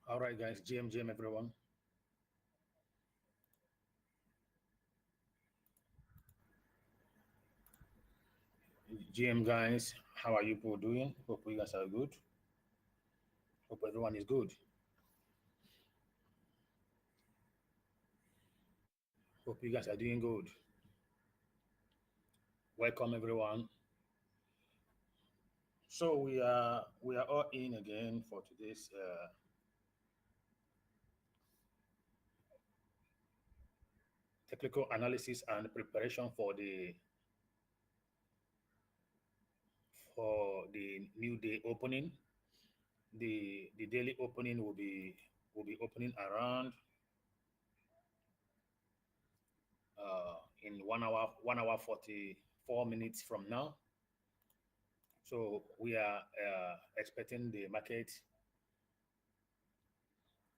All right, guys, GM, everyone. GM, guys, how are you people doing? Hope you guys are good. Hope everyone is good. Hope you guys are doing good. Welcome, everyone. So we are all in again for today's technical analysis and preparation for the new day opening. The daily opening will be opening around in 1 hour 44 minutes from now. So we are expecting the market.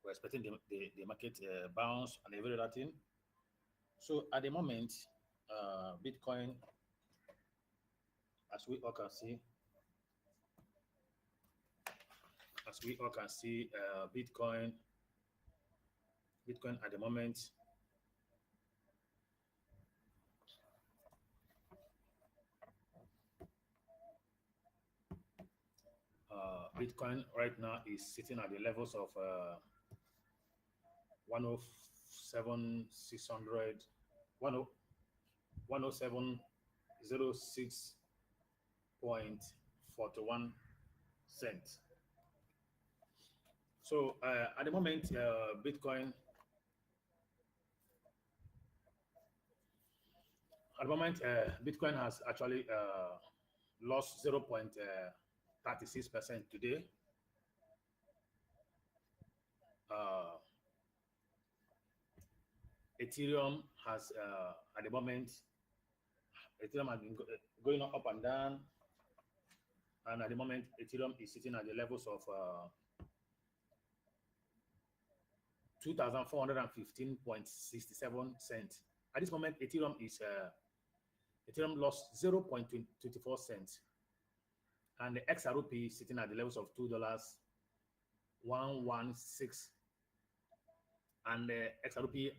We're expecting the market bounce and every other thing. So at the moment, Bitcoin, as we all can see, Bitcoin at the moment, Bitcoin right now is sitting at the levels of 107,600, 107.06.41 cents. So at the moment, Bitcoin has actually lost 0.36% today. Uh, Ethereum has at the moment, Ethereum has been going up and down, and at the moment, Ethereum is sitting at the levels of 2,415.67 cents. At this moment, Ethereum lost 0.24 cents, and the XRP is sitting at the levels of $2.116, and the XRP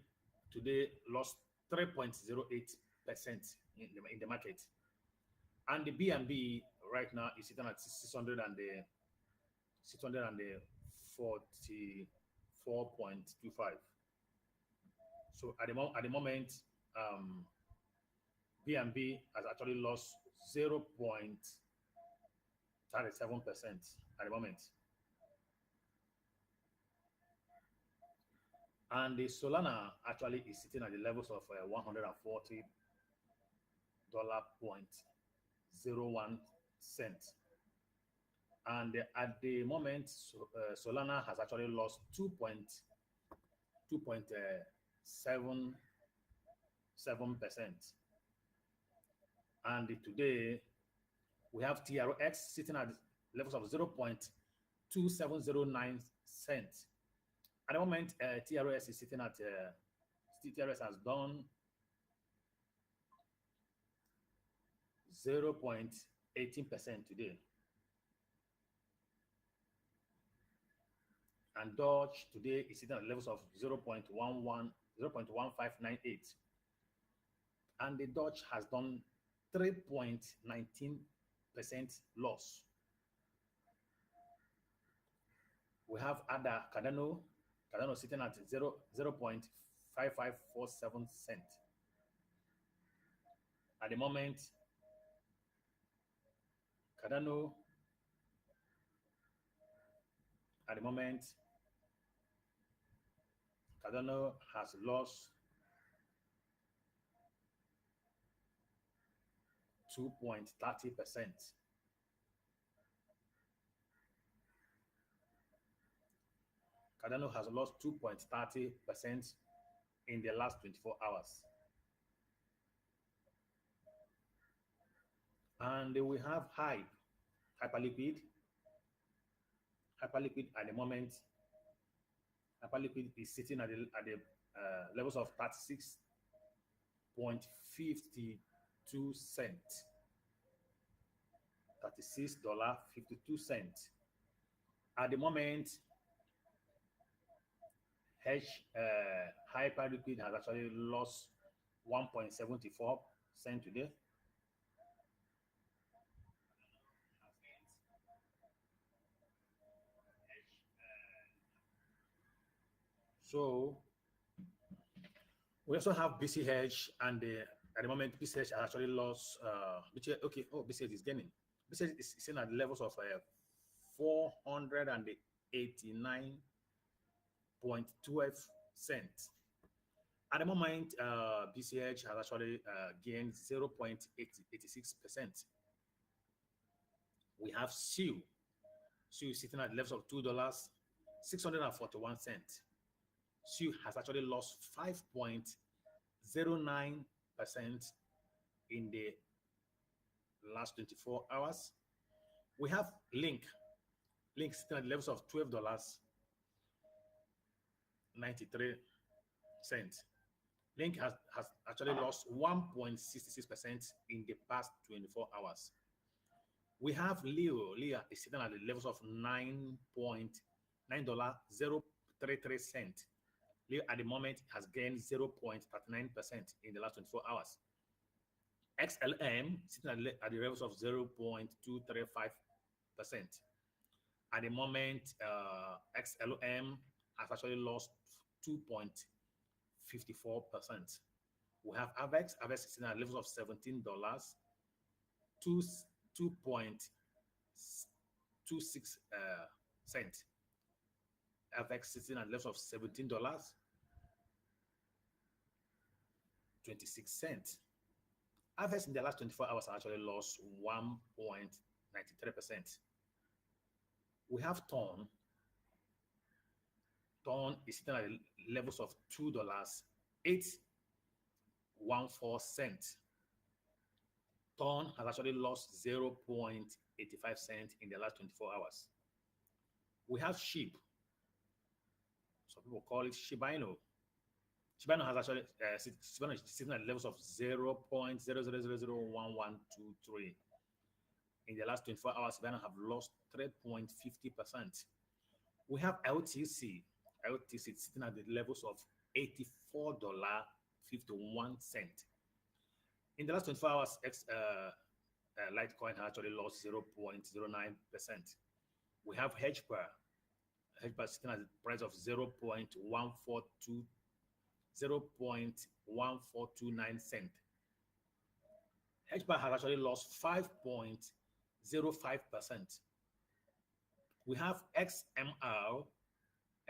today lost 3.08% in the market, and the BNB right now is sitting at 644.25. So at the moment, BNB has actually lost 0.37% at the moment. And the Solana actually is sitting at the levels of $140.01. And at the moment, Solana has actually lost 2.77%. And today, we have TRX sitting at levels of 0.2709 cents. At the moment, TRS is sitting at, TRS has done 0.18% today. And Doge today is sitting at levels of 0.1598. And the Doge has done 3.19% loss. We have ADA, Cardano sitting at 0.5547 cents. At the moment, Cardano has lost 2.30%. Cardano has lost 2.30% in the last 24 hours. And we have Hyperliquid. Hyperliquid at the moment, Hyperliquid is sitting at the levels of 36.52 cents. $36.52. At the moment, Hyper liquid has actually lost 1.74 cent today. So we also have BCH, and at the moment BCH has actually lost. BCH, okay, oh, BCH is gaining. BCH is sitting at levels of 489.12 cents. At the moment, BCH has actually gained 0.86%. We have SIU. SIU is sitting at levels of $2.641. SIU has actually lost 5.09% in the last 24 hours. We have Link. Link sitting at levels of $12.93. Link has actually lost 1.66% in the past 24 hours. We have Leo. Leo is sitting at the levels of $9.033. Leo at the moment has gained 0.39% in the last 24 hours. XLM sitting at the levels of 0.235%. At the moment, XLM has actually lost 2.54%. We have Avex. Avex is at levels of $17, 2.26 cent. Avex sitting at levels of $17.26. Avex in the last 24 hours actually lost 1.93%. We have Ton. Ton is sitting at levels of $2.814. Ton has actually lost 0.85 cents in the last 24 hours. We have sheep. Some people call it Shiba Inu. Shiba Inu has actually sitting at levels of 0.00001123. In the last 24 hours, Shiba Inu have lost 3.50%. We have LTC. LTC is sitting at the levels of $84.51. In the last 24 hours, Litecoin has actually lost 0.09%. We have HPAR. HPAR is sitting at the price of 0.1429 cent. HPAR has actually lost 5.05%. We have XMR.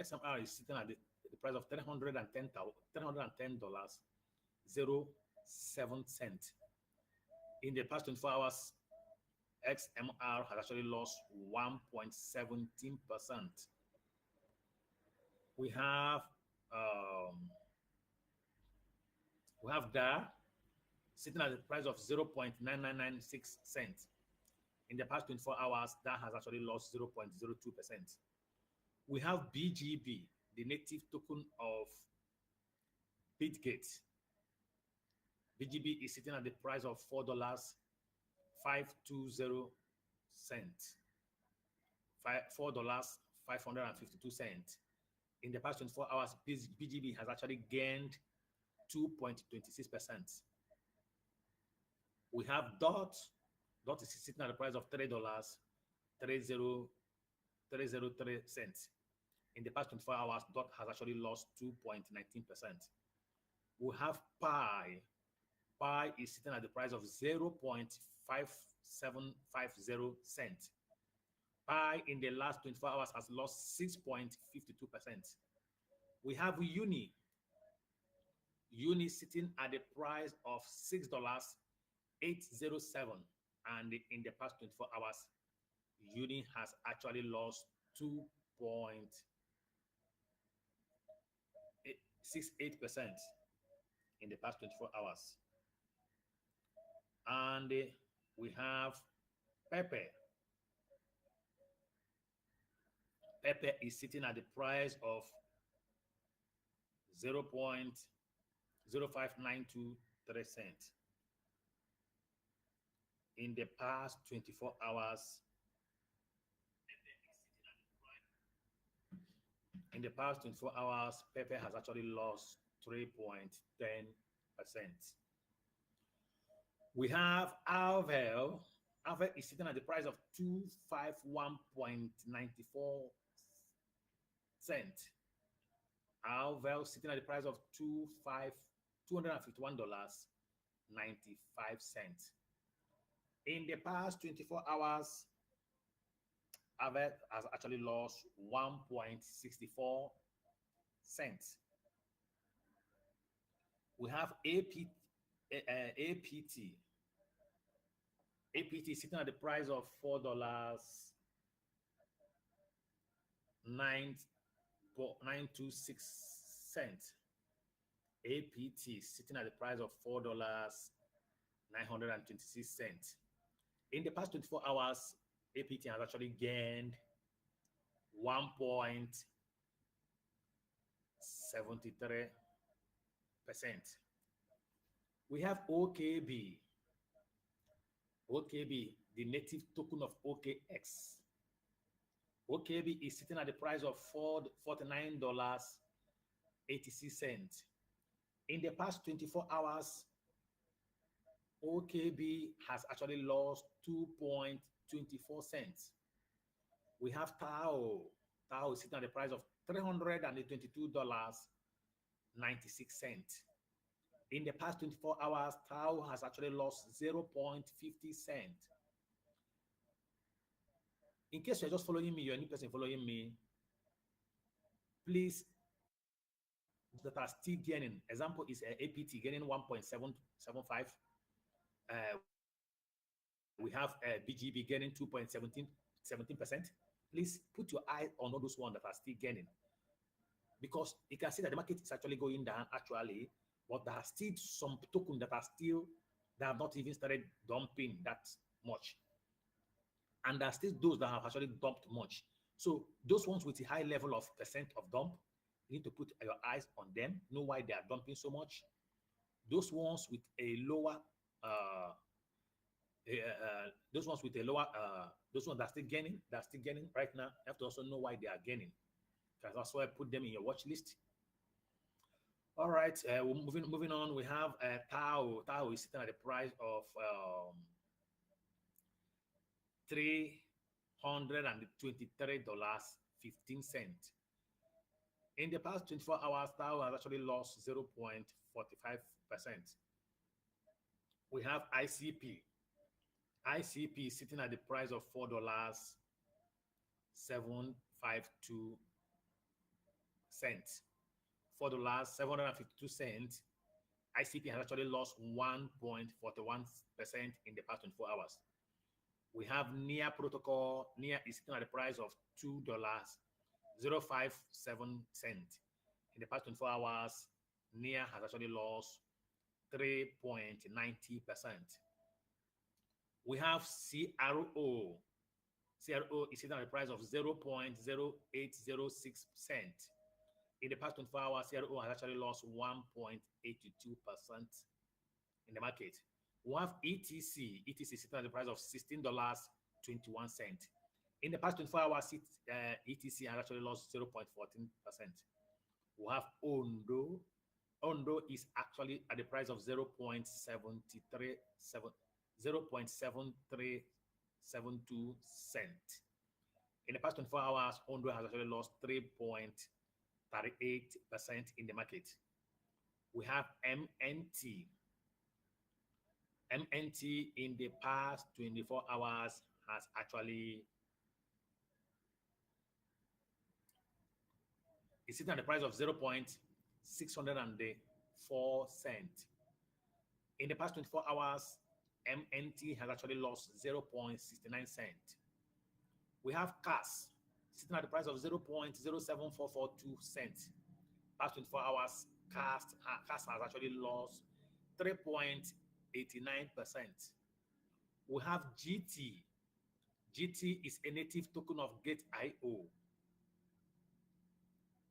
XMR is sitting at the price of $310.07. In the past 24 hours, XMR has actually lost 1.17%. We have DAR sitting at the price of 0.9996 cents. In the past 24 hours, that has actually lost 0.02%. We have BGB, the native token of Bitgate. BGB is sitting at the price of $4.520. $4.552. In the past 24 hours, BGB has actually gained 2.26%. We have DOT. DOT is sitting at the price of $3.303. In the past 24 hours, DOT has actually lost 2.19%. We have Pi. Pi is sitting at the price of 0.5750 cents. Pi in the last 24 hours has lost 6.52%. We have Uni. Uni sitting at the price of $6.807. And in the past 24 hours, Uni has actually lost 2.68% in the past 24 hours. And we have Pepe. Pepe is sitting at the price of 0.05923 cents. In the past 24 hours, In the past 24 hours, Pepe has actually lost 3.10%. We have Alvel. Alvel is sitting at the price of 251.94 cents. Alvel sitting at the price of $251.95. In the past 24 hours, Alvel has actually lost 1.64 cents. We have APT. APT sitting at the price of $4.926. APT sitting at the price of $4.926. In the past 24 hours, APT has actually gained 1.73%. We have OKB. OKB, the native token of OKX. OKB is sitting at the price of $49.86. In the past 24 hours, OKB has actually lost 2.24 cents. We have Tao. Tao is sitting at the price of $322.96. In the past 24 hours, Tao has actually lost 0.50 cents. In case you're just following me, you're a new person following me, please, that are still gaining. Example is APT gaining 1.775. We have BGB gaining 2.17%. Please put your eye on all those ones that are still gaining, because you can see that the market is actually going down actually, but there are still some tokens that have not even started dumping that much. And there are still those that have actually dumped much. So those ones with a high level of percent of dump, you need to put your eyes on them, know why they are dumping so much. Those ones with a lower, those ones that are still gaining right now, you have to also know why they are gaining. That's why I put them in your watch list. All right, moving on, we have Tao. Tao is sitting at the price of $323.15. In the past 24 hours, Tao has actually lost 0.45%. We have ICP. ICP is sitting at the price of $4.752. $4.752. ICP has actually lost 1.41% in the past 24 hours. We have NIA protocol. NIA is sitting at the price of $2.057. In the past 24 hours, NIA has actually lost 3.90%. We have CRO. CRO is sitting at the price of 0.0806%. In the past 24 hours, CRO has actually lost 1.82% in the market. We have ETC. ETC is sitting at the price of $16.21. In the past 24 hours, ETC has actually lost 0.14%. We have Ondo. Ondo is actually at the price of 0.7372 cents. In the past 24 hours, Ondo has actually lost 3.38% in the market. We have MNT. MNT in the past 24 hours has actually is sitting at the price of 0.604 cents. In the past 24 hours, MNT has actually lost 0.69 cents. We have CAS sitting at the price of 0.07442 cents. Past 24 hours, CAS has actually lost 3.89%. We have GT. GT is a native token of Gate.io.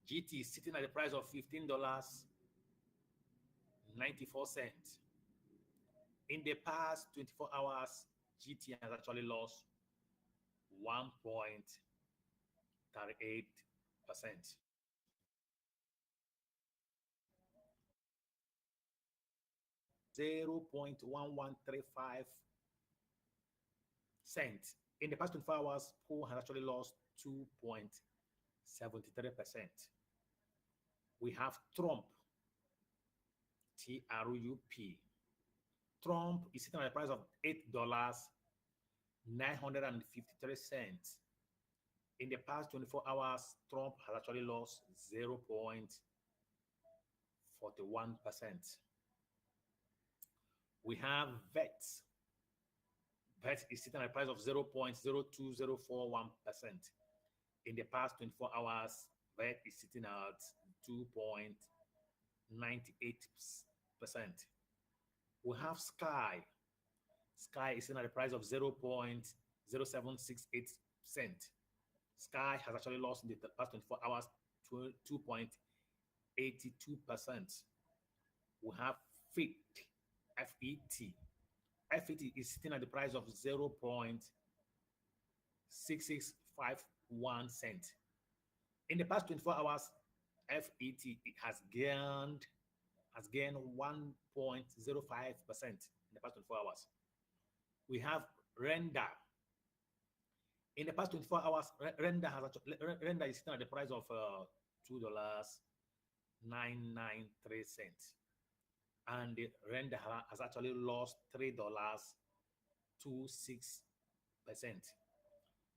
GT is sitting at the price of $15.94. In the past 24 hours, GT has actually lost 1.38%. 0.1135 cents. In the past 24 hours, Pool has actually lost 2.73%. We have Trump, TRUP. Trump is sitting at a price of $8.953. In the past 24 hours, Trump has actually lost 0.41%. We have VET. VET is sitting at a price of 0.02041%. In the past 24 hours, VET is sitting at 2.98%. We have Sky. Sky is sitting at a price of 0.0768 cent. Sky has actually lost in the past 24 hours 2.82%. We have FET. FET. FET is sitting at the price of 0.6651 cent. In the past 24 hours, FET has gained 1.05% in the past 24 hours. We have Render. In the past 24 hours, Render is sitting at the price of $2.993. And the Render has actually lost $3.26%.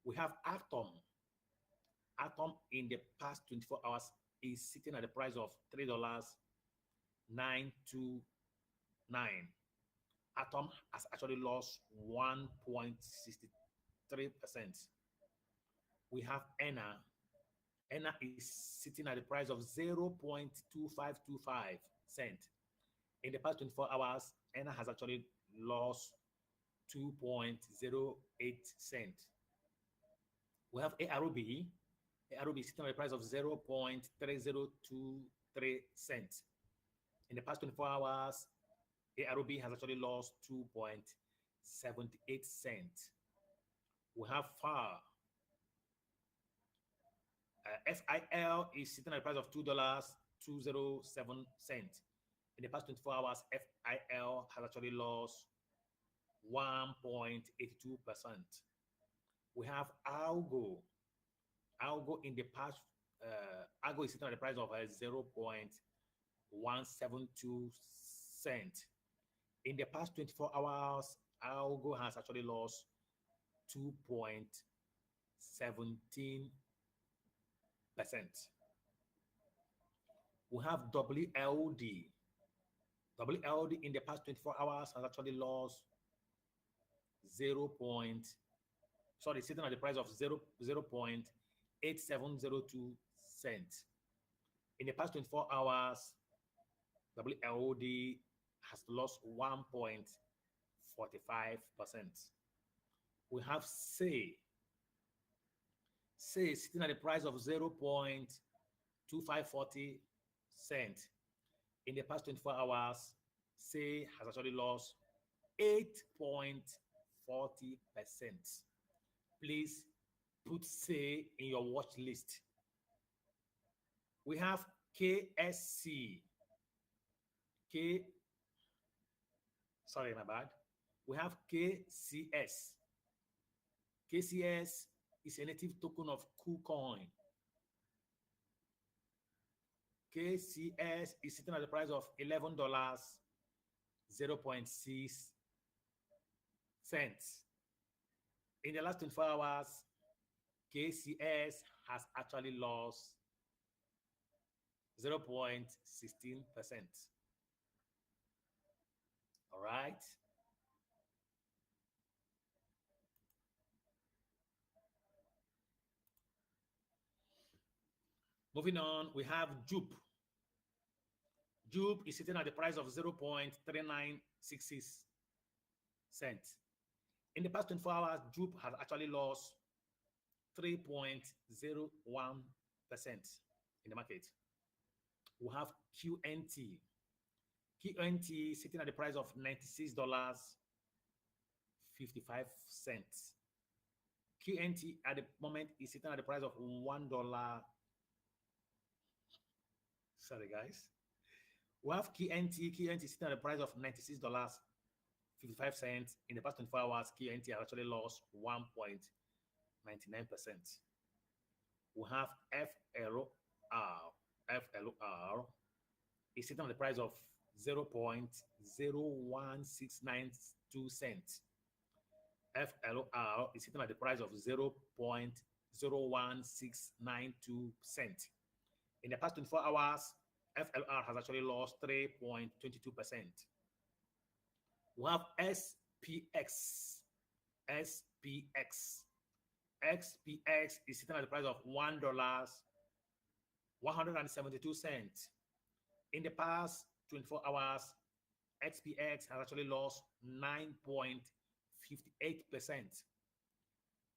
We have Atom. Atom in the past 24 hours is sitting at the price of $3.929. Atom has actually lost 1.63%. We have ENA. ENA is sitting at the price of 0.2525 cent. In the past 24 hours, ENA has actually lost 2.08 cent. We have ARB. ARB is sitting at the price of 0.3023 cents. In the past 24 hours, ARB has actually lost 2.78 cents. We have FAR. FIL is sitting at the price of $2.207. In the past 24 hours, FIL has actually lost 1.82%. We have Algo. Algo in the past, Algo is sitting at the price of 0.172 cent. In the past 24 hours, Algo has actually lost 2.17%. We have WLD. WLD in the past 24 hours has actually lost sitting at the price of 0.8702 cents. In the past 24 hours, WLD has lost 1.45%. We have SAY. SAY is sitting at the price of 0.2540 cents. In the past 24 hours, SAY has actually lost 8.40%. Please put SAY in your watch list. We have KSC. We have KCS. KCS is a native token of KuCoin. KCS is sitting at the price of $11.06. In the last 24 hours, KCS has actually lost 0.16%. All right. Moving on, we have Jupe. Jupe is sitting at the price of 0.3966 cents. In the past 24 hours, Jupe has actually lost 3.01% in the market. We have QNT. QNT sitting at the price of $96.55. QNT at the moment is sitting at the price of $1. Sorry, guys. We have KNT. KNT sitting at the price of $96.55. In the past 24 hours, KNT has actually lost 1.99%. We have FLR. FLR is sitting at the price of 0.01692 cents. FLR is sitting at the price of 0.01692 cents. In the past 24 hours, FLR has actually lost 3.22%. We have SPX. SPX. XPX is sitting at the price of $1.172. In the past 24 hours, XPX has actually lost 9.58%.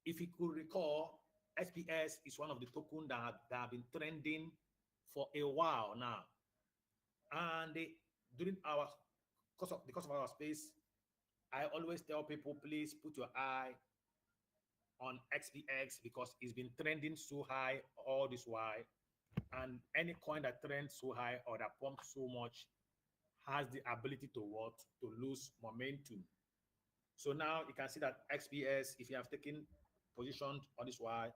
If you could recall, SPX is one of the tokens that have been trending for a while now. And during because of our space, I always tell people, please put your eye on XPX because it's been trending so high all this while. And any coin that trends so high or that pumps so much has the ability to what? To lose momentum. So now you can see that XPS, if you have taken position on this while,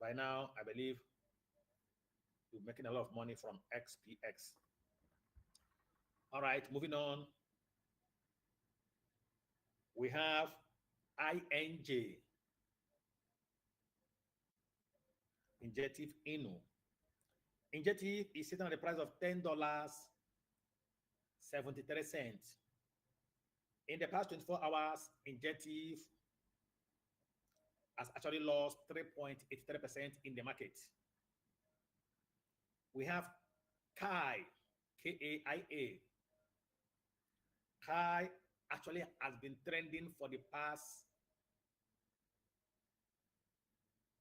by now I believe you're making a lot of money from XPX. All right, moving on. We have INJ, Injective Inu. Injective is sitting at the price of $10.73. In the past 24 hours, Injective has actually lost 3.83% in the market. We have KAI, KAIA. KAI actually has been trending for the past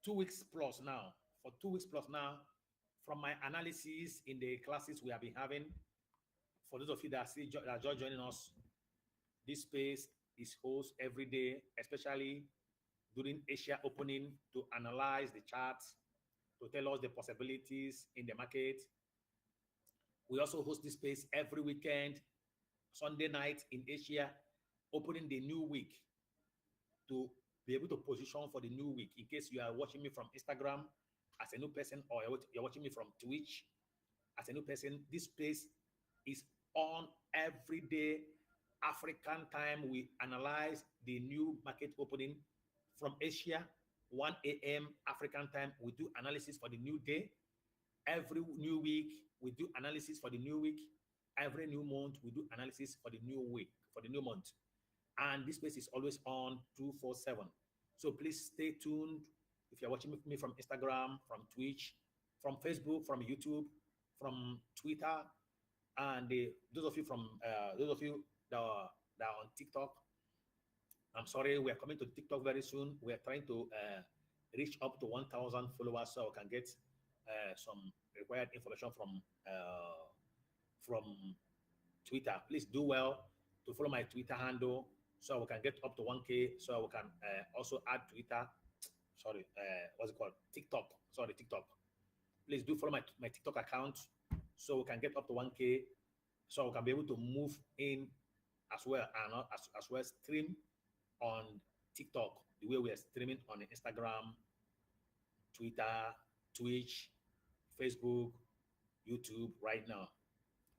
2 weeks plus now. For 2 weeks plus now, from my analysis in the classes we have been having, for those of you that are just joining us, this space is hosted every day, especially during Asia opening, to analyze the charts, to tell us the possibilities in the market. We also host this space every weekend, Sunday night in Asia, opening the new week to be able to position for the new week. In case you are watching me from Instagram as a new person, or you're watching me from Twitch as a new person, this space is on every day African time. We analyze the new market opening from Asia, 1 a.m. African time. We do analysis for the new day. Every new week, we do analysis for the new week. Every new month, we do analysis for the new week, for the new month. And this space is always on 247. So please stay tuned. If you're watching me from Instagram, from Twitch, from Facebook, from YouTube, from Twitter, and those of you that are on TikTok, I'm sorry, we are coming to TikTok very soon. We are trying to reach up to 1,000 followers so I can get some required information from Twitter. Please do well to follow my Twitter handle so we can get up to 1K. So we can also add Twitter. Sorry, what's it called? TikTok. Sorry, TikTok. Please do follow my TikTok account so we can get up to 1K. So we can be able to move in as well, and as well stream on TikTok the way we are streaming on Instagram, Twitter, Twitch, Facebook, YouTube right now.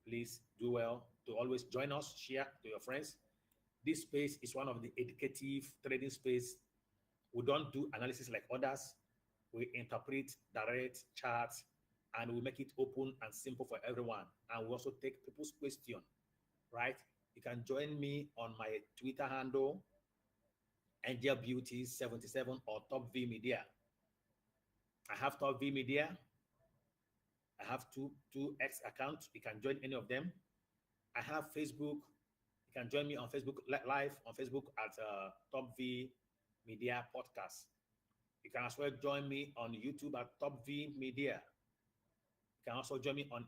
Please do well to always join us, share to your friends. This space is one of the educative trading space. We don't do analysis like others. We interpret direct charts and we make it open and simple for everyone. And we also take people's question, right? You can join me on my Twitter handle, Angel Beauty 77 or Top V Media. I have Top V Media. I have two X accounts. You can join any of them. I have Facebook. You can join me on Facebook live on Facebook at Top V Media Podcast. You can as well join me on YouTube at Top V Media. You can also join me on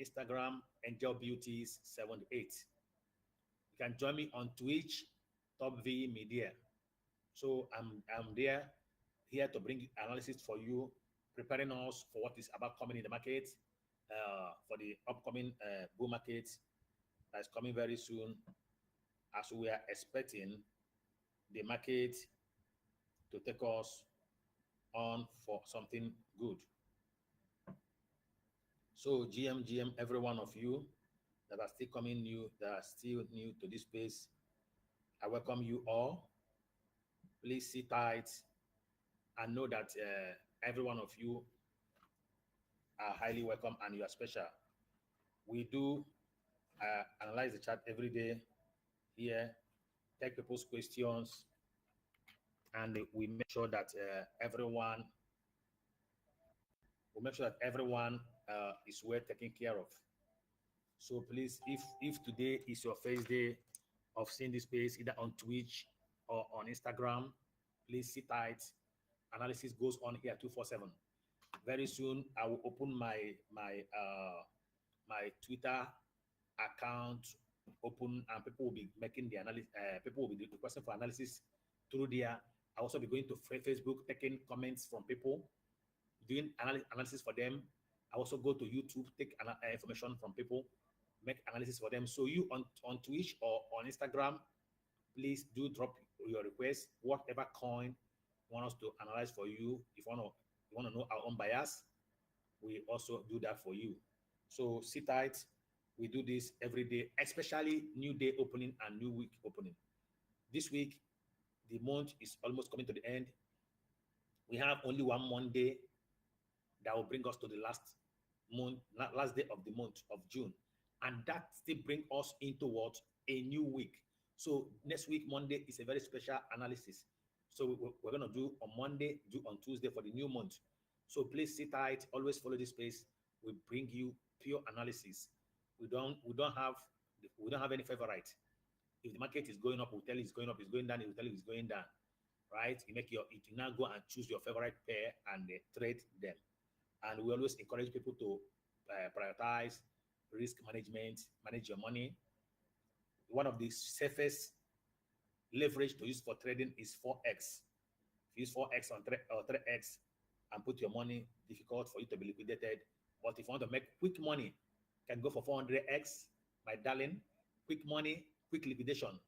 Instagram, Angel Beauties 78. You can join me on Twitch, Top V Media. So I'm there, here to bring analysis for you, preparing us for what is about coming in the market. for the upcoming bull market that is coming very soon, as we are expecting the market to take us on for something good. So GM, every one of you that are still coming new, that are still new to this space, I welcome you all. Please sit tight and know that every one of you are highly welcome and you are special. We do analyze the chart every day here, take people's questions, and we make sure that everyone is well taken care of. So please, if today is your first day of seeing this space either on Twitch or on Instagram, please sit tight. Analysis goes on here 247. Very soon, I will open my Twitter account open, and people will be making the analysis. People will be requesting for analysis through there. I also be going to Facebook, taking comments from people, doing analysis for them. I also go to YouTube, take information from people, make analysis for them. So you on Twitch or on Instagram, please do drop your request, whatever coin you want us to analyze for you. If you want to know our own bias, we also do that for you. So sit tight. We do this every day, especially new day opening and new week opening. This week, the month is almost coming to the end. We have only one Monday that will bring us to the last day of the month of June. And that still brings us into what? A new week. So next week, Monday, is a very special analysis. So we're going to do on Monday, do on Tuesday for the new month. So please sit tight, always follow this space. We bring you pure analysis. We don't have any favorite. If the market is going up, we'll tell you it's going up. It's going down, we'll tell you it's going down. Right? You now go and choose your favorite pair and trade them. And we always encourage people to prioritize risk management, manage your money. One of the safest leverage to use for trading is 4x. If you use 4x or 3x and put your money, difficult for you to be liquidated. But if you want to make quick money, can go for 400x, my darling. Quick money, quick liquidation.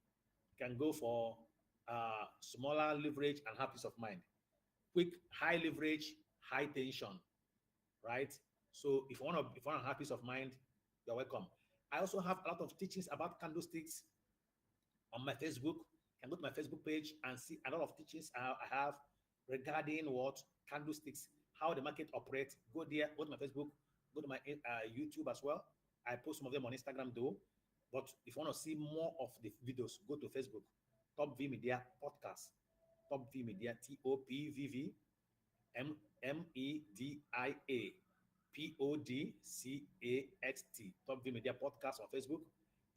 Can go for smaller leverage and have peace of mind. Quick, high leverage, high tension, right? So if you want to have peace of mind, you're welcome. I also have a lot of teachings about candlesticks on my Facebook. You can go to my Facebook page and see a lot of teachings I have regarding what candlesticks, how the market operates. Go there, go to my Facebook, go to my YouTube as well. I post some of them on Instagram though. But if you want to see more of the videos, go to Facebook. Top V Media Podcast. Top V Media, TOPVV MEDIA PODCAST. Top V Media Podcast on Facebook.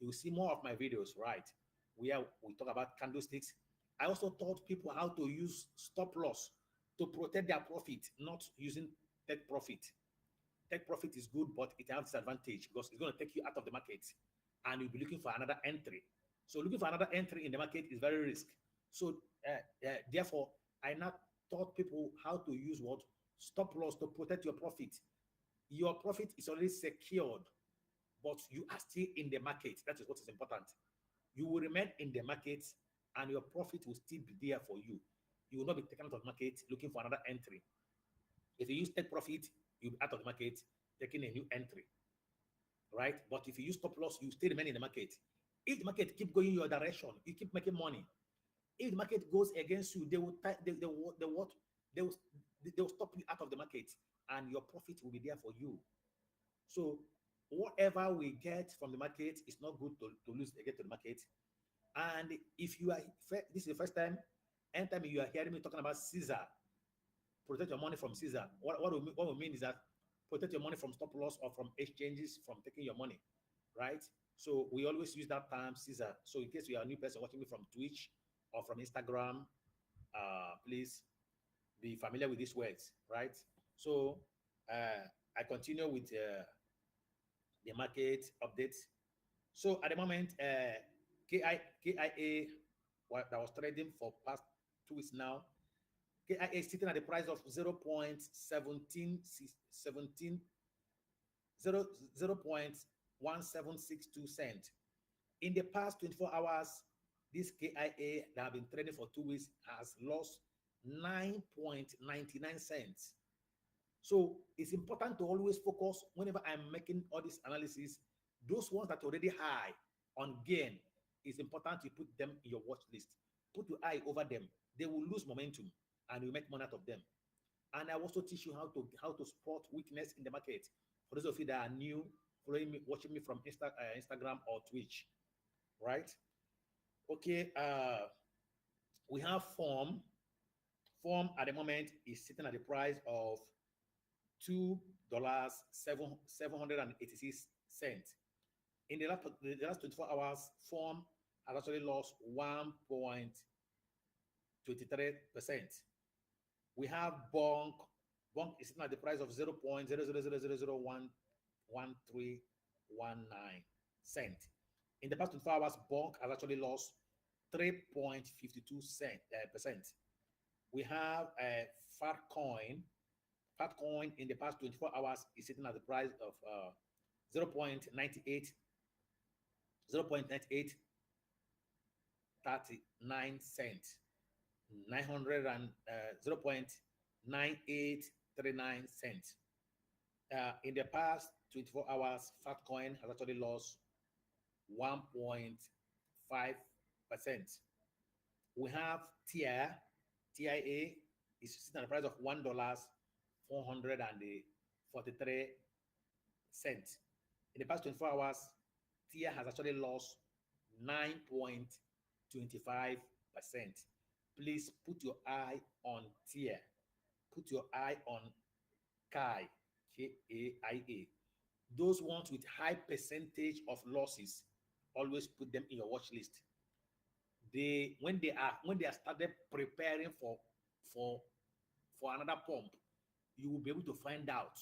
You will see more of my videos, right? Where we talk about candlesticks. I also taught people how to use stop loss to protect their profit, not using take profit. Take profit is good, but it has disadvantage because it's going to take you out of the market and you'll be looking for another entry. So looking for another entry in the market is very risky. So therefore, I now taught people how to use what? Stop loss to protect your profit. Your profit is already secured, but you are still in the market. That is what is important. You will remain in the market and your profit will still be there for you. You will not be taken out of the market looking for another entry. If you use take profit, you'll be out of the market taking a new entry, right? But if you use stop loss, you still remain in the market. If the market keep going your direction, you keep making money. If the market goes against you, they will stop you out of the market, and your profit will be there for you. So whatever we get from the market is not good to lose again to the market. And if you are this is the first time, anytime you are hearing me talking about Caesar, protect your money from Caesar. What we mean is that protect your money from stop loss or from exchanges from taking your money, right? So we always use that term Caesar. So in case you are a new person watching me from Twitch or from Instagram, please be familiar with these words, right? So I continue with the market updates. So at the moment, KIA that was trading for past 2 weeks now, KIA is sitting at the price of 0.17 0.1762 cent. In the past 24 hours, this KIA that have been trading for 2 weeks has lost 9.99 cents. So it's important to always focus whenever I'm making all this analysis. Those ones that are already high on gain, it's important to put them in your watch list. Put your eye over them. They will lose momentum and you make money out of them. And I also teach you how to spot weakness in the market. For those of you that are new, following me, watching me from Instagram or Twitch, right? Okay, we have Form. Form at the moment is sitting at the price of $2.786. In the last 24 hours, Form has actually lost 1.23%. We have Bonk. Bonk is sitting at the price of 0.000011319 cent. In the past 24 hours, Bonk has actually lost 3.52%. We have Fatcoin. Fatcoin in the past 24 hours is sitting at the price of 0.98 39 cents. 0.9839 cents. In the past 24 hours, Fatcoin has actually lost 1.5%. We have TIA. TIA is sitting at the price of $1.443. In the past 24 hours, TIA has actually lost 9.25%. Please put your eye on TIA. Put your eye on KAI, KAIA. Those ones with high percentage of losses, always put them in your watch list. When they are started preparing for another pump, you will be able to find out.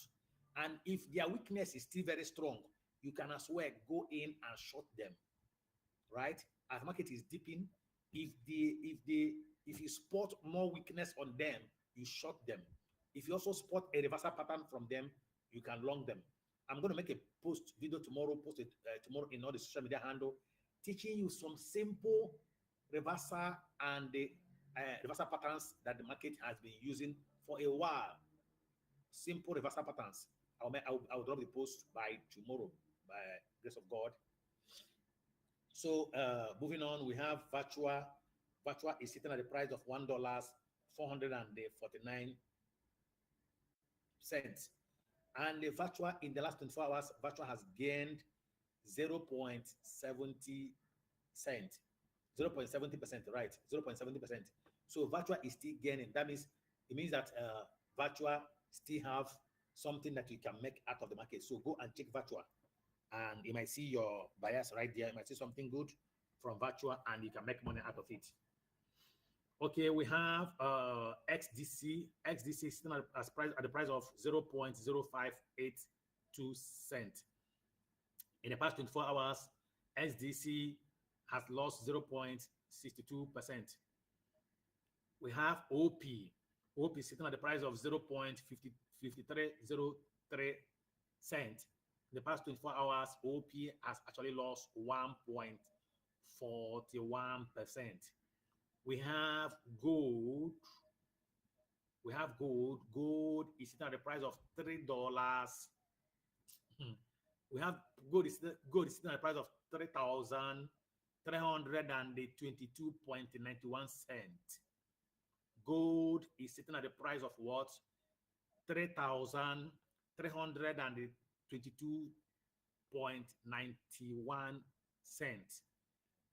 And if their weakness is still very strong, you can as well go in and short them, right? As market is dipping, if you spot more weakness on them, you short them. If you also spot a reversal pattern from them, you can long them. I'm going to make a video tomorrow, post it tomorrow in all the social media handle, teaching you some simple reversal and the reversal patterns that the market has been using for a while. Simple reversal patterns. I'll drop the post by tomorrow, by grace of God. So moving on, we have Virtua. Virtua is sitting at the price of $1.449. And the Virtua in the last 24 hours, Virtua has gained 0.70 cents. 0.70%, right? 0.70%. So Virtua is still gaining. That means it means that Virtua still have something that you can make out of the market. So go and check Virtua, and you might see your bias right there. You might see something good from Virtua, and you can make money out of it. Okay, we have XDC. XDC is still at the price of 0.0582 cents. In the past 24 hours, XDC has lost 0.62%. We have OP. OP is sitting at the price of 0.5303 cents. In the past 24 hours, OP has actually lost 1.41%. We have gold. Gold is sitting at the price of $3. We have gold is sitting at the price of 3,322.91 cents. Gold is sitting at the price of what? 3,322.91 cents.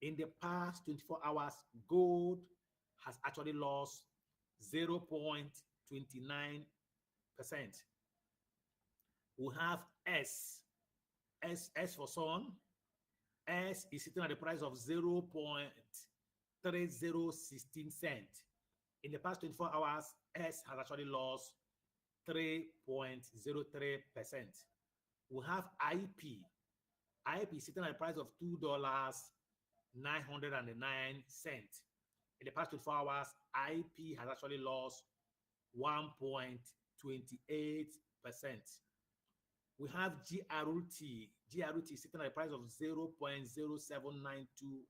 In the past 24 hours, gold has actually lost 0.29%. We have S for Sun. S is sitting at the price of 0.3016 cents. In the past 24 hours, S has actually lost 3.03%. We have IP. IP is sitting at the price of $2.909. In the past 24 hours, IP has actually lost 1.28%. We have GRT. GRT is sitting at a price of 0.0792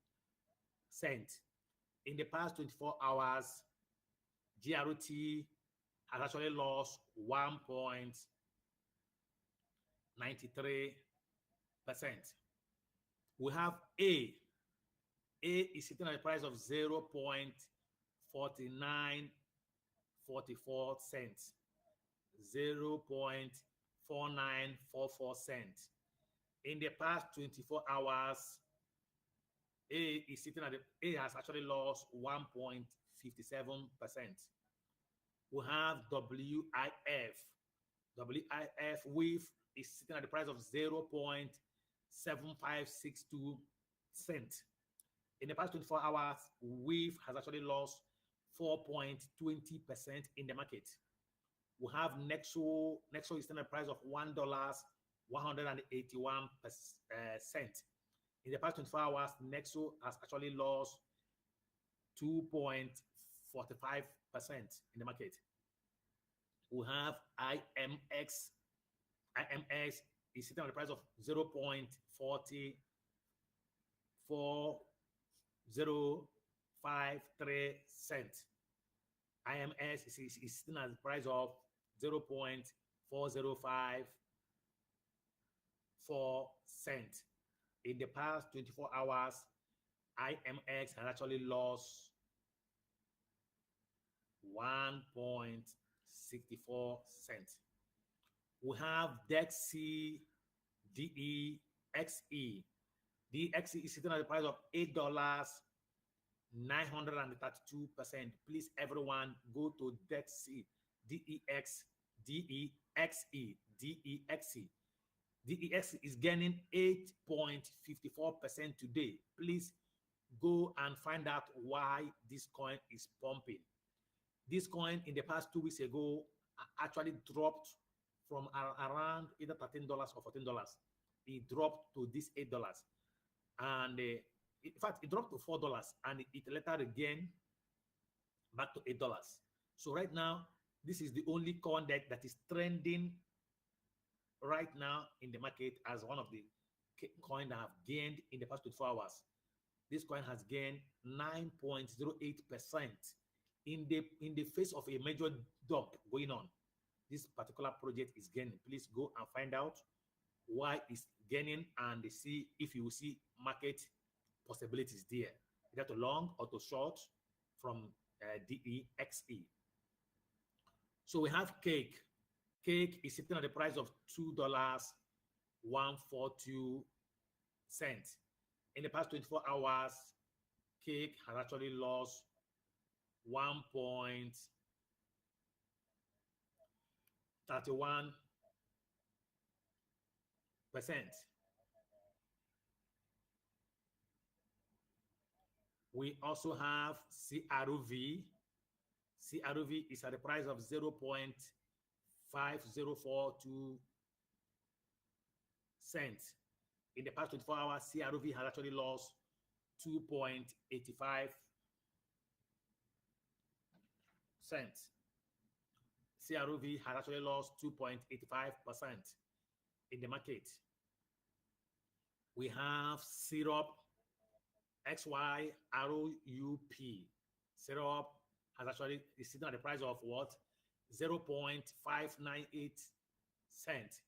cents. In the past 24 hours, GRT has actually lost 1.93%. We have A. A is sitting at a price of 0.4944 cents. 0.4944 cents. In the past 24 hours, A is sitting at A has actually lost 1.57%. We have WIF. WIF WIF is sitting at the price of 0.7562 cents. In the past 24 hours, WIF has actually lost 4.20% in the market. We have Nexo. Nexo is still at a price of $1.181. In the past 24 hours, Nexo has actually lost 2.45% in the market. We have IMX. IMX is sitting at the price of 0.44053 cents. IMS is sitting at the price of 0.4054 cents. In the past 24 hours, IMX has actually lost 1.64 cents. We have DEXE, DEXE. DEXE is sitting at the price of $8.932. Please, everyone, go to DEXE, DEX, DEXE, DEXE. DEX is gaining 8.54% today. Please go and find out why this coin is pumping. This coin in the past 2 weeks ago actually dropped from around either $13 or $14. It dropped to this $8. And in fact, it dropped to $4 and it later again back to $8. So right now, this is the only coin that is trending right now in the market as one of the coin that have gained in the past 24 hours. This coin has gained 9.08% in the face of a major dump going on. This particular project is gaining. Please go and find out why it's gaining and see if you will see market possibilities there, either to long or to short from DEXE. So we have Cake. Cake is sitting at the price of $2.142. In the past 24 hours, Cake has actually lost 1.31%. We also have CRV. CRV is at the price of 0.5042 cents. In the past 24 hours, CRV has actually lost 2.85 cents. CRV has actually lost 2.85% in the market. We have Syrup, XYROUP. Syrup has actually is sitting at the price of what? 0.598 cents.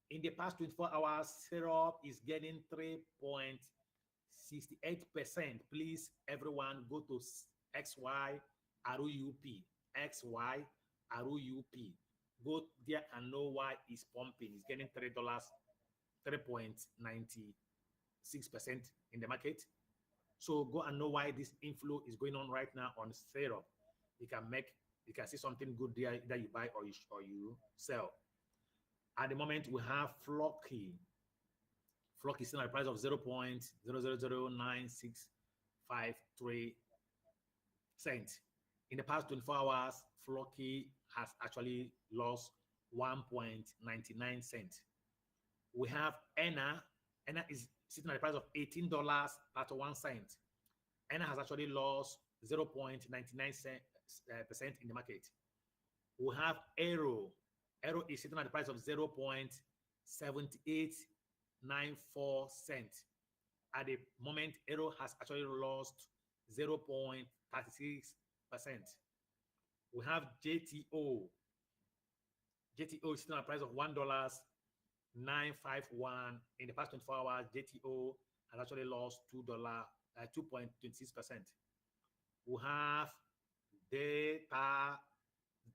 In the past 24 hours, Syrup is getting 3.68%. Please, everyone, go to XYROUP. XYROUP. Go there and know why it's pumping. It's getting $3.96% in the market. So go and know why this inflow is going on right now on Syrup. You can see something good there that you buy or you sell. At the moment, we have Flocky. Flocky is still at a price of 0.009653 cents. In the past 24 hours, Flocky has actually lost 1.99 cents. We have ENA. ENA is sitting at the price of $18.31. ENA has actually lost 0.99% in the market. We have Aero. Aero is sitting at the price of 0.006 78.94 cents. At the moment, Euro has actually lost 0.36%. We have JTO. JTO is still at a price of $1.951. In the past 24 hours, JTO has actually lost $2.26%. We have Delta.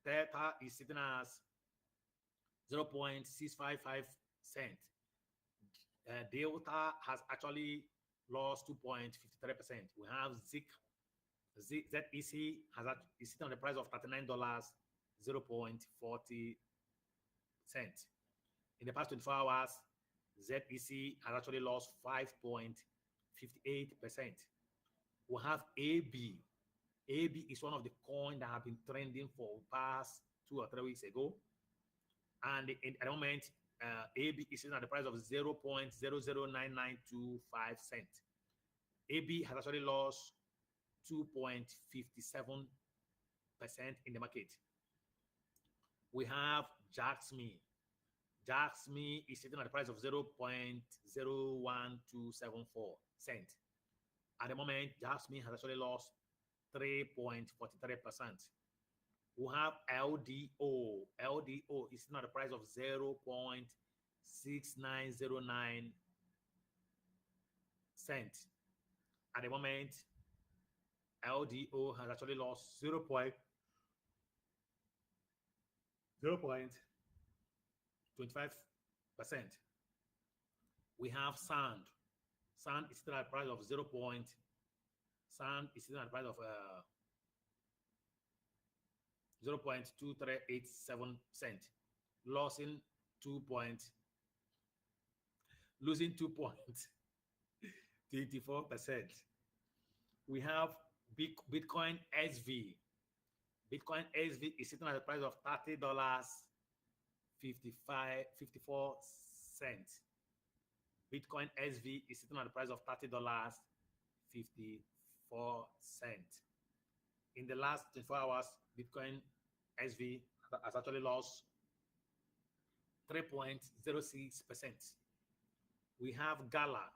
Delta is sitting as 0.655 cents. Delta has actually lost 2.53%. We have ZEC is sitting on the price of $39.40. In the past 24 hours, ZEC has actually lost 5.58%. We have AB. AB is one of the coins that have been trending for past 2 or 3 weeks ago. And at the moment, AB is sitting at the price of 0.009925 cents. AB has actually lost 2.57% in the market. We have JAXME. JAXME is sitting at the price of 0.01274 cents. At the moment, JAXME has actually lost 3.43%. We have LDO. LDO is sitting at the price of 0.6909 cents. At the moment, LDO has actually lost 0.25%. We have Sand. Sand is still at the price of Sand is still at the price of 0.2387 cents, losing 2.24%. We have Bitcoin SV. Bitcoin SV is sitting at the price of $30.54. Bitcoin SV is sitting at the price of $30.54. In the last 24 hours, Bitcoin SV has actually lost 3.06%. We have Gala.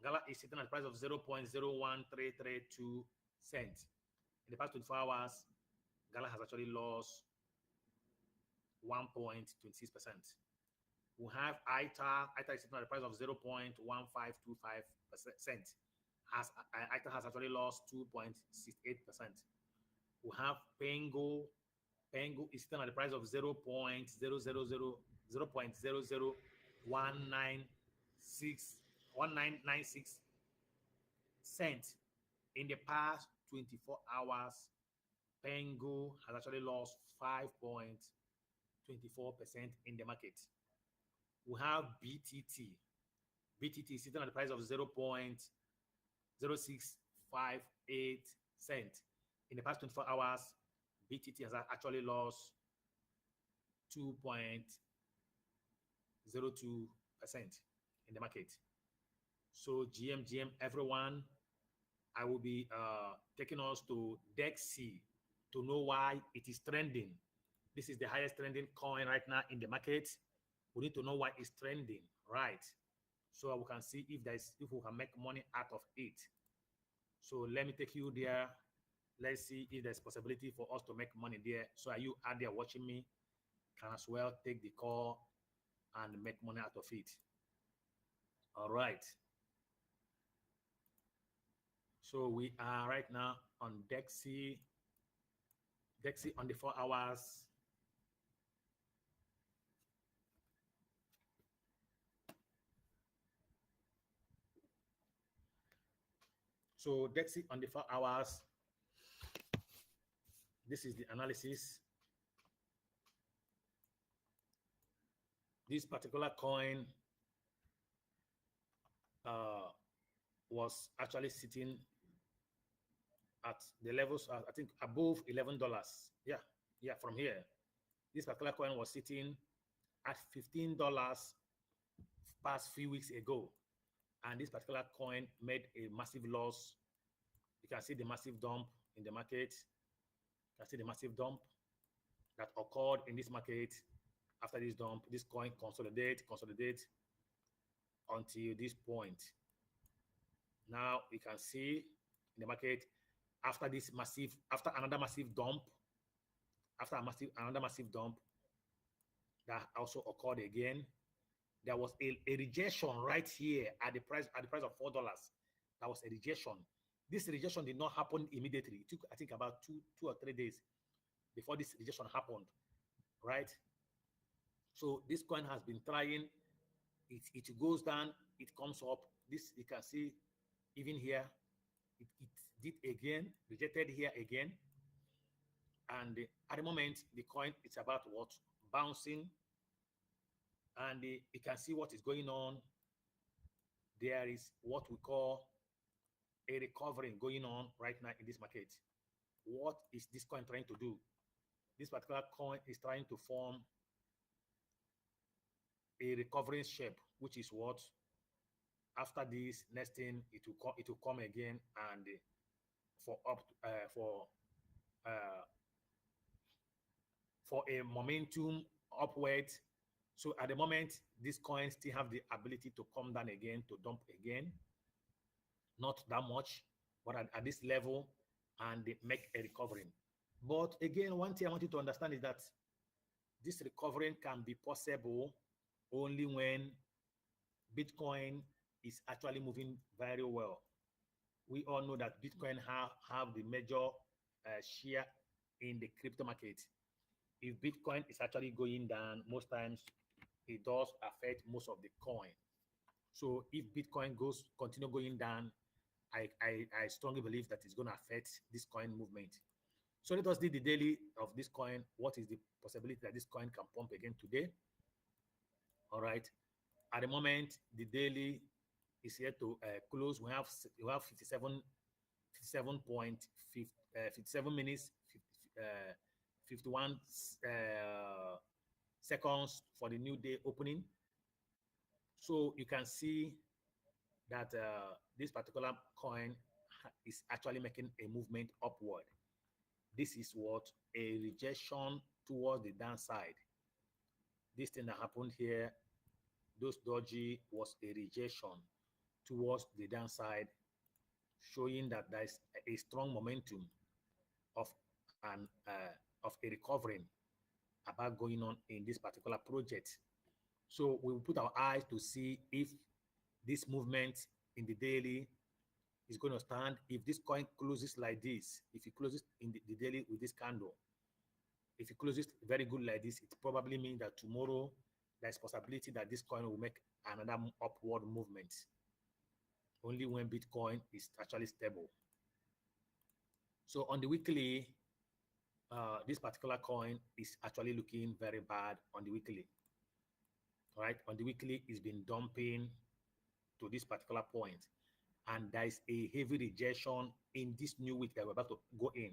Gala is sitting at the price of 0.01332 cents. In the past 24 hours, Gala has actually lost 1.26%. We have ITA. ITA is sitting at the price of 0.1525 cents. ITA has actually lost 2.68%. We have Pengo. Pengo is still at the price of 0.1996 cents. In the past 24 hours, Pengo has actually lost 5.24% in the market. We have BTT. BTT is sitting at the price of 0.0658 cents. In the past 24 hours, BTT has actually lost 2.02% in the market. So GM, everyone, I will be taking us to DEXC to know why it is trending. This is the highest trending coin right now in the market. We need to know why it's trending, right? So we can see if we can make money out of it. So let me take you there. Let's see if there's possibility for us to make money there. So are you out there watching me? Can as well take the call and make money out of it. All right. So we are right now on DEXC. DEXC on the 4 hours. So DEXC on the 4 hours. This is the analysis. This particular coin was actually sitting at the levels, I think, above $11. Yeah, from here. This particular coin was sitting at $15 past few weeks ago. And this particular coin made a massive loss. You can see the massive dump in the market. You can see the massive dump that occurred in this market. After this dump, this coin consolidate until this point. Now you can see in the market after another massive dump, another massive dump that also occurred again. There was a rejection right here at the price of $4. That was a rejection. This rejection did not happen immediately. It took, I think, about two or 3 days before this rejection happened, right? So this coin has been trying. It goes down, it comes up. This you can see, even here, it did again, rejected here again, and at the moment the coin is about what bouncing, and you can see what is going on. There is what we call a recovery going on right now in this market. What is this coin trying to do? This particular coin is trying to form a recovering shape, which is what after this next thing it will come again, and for a momentum upward. So at the moment, these coins still have the ability to come down again, to dump again. Not that much, but at this level, and they make a recovery. But again, one thing I want you to understand is that this recovery can be possible only when Bitcoin is actually moving very well. We all know that Bitcoin have the major share in the crypto market. If Bitcoin is actually going down, most times it does affect most of the coin. So if Bitcoin continue going down, I strongly believe that it's going to affect this coin movement. So let us do the daily of this coin. What is the possibility that this coin can pump again today? All right. At the moment, the daily is here to close. We have 57 minutes, 51 seconds for the new day opening. So you can see that this particular coin is actually making a movement upward. This is what a rejection towards the downside. This thing that happened here, those doji, was a rejection towards the downside, showing that there is a strong momentum of a recovery about going on in this particular project. So we will put our eyes to see if this movement in the daily is going to stand. If this coin closes like this, if it closes in the daily with this candle, if it closes very good like this, it probably means that tomorrow there's possibility that this coin will make another upward movement. Only when Bitcoin is actually stable. So on the weekly, this particular coin is actually looking very bad on the weekly. All right, on the weekly, it's been dumping to this particular point, and there is a heavy rejection in this new week that we're about to go in.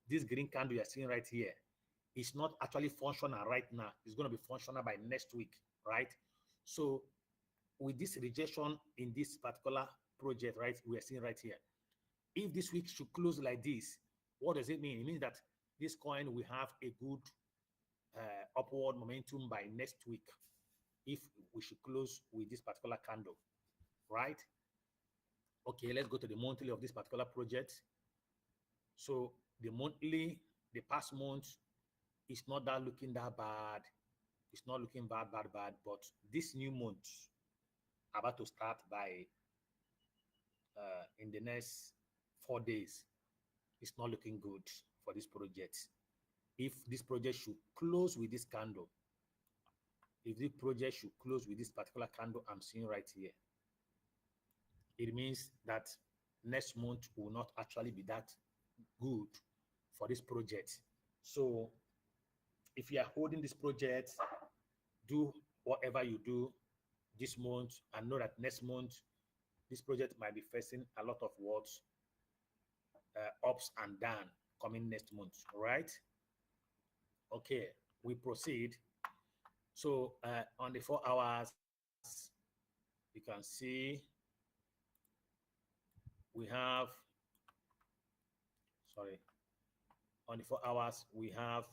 This green candle you're seeing right here is not actually functional right now. It's going to be functional by next week, right? So with this rejection in this particular project, right, we are seeing right here, if this week should close like this, what does it mean? It means that this coin will have a good upward momentum by next week if we should close with this particular candle, right? Okay, let's go to the monthly of this particular project. So the monthly, the past month is not that looking that bad. It's not looking bad, but this new month about to start by in the next 4 days, it's not looking good for this project. If this project should close with this candle, if this project should close with this particular candle I'm seeing right here, it means that next month will not actually be that good for this project. So if you are holding this project, do whatever you do this month and know that next month this project might be facing a lot of words, ups and down coming next month. All right. Okay, we proceed. So on the 4 hours, you can see we have, sorry, on the 4 hours, we have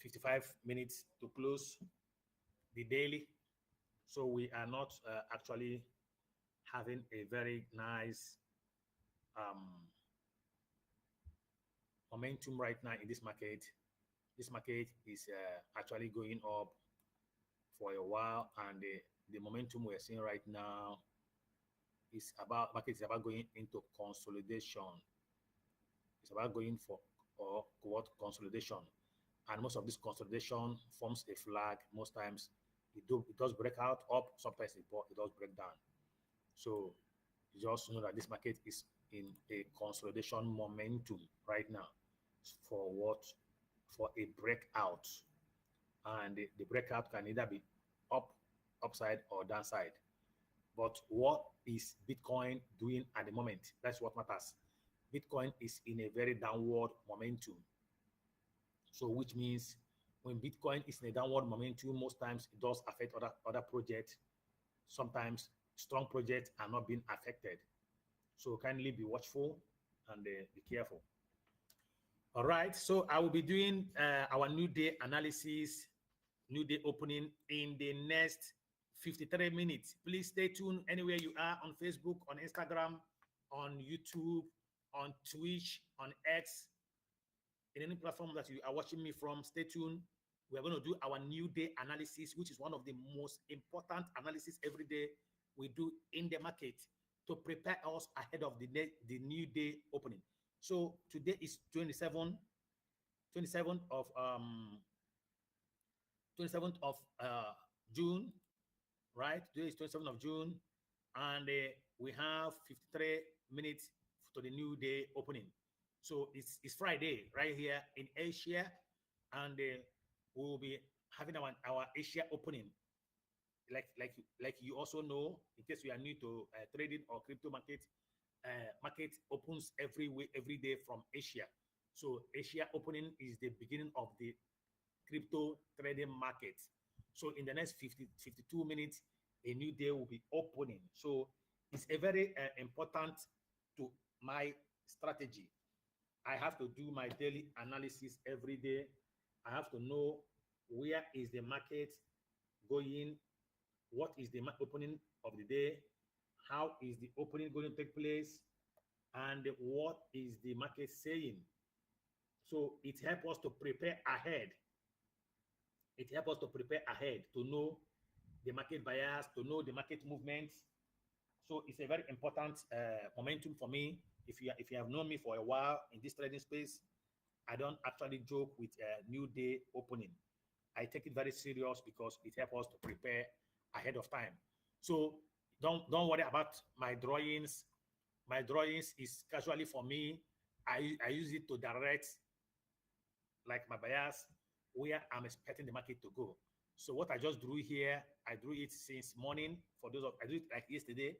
55 minutes to close the daily. So we are not actually having a very nice um, momentum right now in this market. This market is actually going up for a while, and the momentum we're seeing right now is about market is about going into consolidation. It's about going for or toward consolidation, and most of this consolidation forms a flag. Most times, it does break out up. Sometimes it does break down. So you just know that this market is in a consolidation momentum right now for what? For a breakout. And the breakout can either be up, upside, or downside. But what is Bitcoin doing at the moment? That's what matters. Bitcoin is in a very downward momentum. So which means when Bitcoin is in a downward momentum, most times it does affect other projects. Sometimes strong projects are not being affected. So kindly be watchful and be careful. All right, so I will be doing our new day analysis, new day opening in the next 53 minutes. Please stay tuned anywhere you are on Facebook, on Instagram, on YouTube, on Twitch, on X, in any platform that you are watching me from. Stay tuned. We are going to do our new day analysis, which is one of the most important analysis every day we do in the market to prepare us ahead of the new day opening. So today is 27th of 27th of June, right? Today is 27th of June, and we have 53 minutes to the new day opening. So it's Friday right here in Asia, and we will be having our Asia opening. Like you also know, in case you are new to trading or crypto market, market opens every day from Asia. So Asia opening is the beginning of the crypto trading market. So in the next 52 minutes, a new day will be opening. So it's a very important to my strategy. I have to do my daily analysis every day. I have to know where is the market going, what is the opening of the day, how is the opening going to take place, and what is the market saying. So it helps us to prepare ahead. It helps us to prepare ahead to know the market bias, to know the market movements. So it's a very important momentum for me. If you have known me for a while in this trading space, I don't actually joke with a new day opening. I take it very serious because it helps us to prepare ahead of time. So don't worry about my drawings. My drawings is casually for me. I use it to direct like my bias where I'm expecting the market to go. So what I just drew here, I drew it since morning. For those of I drew it like yesterday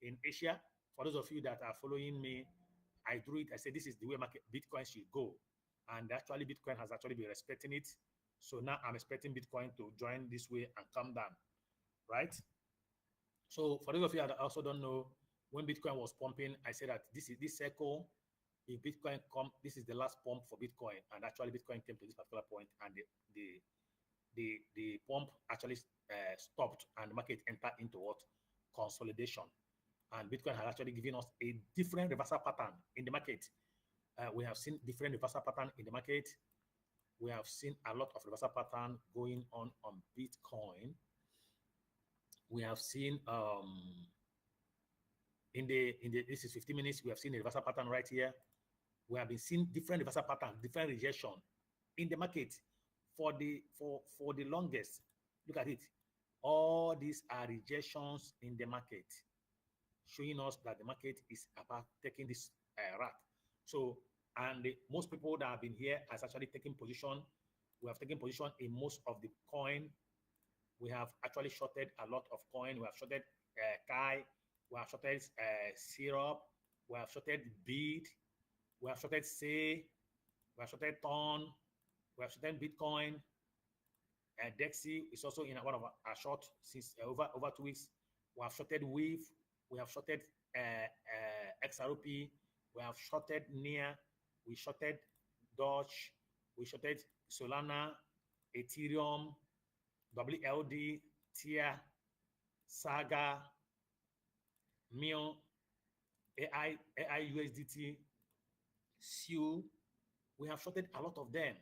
in Asia. For those of you that are following me, I drew it. I said this is the way market Bitcoin should go, and actually Bitcoin has actually been respecting it. So now I'm expecting Bitcoin to join this way and come down, right? So for those of you that also don't know, when Bitcoin was pumping, I said that this circle, if Bitcoin come, this is the last pump for Bitcoin, and actually Bitcoin came to this particular point, and the pump actually stopped, and the market entered into what? Consolidation. And Bitcoin has actually given us a different reversal pattern in the market. We have seen different reversal pattern in the market. We have seen a lot of reversal pattern going on Bitcoin. We have seen in the this is 15 minutes. We have seen a reversal pattern right here. We have been seeing different reversal pattern, different rejection in the market for the longest. Look at it. All these are rejections in the market, showing us that the market is about taking this rat. So, and most people that have been here has actually taken position. We have taken position in most of the coin. We have actually shorted a lot of coin. We have shorted Kai. We have shorted Syrup. We have shorted Bead. We have shorted Say. We have shorted Ton. We have shorted Bitcoin. Dexy is also in one of our short since over 2 weeks. We have shorted Weave. We have shorted XRP. We have shorted NIA. We shorted Doge. We shorted Solana. Ethereum, WLD, TIA, Saga, MIL, AI USDT, SU. We have shorted a lot of them.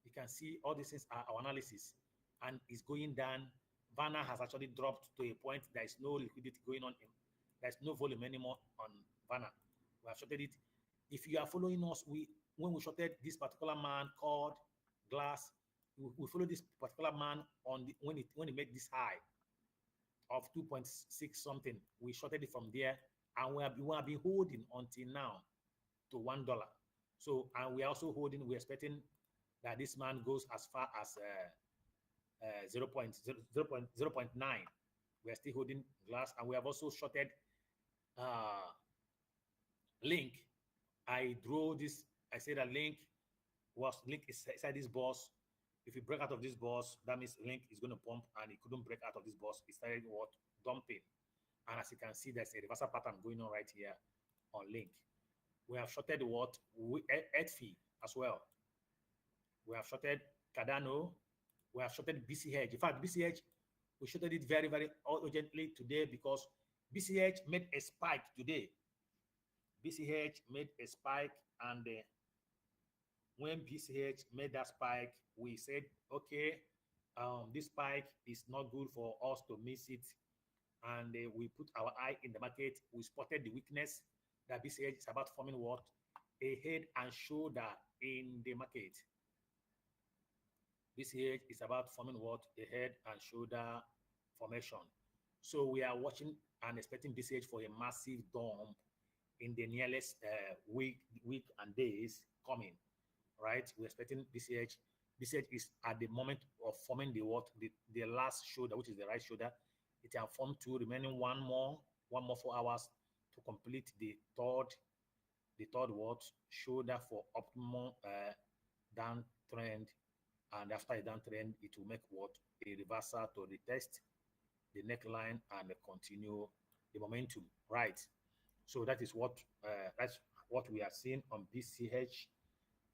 You can see all these things are our analysis, and it's going down. Vana has actually dropped to a point there is no liquidity going on. There's no volume anymore on Vana. We have shorted it. If you are following us, when we shorted this particular man called Glass, we follow this particular man on when he made this high of 2.6 something. We shorted it from there, and we have been holding until now to $1. So, and we are also holding. We're expecting that this man goes as far as 0.9. We are still holding Glass, and we have also shorted Link. I drew this. I said that Link is inside this boss. If you break out of this boss, that means Link is going to pump, and it couldn't break out of this boss. It started what? Dumping. And as you can see, there's a reversal pattern going on right here on Link. We have shorted what? Edfi as well. We have shorted Cardano. We have shorted BCH. In fact, BCH, we shorted it very, very urgently today because BCH made a spike today. BCH made a spike, and when BCH made that spike, we said, okay, this spike is not good for us to miss it. And we put our eye in the market. We spotted the weakness that BCH is about forming what? A head and shoulder in the market. BCH is about forming what? A head and shoulder formation. So we are watching and expecting BCH for a massive dump in the nearest week and days coming, right? We're expecting BCH. BCH is at the moment of forming the last shoulder, which is the right shoulder. It can form two, remaining one more 4 hours to complete the third shoulder for optimal downtrend. And after a downtrend, it will make a reversal to retest the neckline and continue the momentum, right? So that is that's what we are seeing on BCH.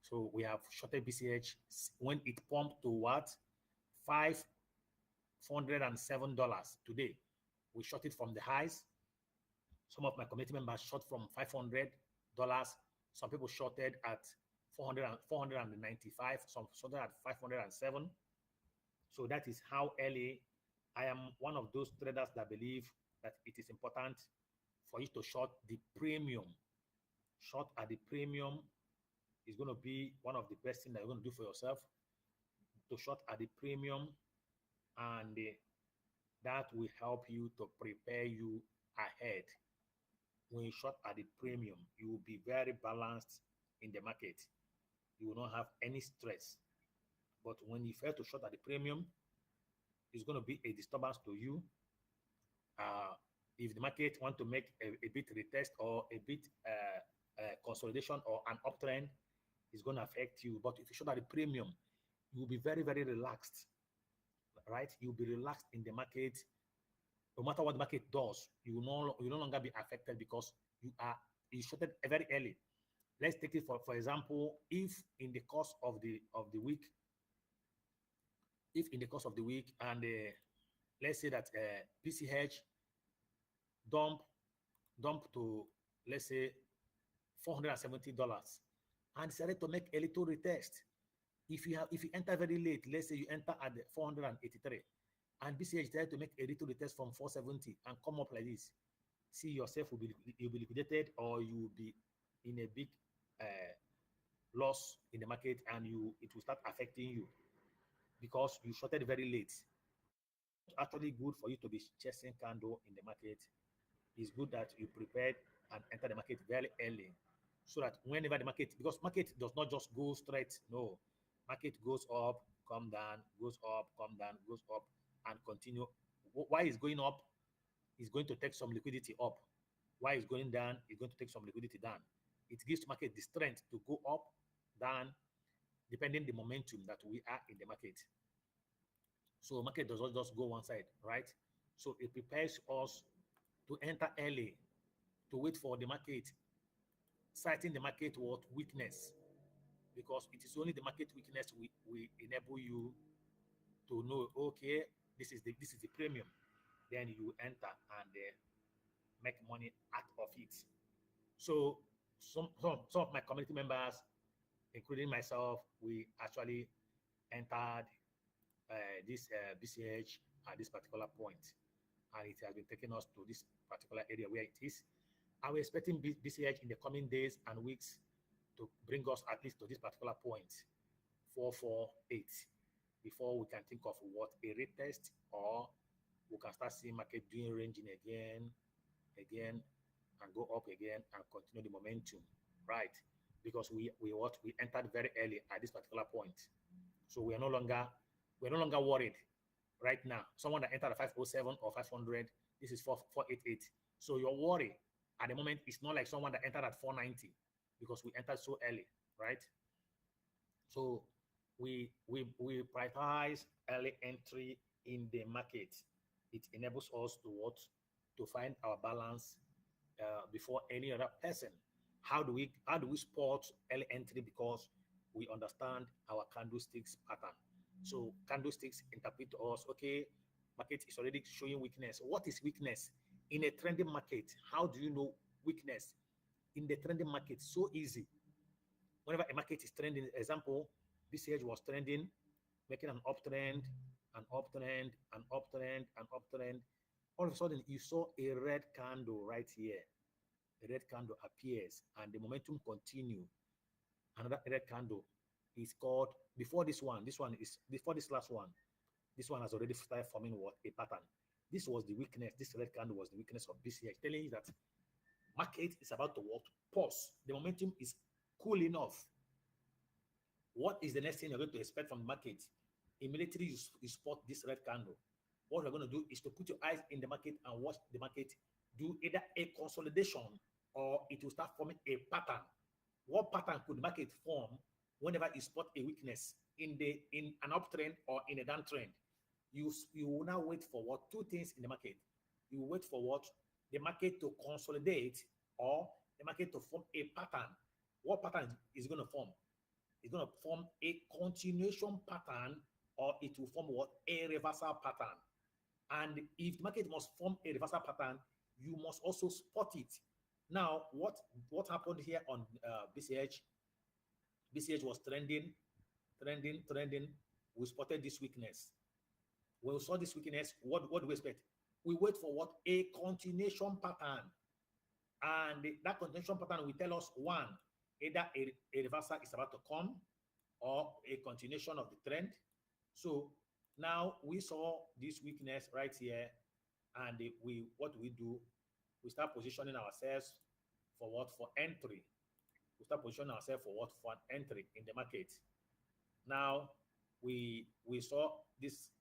So we have shorted BCH when it pumped to what? $507 today. We short it from the highs. Some of my committee members short from $500. Some people shorted at 495. Some shorted at 507. So that is how early. I am one of those traders that believe that it is important for you to short the premium. Short at the premium is going to be one of the best things that you're going to do for yourself. To short at the premium, and that will help you to prepare you ahead. When you short at the premium, you will be very balanced in the market. You will not have any stress. But when you fail to short at the premium, it's going to be a disturbance to you. If the market want to make a bit retest or a bit consolidation or an uptrend, it's going to affect you. But if you short at the premium, you will be very, very relaxed, right? You'll be relaxed in the market. No matter what the market does, you will no longer be affected because you shorted very early. Let's take it for example, if in the course of the week, and let's say that PCH dump to, let's say, $470 and decided to make a little retest. If you enter very late, let's say you enter at 483, and BCH decided to make a little retest from 470 and come up like this, see yourself you'll be liquidated, or you will be in a big loss in the market, and it will start affecting you because you shorted very late. It's actually good for you to be chasing candle in the market. It's good that you prepared and enter the market very early, so that whenever the market, because market does not just go straight, no, market goes up, come down, goes up, come down, goes up, and continue. Why is going up? It's going to take some liquidity up. Why is going down? It's going to take some liquidity down. It gives market the strength to go up, down, depending the momentum that we are in the market. So market does not just go one side, right? So it prepares us to enter early, to wait for the market, citing the market weakness, because it is only the market weakness will enable you to know, okay, this is the premium. Then you enter and make money out of it. So some of my community members, including myself, we actually entered this BCH at this particular point, and it has been taking us to this particular area where it is. And we're expecting BCH in the coming days and weeks to bring us at least to this particular point, 448, before we can think of what a retest, or we can start seeing market doing ranging again, and go up again and continue the momentum, right? Because we entered very early at this particular point, so we're no longer worried right now. Someone that entered at 507 or 500, this is 488. So your worry at the moment is not like someone that entered at 490, because we entered so early, right? So we prioritize early entry in the market. It enables us to what? To find our balance before any other person. How do we spot early entry? Because we understand our candlesticks pattern. So candlesticks interpret to us, okay, market is already showing weakness. What is weakness in a trending market? How do you know weakness in the trending market? So easy. Whenever a market is trending, example, BCH was trending, making an uptrend, an uptrend, an uptrend, an uptrend. All of a sudden, you saw a red candle right here. A red candle appears, and the momentum continue. Another red candle is called, before this one is before this last one. This one has already started forming what? A pattern. This was the weakness. This red candle was the weakness of BCH, telling you that market is about to what? Pause. The momentum is cool enough. What is the next thing you're going to expect from the market? Immediately you spot this red candle. What you're going to do is to put your eyes in the market and watch the market do either a consolidation, or it will start forming a pattern. What pattern could the market form whenever you spot a weakness in an uptrend or in a downtrend? You will now wait for what? Two things in the market. You wait for what? The market to consolidate, or the market to form a pattern. What pattern is going to form? It's going to form a continuation pattern, or it will form what? A reversal pattern. And if the market must form a reversal pattern, you must also spot it. Now, what happened here on BCH? BCH was trending. We spotted this weakness. When we saw this weakness, what do we expect? We wait for what? A continuation pattern. And that continuation pattern will tell us, one, either a reversal is about to come, or a continuation of the trend. So now we saw this weakness right here, and what do? We start positioning ourselves for what? For entry. We start positioning ourselves for what? For an entry in the market. Now we saw this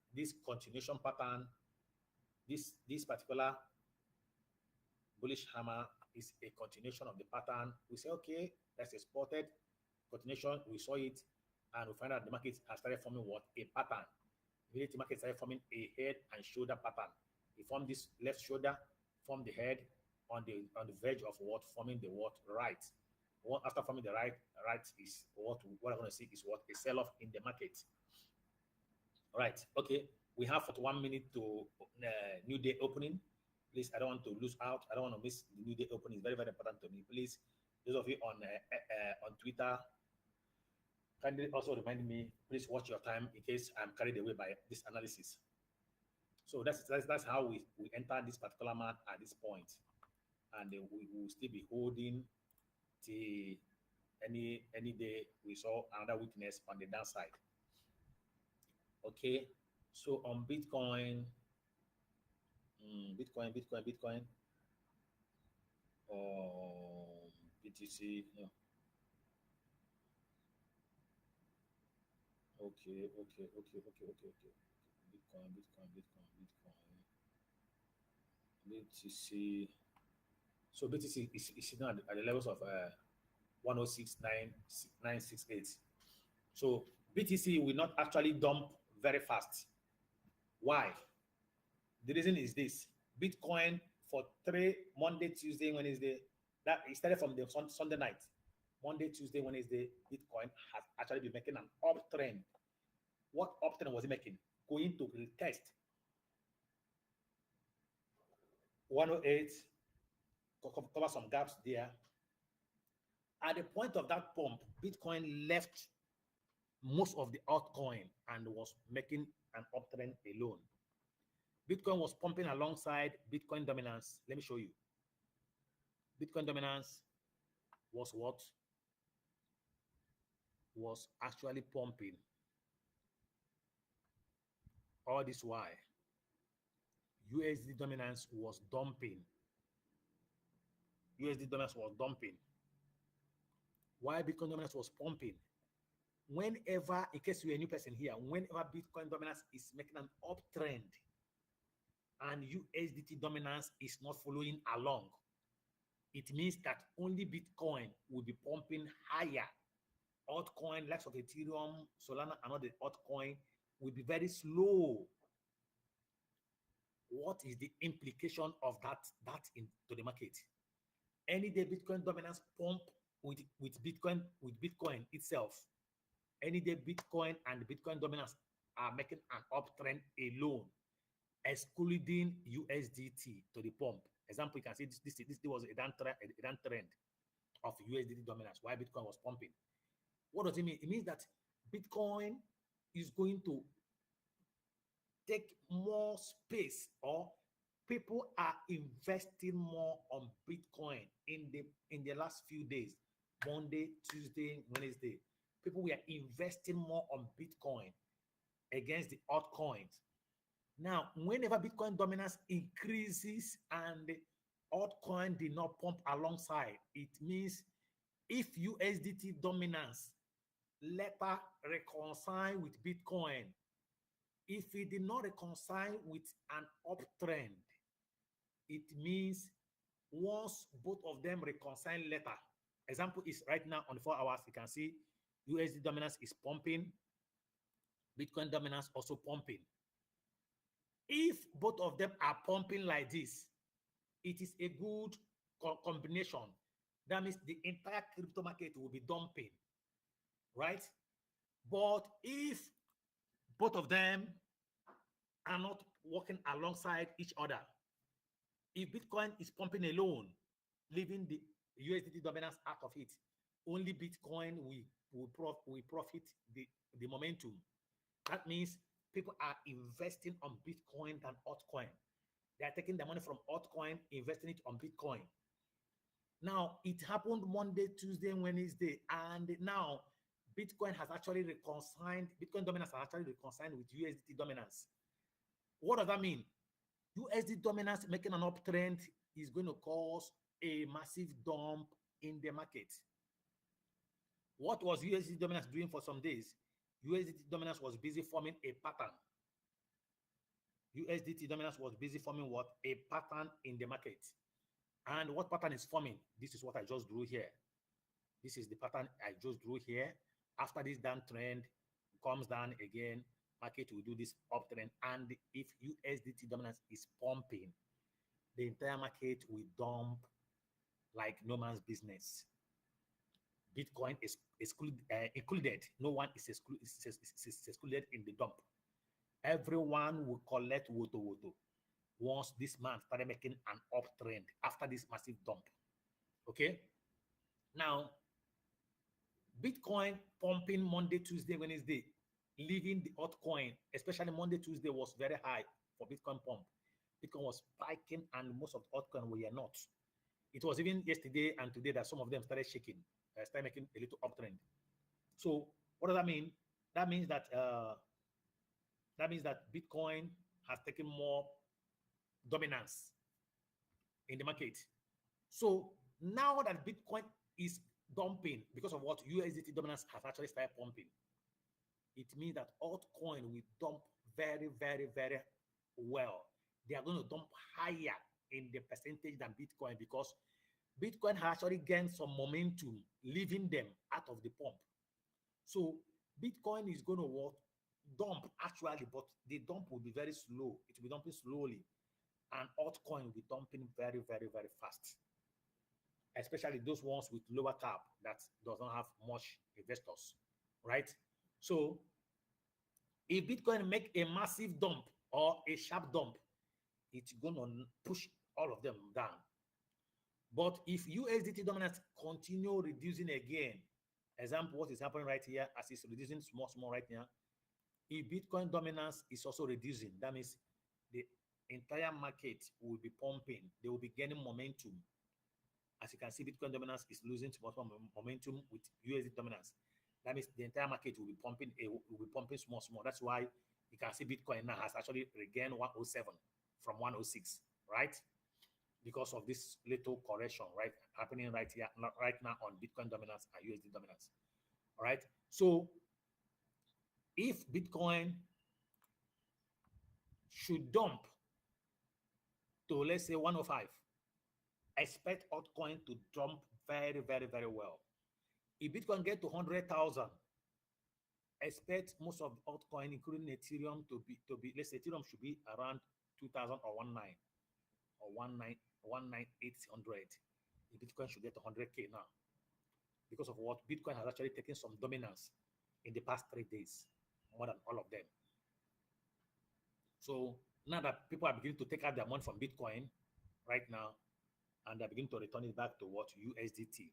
continuation pattern. This particular bullish hammer is a continuation of the pattern. We say, okay, that's a spotted continuation. We saw it, and we find out the market has started forming what? A pattern. Immediately, market started forming a head and shoulder pattern. It formed this left shoulder, formed the head on the verge of what? Forming the what? Right. After forming the right is what I'm going to see is what? A sell-off in the market. All right. Okay. We have 41 minutes to new day opening. Please, I don't want to lose out. I don't want to miss the new day opening. It's very, very important to me. Please, those of you on Twitter, kindly also remind me, please watch your time in case I'm carried away by this analysis. So that's how we enter this particular month at this point. And we will still be holding till any day we saw another weakness on the downside. Okay, so on Bitcoin, Bitcoin, BTC, yeah. Okay. Bitcoin, BTC. So BTC is now at the levels of 106,968. So BTC will not actually dump very fast. Why? The reason is this: Bitcoin for Monday, Tuesday, Wednesday. That it started from the Sunday night. Monday, Tuesday, Wednesday, Bitcoin has actually been making an uptrend. What uptrend was it making? going to test 108, cover some gaps there. At the point of that pump, Bitcoin left most of the altcoin and was making an uptrend alone. Bitcoin was pumping alongside Bitcoin dominance. Let me show you. Bitcoin dominance was what? Was actually pumping. All this while, USD dominance was dumping. USD dominance was dumping. Why Bitcoin dominance was pumping? Whenever, in case you're a new person here, whenever Bitcoin dominance is making an uptrend and USDT dominance is not following along, it means that only Bitcoin will be pumping higher. Altcoin, likes of Ethereum, Solana, and other altcoin will be very slow. What is the implication of that into the market? Any day Bitcoin dominance pump with Bitcoin itself. Any day Bitcoin and Bitcoin dominance are making an uptrend alone, excluding USDT to the pump. Example, you can see this was a down trend of USDT dominance, why Bitcoin was pumping. What does it mean? It means that Bitcoin is going to take more space, or people are investing more on Bitcoin in the last few days, Monday, Tuesday, Wednesday. People were investing more on Bitcoin against the altcoins. Now, whenever Bitcoin dominance increases and the altcoin did not pump alongside, it means if USDT dominance later reconcile with Bitcoin, if it did not reconcile with an uptrend, it means once both of them reconcile later, example is right now on 4 hours, you can see USD dominance is pumping, Bitcoin dominance also pumping. If both of them are pumping like this, it is a good combination. That means the entire crypto market will be dumping, right? But if both of them are not working alongside each other, if Bitcoin is pumping alone, leaving the USDT dominance out of it, only Bitcoin will profit the momentum. That means people are investing on Bitcoin than altcoin. They are taking the money from altcoin, investing it on Bitcoin. Now, it happened Monday, Tuesday, Wednesday, and now Bitcoin has actually reconciled, Bitcoin dominance has actually reconciled with USDT dominance. What does that mean? USD dominance making an uptrend is going to cause a massive dump in the market. What was USD dominance doing for some days? USDT dominance was busy forming a pattern. USDT dominance was busy forming what? A pattern in the market. And what pattern is forming? This is what I just drew here. This is the pattern I just drew here. After this downtrend comes down again, market will do this uptrend. And if USDT dominance is pumping, the entire market will dump like no man's business. Bitcoin is included. No one is excluded in the dump. Everyone will collect woto once this man started making an uptrend after this massive dump. Okay? Now, Bitcoin pumping Monday, Tuesday, Wednesday, leaving the altcoin, especially Monday, Tuesday was very high for Bitcoin pump. Bitcoin was spiking and most of the altcoin were not. It was even yesterday and today that some of them started shaking, started making a little uptrend. So what does that mean? That means that Bitcoin has taken more dominance in the market. So now that Bitcoin is dumping because of what USDT dominance has actually started pumping, it means that altcoin will dump very, very, very well. They are going to dump higher in the percentage than Bitcoin because Bitcoin has actually gained some momentum, leaving them out of the pump. So Bitcoin is going to what? Dump actually, but the dump will be very slow. It will be dumping slowly. And altcoin will be dumping very, very, very fast. Especially those ones with lower cap that does not have much investors, right? So If Bitcoin make a massive dump or a sharp dump, it's going to push all of them down. But if USDT dominance continue reducing again, example, what is happening right here as it's reducing small right now, if Bitcoin dominance is also reducing, that means the entire market will be pumping. They will be gaining momentum. As you can see, Bitcoin dominance is losing small momentum with USD dominance. That means the entire market will be pumping small. That's why you can see Bitcoin now has actually regained 107 from 106, right? Because of this little correction, right, happening right here, right now on Bitcoin dominance and USD dominance. All right. So if Bitcoin should dump to, let's say, 105, expect altcoin to dump very, very, very well. If Bitcoin get to 100,000, expect most of the altcoin, including Ethereum, to be. Let's say Ethereum should be around 2,000 or 19 or 19,800. Bitcoin should get 100K now because of what Bitcoin has actually taken some dominance in the past 3 days, more than all of them. So now that people are beginning to take out their money from Bitcoin right now, and they're beginning to return it back to what USDT.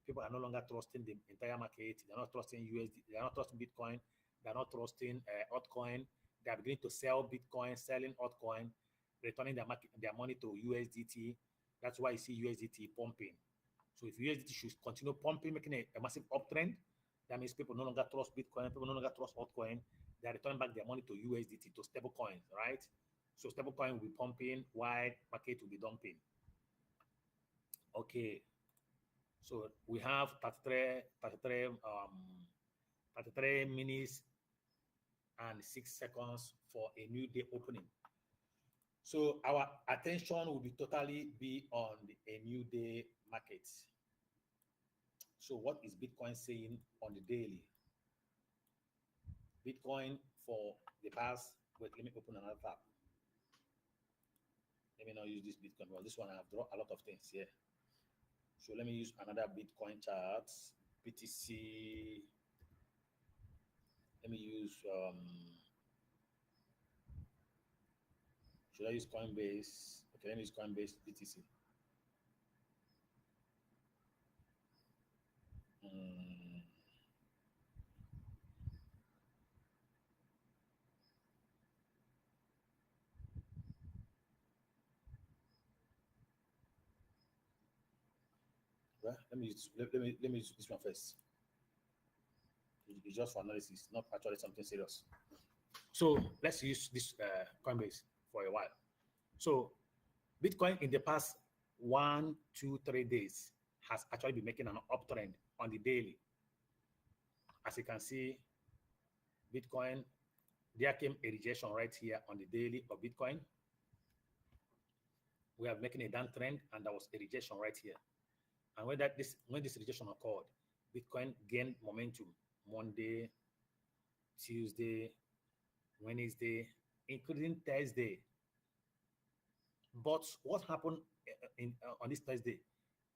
People are no longer trusting the entire market. They're not trusting USD. They're not trusting Bitcoin. They're not trusting altcoin. They're beginning to sell Bitcoin, selling altcoin, returning their money to USDT. That's why you see USDT pumping. So if USDT should continue pumping, making a massive uptrend, that means people no longer trust Bitcoin. People no longer trust altcoin. They're returning back their money to USDT, to stable coins, right? So stable coin will be pumping while market will be dumping. Okay, so we have 33 minutes and 6 seconds for a new day opening. So our attention will be totally on a new day market. So what is Bitcoin saying on the daily? Bitcoin for the past, wait, let me open another tab. Let me not use this Bitcoin, well, this one I have drawn a lot of things here. So let me use another Bitcoin chart, BTC. Let me use, should I use Coinbase? Okay, let me use Coinbase BTC. Well, let me use this one first. It's just for analysis, not actually something serious. So let's use this Coinbase for a while. So Bitcoin in the past 1, 2, 3 days has actually been making an uptrend on the daily. As you can see, Bitcoin, there came a rejection right here on the daily of Bitcoin. We are making a downtrend, and there was a rejection right here. And when this rejection occurred, Bitcoin gained momentum Monday, Tuesday, Wednesday, including Thursday. But what happened on this Thursday?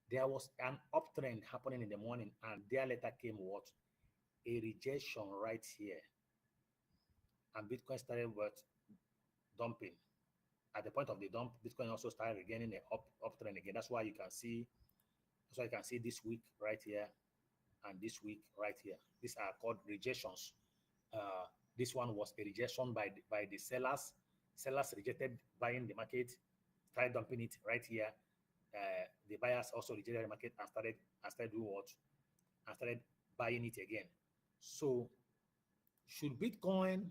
There was an uptrend happening in the morning, and there later came what? A rejection right here. And Bitcoin started what? Dumping. At the point of the dump, Bitcoin also started regaining an uptrend again. That's why you can see this week right here and this week right here. These are called rejections. This one was a rejection by the sellers. Sellers rejected buying the market, started dumping it right here. The buyers also rejected the market and started doing what? And started buying it again. So should Bitcoin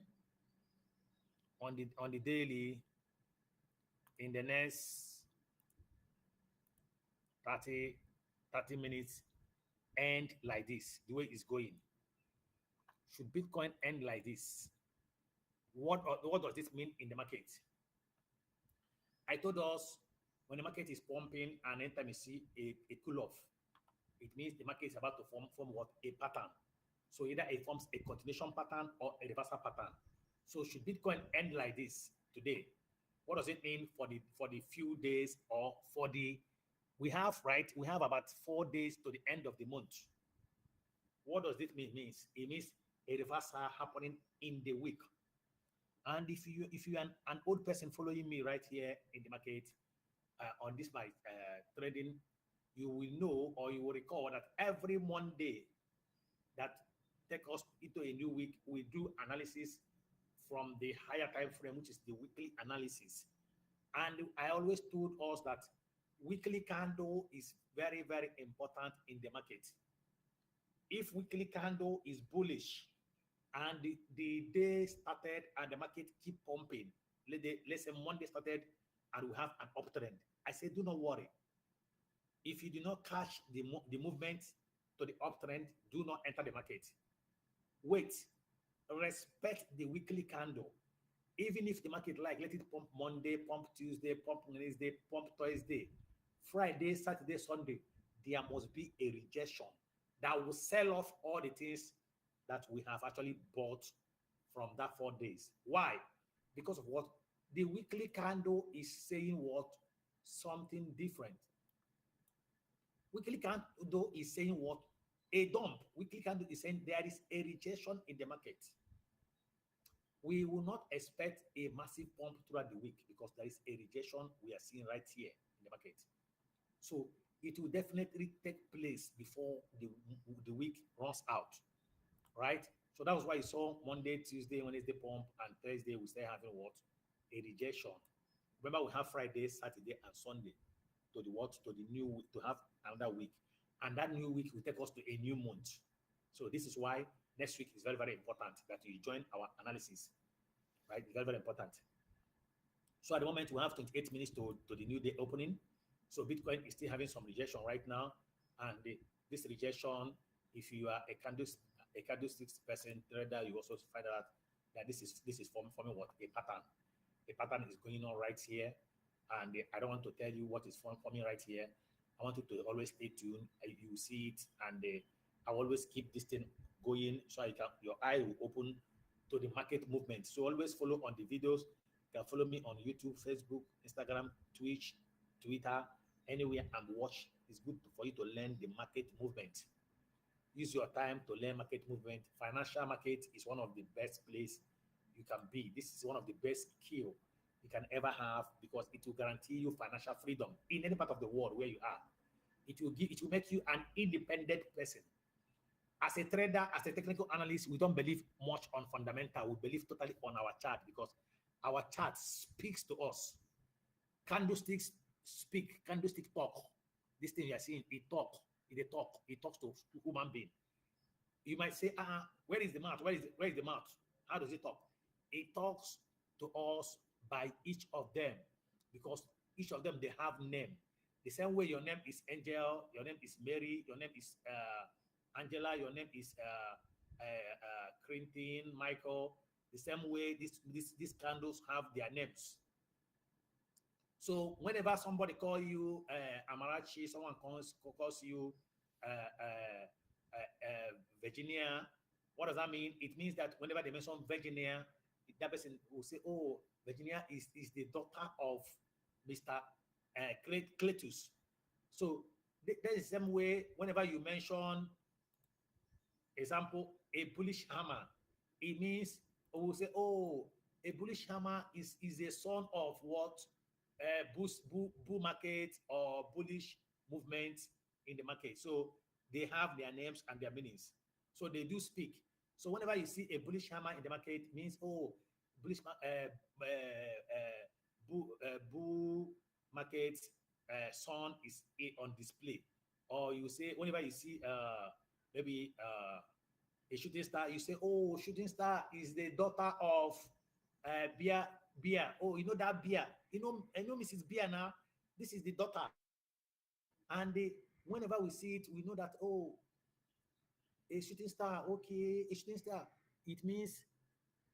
on the daily in the next 30 minutes end like this, the way it's going? Should Bitcoin end like this? What does this mean in the market? I told us when the market is pumping and anytime you see a cool off, it means the market is about to form what? A pattern. So either it forms a continuation pattern or a reversal pattern. So should Bitcoin end like this today? What does it mean for the few days or for the we have about 4 days to the end of the month. What does this mean? It means a reversal happening in the week. And if you are an old person following me right here in the market on this my trading, you will know or you will recall that every Monday that take us into a new week, we do analysis from the higher time frame, which is the weekly analysis. And I always told us that weekly candle is very, very important in the market. If weekly candle is bullish and the day started and the market keep pumping, let's say Monday started and we have an uptrend, I say do not worry. If you do not catch the movement to the uptrend, do not enter the market. Wait, respect the weekly candle. Even if the market like, let it pump Monday, pump Tuesday, pump Wednesday, pump Thursday, Friday, Saturday, Sunday, there must be a rejection that will sell off all the things that we have actually bought from that 4 days. Why? Because of what? The weekly candle is saying what? Something different. Weekly candle is saying what? A dump. Weekly candle is saying there is a rejection in the market. We will not expect a massive pump throughout the week because there is a rejection we are seeing right here in the market. So it will definitely take place before the week runs out, right? So that was why you saw Monday, Tuesday, Wednesday pump, and Thursday we start having what? A rejection. Remember, we have Friday, Saturday, and Sunday to the what? To the new week, to have another week. And that new week will take us to a new month. So this is why next week is very, very important that you join our analysis, right? It's very, very important. So at the moment, we have 28 minutes to the new day opening. So Bitcoin is still having some rejection right now. And this rejection, if you are a candlesticks person trader, you also find out that this is forming what? A pattern. A pattern is going on right here. And I don't want to tell you what is forming right here. I want you to always stay tuned. You see it, and I always keep this thing going so your eye will open to the market movement. So always follow on the videos. You can follow me on YouTube, Facebook, Instagram, Twitch, Twitter, anywhere, and watch. It's good for you to learn the market movement. Use your time to learn market movement. Financial market is one of the best place you can be. This is one of the best skill you can ever have because it will guarantee you financial freedom in any part of the world where you are. It will make you an independent person. As a trader, as a technical analyst, we don't believe much on fundamental. We believe totally on our chart because our chart speaks to us. Candlesticks speak, candlestick talk. This thing you are seeing, it talks to human being. You might say, where is the mouth? Where is the mouth? How does it talk? It talks to us by each of them because each of them, they have name. The same way your name is Angel, your name is Mary, your name is Angela, your name is Quentin, Michael. The same way these candles have their names. So whenever somebody calls you Amarachi, someone calls you Virginia, what does that mean? It means that whenever they mention Virginia, that person will say, oh, Virginia is the daughter of Mr. Cletus. So that is the same way whenever you mention, example, a bullish hammer, it means we will say, oh, a bullish hammer is a son of what? Bull market or bullish movement in the market. So they have their names and their meanings. So they do speak. So whenever you see a bullish hammer in the market, it means, oh, bullish bull market sun is on display. Or you say, whenever you see maybe a shooting star, you say, oh, shooting star is the daughter of Beer. Oh, you know that Beer. I know Mrs. Beer now. This is the daughter. And whenever we see it, we know that, oh, a shooting star, okay, a shooting star. It means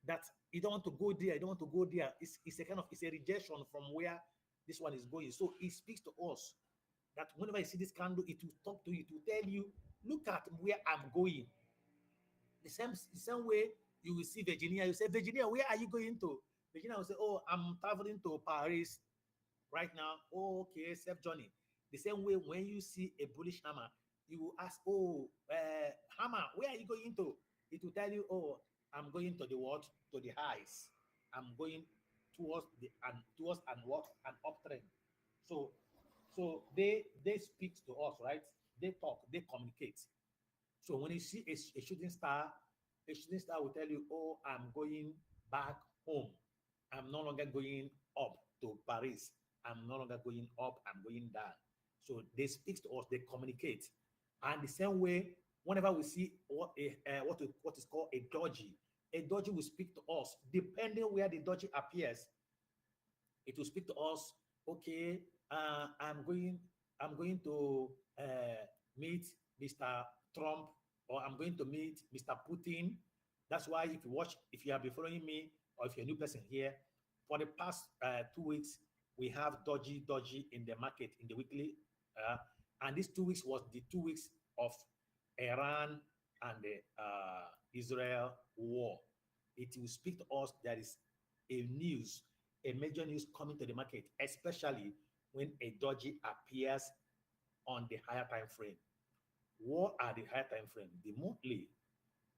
that you don't want to go there, you don't want to go there. It's a rejection from where this one is going. So it speaks to us that whenever you see this candle, it will talk to you, it will tell you, look at where I'm going. The same way you will see Virginia, you say, Virginia, where are you going to? Virginia will say, oh, I'm traveling to Paris right now. Oh, okay, safe journey. The same way when you see a bullish hammer, you will ask, oh, hammer, where are you going to? It will tell you, oh, I'm going to the what? To the highs. I'm going towards and what an uptrend. So they speak to us, right? They talk, they communicate. So when you see a shooting star will tell you, "Oh, I'm going back home. I'm no longer going up to Paris. I'm no longer going up. I'm going down." So they speak to us. They communicate, and the same way, whenever we see what is called a dodgy will speak to us depending where the dodgy appears. It will speak to us. Okay, I'm going to meet Mr. Trump, or I'm going to meet Mr. Putin. That's why if you have been following me, or if you're a new person here, for the past 2 weeks, we have dodgy in the market in the weekly, uh, and these 2 weeks was the 2 weeks of Iran and the Israel war. It will speak to us. There is a major news coming to the market, especially when a dodgy appears on the higher time frame. What are the higher time frame? The monthly,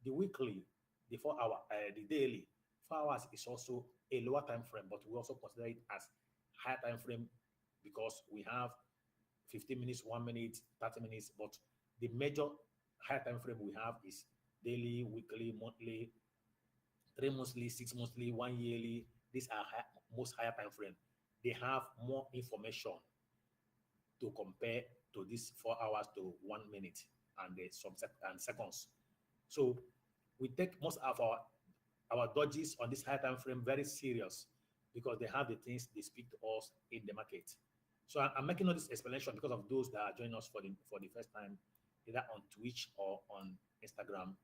the weekly, the 4 hour, the daily. 4 hours is also a lower time frame, but we also consider it as higher time frame because we have 15 minutes, 1 minute, 30 minutes. But the major higher time frame we have is daily, weekly, monthly, 3 monthly, 6 monthly, 1 yearly. These are most higher time frame. They have more information to compare to these 4 hours to 1 minute and and seconds. So we take most of our dodges on this high time frame very serious because they have the things they speak to us in the market. So I'm making all this explanation because of those that are joining us for the first time, either on Twitch or on Instagram.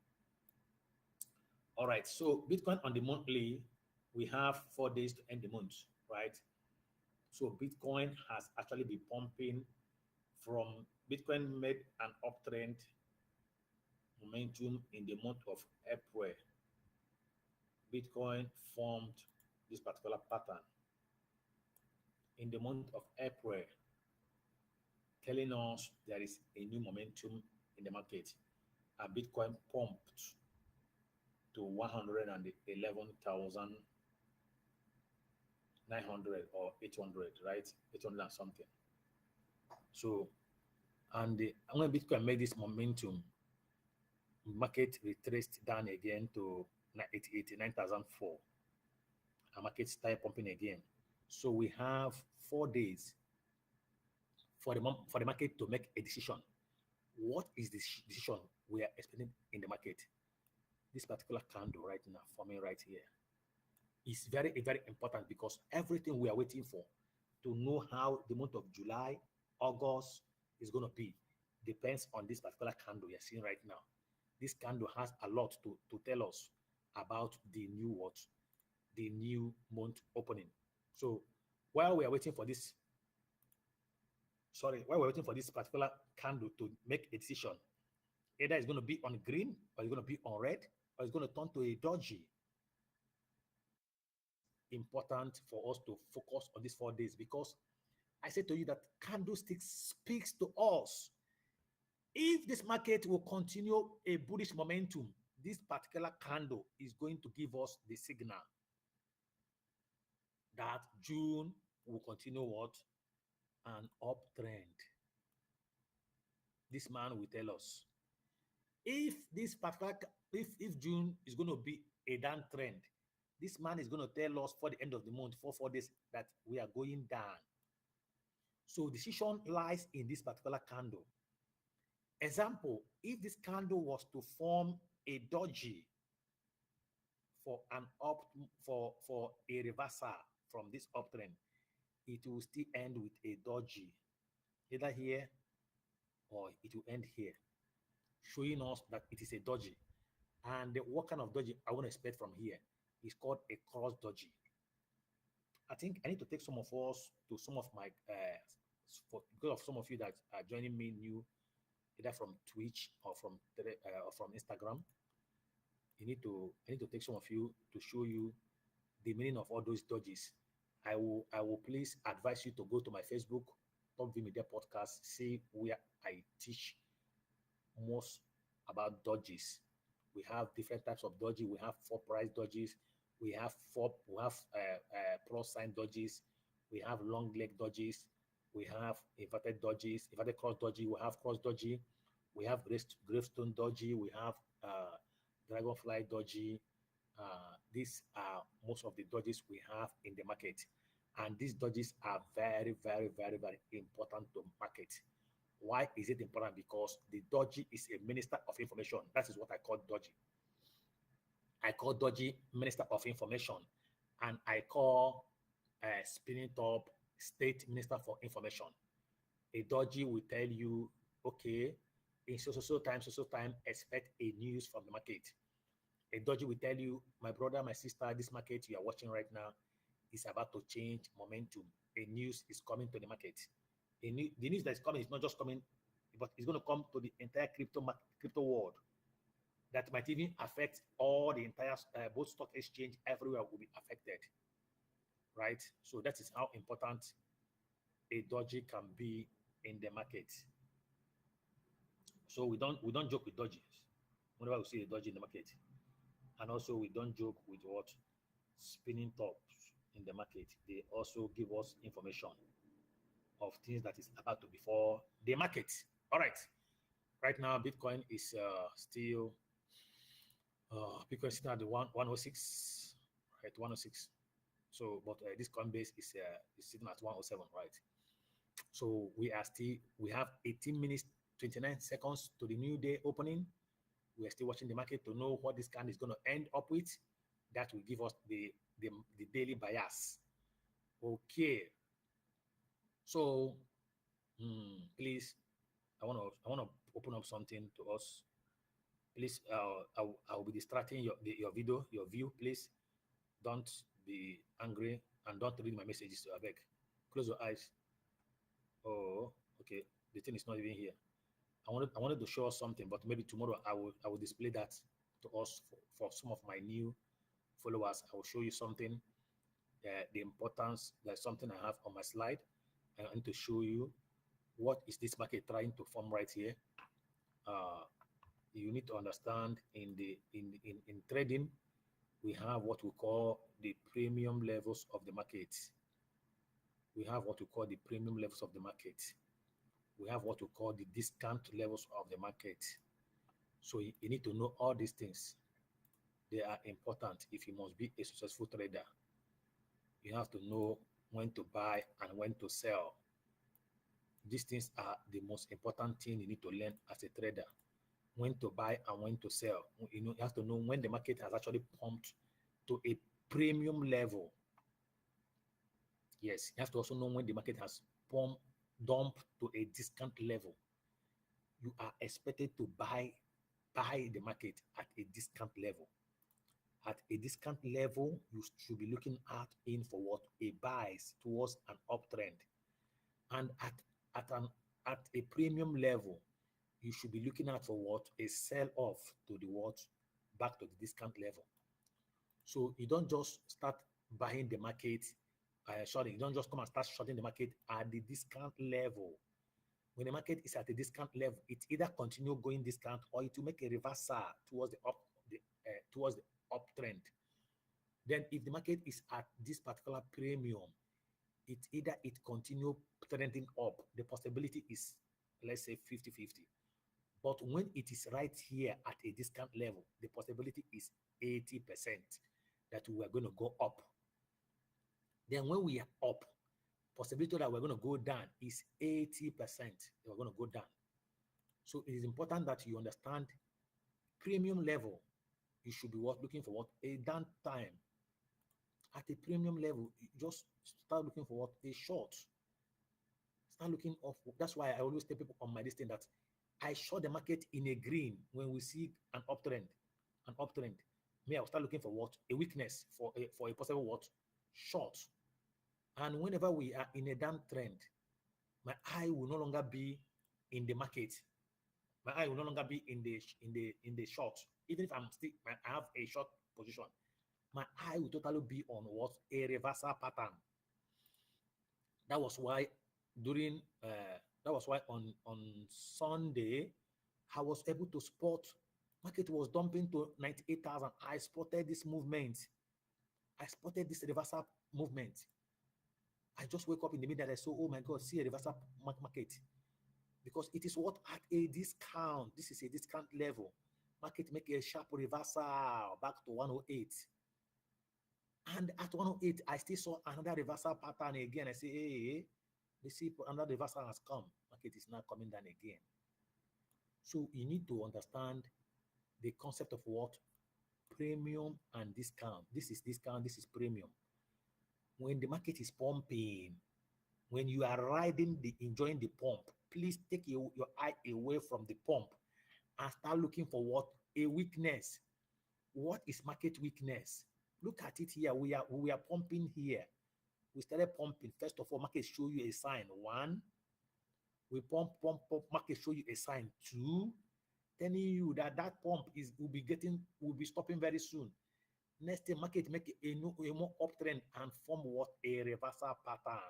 All right, so Bitcoin on the monthly, we have 4 days to end the month, right? So Bitcoin has actually been pumping from Bitcoin made an uptrend momentum in the month of April. Bitcoin formed this particular pattern in the month of April, telling us there is a new momentum in the market. And Bitcoin pumped to 111,900 or 800, right? 800 and something. So, when Bitcoin made this momentum, market retraced down again to 89,004. And market started pumping again. So we have 4 days for the market to make a decision. What is the decision we are expecting in the market? This particular candle right now, forming right here, is very, very important because everything we are waiting for to know how the month of July, August is going to be depends on this particular candle you're seeing right now. This candle has a lot to tell us about the new what? The new month opening. So while we are waiting for this, while we're waiting for this particular candle to make a decision, either it's going to be on green, or it's going to be on red, or it's going to turn to a dodgy. Important for us to focus on these 4 days because I said to you that candlestick speaks to us. If this market will continue a bullish momentum, this particular candle is going to give us the signal that June will continue what? An uptrend. This man will tell us. If this particular, if June is going to be a downtrend, this man is going to tell us for the end of the month, for 4 days, that we are going down. So decision lies in this particular candle. Example, if this candle was to form a doji for an up for a reversal from this uptrend, it will still end with a doji, either here or it will end here, showing us that it is a doji. And what kind of doji I want to expect from here is called a cross doji. I think I need to take some of us to some of my because of some of you that are joining me new, either from Twitch or from Instagram. I need to take some of you to show you the meaning of all those dodges. I will please advise you to go to my Facebook, Top V Media Podcast, see where I teach most about dodges. We have different types of dodges. We have 4 price dodges. We have plus sign dodges. We have long leg dodges. We have inverted dodges, inverted cross dodgy. We have cross dodgy. We have gravestone dodgy. We have dragonfly dodgy. These are most of the dodges we have in the market. And these dodges are very, very, very, very important to market. Why is it important? Because the dodgy is a minister of information. That is what I call dodgy. I call dodgy minister of information, and I call spinning top state minister for information. A dodgy will tell you, okay, in so time, expect a news from the market. A dodgy will tell you, my brother, my sister, this market you are watching right now is about to change momentum. A news is coming to the market. The news that is coming is not just coming, but it's going to come to the entire crypto world. That might even affect all the entire, both stock exchange, everywhere will be affected, right? So that is how important a dodgy can be in the market. So we don't joke with dodges whenever we see a dodgy in the market. And also we don't joke with what spinning tops in the market. They also give us information of things that is about to before the market. All right. Right now, Bitcoin is still Bitcoin is still at the 106, right? 106. So, but this Coinbase is sitting at 107, right? So we have 18 minutes, 29 seconds to the new day opening. We are still watching the market to know what this candle is going to end up with. That will give us the daily bias. Okay. So, please, I want to open up something to us. Please, I will be distracting your view. Please, don't be angry and don't read my messages. I beg. Close your eyes. Oh, okay. The thing is not even here. I wanted to show us something, but maybe tomorrow I will display that to us for some of my new followers. I will show you something, the importance. There's something I have on my slide. I want to show you what is this market trying to form right here. You need to understand in trading, we have what we call the premium levels of the market. We have what we call the premium levels of the market. We have what we call the discount levels of the market. So you need to know all these things. They are important if you must be a successful trader. You have to know when to buy and when to sell. These things are the most important thing you need to learn as a trader. When to buy and when to sell. You have to know when the market has actually pumped to a premium level. Yes, you have to also know when the market has dumped to a discount level. You are expected to buy the market at a discount level. At a discount level, you should be looking in for what? A buys towards an uptrend. And at a premium level, you should be looking out for what? A sell-off to the what? Back to the discount level. So you don't just start buying the market, you don't just come and start shorting the market at the discount level. When the market is at a discount level, it either continue going discount or it will make a reversal towards the uptrend. Then if the market is at this particular premium, it continue trending up. The possibility is, let's say, 50-50. But when it is right here at a discount level, the possibility is 80% that we are going to go up. Then when we are up, possibility that we're going to go down is 80% we're going to go down. So it is important that you understand premium level. You should be looking for what? A down time. At a premium level, you just start looking for what? A short. Start looking off. That's why I always tell people on my listing that I short the market in a green when we see an uptrend. Me, I'll start looking for what? A weakness for a possible what? Short. And whenever we are in a downtrend, my eye will no longer be in the market. My eye will no longer be in the short. Even if I have a short position, my eye will totally be on what? A reversal pattern. That was why on Sunday, I was able to spot market was dumping to 98,000. I spotted this movement. I spotted this reversal movement. I just wake up in the middle and I saw, oh my God, see a reversal market. Because it is what at a discount. This is a discount level. Market make a sharp reversal back to 108. And at 108, I still saw another reversal pattern again. I say, hey, let's see, another reversal has come. Market is now coming down again. So you need to understand the concept of what? Premium and discount. This is discount, this is premium. When the market is pumping, when you are enjoying the pump, please take your eye away from the pump and start looking for what? A weakness. What is market weakness? Look at it here. We are pumping here. We started pumping. First of all, market show you a sign. 1. We pump. Market show you a sign. 2. Telling you that pump will be stopping very soon. Next thing, market make a more uptrend and form what? A reversal pattern.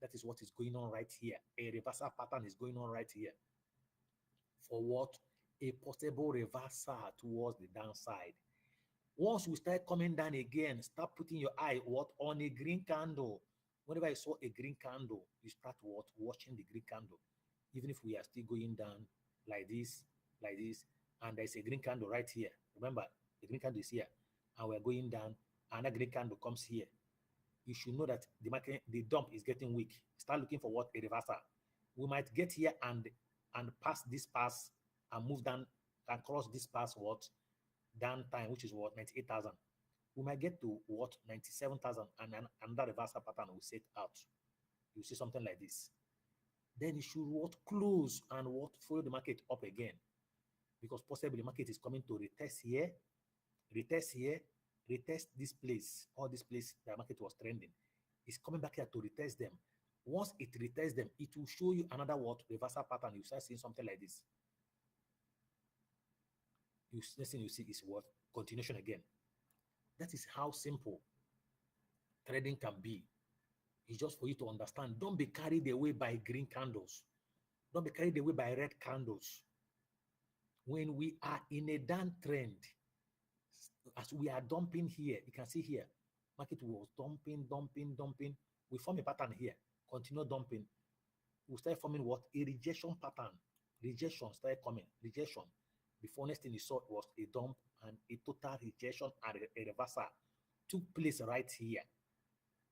That is what is going on right here. A reversal pattern is going on right here. For what? A possible reversal towards the downside. Once we start coming down again, start putting your eye what? On a green candle. Whenever I saw a green candle, you start what? Watching the green candle. Even if we are still going down like this, and there's a green candle right here. Remember, the green candle is here, and we're going down, and a green candle comes here. You should know that the dump is getting weak. Start looking for what? A reversal. We might get here and pass this pass and move down and cross this pass what? Down time, which is what? 98,000. We might get to what? 97,000, and then another reversal pattern will set out. You see something like this. Then you should what? Close and what? Follow the market up again. Because possibly the market is coming to retest here, retest this place, all this place the market was trending. It's coming back here to retest them. Once it retests them, it will show you another what? Reversal pattern. You start seeing something like this. Next thing you see is what? Continuation again. That is how simple trading can be. It's just for you to understand. Don't be carried away by green candles. Don't be carried away by red candles. When we are in a down trend, as we are dumping here, you can see here, market was dumping. We form a pattern here, continue dumping. We start forming what? A rejection pattern. Rejection started coming, rejection. Before next thing you saw was a dump and a total rejection and a reversal took place right here.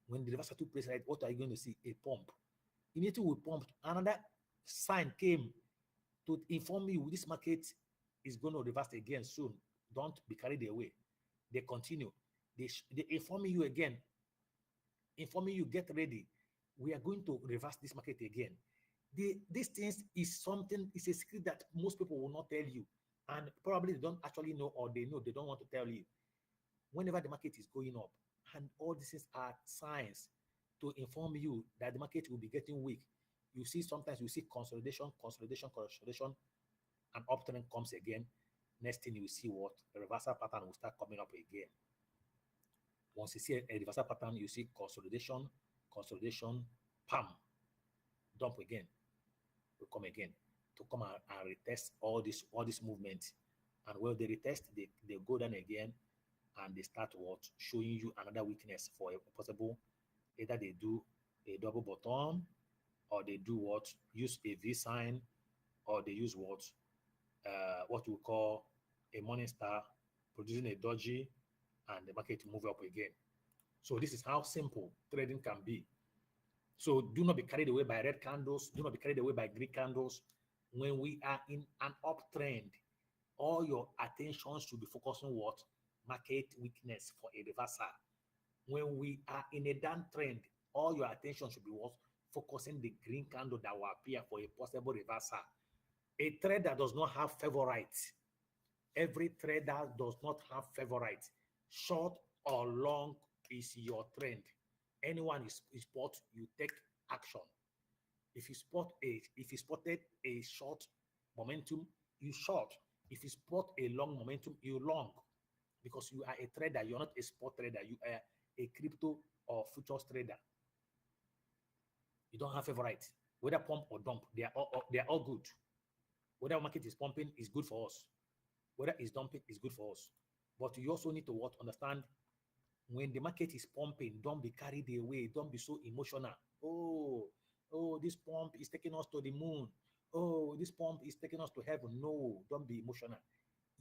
When the reversal took place, right, what are you going to see? A pump. Immediately we pumped, another sign came to inform you this market is going to reverse again soon. Don't be carried away. They continue. They inform you again, informing you, get ready. We are going to reverse this market again. These things is something, it's a secret that most people will not tell you. And probably they don't actually know, or they know they don't want to tell you. Whenever the market is going up, and all these things are signs to inform you that the market will be getting weak. You see, sometimes you see consolidation, and uptrend comes again. Next thing you see what? The reversal pattern will start coming up again. Once you see a reversal pattern, you see consolidation, pam, dump again, will come again to come and retest all this movement. And when they retest, they go down again and they start what? Showing you another weakness for a possible, either they do a double bottom, or they do what? Use a V sign, or they use what we call a morning star, producing a doji, and the market move up again. So this is how simple trading can be. So do not be carried away by red candles. Do not be carried away by green candles. When we are in an uptrend, all your attention should be focused on what? Market weakness for a reversal. When we are in a downtrend, all your attention should be what? Focusing the green candle that will appear for a possible reversal. A trader does not have favorites. Every trader does not have favorites. Short or long is your trend. Anyone is spot, you take action. If you spotted a short momentum, you short. If you spot a long momentum, you long. Because you are a trader, you're not a spot trader, you are a crypto or futures trader. You don't have favorites. Whether pump or dump, they are all good. Whether market is pumping is good for us. Whether it's dumping is good for us. But you also need to understand When the market is pumping, don't be carried away. Don't be so emotional. Oh, this pump is taking us to the moon. Oh, this pump is taking us to heaven. No, don't be emotional.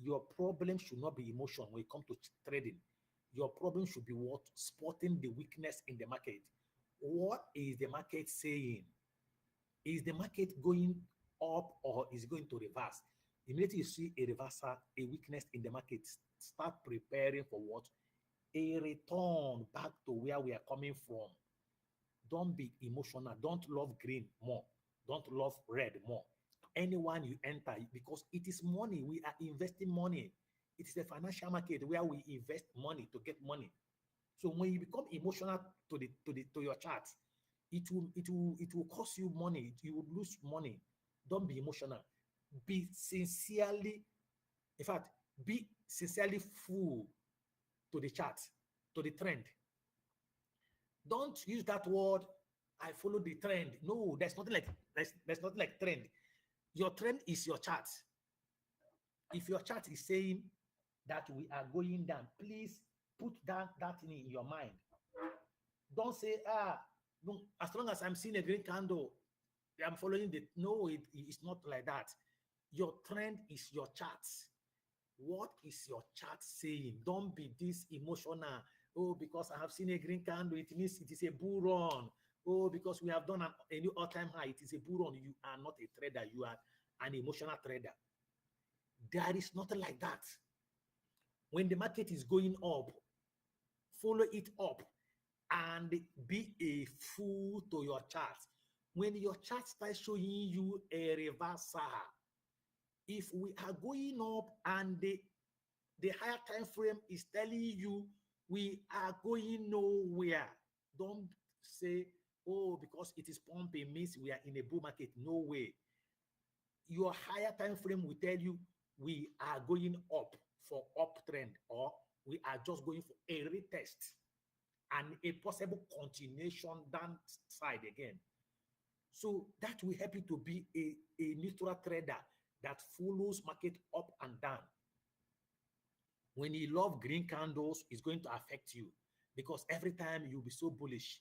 Your problem should not be emotion when it comes to trading. Your problem should be what? Spotting the weakness in the market. What is the market saying? Is the market going up or is it going to reverse? Immediately you see a reversal, a weakness in the market, start preparing for what? A return back to where we are coming from. Don't be emotional. Don't love green more. Don't love red more. Anyone you enter, because it is money. We are investing money. It is a financial market where we invest money to get money. So when you become emotional to your chart, it will cost you money. You will lose money. Don't be emotional. Be sincerely, in fact, be sincerely full to the chart, to the trend. Don't use that word, I follow the trend. No, there's nothing like trend. Your trend is your chart. If your chart is saying that we are going down, please put that thing in your mind. Don't say, no, as long as I'm seeing a green candle, I'm following the. No, it's not like that. Your trend is your chart. What is your chart saying? Don't be this emotional. Oh, because I have seen a green candle, it means it is a bull run. Oh, because we have done a new all-time high, it is a bull run. You are not a trader. You are an emotional trader. There is nothing like that. When the market is going up, follow it up and be a fool to your chart. When your chart starts showing you a reversal, if we are going up and the higher time frame is telling you we are going nowhere, don't say, oh, because it is pumping means we are in a bull market. No way. Your higher time frame will tell you we are going up for uptrend, or we are just going for a retest and a possible continuation downside again. So that will help you to be a neutral trader that follows market up and down. When you love green candles, it's going to affect you because every time you'll be so bullish.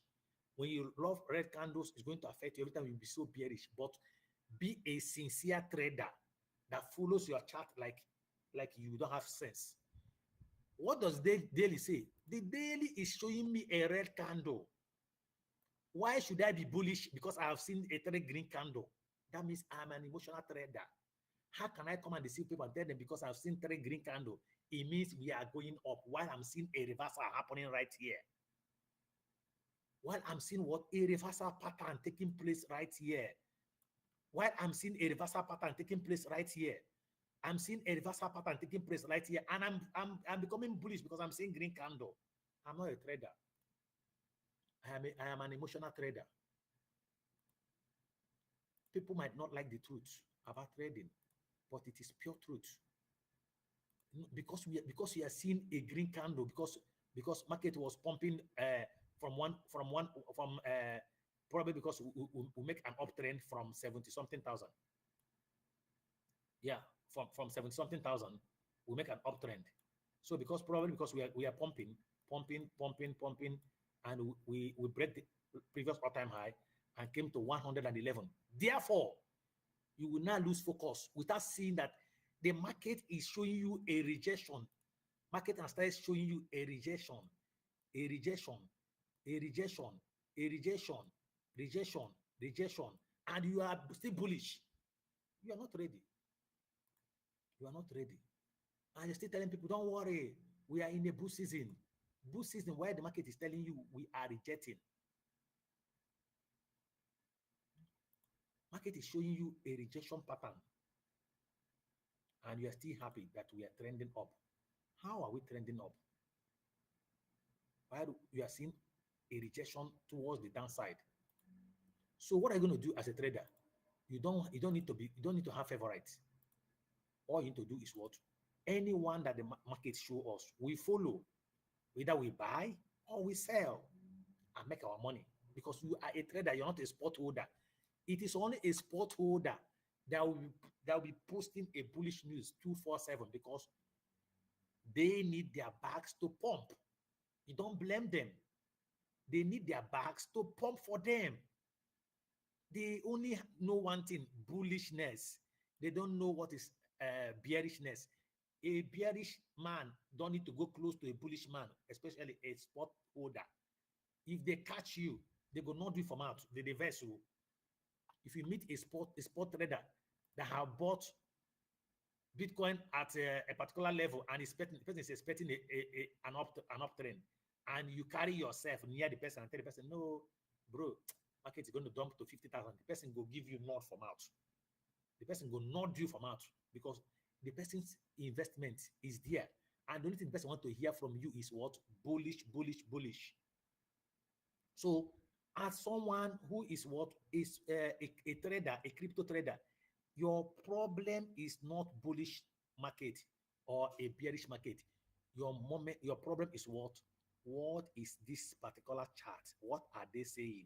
When you love red candles, it's going to affect you every time you'll be so bearish. But be a sincere trader that follows your chart like you don't have sense. What does the daily say? The daily is showing me a red candle. Why should I be bullish? Because I have seen a third green candle. That means I'm an emotional trader. How can I come and deceive people and tell them because I've seen three green candle, it means we are going up while I'm seeing a reversal happening right here? While I'm seeing what? A reversal pattern taking place right here. While I'm seeing a reversal pattern taking place right here. I'm seeing a reversal pattern taking place right here. And I'm becoming bullish because I'm seeing green candle. I'm not a trader. I am an emotional trader. People might not like the truth about trading, but it is pure truth. Because we are seeing a green candle, because market was pumping from probably because we make an uptrend from 70 something thousand. Yeah, from 70 something thousand, we make an uptrend. So because we are pumping, and we break the previous all-time high and came to 111. Therefore, you will now lose focus without seeing that the market is showing you a rejection. Market has started showing you a rejection, a rejection, a rejection, a rejection, rejection, rejection, and you are still bullish. You are not ready. You are not ready. And you're still telling people, don't worry, we are in a bull season. Bull season where the market is telling you we are rejecting. Market is showing you a rejection pattern. And you are still happy that we are trending up. How are we trending up? While you are seeing a rejection towards the downside. So what are you going to do as a trader? You don't need to have favorites. All you need to do is what? Anyone that the market show us, we follow. Either we buy or we sell and make our money. Because you are a trader, you're not a spot holder. It is only a spot holder that will be posting a bullish news 247 because they need their bags to pump. You don't blame them. They need their bags to pump for them. They only know one thing, bullishness. They don't know what is bearishness. A bearish man don't need to go close to a bullish man, especially a spot holder. If they catch you, they go not do from out. They reverse you. If you meet a spot trader that have bought Bitcoin at a particular level and the person is expecting an uptrend, and you carry yourself near the person and tell the person, no, bro, market is going to dump to 50,000. The person will give you nod from out. The person will nod you from out because the person's investment is there. And the only thing the person wants to hear from you is what? Bullish, bullish, bullish. So as someone who is what? Is a trader, a crypto trader, your problem is not bullish market or a bearish market. Your problem is what? What is this particular chart? What are they saying?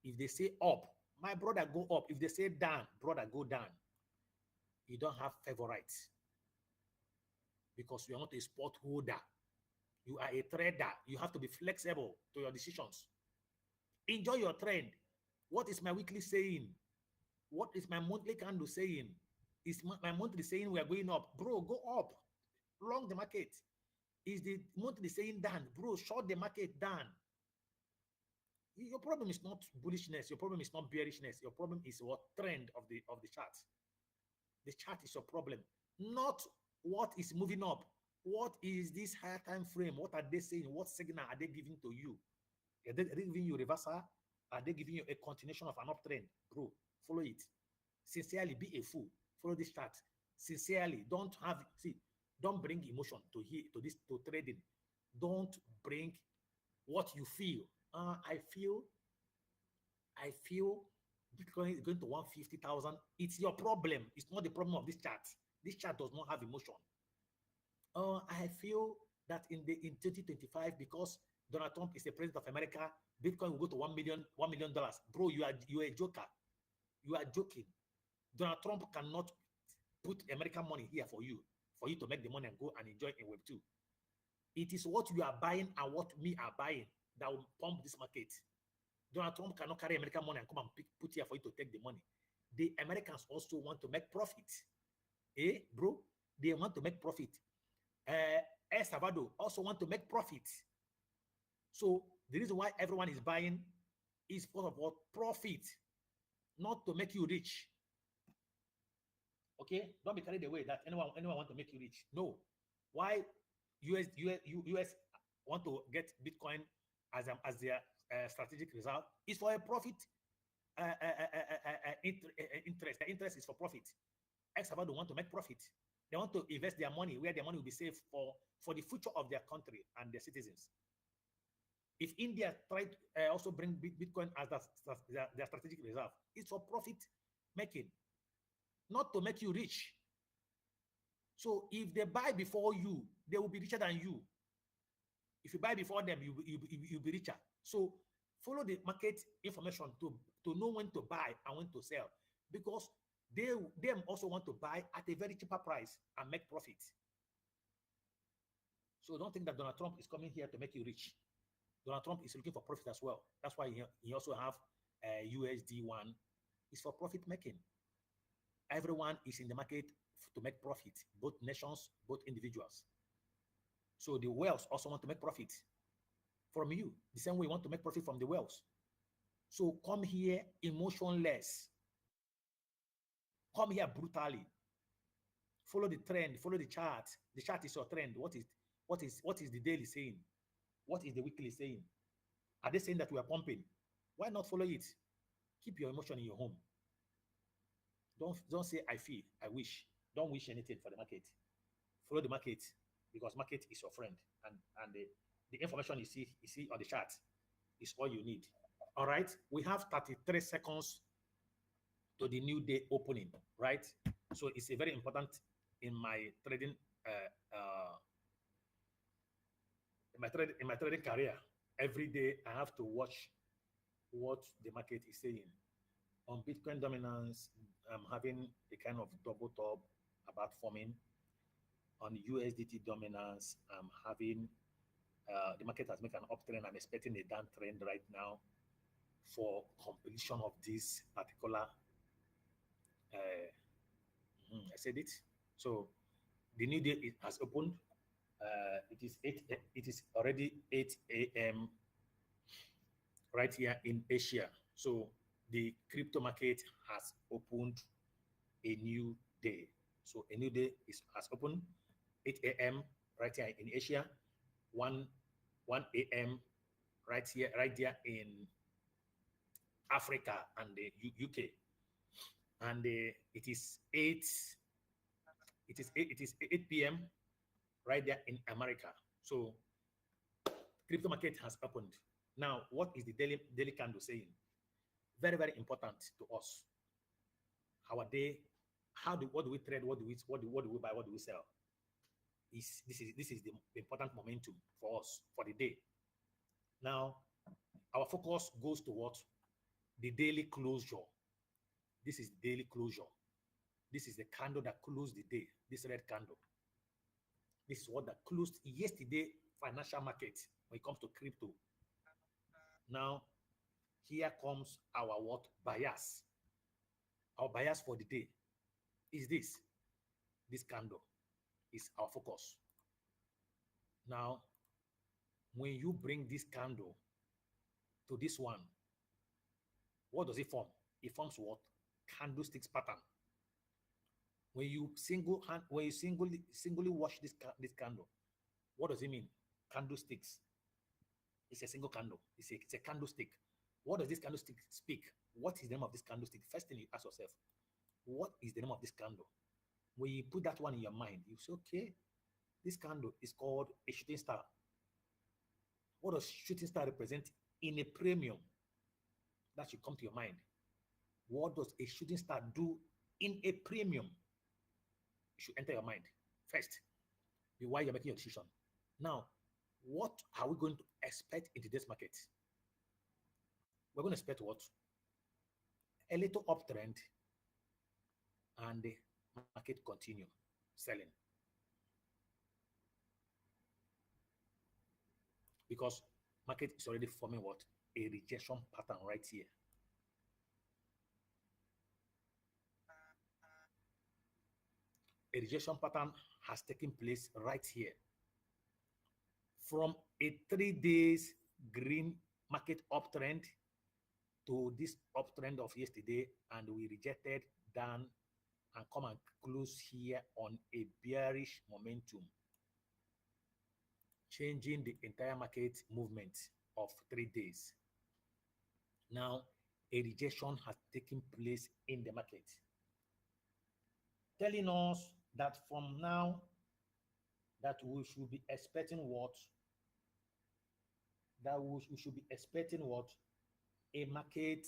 If they say up, my brother, go up. If they say down, brother, go down. You don't have favorites because you are not a spot holder. You are a trader. You have to be flexible to your decisions. Enjoy your trend. What is my weekly saying? What is my monthly candle saying? Is my monthly saying we are going up? Bro, go up. Long the market. Is the monthly saying down? Bro, short the market down. Your problem is not bullishness. Your problem is not bearishness. Your problem is what? Trend of the chart. The chart is your problem, not what is moving up. What is this higher time frame? What are they saying? What signal are they giving to you? Are they giving you reversal? Are they giving you a continuation of an uptrend? Bro, follow it. Sincerely, be a fool. Follow this chart. Sincerely, don't bring emotion to trading. Don't bring what you feel. I feel Bitcoin is going to 150,000. It's your problem. It's not the problem of this chart. This chart does not have emotion. I feel that in 2025, because Donald Trump is the president of America, Bitcoin will go to $1 million. Bro, you are a joker. You are joking. Donald Trump cannot put American money here for you to make the money and go and enjoy in Web2. It is what you are buying and what me are buying that will pump this market. Donald Trump cannot carry American money and come and put here for you to take the money. The Americans also want to make profit. Bro? They want to make profit. El Salvador also want to make profit. So the reason why everyone is buying is for what? Profit, not to make you rich. Okay? Don't be carried away that anyone want to make you rich. No. Why US want to get Bitcoin as their strategic reserve is for a profit interest. The interest is for profit. El Salvador want to make profit. They want to invest their money where their money will be safe for the future of their country and their citizens. If India tried to also bring Bitcoin as their strategic reserve, it's for profit making, not to make you rich. So if they buy before you, they will be richer than you. If you buy before them, you'll be richer. So follow the market information to know when to buy and when to sell, because they also want to buy at a very cheaper price and make profit. So don't think that Donald Trump is coming here to make you rich. Donald Trump is looking for profit as well. That's why he also have USD1. It's for profit making. Everyone is in the market to make profit, both nations, both individuals. So the whales also want to make profit from you, the same way you want to make profit from the whales. So come here emotionless. Come here brutally. Follow the trend, follow the chart. The chart is your trend. What is the daily saying? What is the weekly saying? Are they saying that we are pumping? Why not follow it? Keep your emotion in your home. Don't say I feel, I wish. Don't wish anything for the market. Follow the market, because market is your friend, and the information you see on the chart is all you need. All right, we have 33 seconds to the new day opening, right? So it's a very important in my trading in my trading career. Every day I have to watch what the market is saying. On Bitcoin dominance, I'm having a kind of double top about forming. On USDT dominance, I'm having The market has made an uptrend. I'm expecting a downtrend right now for completion of this particular. I said it. So the new day has opened. It is 8. It is already 8 a.m. right here in Asia. So the crypto market has opened a new day. So a new day has opened 8 a.m. right here in Asia, 1 a.m. right there in Africa and the UK, and it is 8 p.m. right there in America. So crypto market has opened. Now, what is the daily candle saying? Very, very important to us. Our day, what do we trade? What do we buy? What do we sell? This is the important momentum for us for the day. Now, our focus goes to what? The daily closure. This is daily closure. This is the candle that closed the day. This red candle. This is what that closed yesterday financial market when it comes to crypto. Now, here comes our what? Bias. Our bias for the day is this. This candle is our focus. Now, when you bring this candle to this one, what does it form? It forms what? Candlesticks pattern. When you singly watch this candle, what does it mean? Candlesticks. It's a single candle. It's a candlestick. What does this candlestick speak? What is the name of this candlestick? First thing you ask yourself, what is the name of this candle? When you put that one in your mind, you say, okay, this candle is called a shooting star. What does shooting star represent in a premium? That should come to your mind. What does a shooting star do in a premium? It should enter your mind first, while you're making your decision. Now, what are we going to expect in today's market? We're going to expect what? A little uptrend and the market continue selling. Because market is already forming what? A rejection pattern right here. A rejection pattern has taken place right here. From a 3 days green market uptrend to this uptrend of yesterday, and we rejected down and come and close here on a bearish momentum, changing the entire market movement of 3 days. Now, a rejection has taken place in the market, telling us that from now, that we should be expecting what? That we should be expecting what? A market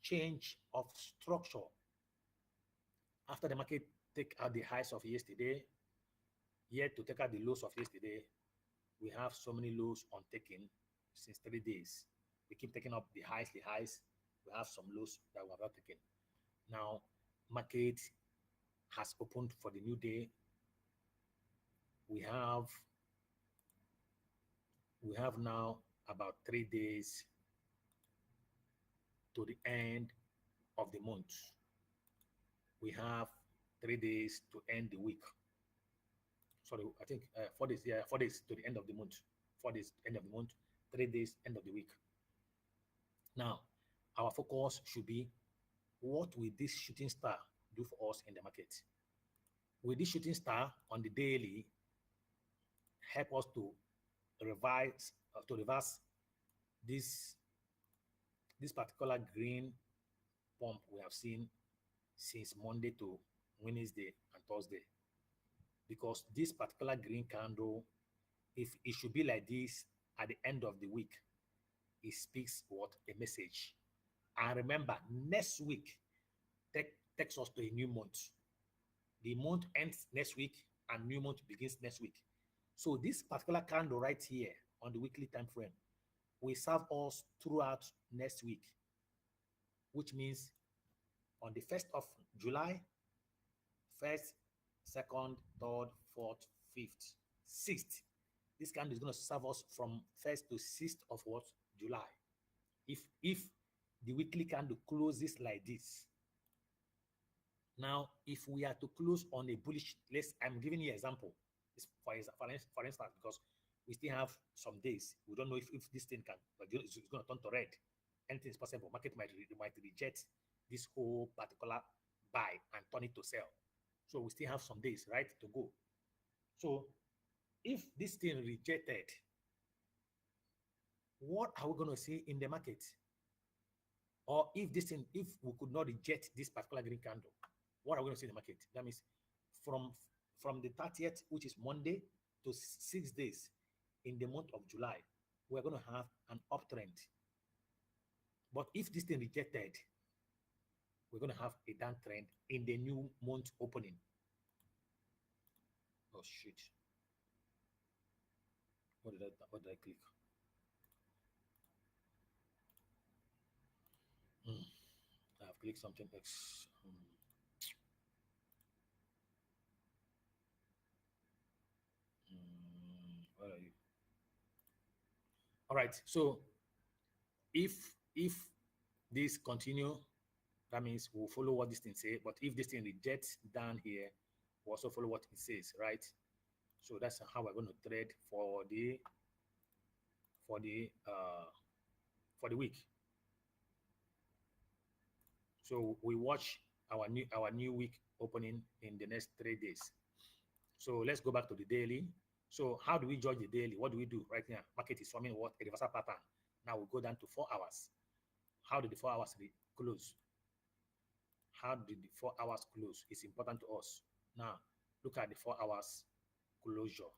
change of structure. After the market take out the highs of yesterday, yet to take out the lows of yesterday, we have so many lows untaken since 3 days. We keep taking up the highs. We have some lows that we have not taken. Now, market has opened for the new day. We have now about 3 days to the end of the month. We have 3 days to end the week. Sorry, I think 4 days. Yeah, 4 days to the end of the month. 4 days end of the month. 3 days end of the week. Now, our focus should be, what will this shooting star do for us in the market? Will this shooting star on the daily help us to reverse this particular green pump we have seen since Monday to Wednesday and Thursday? Because this particular green candle, if it should be like this at the end of the week, it speaks what? A message. And remember, next week takes us to a new month. The month ends next week and new month begins next week. So this particular candle right here on the weekly time frame will serve us throughout next week, which means on the 1st of July, 1st, 2nd, 3rd, 4th, 5th, 6th, This candle is going to serve us from 1st to 6th of what? July. If the weekly candle closes like this. Now, if we are to close on a bullish, I'm giving you an example. It's for instance, because we still have some days. We don't know if this thing can, but it's going to turn to red. Anything is possible. Market might reject this whole particular buy and turn it to sell. So we still have some days, right, to go. So if this thing rejected, what are we going to see in the market? Or if we could not reject this particular green candle, what are we going to see in the market? That means from the 30th, which is Monday, to 6 days in the month of July, we're going to have an uptrend. But if this thing rejected, we're going to have a downtrend in the new month opening. Oh, shit. What did I click? I've clicked something else. Where are you? All right. So if this continue, that means we'll follow what this thing says. But if this thing rejects down here, we'll also follow what it says, right? So that's how we're going to trade for the week. So we watch our new week opening in the next 3 days. So let's go back to the daily. So how do we judge the daily? What do we do right now? Market is forming what? A reversal pattern. Now we go down to 4 hours. How did the 4 hours close? How did the 4 hours close? It's important to us. Now look at the 4 hours closure.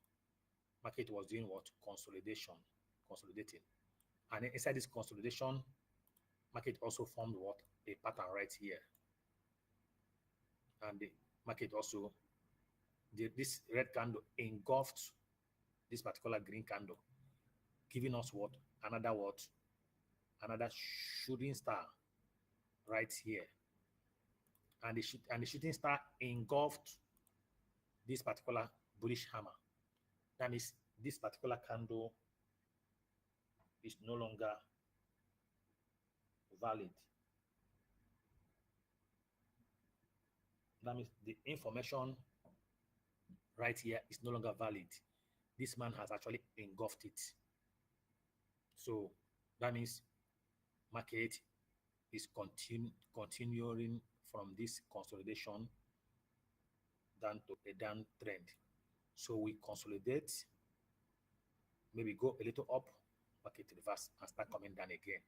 Market was doing what? Consolidating. And inside this consolidation, market also formed what? A pattern right here. And the market also, this red candle engulfed this particular green candle, giving us what? Another shooting star right here. And the shooting star engulfed this particular bullish hammer. That means this particular candle is no longer valid. That means the information right here is no longer valid. This man has actually engulfed it. So that means market is continuing from this consolidation down to a down trend. So we consolidate, maybe go a little up, market reverse and start coming down again.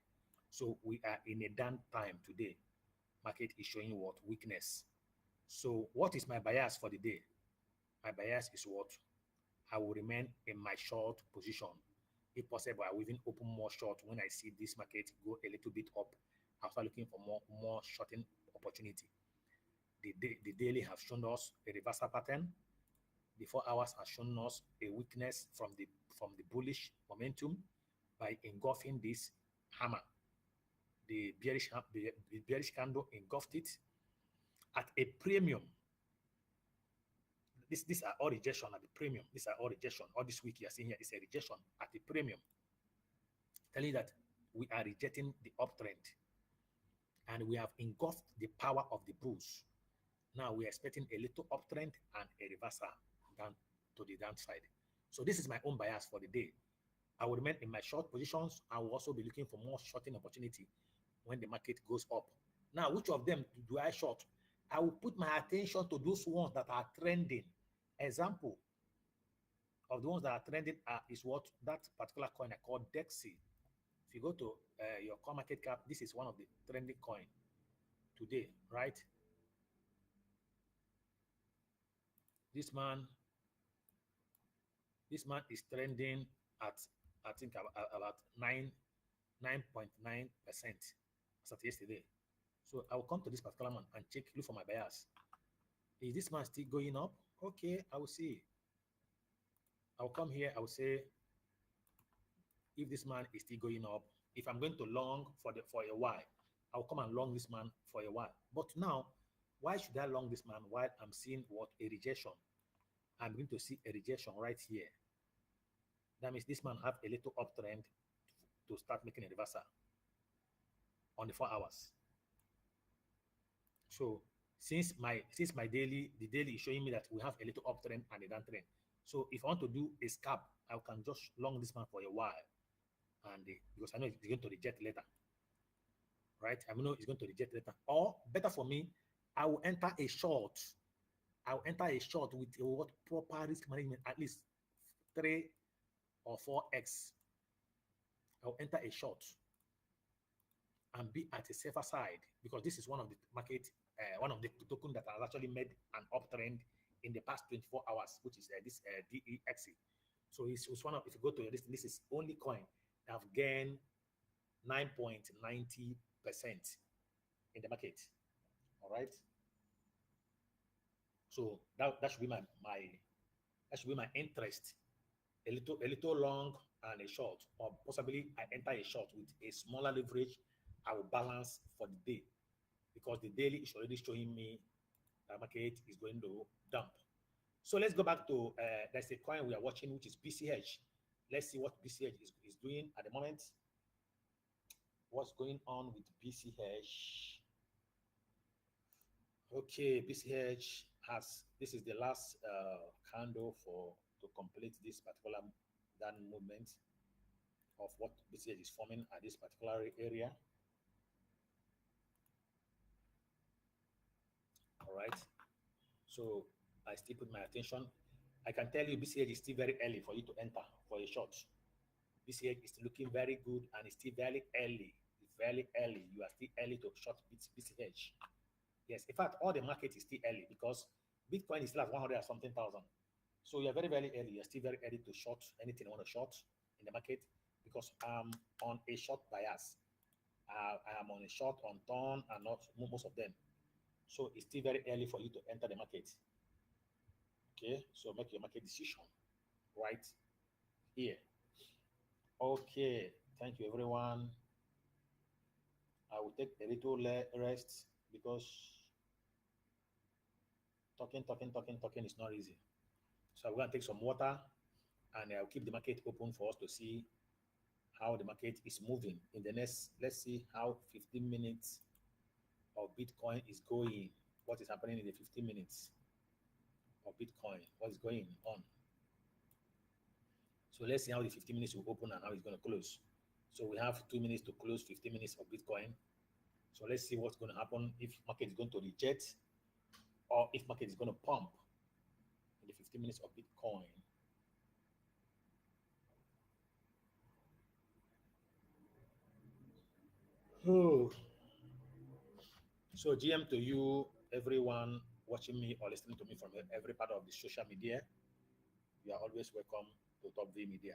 So we are in a down time today. Market is showing what? Weakness. So what is my bias for the day? My bias is what? I will remain in my short position. If possible, I will even open more short when I see this market go a little bit up. I'll start looking for more shorting opportunity. The daily have shown us a reversal pattern. The 4 hours has shown us a weakness from the bullish momentum by engulfing this hammer. The bearish candle engulfed it at a premium. These are all rejection at the premium. These are all rejection. All this week you are seeing here is a rejection at the premium, telling you that we are rejecting the uptrend and we have engulfed the power of the bulls. Now we are expecting a little uptrend and a reversal down to the downside. So this is my own bias for the day. I will remain in my short positions. I will also be looking for more shorting opportunity when the market goes up. Now, which of them do I short? I will put my attention to those ones that are trending. Example of the ones that are trending is what? That particular coin I call DEXY. If you go to your coin market cap, this is one of the trending coin today, right? This man is trending at, I think, about 9.9% as of yesterday. So I will come to this particular man and look for my bias. Is this man still going up? Okay, I will see. I will come here, I will say, if this man is still going up, if I'm going to long for a while, I will come and long this man for a while. But now, why should I long this man while I'm seeing what? A rejection. I'm going to see a rejection right here. That means this man have a little uptrend to start making a reversal on the 4 hours. So since my the daily is showing me that we have a little uptrend and a downtrend. So if I want to do a scalp, I can just long this man for a while, and because I know it's going to reject later, right? I know it's going to reject later. Or better for me, I will enter a short. I will enter a short with a what proper risk management, at least 3 or 4x. I'll enter a short and be at a safer side because this is one of the market, one of the token that has actually made an uptrend in the past 24 hours, which is this DEXE. So it's one of, if you go to this is only coin that have gained 9.90% in the market. All right. So that should be my that should be my interest. A little long and a short, or possibly I enter a short with a smaller leverage. I will balance for the day because the daily is already showing me that market is going to dump. So let's go back to there's a coin we are watching, which is BCH. Let's see what BCH is doing at the moment. What's going on with BCH? Okay, BCH has, this is the last candle to complete this particular down movement of what BCH is forming at this particular area. All right. So I still put my attention. I can tell you BCH is still very early for you to enter for a short. BCH is looking very good and it's still very early. It's very early. You are still early to short BCH. Yes, in fact, all the market is still early because Bitcoin is still at 100 or something thousand. So you're very, very early. You're still very early to short anything you want to short in the market because I'm on a short bias. I am on a short on Ton and not most of them. So it's still very early for you to enter the market. Okay, so make your market decision right here. Okay, thank you everyone. I will take a little rest because talking is not easy. So I'm going to take some water and I'll keep the market open for us to see how the market is moving in the next. Let's see how 15 minutes of Bitcoin is going. What is happening in the 15 minutes of Bitcoin? What is going on? So let's see how the 15 minutes will open and how it's going to close. So we have 2 minutes to close 15 minutes of Bitcoin. So let's see what's going to happen if market is going to reject or if market is going to pump in the 15 minutes of Bitcoin. Oh. So GM to you, everyone watching me or listening to me from every part of the social media. You are always welcome to Top V Media.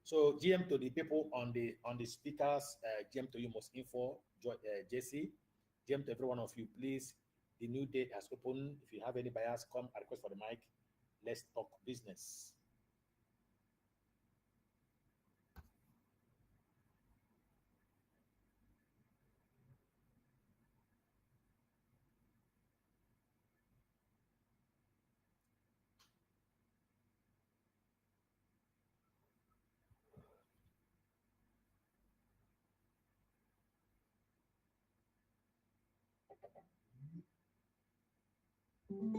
So GM to the people on the speakers, GM to you most info, Jesse, GM to every one of you, please. The new day has opened. If you have any buyers, come. I request for the mic. Let's talk business. Hmm?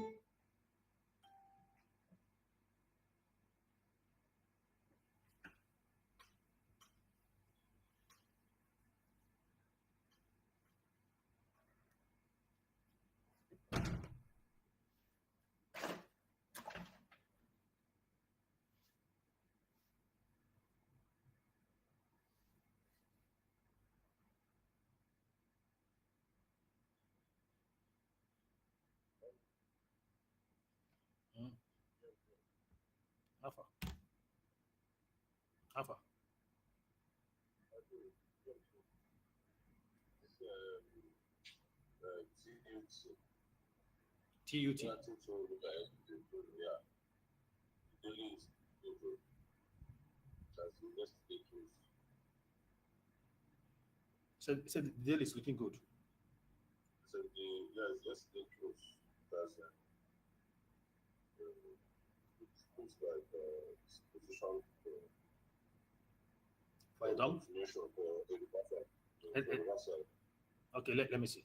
Alpha. Alpha. TUT. So the deal is looking good. So yes, yesterday close. That's it's like position dump? Information for the reversal. Okay, let me see.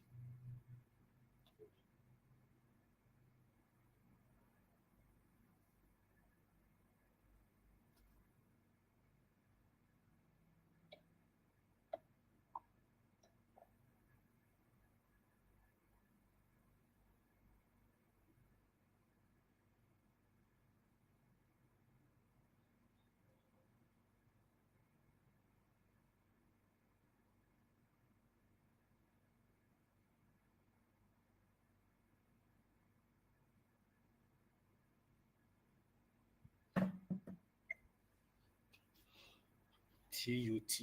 TUT.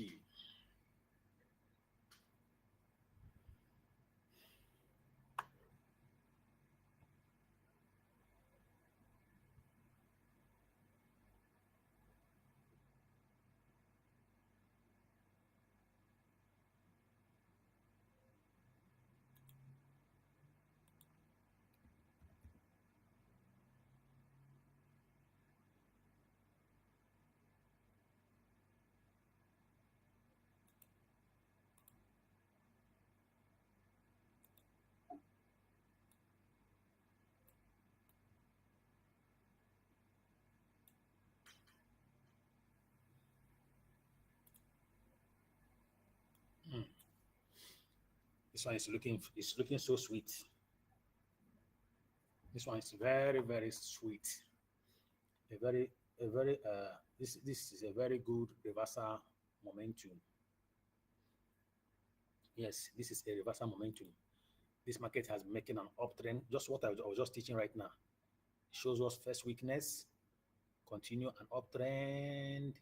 This one is looking so sweet. This one is very, very sweet. This is a very good reversal momentum. Yes, this is a reversal momentum. This market has been making an uptrend. Just what I was just teaching right now. It shows us first weakness, continue an uptrend,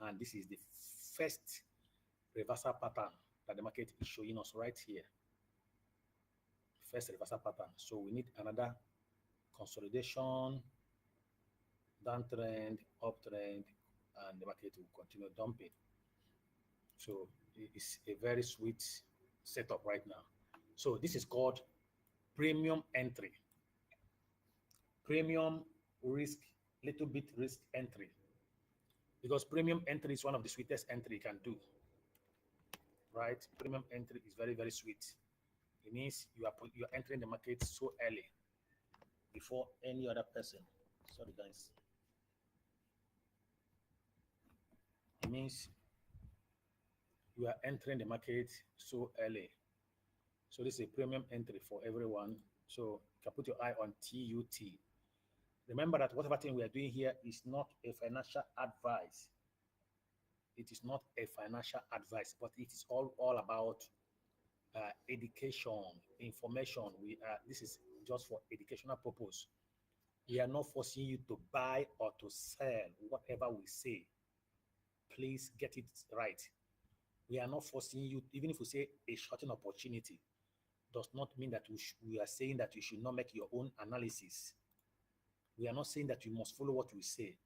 and this is the first reversal pattern that the market is showing us right here. First reversal pattern. So we need another consolidation, downtrend, uptrend, and the market will continue dumping. So it's a very sweet setup right now. So this is called premium entry. Premium risk, little bit risk entry. Because premium entry is one of the sweetest entry you can do. Right? Premium entry is very, very sweet. It means you are entering the market so early before any other person. Sorry, guys. It means you are entering the market so early. So this is a premium entry for everyone. So you can put your eye on TUT. Remember that whatever thing we are doing here is not a financial advice. It is not a financial advice, but it is all about education, information. This is just for educational purpose. We are not forcing you to buy or to sell whatever we say. Please get it right. We are not forcing you, even if we say a shorting opportunity, does not mean that we are saying that you should not make your own analysis. We are not saying that you must follow what we say.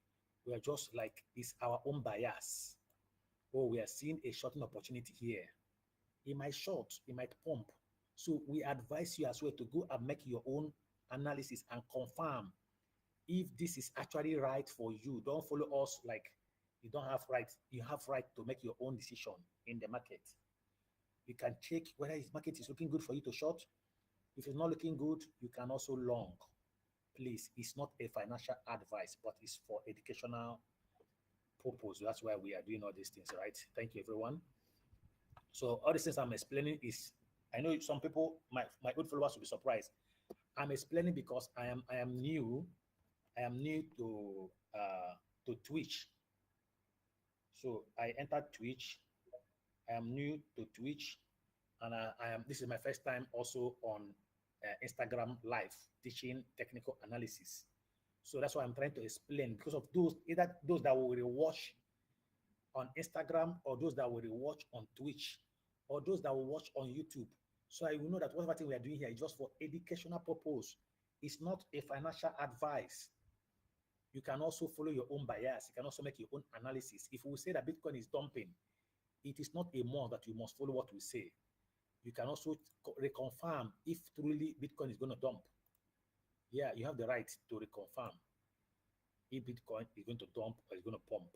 We are just like, it's our own bias. Oh, we are seeing a shorting opportunity here. It might short, it might pump. So we advise you as well to go and make your own analysis and confirm if this is actually right for you. Don't follow us like you don't have right. You have right to make your own decision in the market. You can check whether the market is looking good for you to short. If it's not looking good, you can also long. Please, it's not a financial advice, but it's for educational purpose. That's why we are doing all these things, right? Thank you, everyone. So all these things I'm explaining is, I know some people, my old followers will be surprised. I'm explaining because I am new. I am new to Twitch. So I entered Twitch. I am new to Twitch, and this is my first time also on Instagram Live teaching technical analysis. So that's why I'm trying to explain, because of either those that will rewatch on Instagram, or those that will rewatch on Twitch, or those that will watch on YouTube. So I will know that whatever thing we are doing here is just for educational purpose. It's not a financial advice. You can also follow your own bias. You can also make your own analysis. If we say that Bitcoin is dumping, it is not a more that you must follow what we say. You can also reconfirm if truly Bitcoin is going to dump. Yeah, you have the right to reconfirm if Bitcoin is going to dump or is going to pump.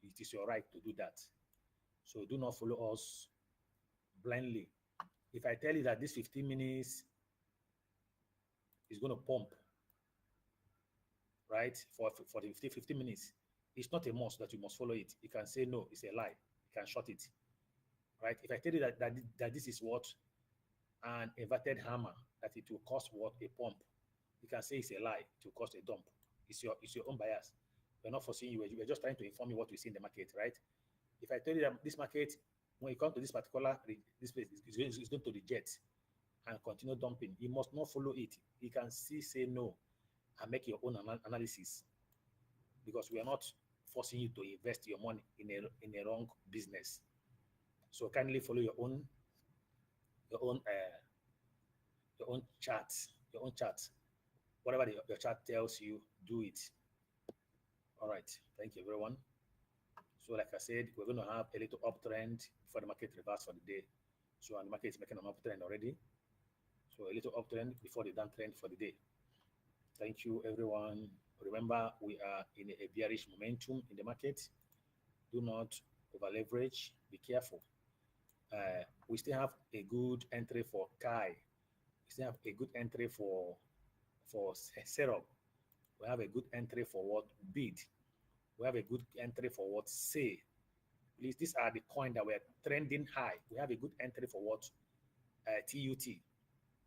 It is your right to do that. So do not follow us blindly. If I tell you that this 15 minutes is going to pump, right, for the 15 minutes, it's not a must that you must follow it. You can say no, it's a lie. You can short it, right? If I tell you that this is what an inverted hammer, that it will cost what a pump, you can say it's a lie. It will cost a dump. It's your own bias. We're not forcing you. We're just trying to inform you what we see in the market, right? If I tell you that this market, when you come to this particular this place, is going to reject and continue dumping, you must not follow it. You can still say no and make your own analysis, because we are not forcing you to invest your money in a wrong business. So kindly follow your own uh, your own chart. Whatever your chart tells you, do it. All right. Thank you, everyone. So, like I said, we're going to have a little uptrend before the market reverse for the day. So, and the market is making an uptrend already. So, a little uptrend before the downtrend for the day. Thank you, everyone. Remember, we are in a bearish momentum in the market. Do not over leverage. Be careful. We still have a good entry for Kai. We still have a good entry for Setup. We have a good entry for what Bid. We have a good entry for what Say. Please, these are the coins that were trending high. We have a good entry for what TUT.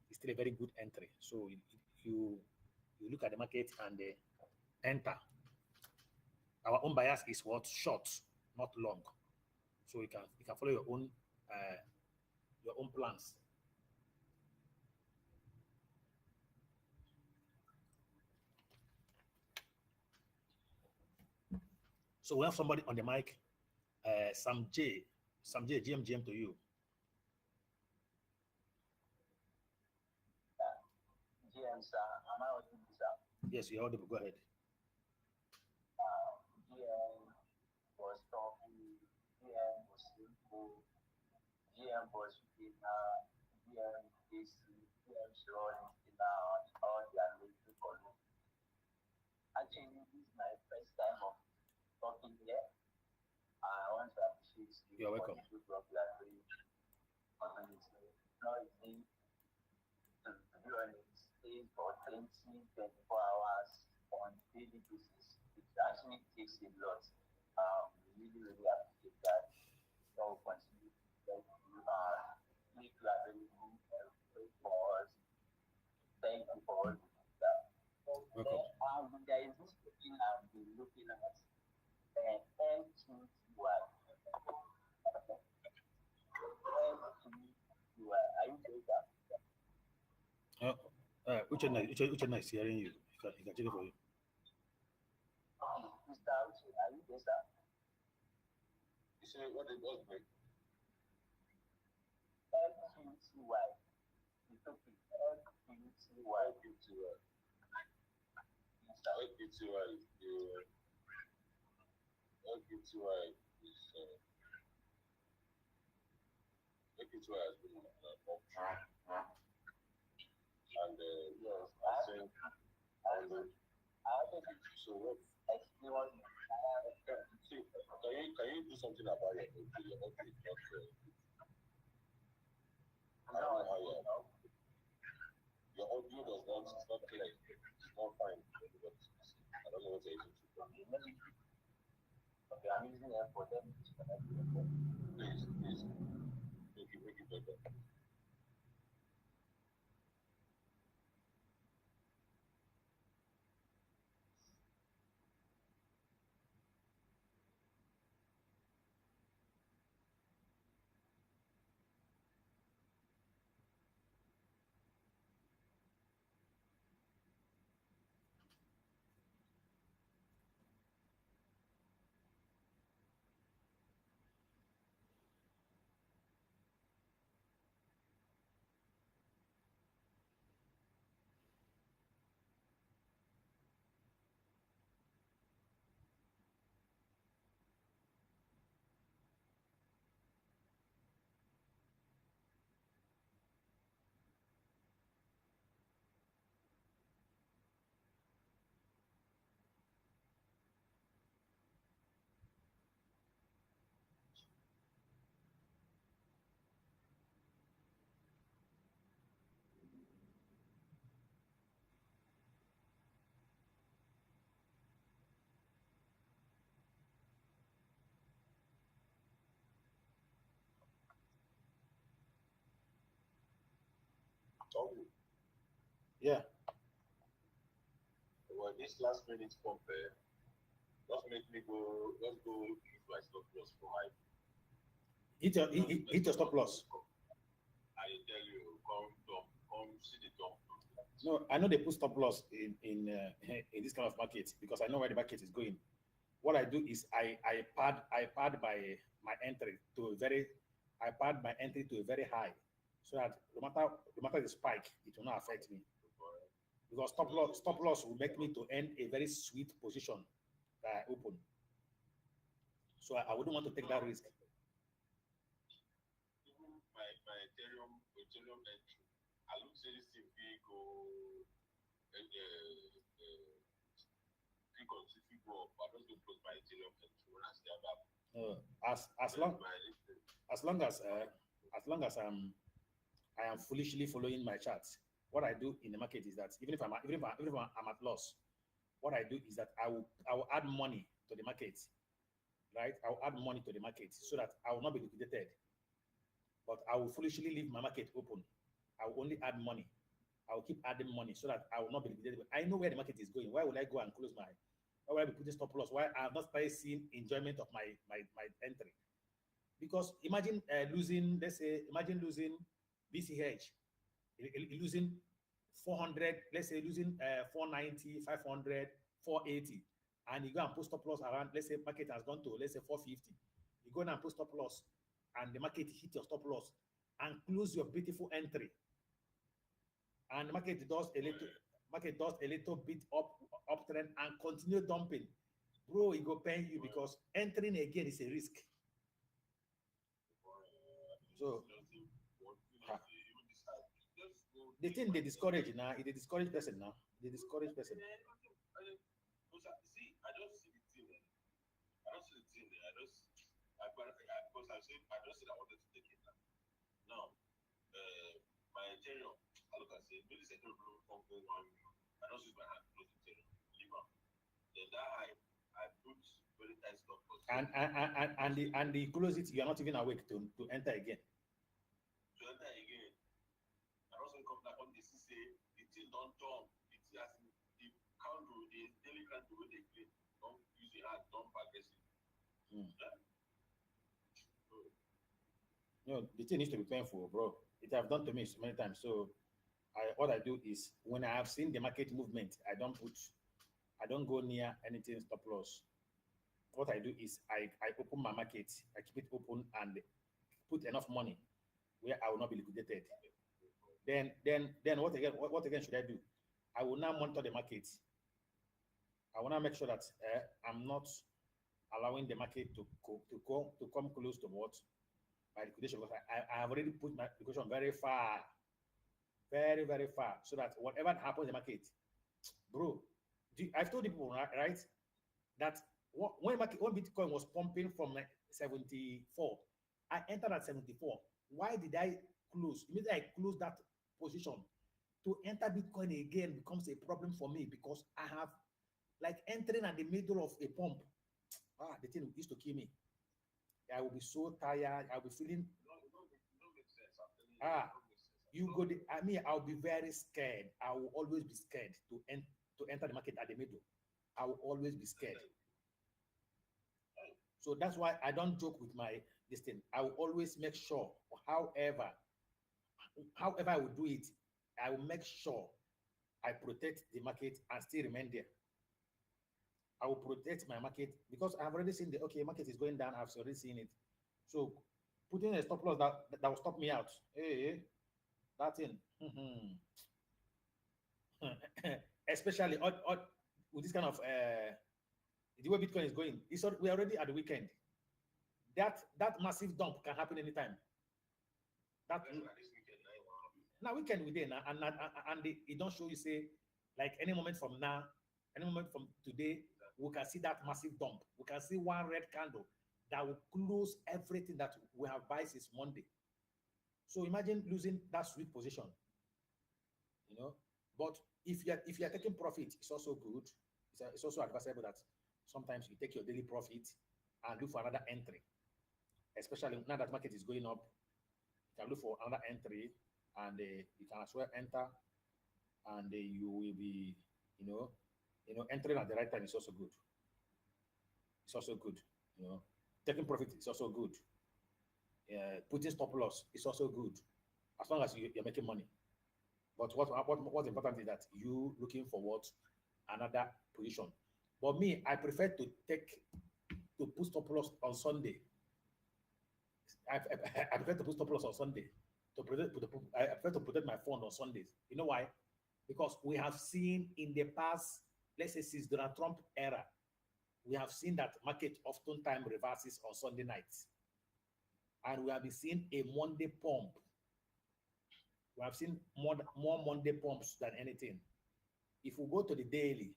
It's still a very good entry. So you look at the market and enter. Our own bias is what short, not long. So you can follow your own plans. So we have somebody on the mic, Sam J, GM to you. GM, sir, am I audible, sir? Yes, you're audible. Go ahead. GM was talking, GM was simple, GM was GM DC, GM Sharon, all their military colleagues. Actually, this is my first time of talking here. I want to appreciate you. You're welcome. For the good work you are doing. Not easy to do anything for 20, 24 hours on daily basis. It actually takes a lot. We really appreciate that. So we'll continue to make you available for us. Thank you for all that. Welcome. There is this thing I've been looking at. NQTY. Are you doing that? Which one is hearing you? You can check it for you. Mr. Uche, are you there, sir? You say what it was, break? NQTY. It's okay. NQTY. LQTY has been an option. And Yes, I think so what? See, can you do something about it? Your audio does not, it's not clear. It's not fine. I don't know what you're using. Okay, I'm using it for them. Please, make it better. Oh, Yeah. well, this last minute compare just make me go, just go use my stop loss for my, Hit your stop loss. I tell you, come dump, come see the dump. No, I know they put stop loss in this kind of market because I know where the market is going. What I do is I pad my entry to a very I pad my entry to a very high, so that no matter the spike, it will not affect me. Because stop loss will make me to end a very sweet position that I open. So I wouldn't want to take that risk. Even my Ethereum entry, I look say this thing big go, click on if you go up, I just go close my Ethereum entry when I stay back. Uh, as long My as long as I am foolishly following my charts. What I do in the market is that even if I'm at loss, what I do is that I will add money to the market, right? I will add money to the market so that I will not be liquidated, but I will foolishly leave my market open. I will only add money. I will keep adding money so that I will not be liquidated. I know where the market is going. Why would I go and close my? Why would I be putting stop loss? Why I have not started seeing enjoyment of my entry? Because imagine losing BCH, losing 400, let's say losing 490, 500, 480, and you go and post stop loss around, let's say market has gone to, let's say 450. You go and post stop loss, and the market hit your stop loss and close your beautiful entry. And the market does a little bit uptrend and continue dumping. Bro, it go pay you because entering again is a risk. So ha, the thing they discourage now, they discourage person now. They discourage person. See, I don't see the thing. I don't see the thing. Because I just said I wanted to take it now. Now, my Ethereum, I look and say, maybe it's a little something on. I don't use my hand to close Ethereum. Leave out. Then that I put very tight stop loss. And the close it, you are not even awake to enter again. To enter again, and also come back on this say the thing don't jump. It's as in the candle, the daily candle when they play, don't use your hand, don't aggressive. Mm. Yeah. So, The thing needs to be painful, bro. It have done to me so many times. So what I do is when I have seen the market movement, I don't go near anything stop loss. What I do is I open my market, I keep it open and put enough money where I will not be liquidated. Then what again should I do? I will now monitor the market. I will now make sure that I'm not allowing the market to come close to what my liquidation. Because I have already put my liquidation very far, very very far, so that whatever happens in the market, bro. I've told people right that when Bitcoin was pumping from like 74, I entered at 74. Why did I close? Immediately I closed that position. To enter Bitcoin again becomes a problem for me because I have like entering at the middle of a pump. The thing used to kill me. I will be so tired. I'll be feeling don't make sense. I'm telling you, ah. don't make sense. You go. I'll be very scared. I will always be scared to enter the market at the middle. I will always be scared. So that's why I don't joke with my this thing. I will always make sure, however I will do it, I will make sure I protect the market and still remain there. I will protect my market because I've already seen the market is going down. I've already seen it. So putting a stop loss that will stop me out. Hey, that thing. Especially with this kind of the way Bitcoin is going. We're already at the weekend. That massive dump can happen anytime. That This weekend, now weekend within and it don't show you say like any moment from now, any moment from today, we can see that massive dump. We can see one red candle that will close everything that we have buy since Monday. So imagine losing that sweet position, you know. But if you're taking profit, it's also good. It's also advisable that sometimes you take your daily profit and look for another entry, especially now that market is going up. You can look for another entry and you can as well enter, and you will be, entering at the right time is also good. It's also good. Taking profit is also good. Putting stop loss is also good, as long as you're making money. But what's important is that you looking for what another position. But me, I prefer to put stop loss on Sunday. I prefer to put stop loss on Sunday I prefer to protect my fund on Sundays. You know why? Because we have seen in the past, let's say since Donald Trump era, we have seen that market oftentimes reverses on Sunday nights. And we have been seeing a Monday pump. We have seen more Monday pumps than anything. If we go to the daily,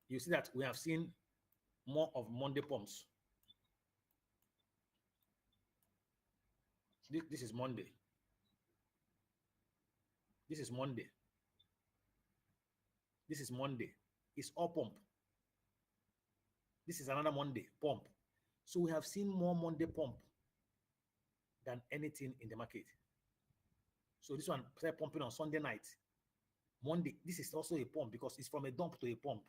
you see that we have seen more of Monday pumps. This is Monday. This is Monday. This is Monday. It's all pump. This is another Monday pump. So we have seen more Monday pump than anything in the market. So this one started pumping on Sunday night. Monday, this is also a pump because it's from a dump to a pump.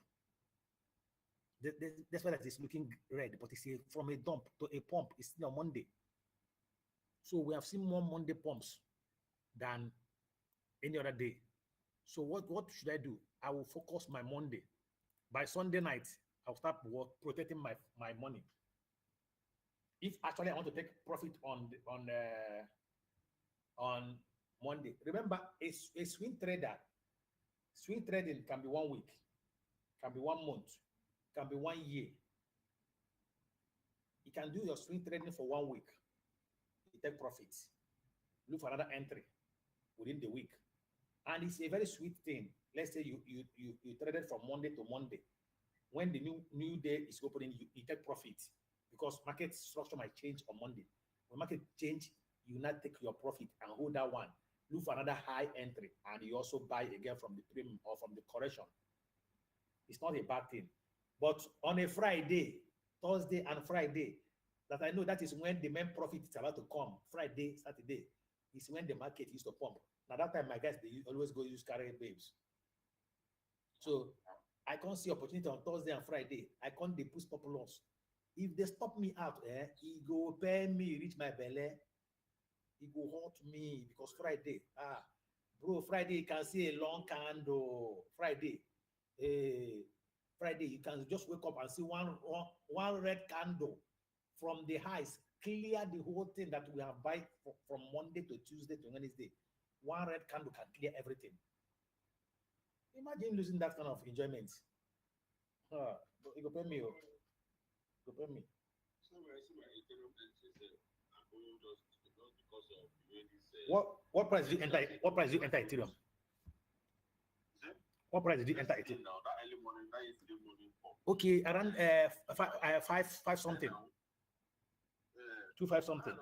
That's why that is looking red, but it's from a dump to a pump. It's still on Monday. So we have seen more Monday pumps than any other day. So what should I do? I will focus my Monday. By Sunday night, I'll start protecting my money. If actually I want to take profit on Monday, remember a swing trading can be 1 week, can be 1 month, can be 1 year. You can do your swing trading for 1 week. You take profits. Look for another entry within the week. And it's a very sweet thing. Let's say you traded from Monday to Monday. When the new day is opening, you take profit because market structure might change on Monday. When market change, you not take your profit and hold that one. Look for another high entry, and you also buy again from the premium or from the correction. It's not a bad thing. But on a Friday, Thursday and Friday, that I know that is when the main profit is about to come. Friday, Saturday is when the market used to pump. Now that time, my guys, they always go use carry babes. So I can't see opportunity on Thursday and Friday. I can't put stop loss. If they stop me out, it go pay me, reach my belly. It go hurt me because Friday, bro, Friday you can see a long candle. Friday, Friday you can just wake up and see one red candle from the highs, clear the whole thing that we have buy from Monday to Tuesday to Wednesday. One red candle can clear everything. Imagine losing that kind of enjoyment. It go pay me. Go pay me. What price did you enter? What price did you enter Ethereum? What price did you enter Ethereum? Now that early morning, that yesterday morning. Okay, around five something. 2.5 something.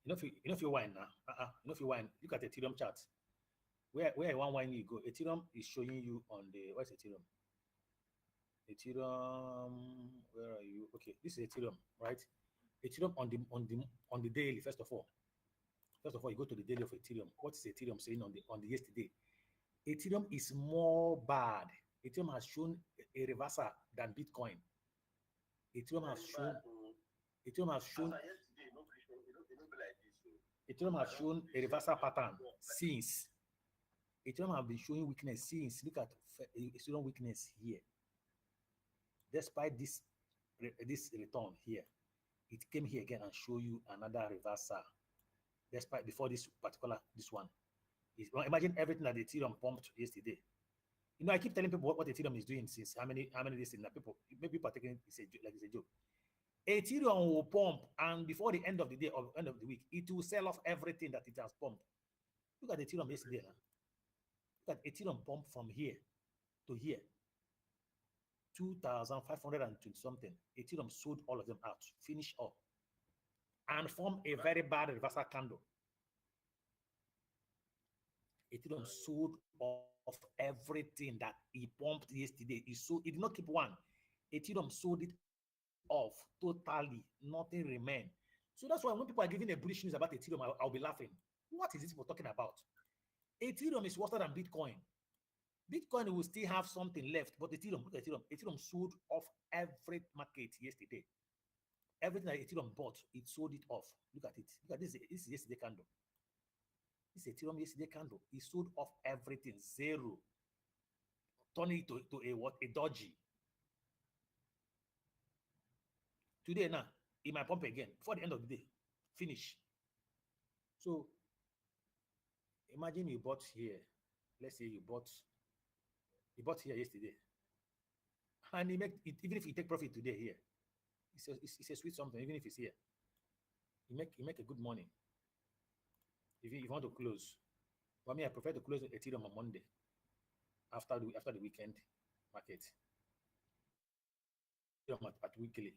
You know if you wine now. You know if you wine, look at the Ethereum chart. Where one wine you go, Ethereum is showing you on the what's Ethereum? Ethereum, where are you? Okay, this is Ethereum, right? Ethereum on the daily. First of all, you go to the daily of Ethereum. What is Ethereum saying on the yesterday? Ethereum is more bad. Ethereum has shown a reversal than Bitcoin. Ethereum has shown a reversal pattern since. Ethereum have been showing weakness since. Look at Ethereum weakness here. Despite this return here, it came here again and show you another reversal. Despite before this one. Imagine everything that Ethereum pumped yesterday. You know, I keep telling people what Ethereum is doing since how many days that people maybe people are taking it's a joke. Ethereum will pump, and before the end of the day or end of the week, it will sell off everything that it has pumped. Look at Ethereum yesterday. Look at Ethereum pump from here to here. 2,520 something. Ethereum sold all of them out, finish up, and form a very bad reversal candle. Ethereum sold off everything that he pumped yesterday. He did not keep one. Ethereum sold it off totally. Nothing remained. So that's why when people are giving a bullish news about Ethereum, I'll be laughing. What is this people talking about? Ethereum is worse than Bitcoin. Bitcoin will still have something left, but Ethereum, look at Ethereum. Ethereum sold off every market yesterday. Everything that Ethereum bought, it sold it off. Look at it. Look at this. This is yesterday candle. This Ethereum yesterday candle. It sold off everything. Zero. Turning it to a what? A dodgy. Today now, it might pump again before the end of the day. Finish. So imagine you bought here. Let's say you bought here yesterday. And even if you take profit today here, it's a sweet something, even if it's here. You make a good money. If you want to close. For me, I prefer to close Ethereum on Monday after the weekend market. At weekly.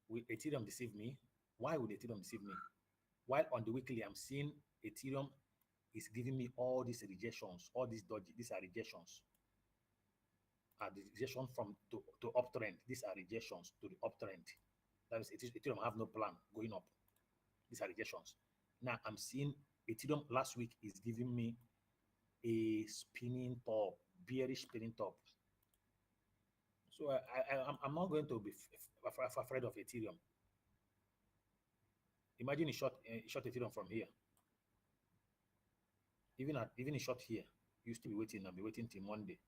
Will Ethereum deceive me? Why would Ethereum deceive me? While on the weekly, I'm seeing Ethereum is giving me all these rejections, all these dodgy, these are rejections. Are the rejection to uptrend. These are rejections to the uptrend. That is, Ethereum have no plan going up. These are rejections. Now I'm seeing Ethereum last week is giving me a spinning top, bearish spinning top. So I'm not going to be afraid of Ethereum. Imagine a short Ethereum from here. Even a short here, you still be waiting. I'll be waiting till Monday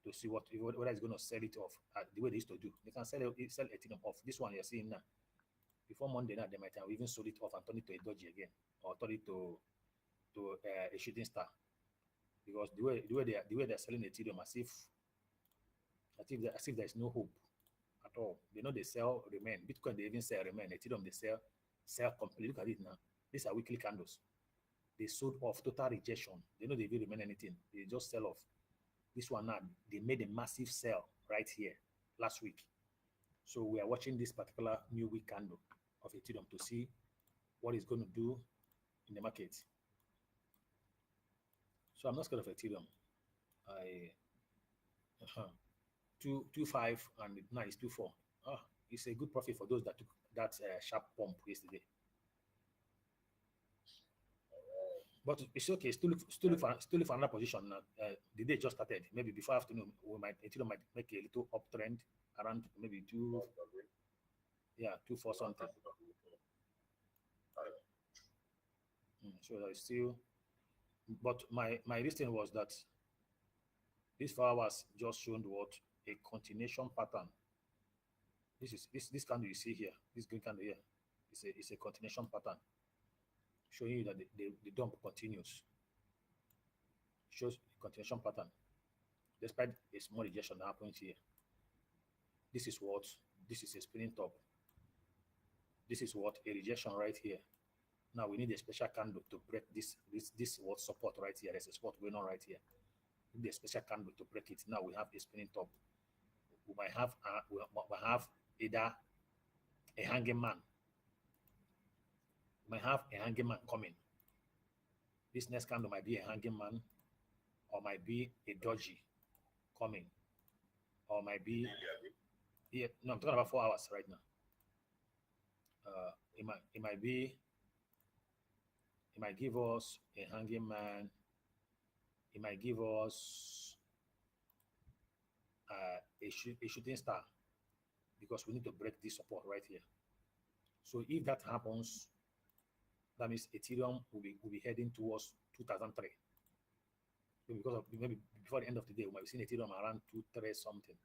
to see whether it's going to sell it off the way they used to do. They can sell Ethereum off. This one you're seeing now. Before Monday now, they might have even sold it off and turn it to a dodgy again, or turn it to a shooting star. Because the way they're selling Ethereum as if there is no hope at all. They know they sell remain. Bitcoin they even sell remain. Ethereum they sell completely. Look at it now. These are weekly candles. They sold off, total rejection. They know they will remain anything. They just sell off. This one now, they made a massive sell right here last week. So we are watching this particular new week candle of Ethereum to see what it's going to do in the market. So I'm not scared of Ethereum. 2.5 and now it's 2.4. It's a good profit for those that took that sharp pump yesterday. But it's okay. Still look for another position. The day just started. Maybe before afternoon, Ethereum might make a little uptrend around maybe 2.4 something. So it's still. But my reason was that this 4 hours just shown what a continuation pattern. This candle you see here, this green candle here, it's a continuation pattern, showing you that the dump continues. Shows continuation pattern, despite a small rejection that happens here. This is a spinning top. This is what a rejection right here. Now we need a special candle to break this what support right here. There's a support going on right here. We need a special candle to break it. Now we have a spinning top. We might have either a hanging man. We might have a hanging man coming. This next candle might be a hanging man, or might be a dodgy coming, or might be no, I'm talking about 4 hours right now. It might give us a hanging man. It might give us a shooting star, because we need to break this support right here. So if that happens, that means Ethereum will be heading towards 2003. Because maybe before the end of the day, we might be seeing Ethereum around 2.3 something.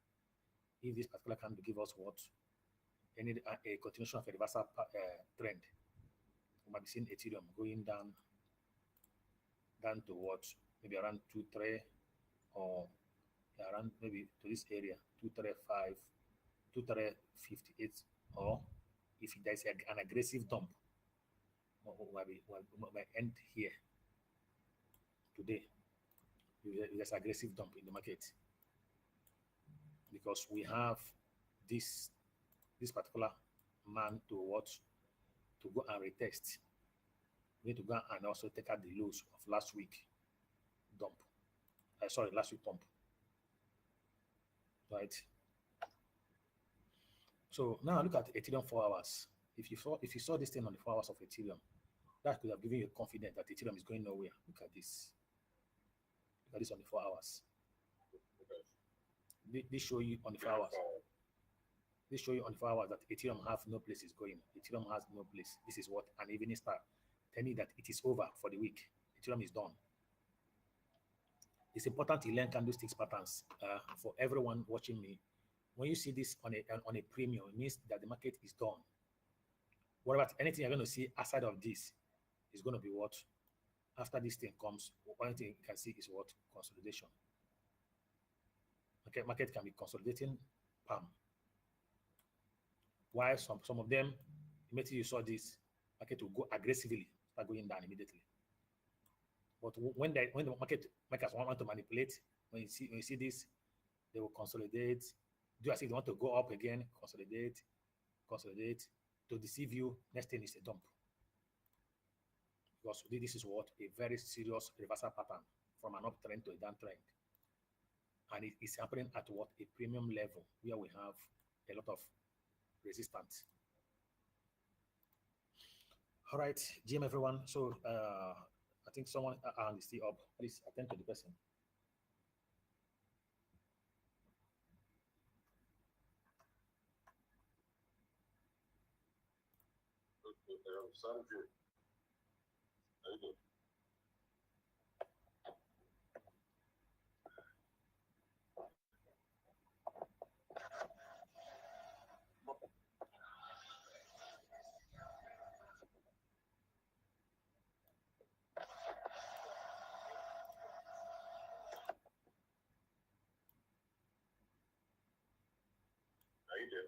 If this particular candle give us what? A continuation of a reversal trend, we might be seeing Ethereum going down to what? Maybe around 2.3, or around maybe to this area, 2.35, 2.58, or if there's an aggressive dump, we might end here today. There's aggressive dump in the market, because we have this particular man to go and retest We need to go and also take out the lows of last week dump. Sorry, last week pump. Right. So now look at Ethereum 4 hours. If you saw this thing on the 4 hours of Ethereum, that could have given you confidence that Ethereum is going nowhere. Look at this. Look at this on the 4 hours. This show you on the 4 hours. This show you on the 4 hours that Ethereum have no place is going. Ethereum has no place. This is what an evening star tell me that it is over for the week. Ethereum is done. It's important to learn candlesticks patterns for everyone watching me. When you see this on a premium, it means that the market is done. What about anything you're going to see outside of this is going to be what? After this thing comes, one thing you can see is what? Consolidation. Okay, market can be consolidating, palm. While some of them, immediately you saw this, market will go aggressively, start going down immediately. But when the market makers want to manipulate, when you see this, they will consolidate, do as if they want to go up again, consolidate, to deceive you. Next thing is a dump. Because this is what? A very serious reversal pattern from an uptrend to a downtrend. And it is happening at what? A premium level where we have a lot of resistance. All right, GM everyone. So I think someone is still up. Please attend to the person. Sandra, how you doing? How you doing?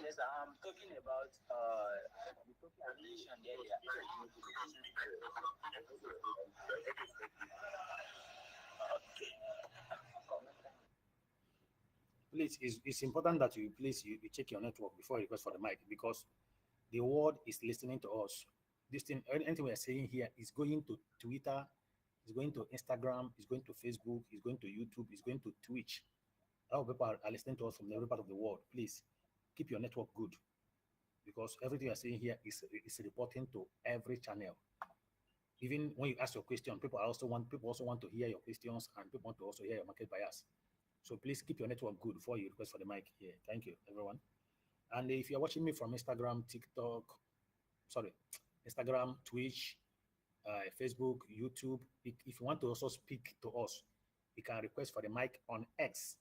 Yes, I'm talking about the topic I mentioned earlier. Okay. Please, it's important that you check your network before you request for the mic, because the world is listening to us. This thing, anything we are saying here is going to Twitter, is going to Instagram, is going to Facebook, is going to YouTube, is going to Twitch. A lot of people are listening to us from every part of the world. Please keep your network good, because everything we are saying here is reporting to every channel. Even when you ask your question, people also want to hear your questions, and people want to also hear your market bias. So please keep your network good before you request for the mic here. Thank you, everyone. And if you're watching me from Instagram, Instagram, Twitch, Facebook, YouTube, if you want to also speak to us, you can request for the mic on X.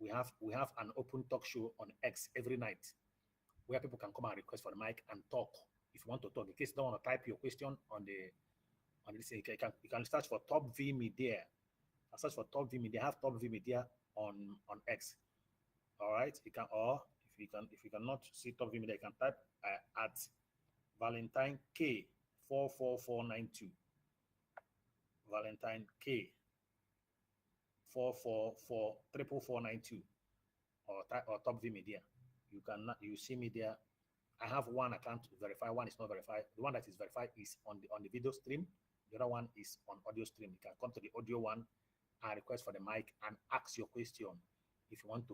We have an open talk show on X every night, where people can come and request for the mic and talk. If you want to talk, in case you don't want to type your question on this, you can search for Top V Media. Search for Top V Media. Have Top V Media on X. All right, you can, or if you cannot see Top V Media, you can type at Valentine K 44492. Valentine K 4444492, or Top V Media. You see me there. I have one account to verify, one is not verified. The one that is verified is on the video stream. The other one is on audio stream. You can come to the audio one and request for the mic and ask your question if you want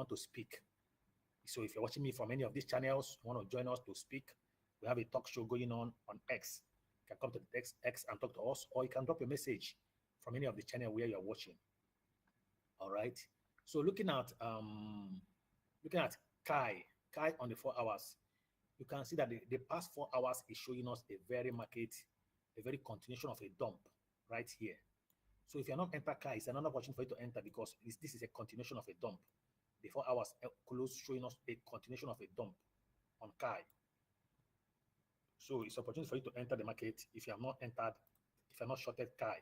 to speak. So if you're watching me from any of these channels, you want to join us to speak, we have a talk show going on X. You can come to the X and talk to us, or you can drop a message from any of the channel where you're watching. All right. So looking at Kai on the 4 hours, you can see that the past 4 hours is showing us a very continuation of a dump right here. So if you're not enter Kai, it's another opportunity for you to enter because this is a continuation of a dump. The 4 hours close showing us a continuation of a dump on Kai. So it's an opportunity for you to enter the market if you have not entered, if you have not shorted Kai.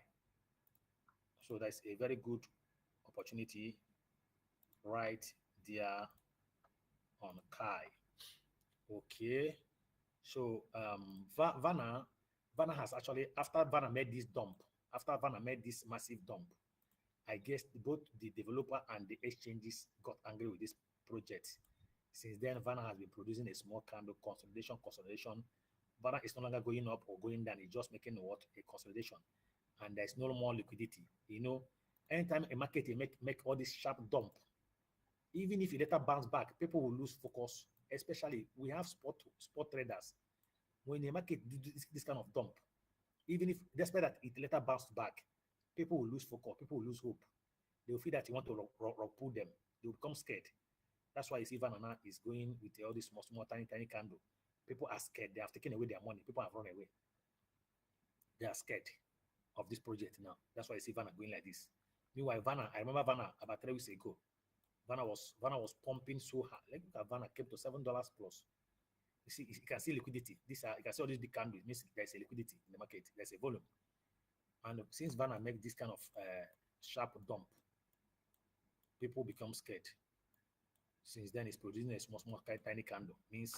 So that's a very good opportunity right there on Kai. Okay. So Vana has actually, after Vana made this massive dump, I guess both the developer and the exchanges got angry with this project. Since then, Vana has been producing a small candle consolidation. Vana is no longer going up or going down. It's just making what? A consolidation. And there's no more liquidity. You know, anytime a market make all this sharp dump, even if it later bounce back, people will lose focus. Especially, we have spot traders. When the market do this kind of dump, even if despite that it later bounced back, people will lose focus. People will lose hope. They will feel that you want to pull them. They will become scared. That's why you see Vanana is going with all this small, tiny candle. People are scared. They have taken away their money. People have run away. They are scared of this project now. That's why you see Vanna going like this. Meanwhile, I remember Vanna about 3 weeks ago. Vanna was pumping so hard. Like Vanna came to $7 plus. You can see liquidity. You can see all these big candles. It means there's a liquidity in the market. There's a volume. And since Vanna make this kind of sharp dump, people become scared. Since then, it's producing a small, tiny candle. Means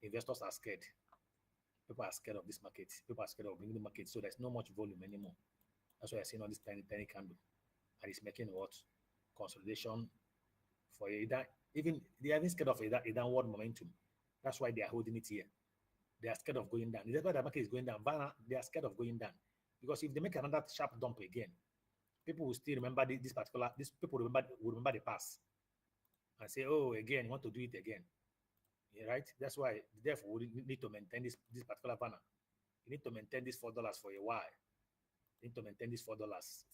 investors are scared. People are scared of this market. People are scared of bringing the market. So there's not much volume anymore. That's why you're seeing all this tiny candle. And it's making what? Consolidation for either. Even they are even scared of a downward momentum. That's why they are holding it here. They are scared of going down. That's why the market is going down. They are scared of going down. Because if they make another sharp dump again, people will still remember people will remember the past and say, oh, again, you want to do it again. Yeah, right? That's why, therefore, we need to maintain this particular banner. You need to maintain this $4 for a while. You need to maintain this $4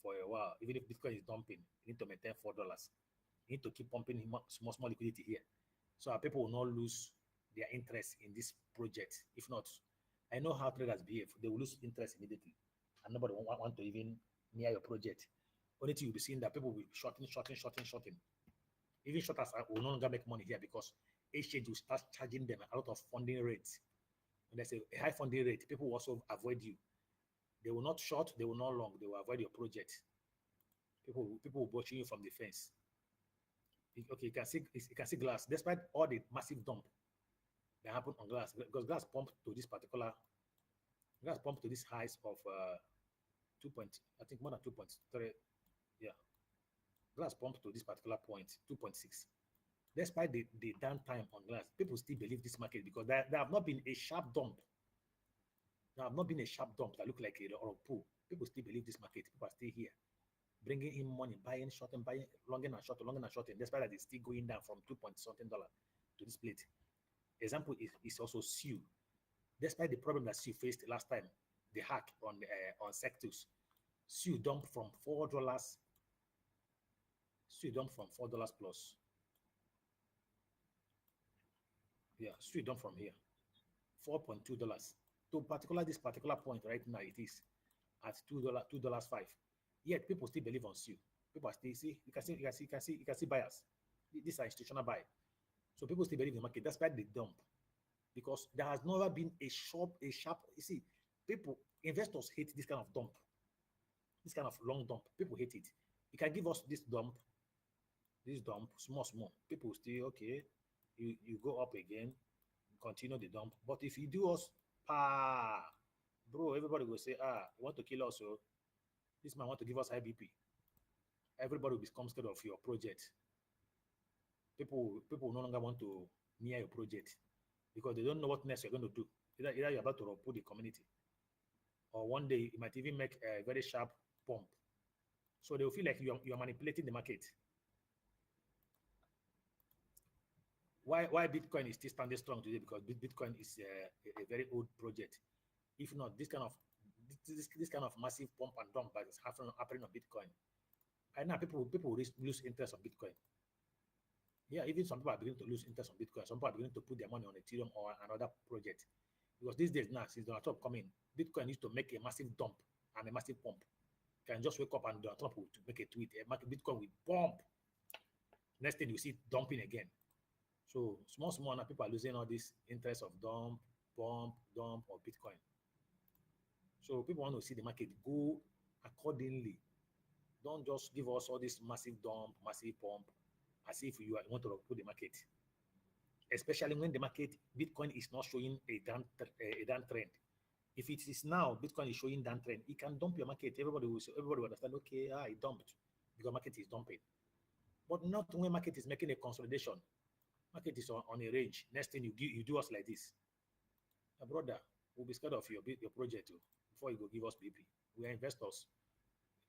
for a while. Even if Bitcoin is dumping, you need to maintain $4. You need to keep pumping small liquidity here. So our people will not lose their interest in this project. If not, I know how traders behave. They will lose interest immediately. And nobody will want to even near your project. Only thing you'll be seeing that people will be shorting. Even shorters will no longer make money here because exchange will start charging them a lot of funding rates. When there's a high funding rate, people will also avoid you. They will not short, they will not long, they will avoid your project. People will watch you from the fence. Okay, you can see glass. Despite all the massive dump that happened on glass, because glass pumped to this highs of I think more than 2.3. Yeah. Glass pumped to this particular point, 2.6. Despite the downtime on glass, people still believe this market because there have not been a sharp dump. There have not been a sharp dump that look like a pool. People still believe this market. People are still here, bringing in money, buying, shorting, longing and shorting. Despite that, it's still going down from $2.something to this plate. Example is also SUE. Despite the problem that SUE faced last time, the hack on Sectus, SUE dumped from $4. SUE dumped from $4 plus. Yeah, SUE dumped from here, $4.2. To this particular point right now, it is at $2.05. Yet people still believe on SUE. People are still you can see buyers. These are institutional buy. So people still believe in the market despite the dump, because there has never been a sharp. You see, investors hate this kind of dump, this kind of long dump. People hate it. You can give us this dump, small. People still okay. You go up again, continue the dump. But if you do us, bro, everybody will say, you want to kill us, so this man want to give us high BP. Everybody will become scared of your project. People no longer want to near your project because they don't know what next you're going to do. Either you're about to report the community. or one day it might even make a very sharp pump. So they will feel like you're manipulating the market. Why Bitcoin is still standing strong today? Because Bitcoin is a very old project. If not, this kind of massive pump and dump that is happening on Bitcoin, right now people will lose interest on Bitcoin. Yeah, even some people are beginning to lose interest on Bitcoin. Some people are beginning to put their money on Ethereum or another project. Because these days now, since Donald Trump coming, Bitcoin needs to make a massive dump and a massive pump. You can just wake up and Donald Trump will make a tweet, Bitcoin will pump. Next thing you see dumping again. So small now people are losing all this interest of dump, pump, dump, or Bitcoin. So people want to see the market go accordingly. Don't just give us all this massive dump, massive pump, as if you want to put the market. Especially when the market, Bitcoin is not showing a down trend. If it is now, Bitcoin is showing down trend, it can dump your market. Everybody will understand, okay, it dumped because market is dumping. But not when market is making a consolidation. Market is on a range. Next thing you do us like this. Brother, we'll be scared of your project too, before you go give us BP. We are investors.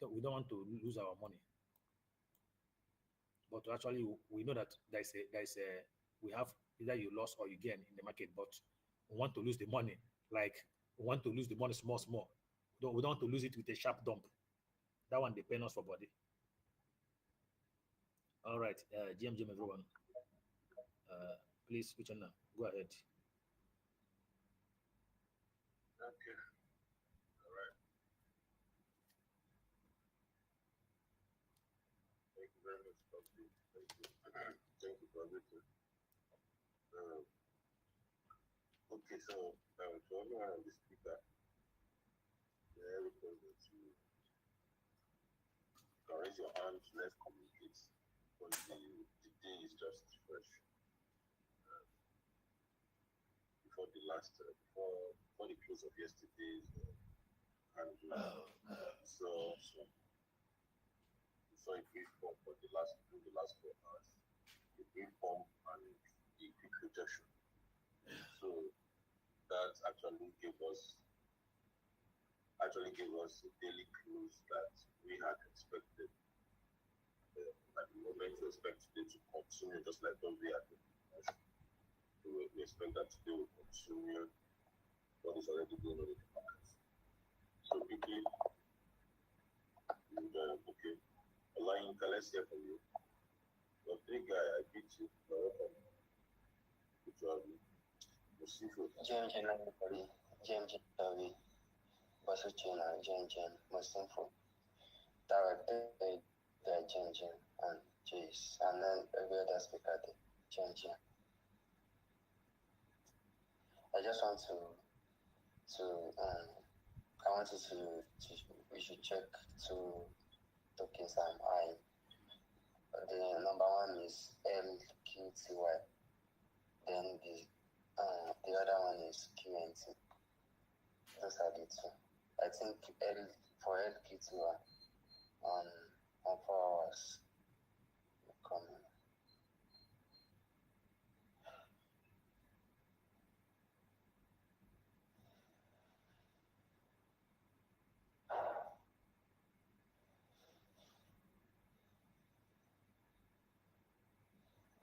We don't want to lose our money. But actually, we know that we have either you lost or you gain in the market, but we want to lose the money. Like, we want to lose the money small. We don't want to lose it with a sharp dump. That one, they pay us for body. All right, GM, everyone. Please, which one now? Go ahead. Okay. All right. Thank you very much, Bobby. Thank you. Thank you for everything. Okay, so to everyone on the speaker, everything that you can raise your hand, let's communicate. But the day is just fresh. Before the last, before the close of yesterday's so a brief pump for the last 4 hours, a brief pump and a quick rejection. So that actually gave us a daily close that we had expected. At the moment, we expect today to continue just like what we had. We expect that today will continue what is already going on in the market. So quickly, okay. Alain, let's hear from you. The big guy, I beat you. Welcome. Good job. James Davi, Basuchina, Jen, Musinfo, Director, Jen, and Jace, and then every other speaker, Jen. I just want I wanted we should check 2 tokens I'm eyeing. The number one is LQTY. Then the other one is QNT. Those are the 2. I think for LQTY on 4 hours coming.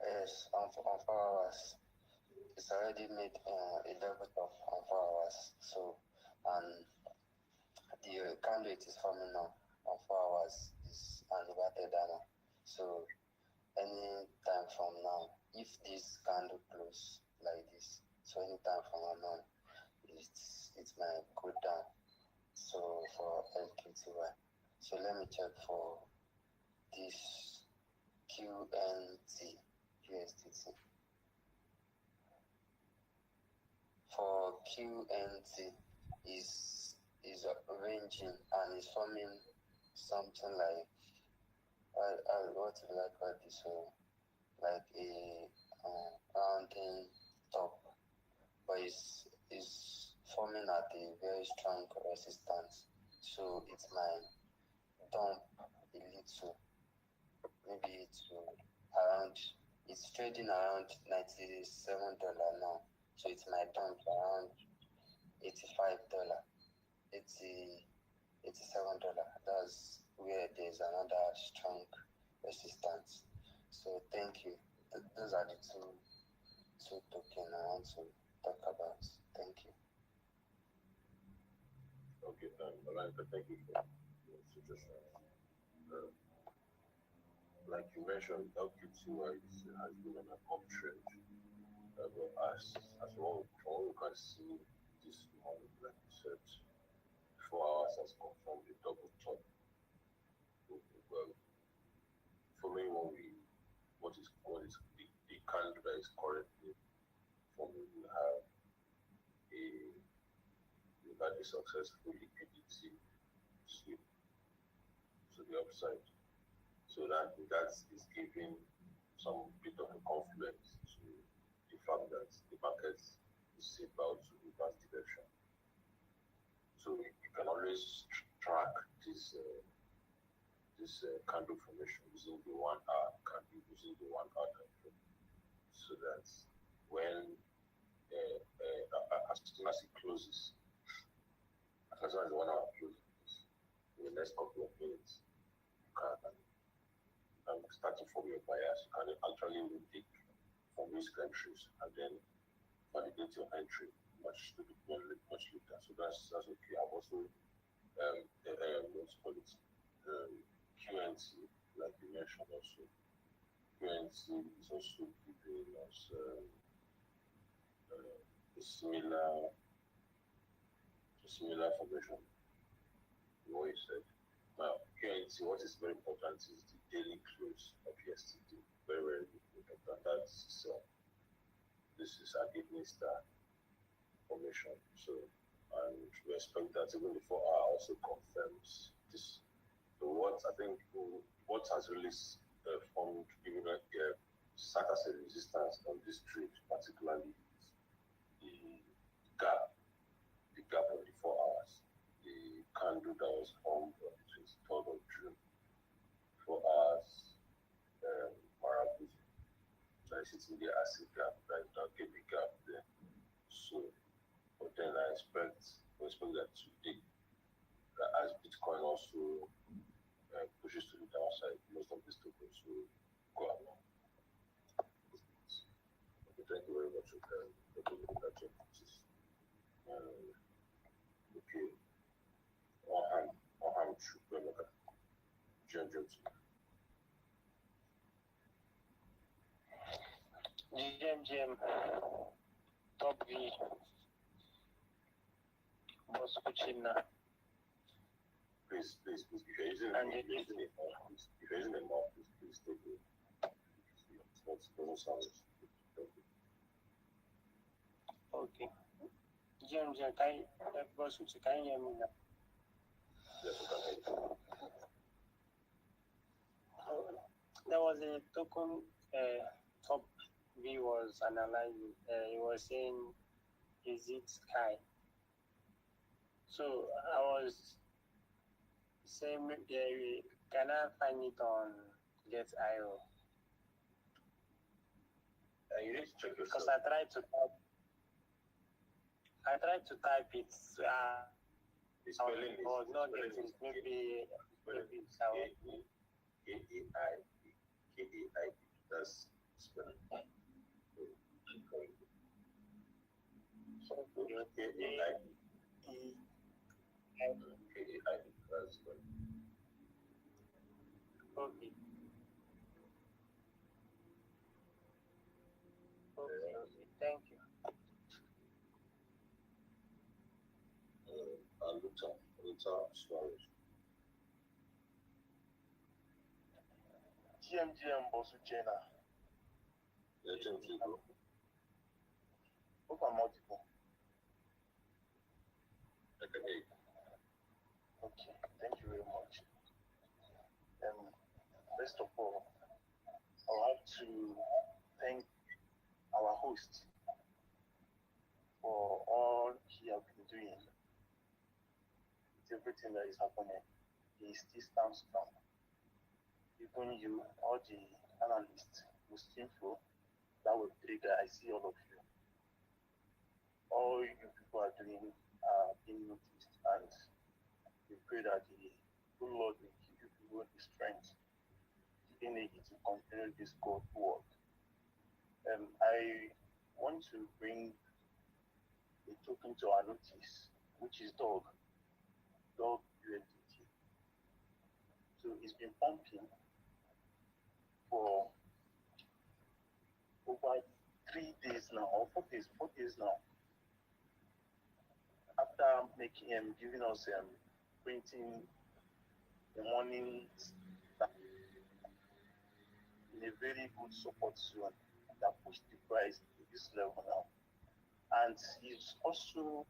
Yes, on 4 hours. It's already made a debut of on 4 hours. So, and the candidate is forming now on 4 hours is an inverted dama. So, any time from now, if this candle close like this, so any time from now, it might go down. So for LQTY, so let me check for this QNT USDT. For QNT is ranging and is forming something like what do I call this? So like a rounding top, but is forming at a very strong resistance. So it might dump a little, maybe to around. It's trading around $97 now, so it might dump around $85. 80, $87. That's where there's another strong resistance. So thank you. Those are the two token I want to talk about. Thank you. Okay, Alanta, thank you for your suggestion. Uh, like you mentioned, LQ2 has been on an uptrend. But as one can see this morning, like you said, 4 hours has confirmed the double top. Well, for me, what is the candle that is currently forming, we had a successful liquidity sweep to the upside. So that is giving some bit of a confluence to the fact that the market is about to reverse direction. So you can always track this candle formation using the 1 hour candle, using the 1 hour time frame, so that when as soon as it closes, as soon as the 1 hour closes, in the next couple of minutes, you can start to form your bias. You can actually take from risk entries and then validate your entry much later. So that's okay. I've also what's called it QNC, like you mentioned also. QNC is also giving us a similar information to what you said. Now, QNC, what is very important is the daily close of yesterday. Very, very important. That's this is an evening star formation. So, and we expect that even the 4 hour also confirms this. So, what has really formed, even sat as a resistance on this trade, particularly is the gap of the 4 hours, the candle that was formed on the 23rd of June, 4 hours, Marabuzi. So I sitting there as a gap, right? I'll get the gap there. So, but then we expect that today, as Bitcoin also pushes to the downside, most of these tokens will go along. Okay, thank you very much for looking at your pieces. Okay, Oham Chukwemeka, John Johnson. GM, Top V, Moskuchina. Please, if you're using a mouse, please take it. It doesn't sound. Okay. GM, can you hear me now? Yes, we can hear you. There was a token Top V was analyzing. He was saying, is it Sky? So I was saying, can I find it on Get.io? You need to check yourself. Because I tried to type it. The spelling was not getting. Maybe K-A-I. That's spelling. So K-A-I. K-A-I. That's spelling. Okay. Okay. Thank you. Luta Suarez. GM Bosuchena. Legend Zigo. Hope I'm audible. Okay. Okay, thank you very much. First of all, I have to thank our host for all he has been doing. With everything that is happening, he still stands strong. Even you, all the analysts, Mustinfo, that will trigger, I see all of you. All you people are doing being noticed. and we pray that the good Lord will give you people the strength, the energy to continue this good work. I want to bring a token to our notice, which is dog USDT. So it's been pumping for over 3 days now, or 4 days now. After making giving us printing the morning in a very good support zone that pushed the price to this level now. And it's also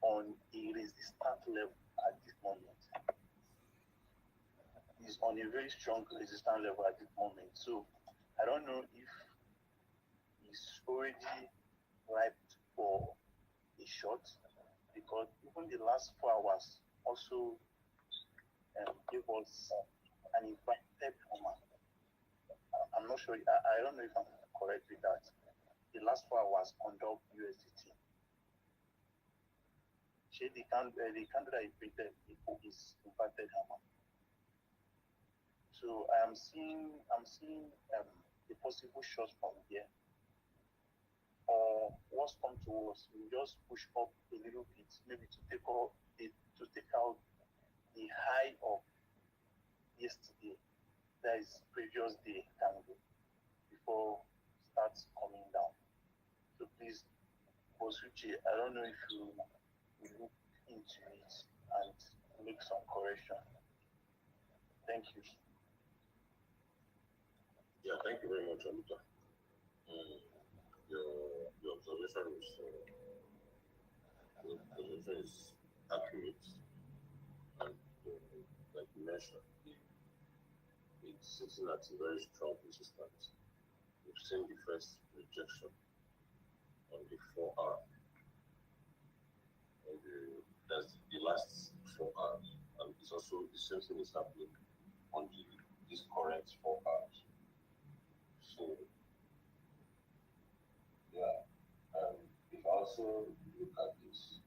on a resistant level at this moment. It's on a very strong resistant level at this moment. So I don't know if it's already ripe for a short, because even the last 4 hours also gave us an invited hammer. I'm not sure, I don't know if I'm correct with that. The last 4 hours on dog USDT. The candle that you printed is inverted hammer. So I'm seeing the possible shots from here. Or what's come to us, we just push up a little bit, maybe to take out the high of yesterday, that is previous day candle, before starts coming down. So please, Bosuchi, I don't know if you look into it and make some correction. Thank you. Yeah, thank you very much, Anita. Your observation is accurate, and like you mentioned, it's sitting at a very strong resistance. We've seen the first rejection on the 4 hour, and that's the last 4 hours, and it's also the same thing is happening on this current 4 hours. So yeah, if also look at this,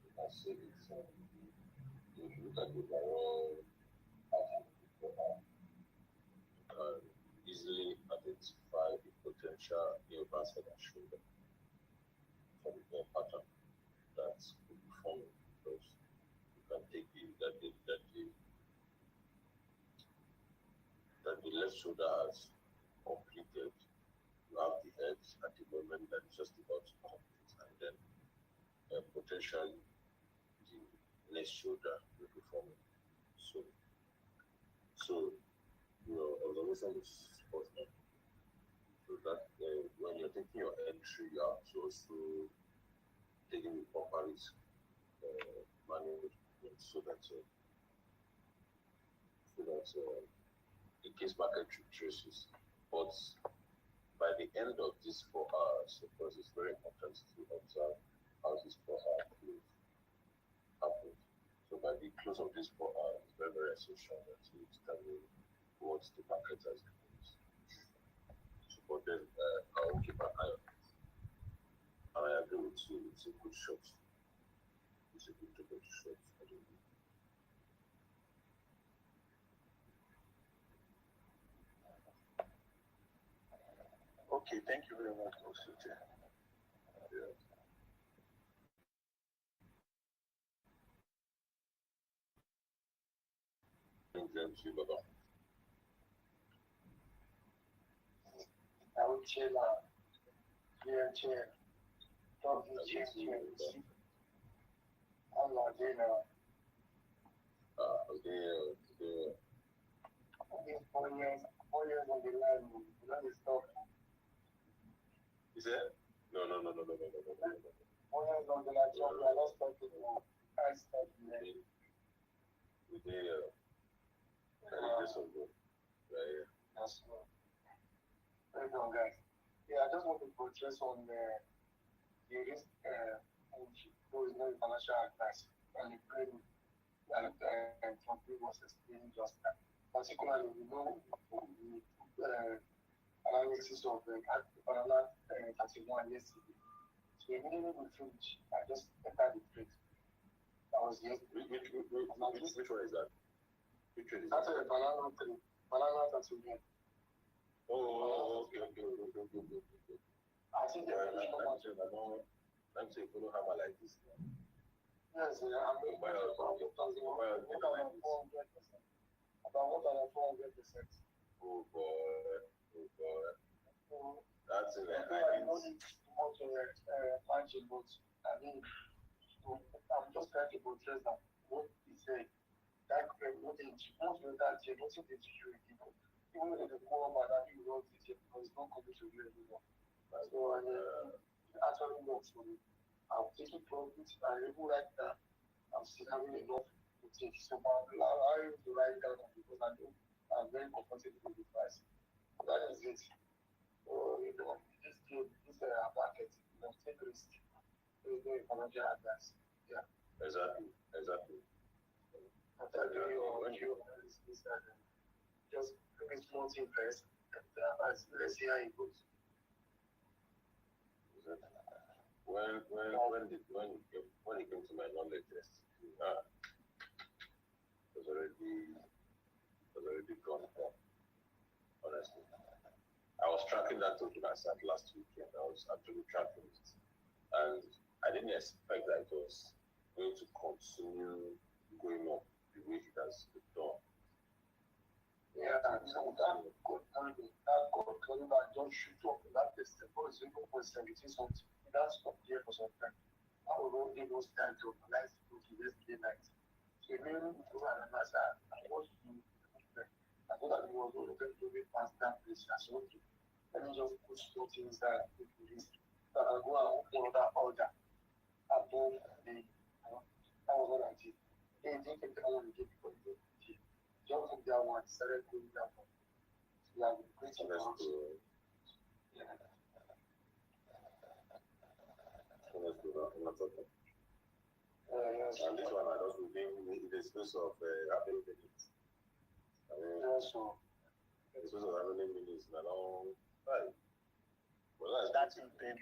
you can see it's if you look at the overall pattern, you can easily identify the potential nearby head and shoulder from the pattern that could be forming, because you can take that the left shoulder has completed. You have the head at the moment that is just about to complete, and then potentially the next shoulder will be forming. So your observation is spot on. So that when you're taking your entry, you have to also taking the proper risk management, so that in case market traces. But by the end of these 4 hours, of course, it's very important to observe how this 4 hour close happened. So by the close of this 4 hours, it's very, very essential that you determine what the market has been. So, but then I will keep an eye on it. And I agree with you, it's a good shot. It's a good shot. Okay, thank you very much, Bosuchi. Yeah. James, you baba. I will chill out. Chair. Talk to chair. I'm not dinner. Okay. Okay, 4 years on the line. Let me stop. Is it? No. 4 years on the line. So I lost talking now. I start today. We did this one go. Yeah. That's right. Very good, guys. Yeah, I just want to focus on the risk those no financial advice and the training that Trumpy was explaining just now. Particularly, we know the analysis of the Banana 31 yesterday. So immediately we finish, I just entered the trade. That was yesterday. Which one is that? Which one is That's that? a banana tree. Banana tattoo. Oh, okay. I think they're very much. I'm saying follow hammer like this. Yes, I'm going to about 400%. Oh boy. That's it. I know it's too much punching, but I mean, I'm just trying to portray that what he said. That what they most of that they don't think they teach you, even though the poor man that you wrote it because it's not coming to you anymore. So it actually works for me. I'm taking profits and even like that. I'm still having enough to take. So I'm allowing to write down because I know I'm very comfortable with the price. That is it. So this game, this market, take risk. There's no financial advice. Yeah. Exactly. After doing your just bring a small thing first, and let's see how it goes. When it came to my knowledge test, was already gone up, honestly. I was tracking that token I sat last weekend. I was actually tracking it. And I didn't expect that it was going to continue going up the way it has done. Yeah, so that got coming back, don't shoot up that test. The ball is 0.17 something. That's up there for some time. I will not give us time to organize the book yesterday night. So immediately before I announced that I was doing I thought that we were going to do it past that place. I said, okay, let me just put some things that we can list. So I go and open that order above the, that was what I did. They didn't take that one again because they did. Just took that one, started doing that one. So we have been creating those. Yeah. Yes. And this one I don't really in the space of having minutes. I mean, Also, in the space of having minutes, I don't. Well, That's in thing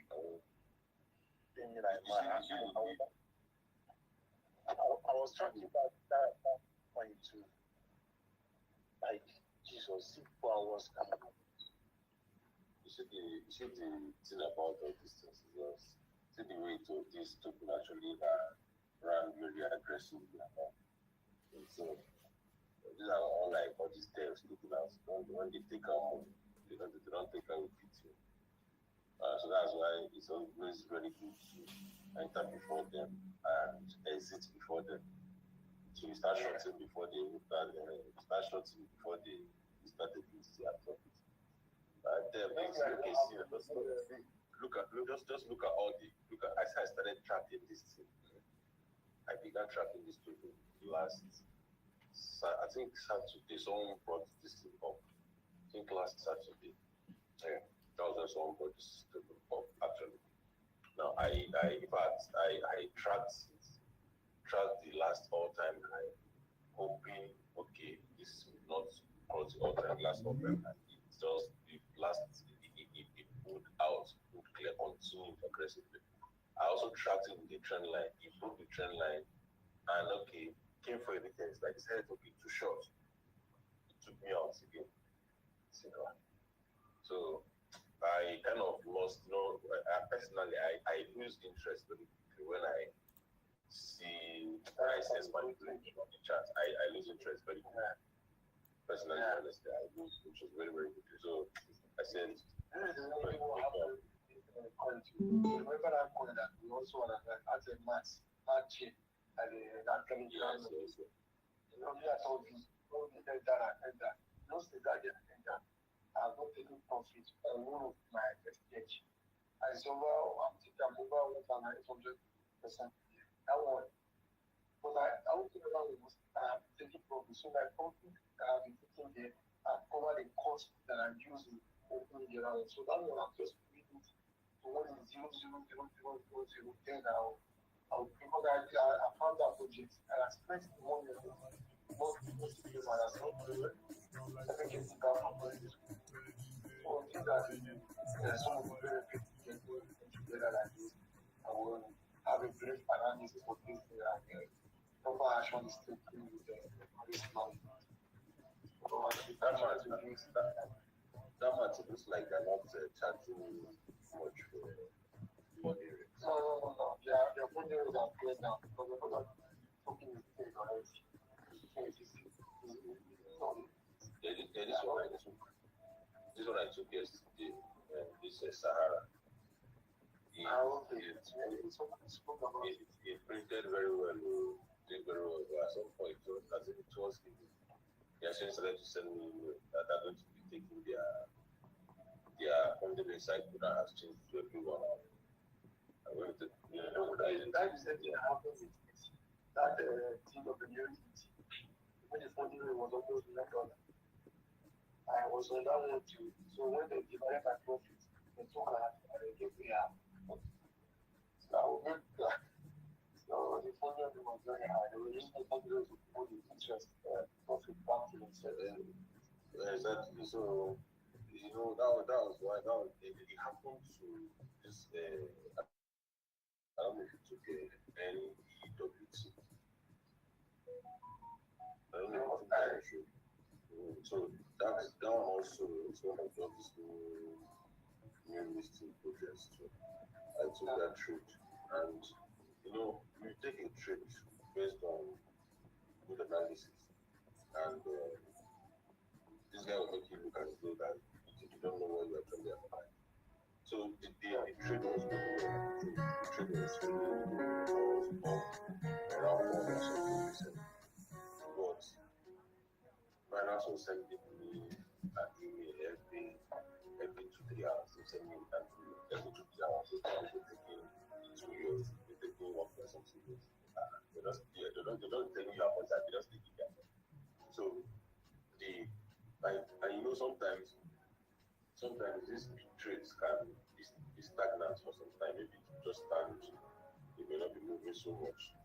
like I was talking about that point too. Like Jesus, 4 hours coming up. You see the thing about all these things is just see the way this token actually ran really aggressively about. And so these are all like all these devs looking out when they take out money, they don't take out with it. So that's why it's always very good to enter before them and exit before them. So you start shorting before they start shorting before they start taking their profit. Just look at all the as I started tracking this thing. I began tracking this thing last I think Saturday. Someone brought this thing up. I think last Saturday. Yeah, that was when someone brought this thing up actually. Now I tracked the last all-time high, hoping okay, this will not cross the all-time high. It's just the last it pulled out, would clear continue aggressively. I also tracked it with the trend line, it broke the trend line, and okay, came for everything. It's like it said okay, too short. It took me out again. So I kind of lost, personally I lose interest very quickly when I sense manipulation on the chart. I lose interest very quickly. Personally, honestly, I lose interest very, very quickly. So I said, remember that point that we also had as a matching and that can be done. I told you, don't get that. No, say that I'm not taking profit on one of my exchange. And so I'm over 1,800%. That one. But I don't think that was taking profit. So my profit I've been taking there and cover the cost that I'm using opening the round. So that one I'm just reading to what is 0.00000. Then I'll because I found that project and I spent the money on it. Most people see and I said, let me get it down from this. So I think that there's some of the benefits you can do together like this. I will have a brief analysis of this thing. far action is taken with this man. That much it looks like they're not charging much for the rates. No. Their money is are clear now because they're not talking with the already. This one I took yesterday, this is Sahara. It printed very well, did very well. At some point, as if it was given. They actually started to send me that they're going to be taking their funding cycle that has changed to everyone. I'm going to, that is the thing that happened with that team of the community. When the funding was almost $1, I was on that one too. So when they divided my profit, they took half and they gave me half. So I will make that. So the funding was very high. They were using the funding to put the interest profit back to themselves. Exactly. So, that was why it happened to this. I don't know if you took any EWT. I don't know if that is true. So that one also is one of those new listing projects too. I took that trade, and you take a trade based on good analysis, and this guy will make you look as though that you don't know what you are trying to apply. So the trade was going on. The trade was really around 4%. But Binance was sending me an email every 2-3 hours. They send me an email every 2-3 hours. So they're taking 2 years. They're taking 1 person 2 years. They don't tell you how much that they just take it. So sometimes these trades can be stagnant for some time. Maybe just stand. It may not be moving so much.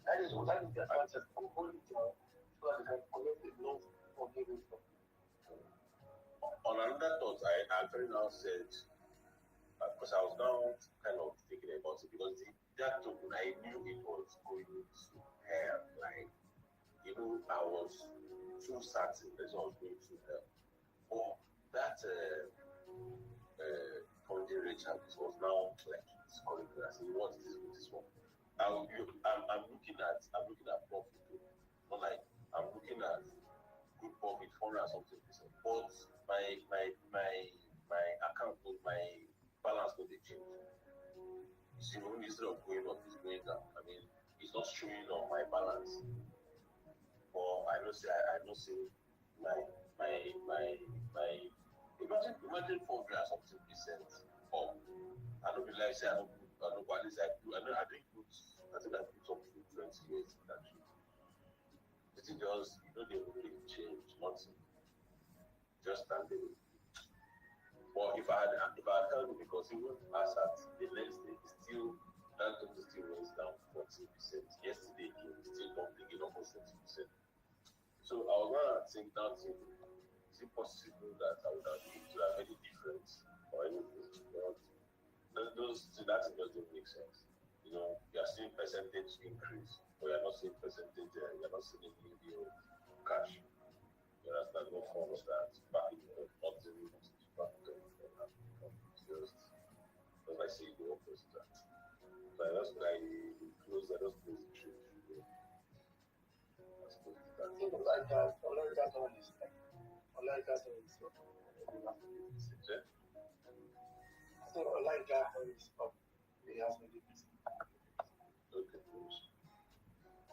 That is the advantage of holding so that they can collect the loan from the investor. On another thought, I actually now said, because I was now kind of thinking about it, because that token, I knew it was going to hell. Like, I was too certain that I was going to hell. But that funding rate was now like it's calling me. I said, what is this with this one? I'm looking at profit, not like I'm looking at good profit, 400 something percent. But my account, my balance will be changed. See, instead of going up, it's going down. I mean, it's not showing on my balance. But I know say my imagine 400 something percent up. I don't realize I don't at least I think I put up to 20 years in that trip. The thing just they really change nothing. Just standing. But if I had heard it, because even as at the next day, that total still went down 40%. Yesterday it still completely almost 40%. So I was gonna think that is it possible that I would have been to have any difference or anything? But that doesn't make sense. You are seeing percentage increase, but you're not seeing percentage. You're not seeing any cash. You understand? No forms that back in not the back just I see the opposite. So I just close the trade. Things like that, unlike that one is so unlike that one is up. It has many pieces. Okay, please.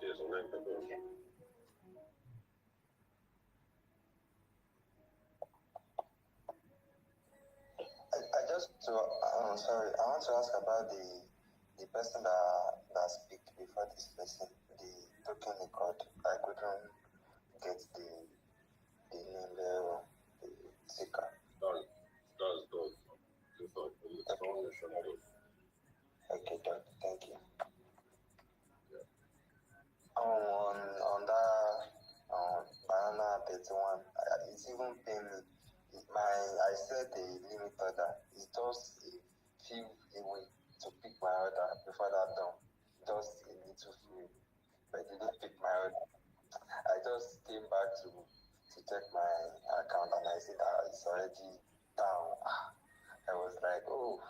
Yes, unlike that one. Okay. I want to ask about the person that speak before this person, the token record. I couldn't get the name there, the ticker. Okay, thank you. Yeah. On that banana 31, it's even paying me. I set a limit order. It's just a few away to pick my order before that done. Just a little few. but they didn't pick my order. I just came back to check my account and I see that it's already down. I was like, oh,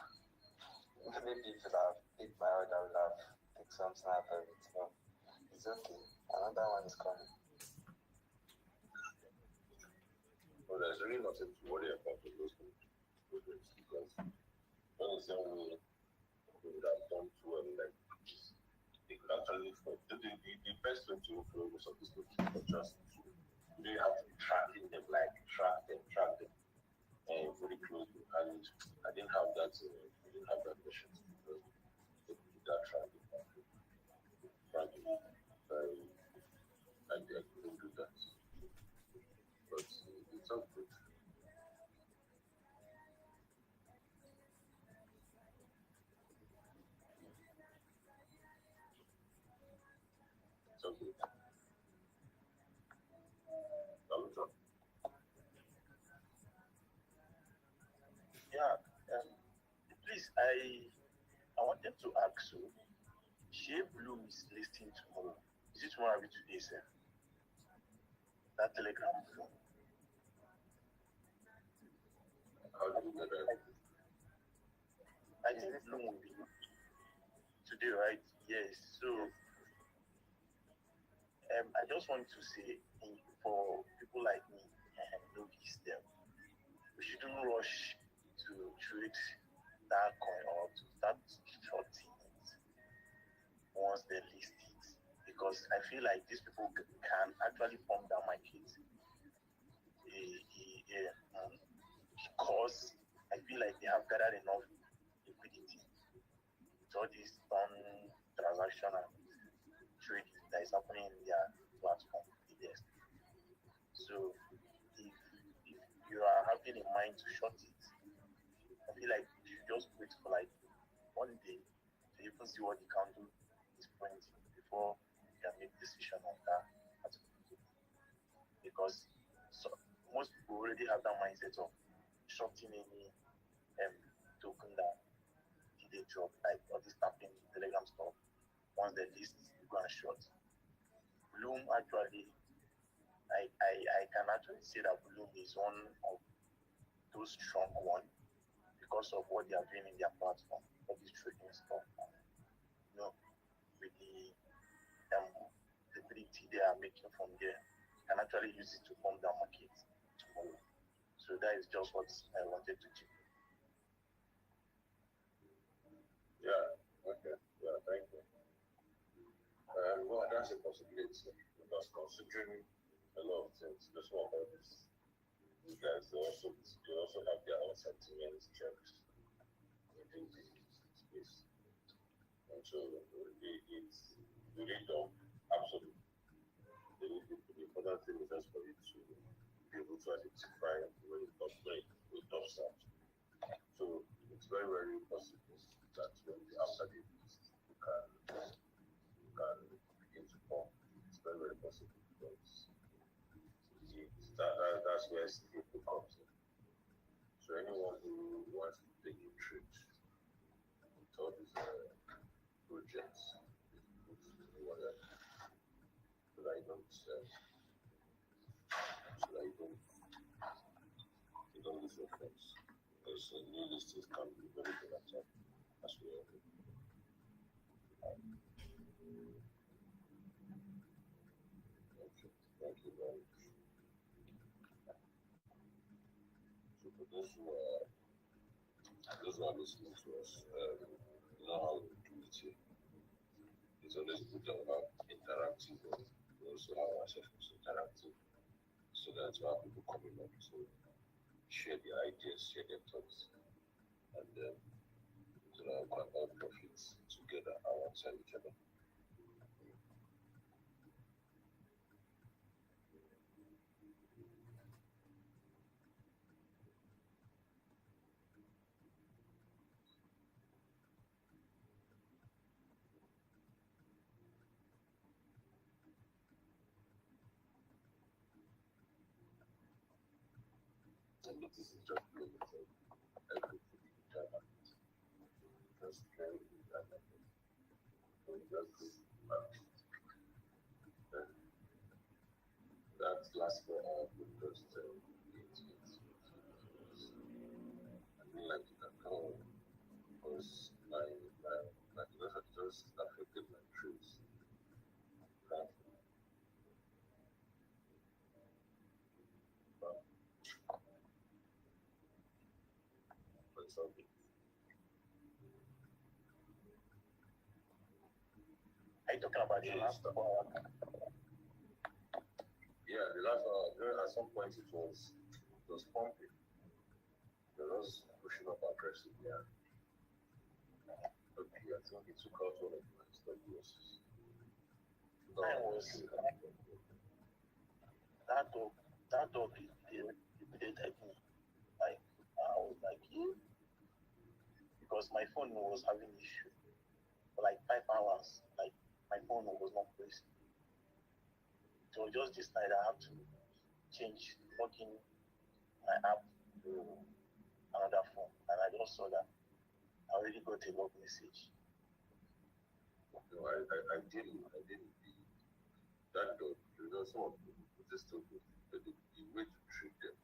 maybe if you have picked my order, I would have picked something out of it. No, it's okay. Another one is coming. Well, there's really nothing to worry about with those projects because when it's the way we would have done too well, like they could actually the best way to inflow most of these people is just to you don't have to be tracking them, like track them very closely. And I didn't have that we didn't have that patience because they could do that tracking. Frankly, I couldn't do that. But it's all good. It's all good. Saluton. Yeah, please, I wanted to ask you, Shea Bloom is listing tomorrow. Is it tomorrow or today, sir? That telegram phone. How do you get that? I think Bloom will be today, right? Yes. So I just want to say for people like me and novice them, we shouldn't rush to trade that coin or to start shorting it once they list it because I feel like these people can actually pump down market because I feel like they have gathered enough liquidity with all this transaction and trade that is happening in their platform. Yes. So if you are having in mind to short it, I feel like you should just wait for like one day to even see what the candle is pointing before you can make decision on that particular. Because most people already have that mindset of shorting any token that did a drop, like all this tapping Telegram stuff. Once the list you go and short. Bloom actually, I can actually say that Bloom is one of those strong one because of what they are doing in their platform, all this trading stuff. You know, with the liquidity they are making from there, you can actually use it to pump down market tomorrow. So that is just what I wanted to do. Yeah, okay. Yeah, thank you. Well, that's a possibility because considering a lot of things, this one about this, these guys they also have their own sentiments checks within the space. And so it's really dumb, absolutely. The important thing is just for you to be able to identify when it comes when it does that. So it's very, very possible that when after the list you can begin to form. It's very, very possible because that's where people comes in. So anyone who wants to take a trip with all these projects, so that you don't lose your friends. Because new listings can be very volatile as well. Okay, thank you very much. So for those who are listening to us, you know how we do it here. It's always good to have interactive. We also have our sessions interactive so that we have people coming up to share their ideas, share their thoughts, and so that we can all profit together alongside each other. And this is just limited everything in Ghana. Just very in Ghana. So just go back. last 4 hours because I didn't like it at all because my because it just affected my trees. But it's okay. Are you talking about the last 4 hours? Yeah, the last at some point it was pumping. It was pushing up aggressively. And okay, I think it took out one of my studios. Mine was that dog they type me. Like I was like, because my phone was having issue for like 5 hours. Like my phone was not pressing. So just this night I have to change login my app to another phone, and I just saw that I already got a log message. No, I didn't. That dog, some of them just told me that the way to treat them,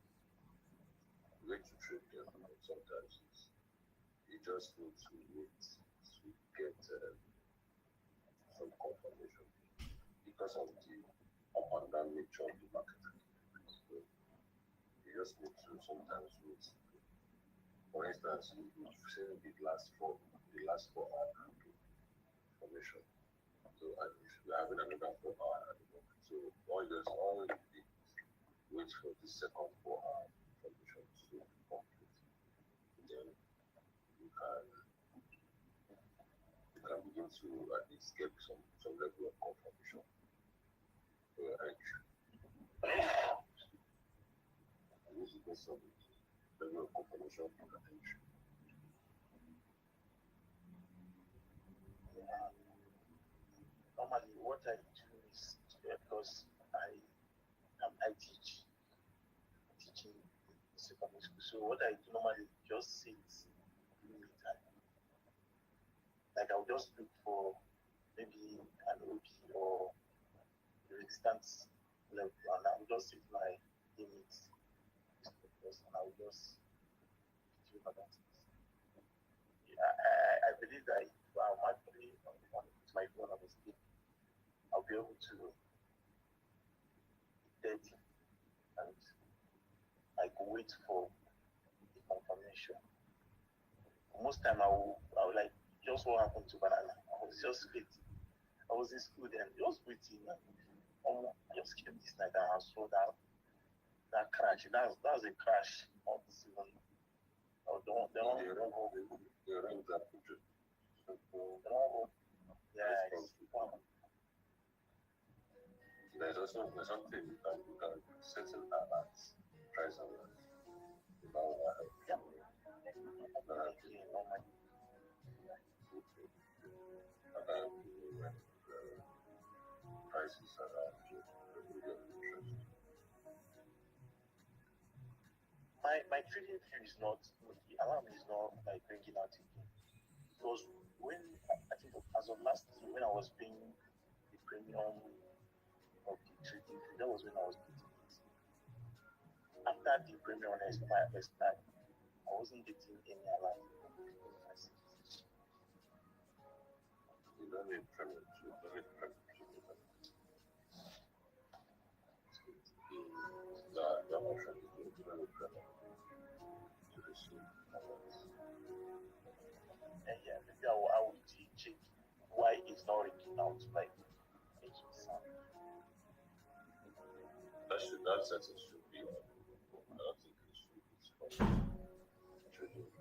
sometimes you just need to wait to get some confirmation because of the up and down nature of the market. So you just need to sometimes wait. For instance, you've seen the last 4 hours information. So we're having another 4 hour at the moment. So all you need wait for the second 4 hour information to complete. Then you can begin to at least get some level of confirmation for your entry. At least you get some level of confirmation for your entry. Normally, what I do is because I teach teaching in secondary school. So what I do normally just sit during the time. Like I'll just look for maybe an OP or resistance level, and I'll just set my limits and I'll just do other things. Yeah, I believe that if I'm actually on my phone on the stick, I'll be able to detect and like wait for the confirmation. Most time I will like just what happened to banana. I was just waiting. I was in school then, just waiting. And, I just came this night and I saw that crash. That's a crash. Not even. There's something you can set an alerts, try some about Yeah. prices are My trading view is not the alarm is not like bringing out again. Because when I think as of last year when I was paying the premium of the trading view, that was when I was getting it. After the premium expired, I wasn't getting any alarm. you don't need premium to the option is to premium to receive alerts. And yeah, maybe I will check why it's not reaching out like making sound. That setting should be on. I don't think it should be trading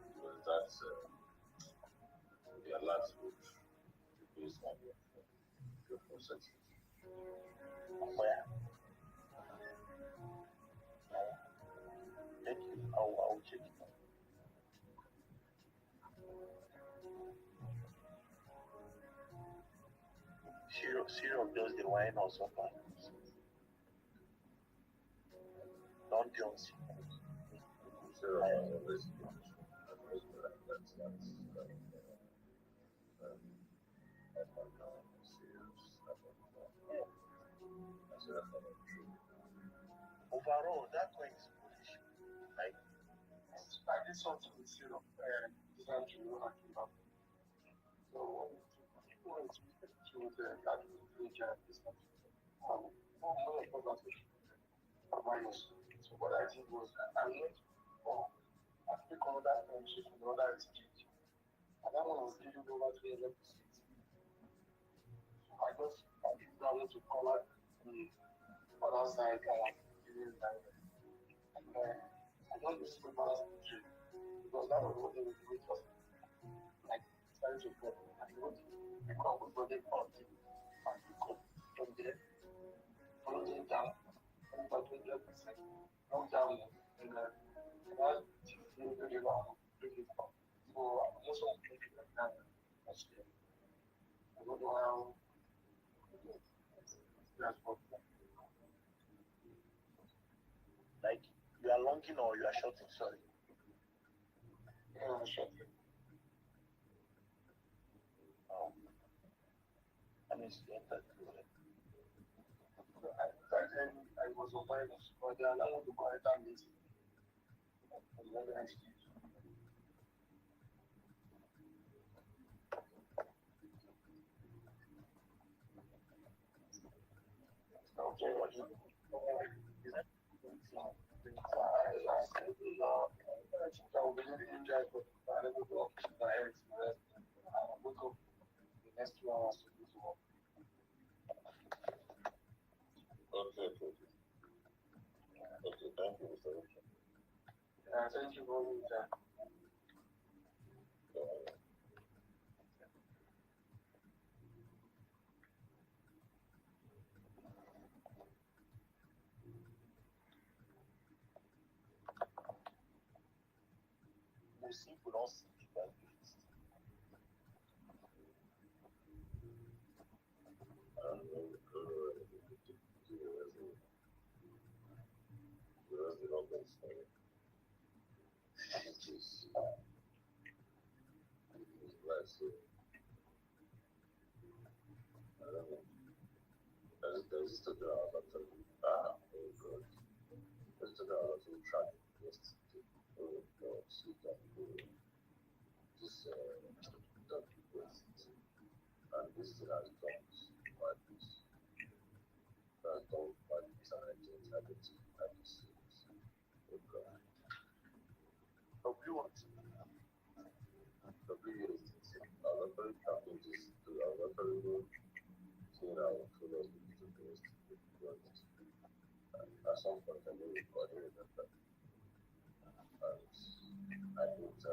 because that's the alert would be based on your phone settings. Where maybe I'll check it out. Syrup does the wine or sometimes. Don't be on syrup. So always that's overall, that coin is bullish. Like, I did something with Syrup design to know how to have. So, people want to the agriculture and business. More important minus. So, what I did was I went for I took another friendship with another exchange. And that one was giving over 300%. I just I did that to cover the other side and giving that. And I don't use the balance trade because that was what they were doing for like trying to go. And you want to become a project party and become from there, following down, over 200%, long down, and that is really long. So I'm also thinking like that. Actually, I don't know how that's what. like you are longing or you are shorting, sorry. Sure. I mean, you entered through it. Back then, I was on minus, but then I want to buy that meeting. Okay, what you is that? I will be really enjoyed, but I don't know if I have to rest. I'll wake up the next 2 hours to do work. Okay, thank you. Okay, thank you, Mr. Richard. Thank you very much. You see, we don't see people like this. There's just a girl that oh god. There's a girl that tried yesterday. Oh god, she got just don't waste it. And this is how it comes like this. Don't like this and I didn't have it. I just oh god. W what? W is I was very talking just to I was very good. So I was full of the best. At some point I knew recording it that I didn't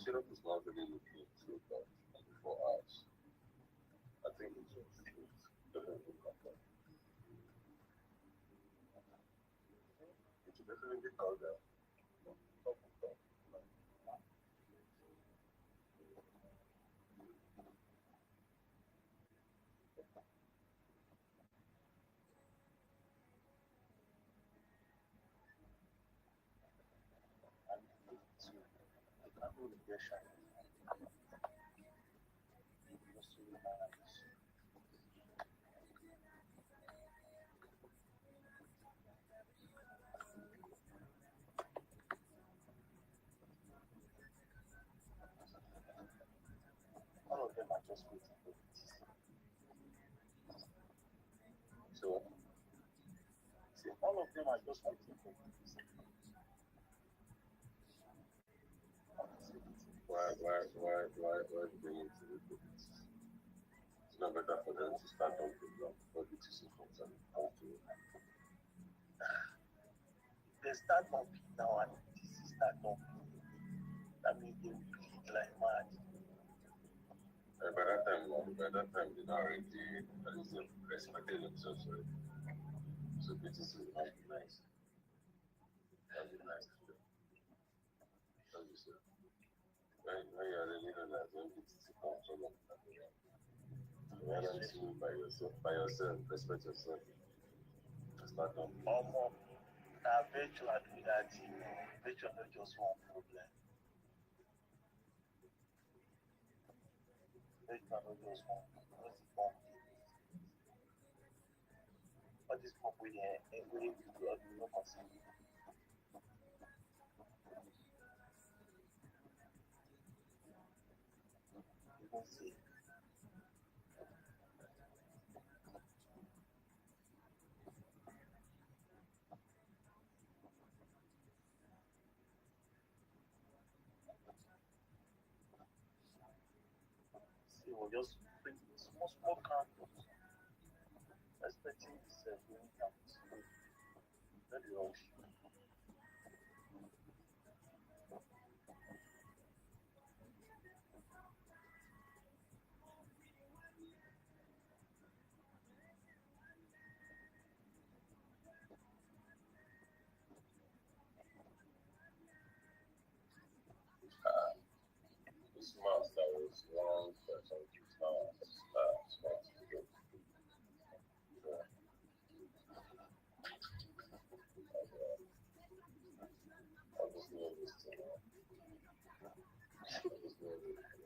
Syrup is not really looking into about 24 hours. I think it's definitely not that. It's definitely called that. All of them are just waiting for it. So, See, all of them are just waiting for it. why do they need to do this? It's not better for them to start on the block before the TC comes and how to They start pumping now and this is start pumping. That means they will bleed like mad. by that time, they not already at least respected themselves already. So BTC might be nice. That'd be nice to do. That'd be so. When you already know that when BTC comes along, you have to by yourself, respect yourself. It's not done. Now, virtual reality, virtual not just one problem. Virtual not just one. What's the form? What is form with every people no concern? You can see. See, we'll just bring small candles. Respecting yourself when it comes to very rush. This mouse that was long for some smart to go. I just know this thing. I just know this thing.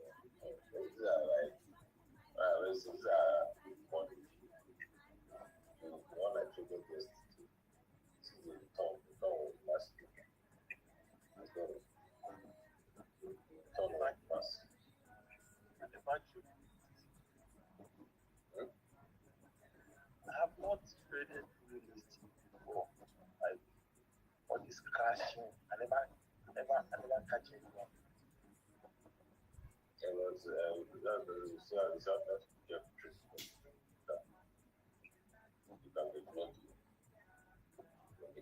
These are like, these things are funny. One I triggered this to the tongue last week. It's got a tongue like pass. And the battery, Hmm? I have not traded realistic before. Like, what is crashing? I never catch anyone. It was, it's not that you have trick. That you can get lucky. You can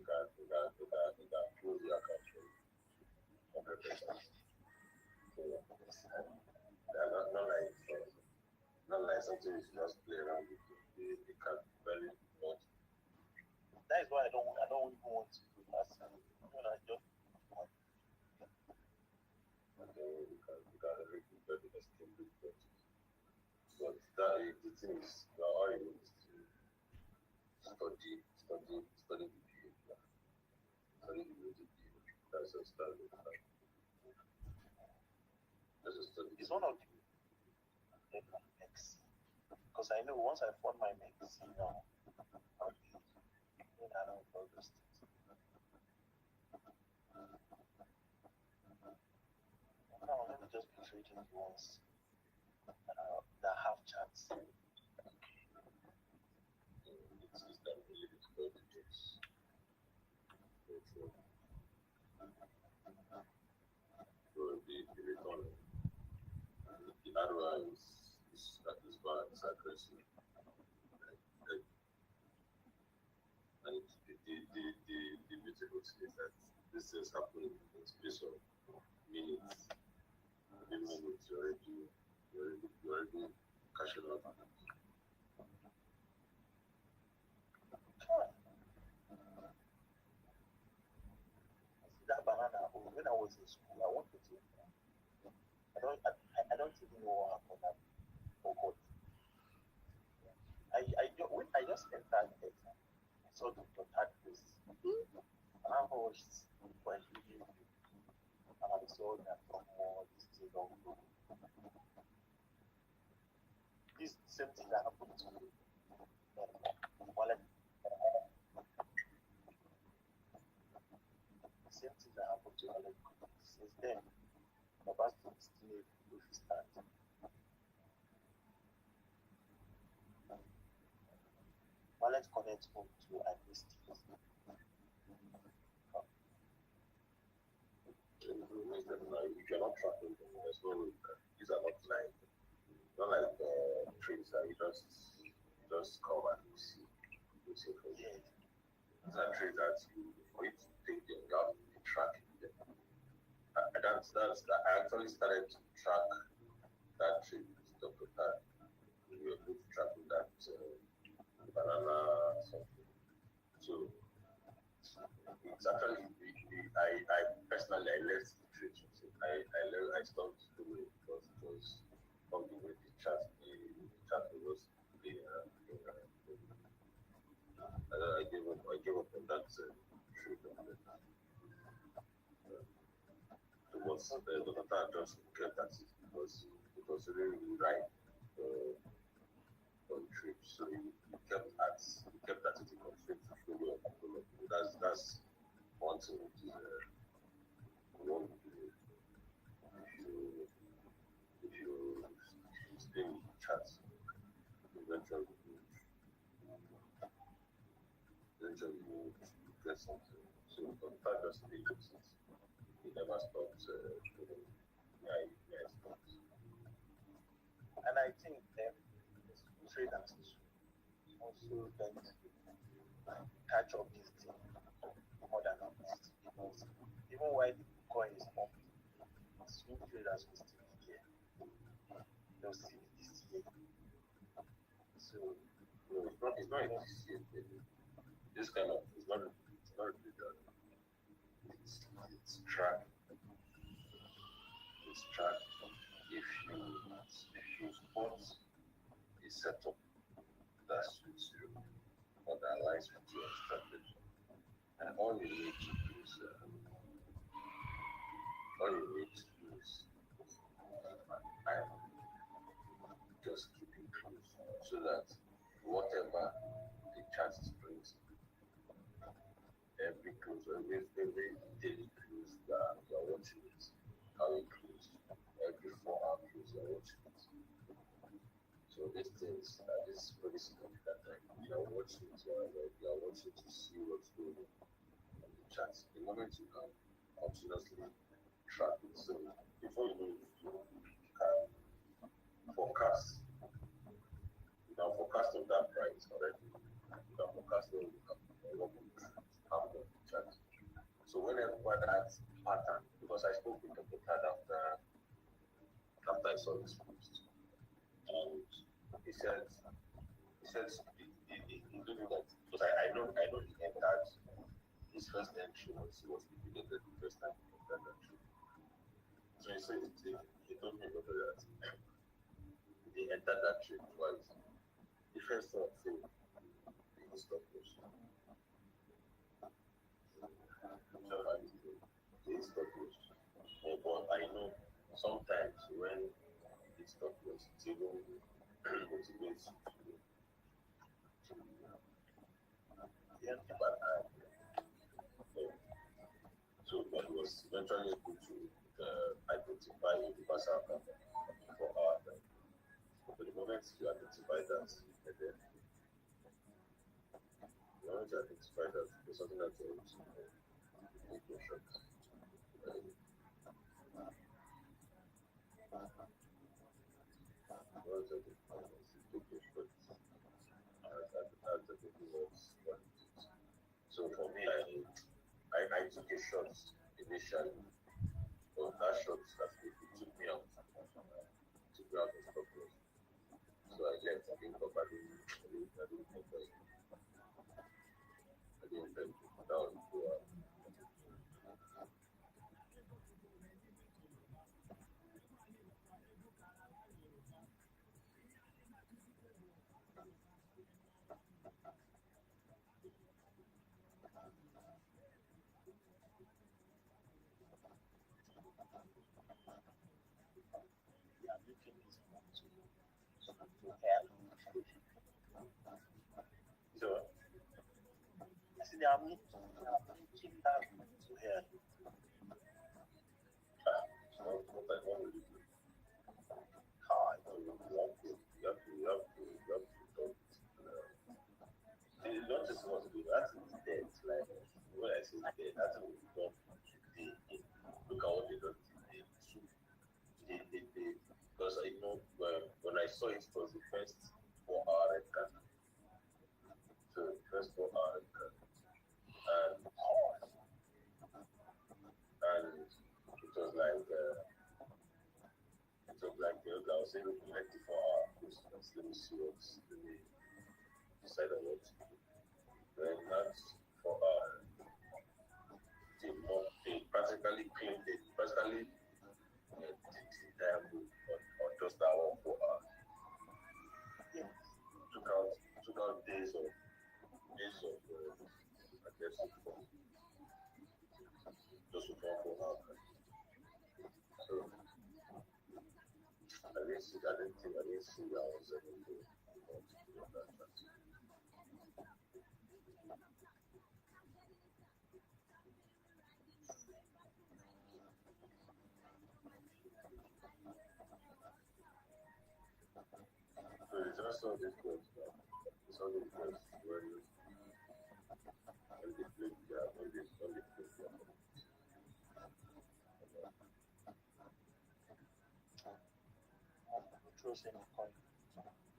close your account for 100%. So, they're not like something you should just play around with. They can very much. That is why I don't even want to do that. When I just want And then you can really very extremely good. But that the thing is, all you need is to study the behavior. Study the behavior. That's just study. That's just study. it's one of the mix. Because I know once I found my mix, I'll be in and out of those things. Now let me just be trading the ones that have chats. It's that really difficult to just go through. So the return, the ROI is at this bar, it's aggressive. Like, and the beautiful thing is that this is happening in the space of minutes. Within minutes, you're already cashing out. Fine. That banana, when I was in school, I wanted to. I don't even know what happened. I forgot. When I just entered the exam, I saw the third place. And I watched when he gave me. And I saw that from more this thing of this same thing that happened to me. Wallet. Same thing that happened to Wallet. Since then, my pastor is still able to start. Wallet connects home to at least If you're not tracking them, there's no way these are not like trees that you just come and you see for you. yeah. These are trees that you for you to take them, you have to be tracking them. I actually started to track that tree with Dr. good track with that banana something. So it's actually I personally I left the trade. I stopped doing it because it was from the way the chat was being I gave up on that trade. Towards the doctor just kept at it because it was really right on trip. So he kept at it in conflict to follow up. That's one thing which is one if you stay with chats, eventually you get something. So doctor just stay with it. He never stopped yeah, stops. And I think traders also tend to catch up this thing more than others because even while the coin is up, swing traders will still be here. They'll still be this year. So No, it's not a DCA thing. This kind of it's not really done. It's track. It's track. If you spot a setup that suits you or that aligns with your strategy, and all you need to do is just keep it close so that whatever the chart brings, every daily close that you are watching it, how it closed, every 4 hour close you are watching it. So these things is very significant. Like you are watching it, you are watching to see what's going on the charts. The moment you can continuously track it, so before you know it, you can forecast. You can forecast on that price already. You can forecast on what will happen on the chart. So whenever that pattern, because I spoke with the pattern after I saw this post, and he said that because I know he entered his first entry once he was liquidated the first time he entered that trade. So he said he told me about that. He entered that trade twice. The first one failed. He stop loss. He stop loss. But I know sometimes when it's stop loss, it's even motivates you to but so that was eventually able to identify a reversal for our time. But the moment you identify that, and then the moment you identify that, there's something that you need to make your shots. So for me, I took a shot initially. But that shot that it took me out. Took me out of stop loss. So I left. I didn't think that would go out. So, see, they are making that to hair. What I want to do. You have to it's not just what to do, that's dead. Like, when I say dead, that's what we don't look at what they don't because I know when I saw it was the first 4 hour red candle. So the first 4 hour red candle. And it was like I was able to 24 hours. Christmas. Let me see what, let me decide on what to do. Then that's for they practically cleaned it, practically did the entire book on just that one for Yeah. took out days of I guess just to talk for now. So I didn't see that was anything on that. So it's also this place now. It's only because where you when they play yeah, when they play yeah. Trust in coin.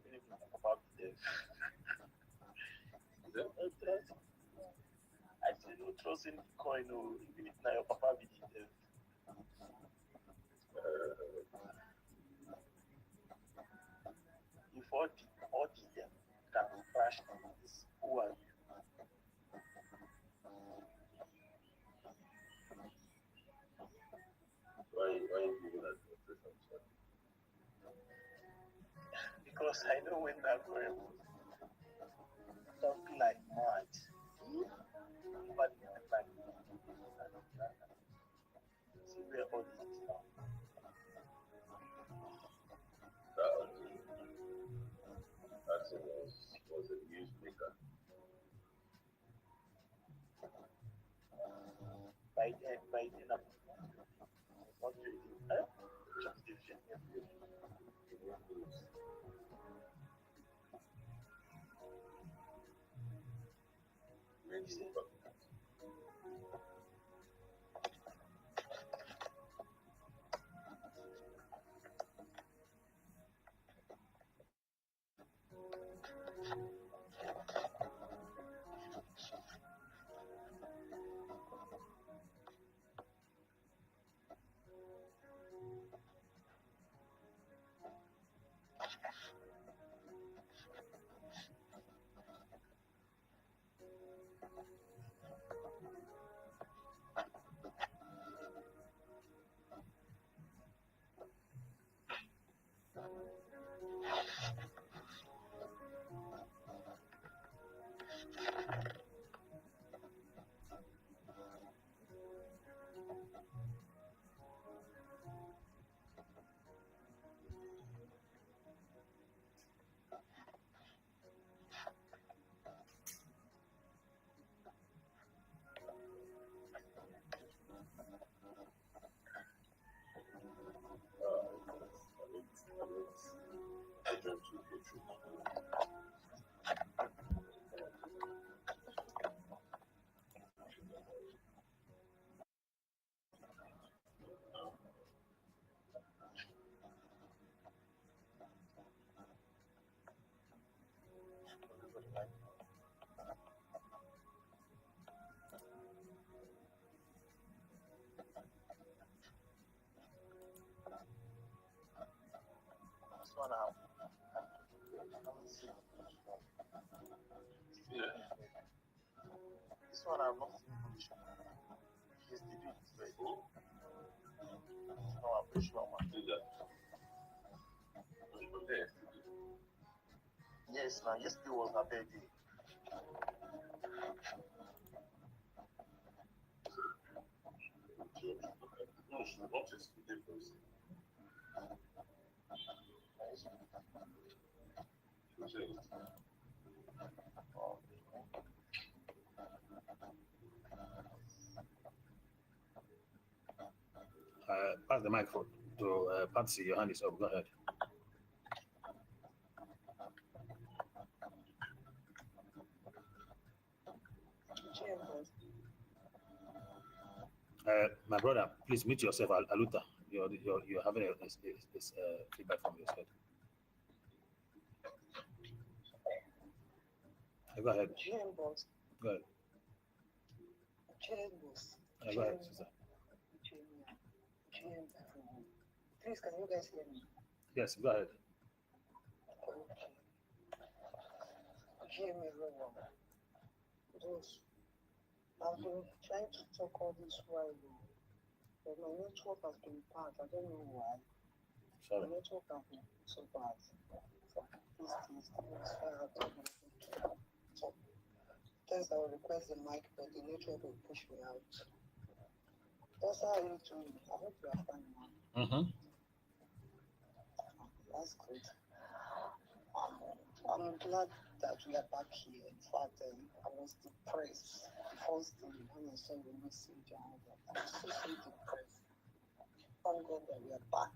Even if my papa be there. I say no trust in coin, no, even if na your papa be there. If all the can crash on this, who are you? Why you giving that interpretation? Because I know when that girl talk like mad. Nobody can like see where all this is now. That thing was a newsmaker. By then I'm not reading. Just different. I don't to go through. This one I Yeah. this one I'm not seen English. Yes, they do it right. No, I'm pretty sure man. Do that. Okay. Yes, now yesterday was her birthday. No, she wants to speak in person. Pass the mic to Patsy. Your hand is up. Go ahead. My brother, please mute yourself, Aluta. You're having a feedback from your side. Go ahead. Go ahead. Go ahead, sister. Please, can you guys hear me? Yes, go ahead. Okay. Hear me very well. Those, I've been trying to talk all this while, but my network has been bad. I don't know why. Sorry. The network has been so bad. These days, it's very hard to be able to talk. Things I will request the mic, but the network will push me out. That's how you doing. I hope you are fine now. That's good. I'm glad that we are back here. In fact, I was depressed the first day when I saw the message. I was so depressed. Thank God that we are back.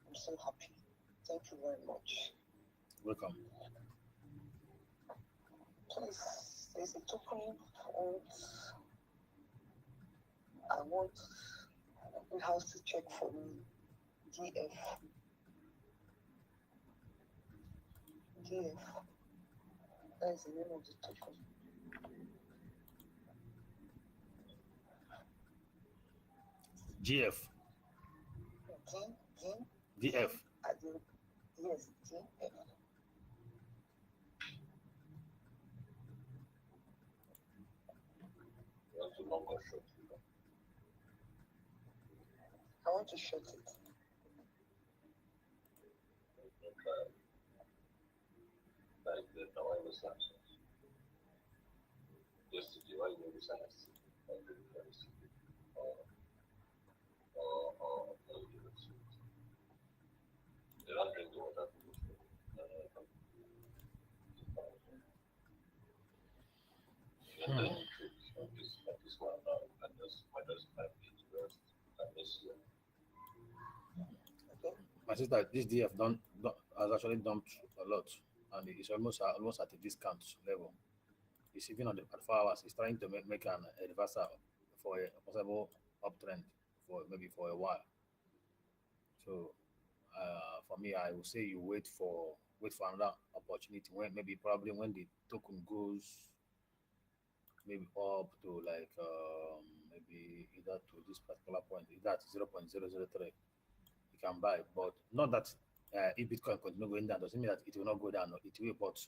I'm so happy. Thank you very much. Welcome. Please, there's a token I want the house to check for me. DF. That is the name of the token. GF. DF. Yes, DF. That's a longer shot. I want to shut it. Like the Hawaii Samsung. Yesterday, I know this has they don't drink the water. And then this one now, I just have it first. And this year. Okay. My sister, this DF has actually dumped a lot, and it's almost at a discount level. It's even on the at 4 hours. It's trying to make an a reversal for a possible uptrend for maybe for a while. So for me, I would say you wait for another opportunity when maybe probably when the token goes maybe up to like maybe either to this particular point, either at 0.003, you can buy. But not that if Bitcoin continue going down doesn't mean that it will not go down. No, it will, but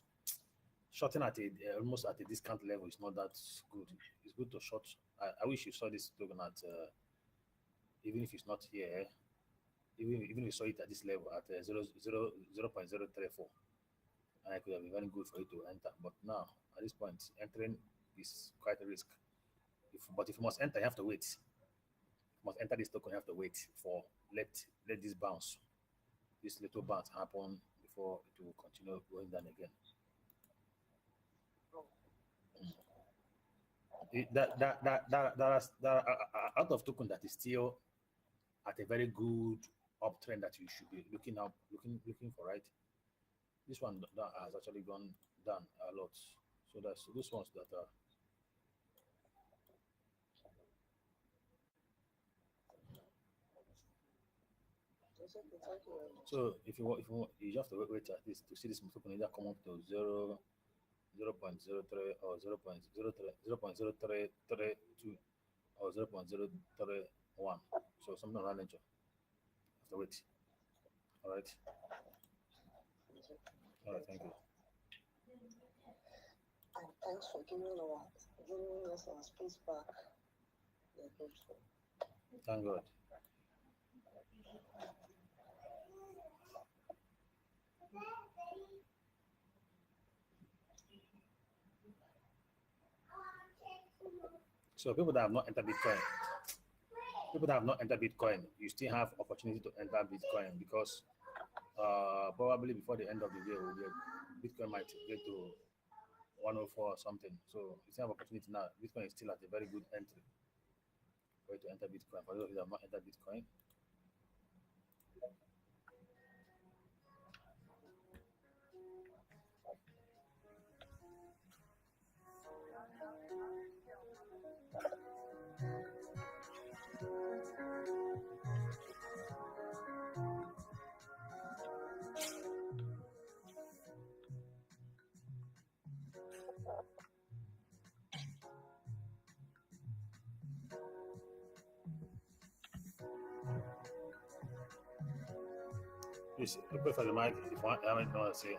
shorting at a almost at a discount level is not that good. It's good to short. I wish you saw this token at even if it's not here, even if you saw it at this level at 0.034, and it could have been very good for you to enter. But now at this point, entering is quite a risk. But if you must enter, you have to wait. If you must enter this token, you have to wait for let this bounce, this little bounce happen before it will continue going down again. There are a lot of token that is still at a very good uptrend that you should be looking for, right? This one that has actually gone down a lot. So that's those ones that are. So if you have to wait at least to see this token either come up to 0.03 or 0.0332 or 0.031. So something around nature. Have to wait. All right. All right. Thank you. And thanks for giving us our space back. We're grateful. Thank God. So people that have not entered Bitcoin, you still have opportunity to enter Bitcoin because probably before the end of the year, Bitcoin might get to 104 or something. So you still have opportunity now. Bitcoin is still at a very good entry for you to enter Bitcoin. For those who have not entered Bitcoin, Please, look for the mic if you want, haven't know what to say.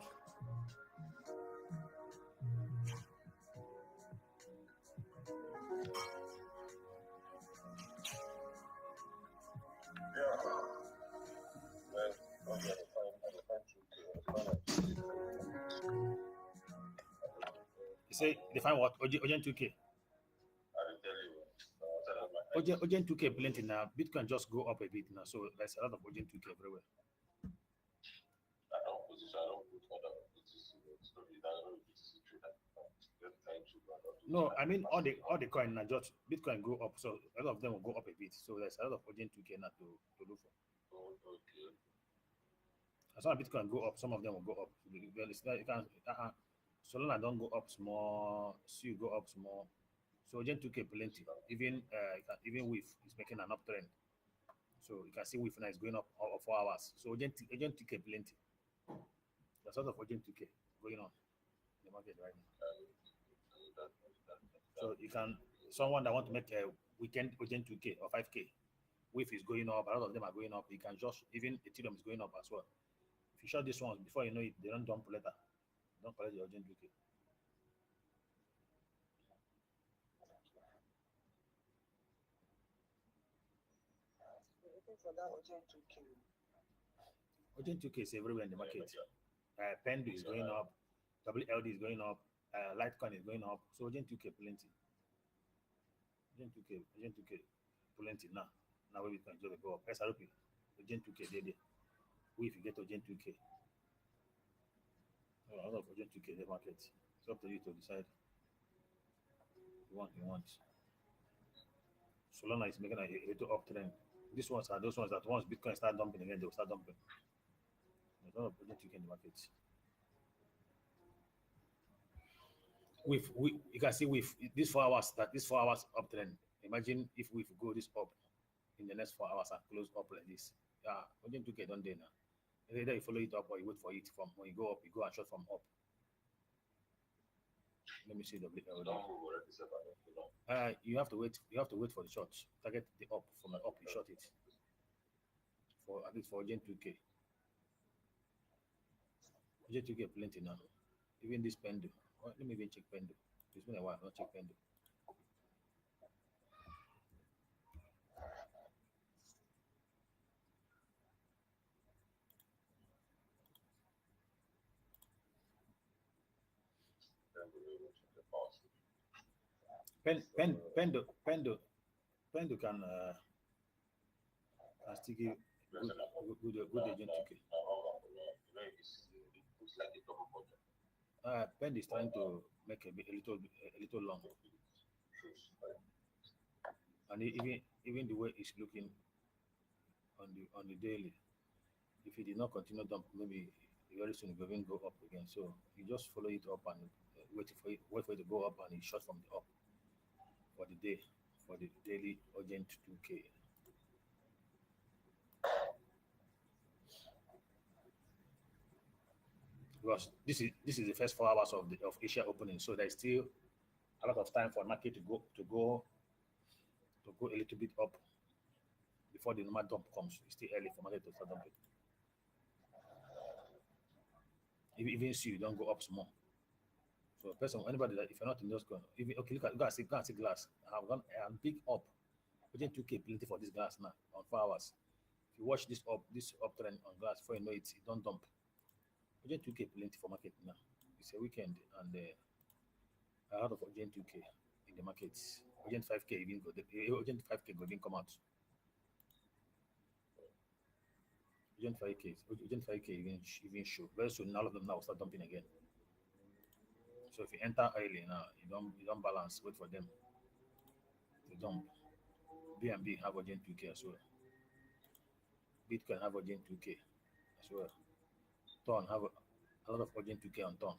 You say define what? Ojen 2K. Ojen 2K plenty now. Bitcoin just go up a bit now, so there's a lot of Ojen 2K everywhere. No, I mean all the coin now just Bitcoin go up, so a lot of them will go up a bit. So there's a lot of Ojen 2K now to look for. As long as Bitcoin go up, some of them will go up. Well, it's not, you can Solana don't go up small, Su go up small. So Ojen 2K plenty. Even WIF is making an uptrend. So you can see WIF now is going up 4 hours. So Ojen 2K plenty. There's a lot of Ojen 2K going on in the market right now. So you can, someone that want to make a weekend Ojen 2K or 5K, WIF is going up, a lot of them are going up. You can just, even Ethereum is going up as well. If you short these ones, before you know it, they don't dump later. Don't collect the Ojen 2K. For that Ojen 2K. Ojen 2K is everywhere in the market. Pendo is going up, WLD is going up, Litecoin is going up. So Ojen 2K plenty. Ojen 2K plenty now. Now we can just go up. SRP, Ojen 2K there. We if you get Ojen 2K. A lot of Ojen 2K in the market. It's up to you to decide. You want. Solana is making a little uptrend. These ones are those ones that once Bitcoin start dumping again, they'll start dumping. There's a lot of Ojen 2K in the market. You can see with these 4 hours uptrend. Imagine if we go this up in the next 4 hours and close up like this. Yeah, Ojen 2K don't do now. Either you follow it up or you wait for it from when you go up, you go and short from up. Let me see the you have to wait. You have to wait for the short. Target the up from the up. You short it for at least for Ojen 2K. Ojen 2K plenty now. Even this Pendo. Let me even check Pendo. It's been a while. Not check Pendo. Pendo can still give good Ojen 2K. Pendo is trying to make a little long, and even the way it's looking on the daily, if it did not continue dump, maybe very soon it will even go up again. So you just follow it up and wait for it to go up, and it shot from the up for the day, for the daily Ojen 2K. Because this is the first 4 hours of Asia opening, so there's still a lot of time for market to go a little bit up before the normal dump comes. It's still early for market to start dumping. Even so, you don't go up small. So anybody that if you're not in those coins, okay, go and see glass. I've gone big up. Ojen 2K plenty for this glass now on 4 hours. If you watch this uptrend on glass, before you know it don't dump. Ojen 2K plenty for market now. It's a weekend and a lot of Ojen 2K in the market. Ojen 5K even go. Ojen 5K go even come out. Ojen 5K even show. Very soon all of them now will start dumping again. So if you enter early now, you don't balance. Wait for them to dump. BNB have Ojen 2K as well. Bitcoin have Ojen 2K as well. Ton have a lot of Ojen 2K on Ton.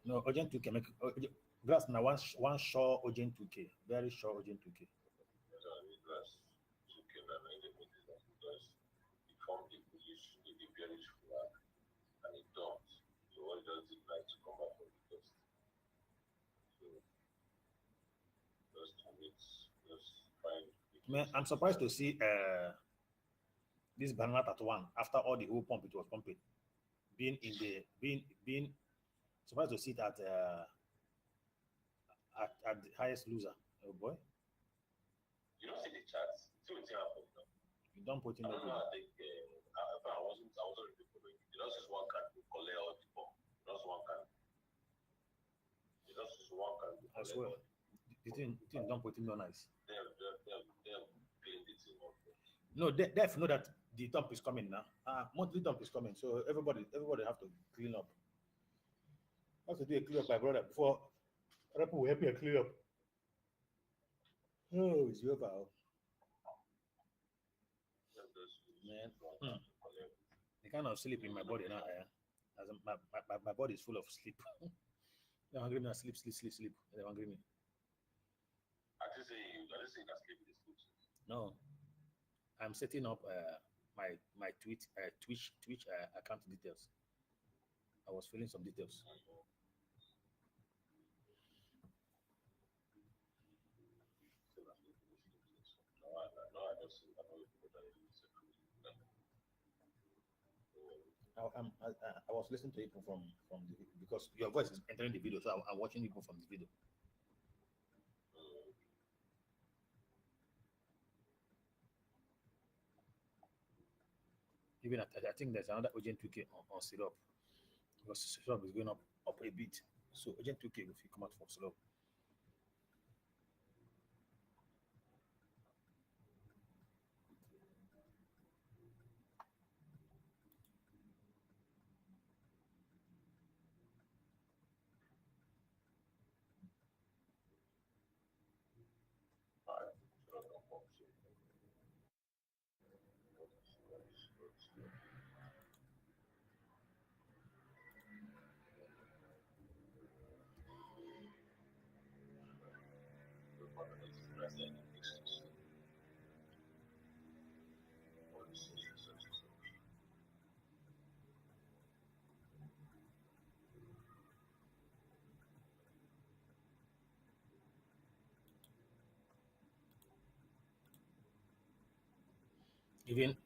No, Ojen 2K make grass now one sure Ojen 2K, very sure Ojen 2K. Man, I'm surprised to see this banana at one after all the whole pump it was pumping, being in the being surprised to see that at the highest loser. Oh boy, You don't see the charts. See what's happening now. you don't put in I the don't know. I think I wasn't really following. You know, just one can collect all the bomb. Just one can. Just one can. I swear, the thing don't put in no nice. They're clean the thing up. No, they know that the dump is coming now. Monthly dump is coming, so everybody have to clean up. Have to do a clean up, my brother, before people will help you clean up. Oh, it's over. Man, the kind of sleep in my body now, as my body is full of sleep. They're hungry me, sleep. They're hungry me. I just say that sleep is good. No, I'm setting up my Twitch account details. I was filling some details. I was listening to people from the because your voice is entering the video, so I'm watching people from the video. Even I think there's another Agent 2K on Syrup because Syrup is going up a bit. So Agent 2K if you come out for Syrup. Even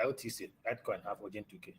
LTC, Litecoin have Agent 2K.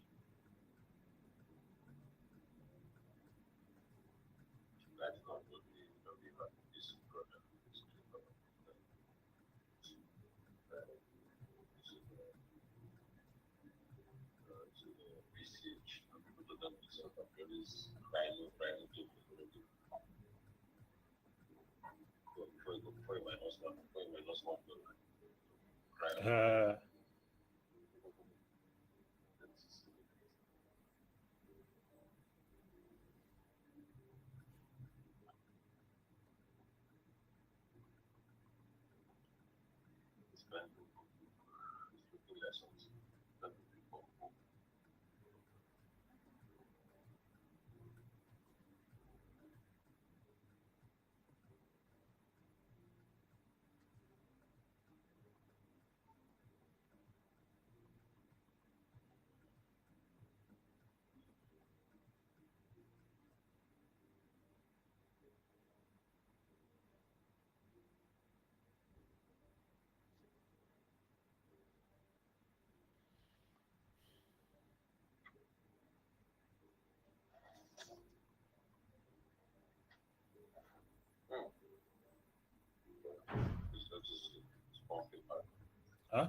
Huh?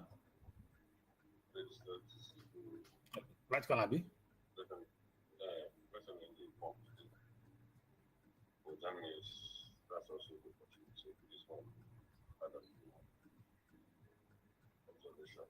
Litecoin abi? That's also good for you. So this one, I don't know. Observation.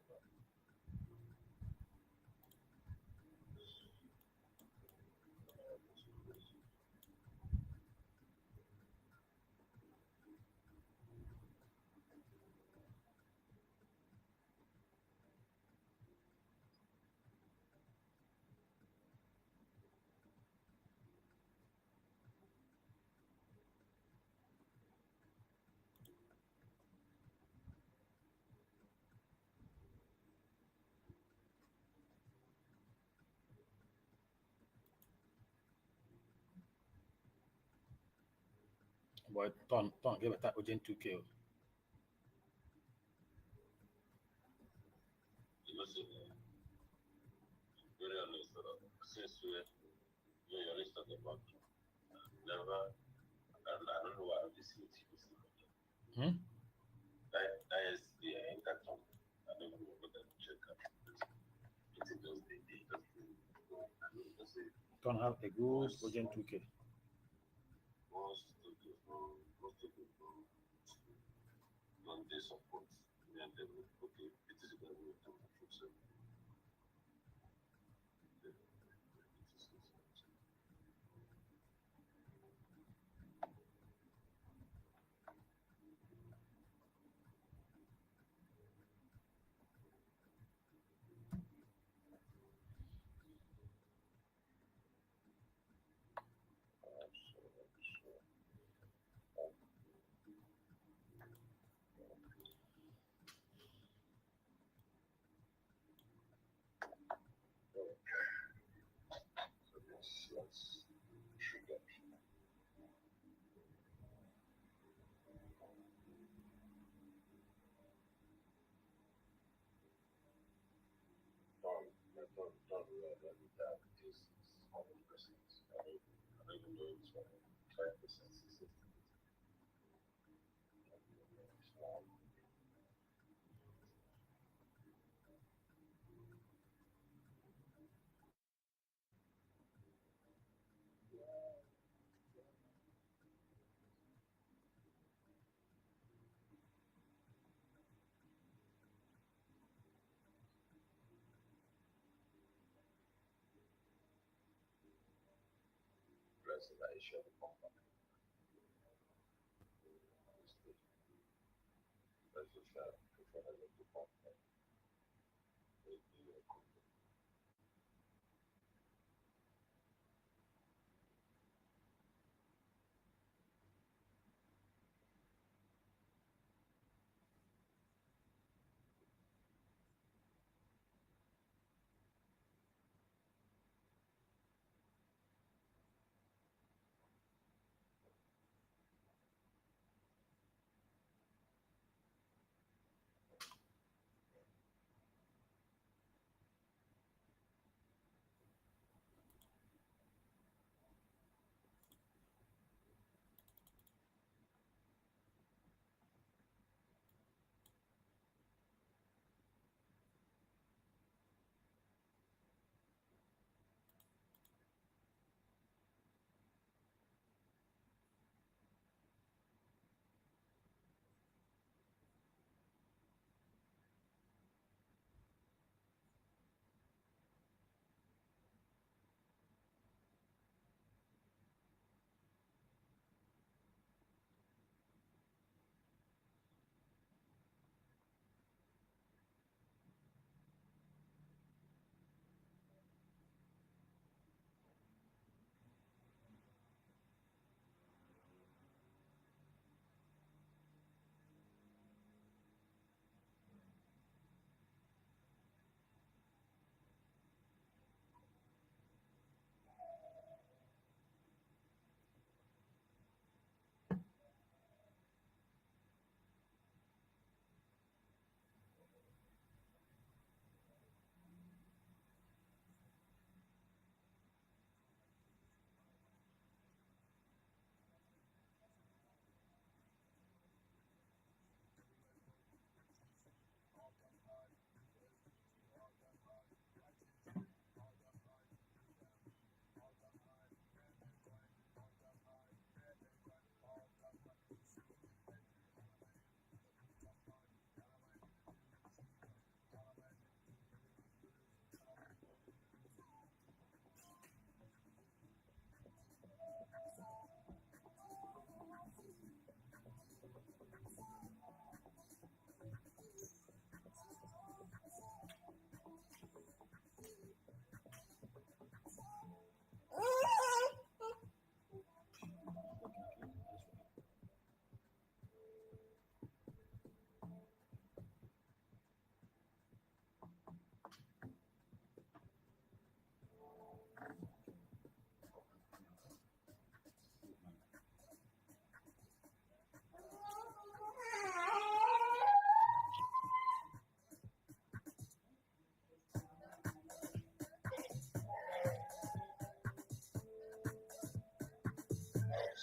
Boy, Ton give it that Agent 2K. where you always talk about never. I don't know why this is Hmm? that is the impact on. I don't know what that check out. It's just Don't have a good Progen 2K. most of the non-day support. And then okay, it is going to be so. Yes, sugar. Don't this is 100%. I don't even know it's 5%, 60. Reservation company.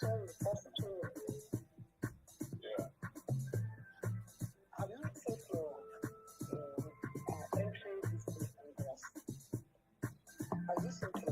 Sorry, Pastor Chile. Yeah. Have you set your entry distance and grass? Have you set your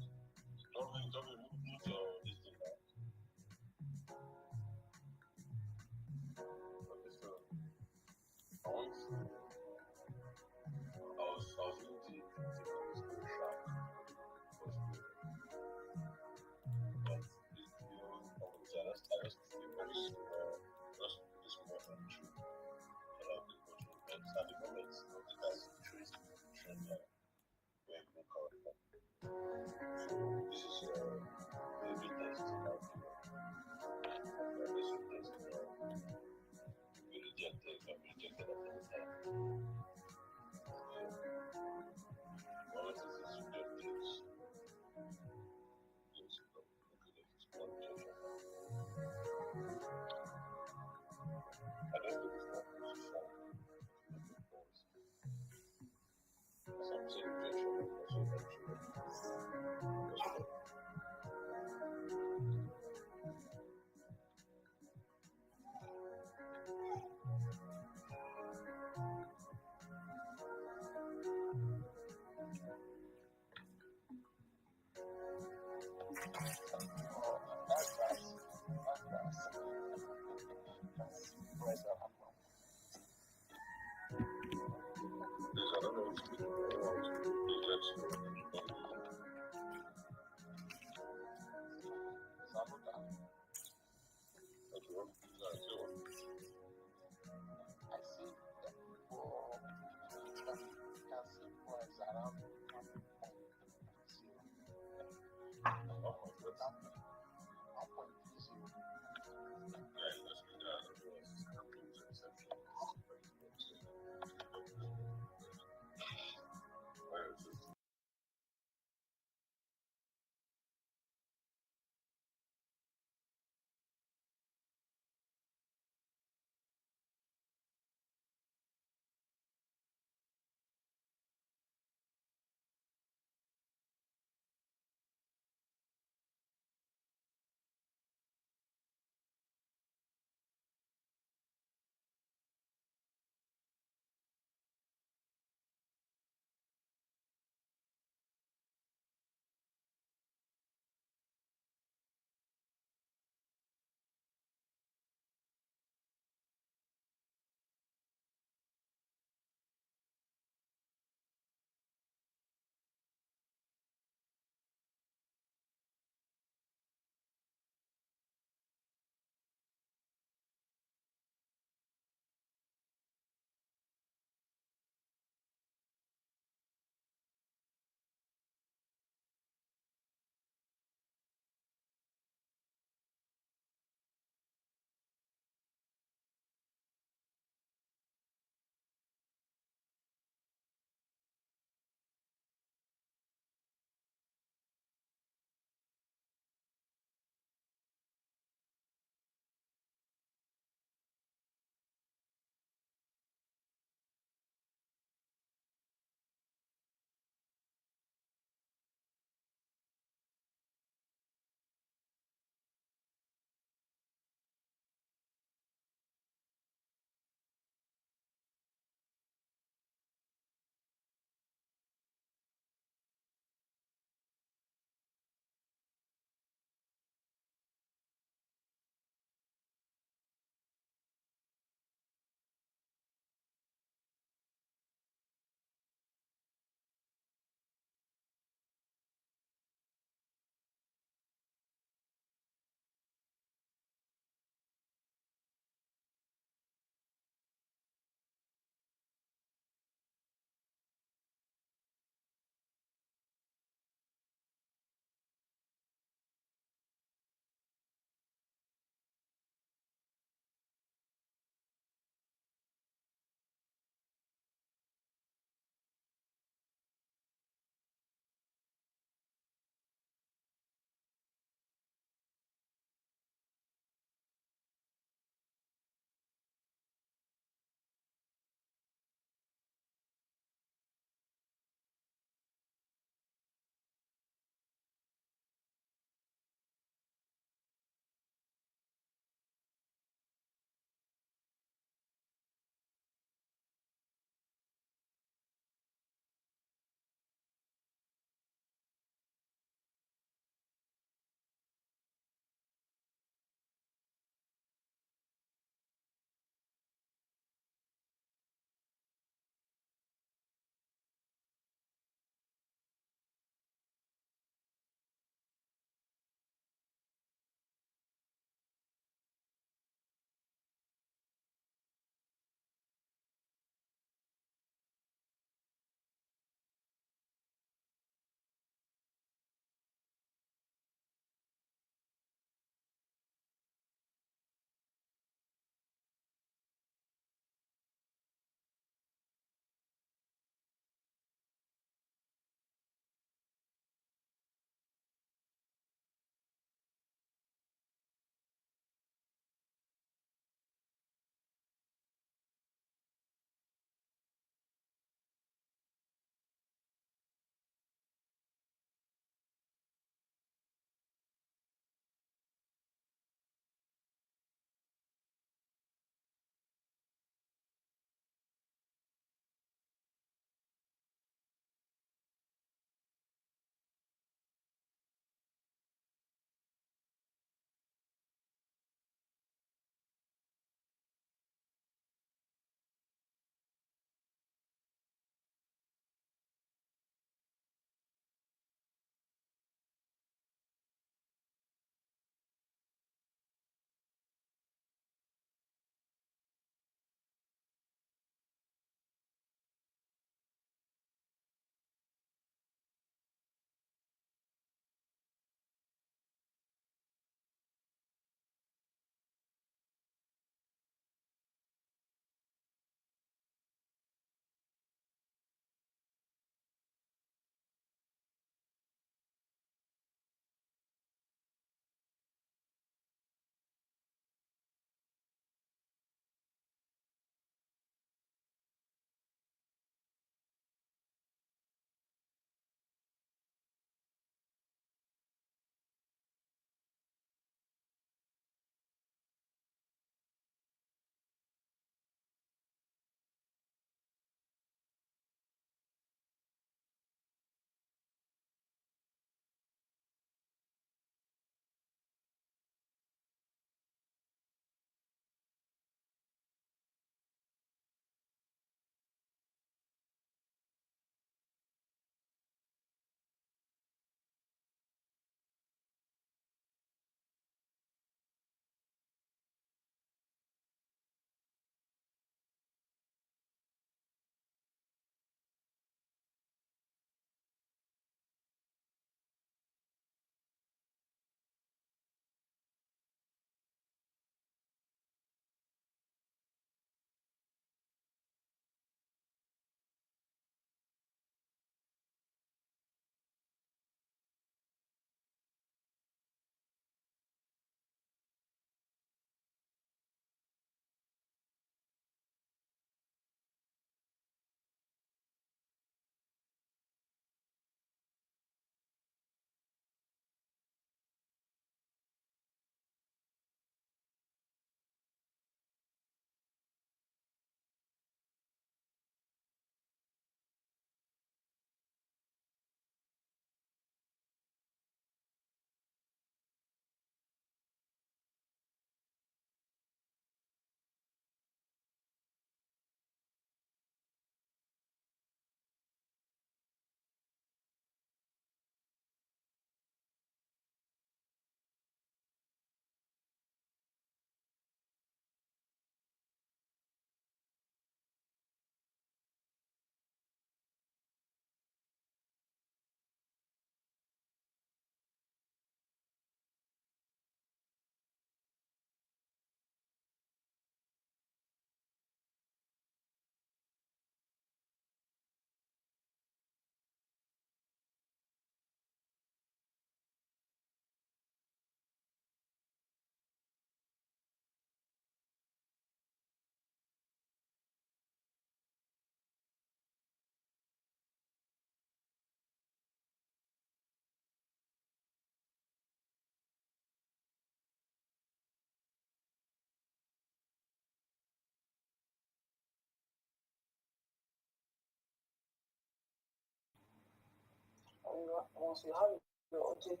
once you have your object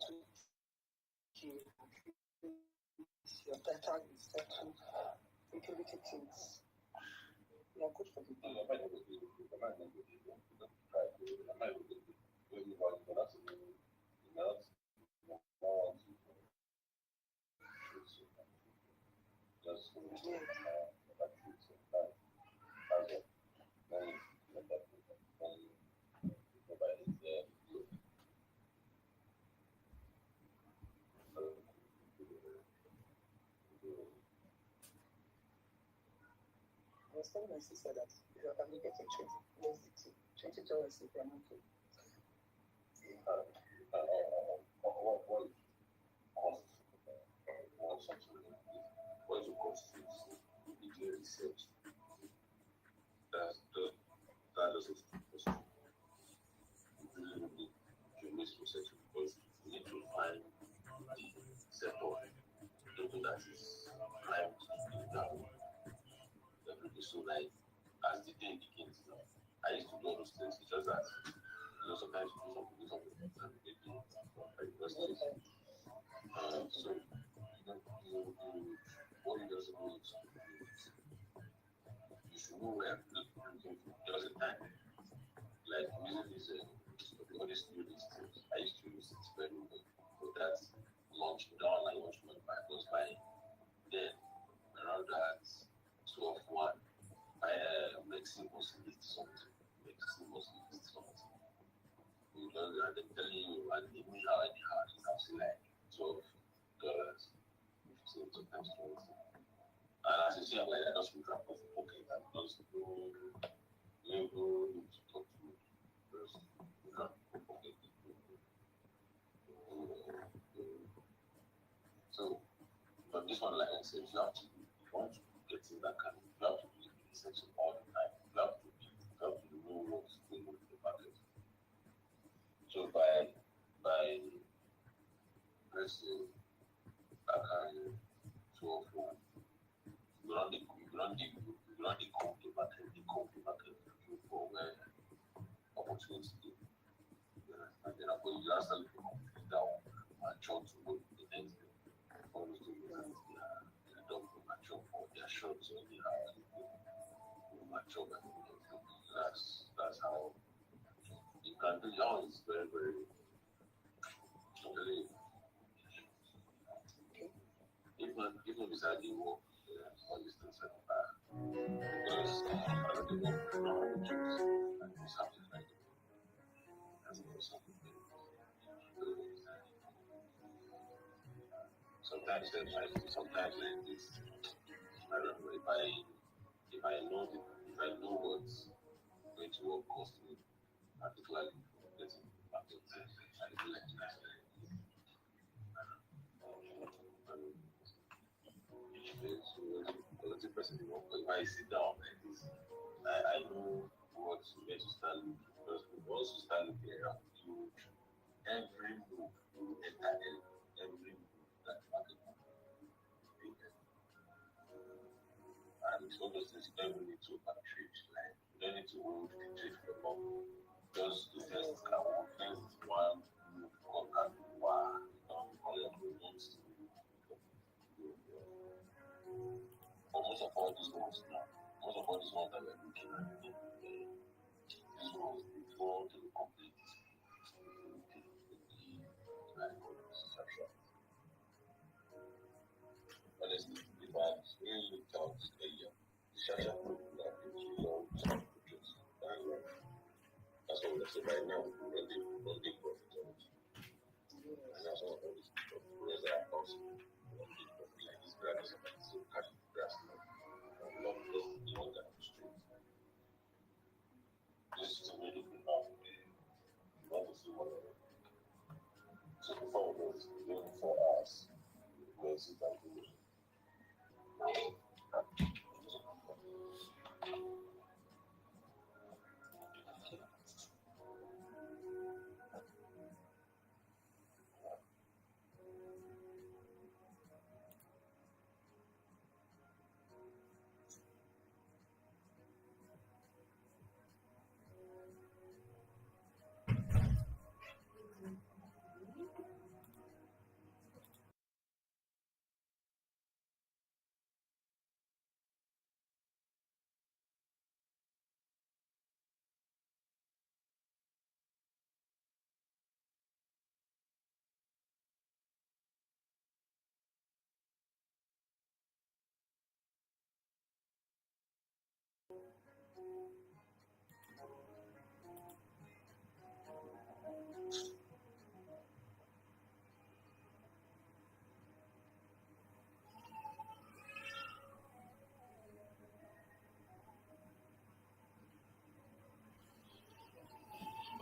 to give, your data is settled, security things, they are good for the day. I was telling my sister that if I can be getting 20 dollars if I'm okay. What you constitute video research? That doesn't really need to miss research because you need to find the sector that is primed to be down. So like as the day begins, I used to do all those things. It's just that sometimes you do something and maybe university. So what you just know is you should know where there was a time like using this all these new things. I used to use it very well for that launch down like launch because by then around that 12-1 Mexico must list something. Mexico must list something. You know, and they're telling you, and even how it has like $12, 15, sometimes 20. And as you see, I'm like, I just look at the pocket and just go need to talk to me. First, you can't pocket. So, but this one, like I said, you have to, if you want to get in that kind of, you have to be researching all the time. You have to know what's going on in the market. So by pressing I can 12-1, you run the market for where opportunity is. And then after you start looking completely down and try to go to the next day. All those things they don't mature or they are short so they have mature and that's how you can do now is very, very even beside the work all these things are because I don't think work and it's something like sometimes like this I don't know if I know what's going to work cost me particularly getting back to I feel like the person if I sit down like this, I know what where to start looking because once you start looking around you every move you enter every move that market and it's all those things you don't even need to trade like you don't need to hold the trade for long just to just one move contact one all your movements but most of all these ones that we're looking at these ones before they complete honestly, if I really looked out a year, the Shasha group would have been long pictures. That's what we say right now, we're running profit on it. And that's all this stuff. Whereas I also running profit like this, but I just like so catch the grass now. Not because you want that street. This is a really good now. You want to see what so before we go, it's been 4 hours. We'll see that.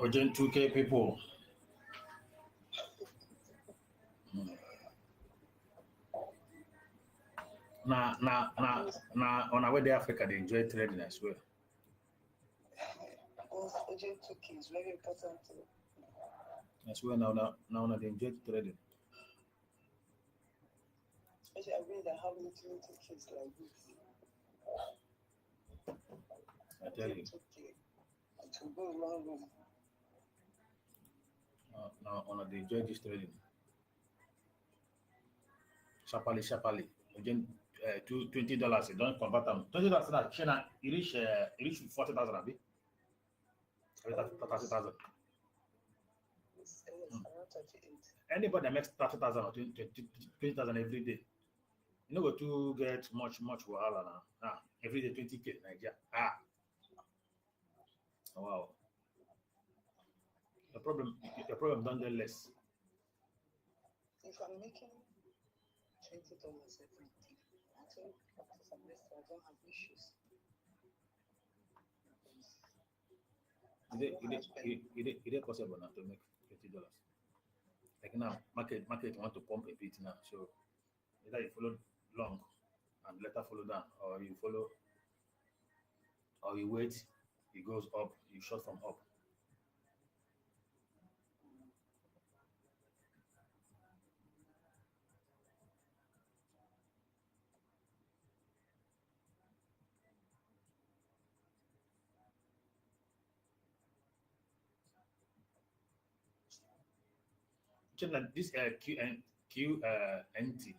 Urgent 2K people. On our way to Africa, they enjoy trading as well. Urgent 2K is very important. As well, now they enjoy trading. Especially I mean that have little kids like this. I tell you. 2K. It will go a long way. Now they enjoy this trading. Sharply. Again, $20. You don't convert them. $20 now. China, you reach 40,000, abi? 30,000. It's around 38. Anybody that makes 30,000 or 20,000 every day, you know, go to get much wahala now. Every day 20K Nigeria. Wow. The problem don't get less. If I'm making $20 every day, actually, after some rest, I don't have issues. It is possible now to make $20. Like now, market want to pump a bit now. So either you follow long and later follow down, or you wait, it goes up, you short from up. This QNT.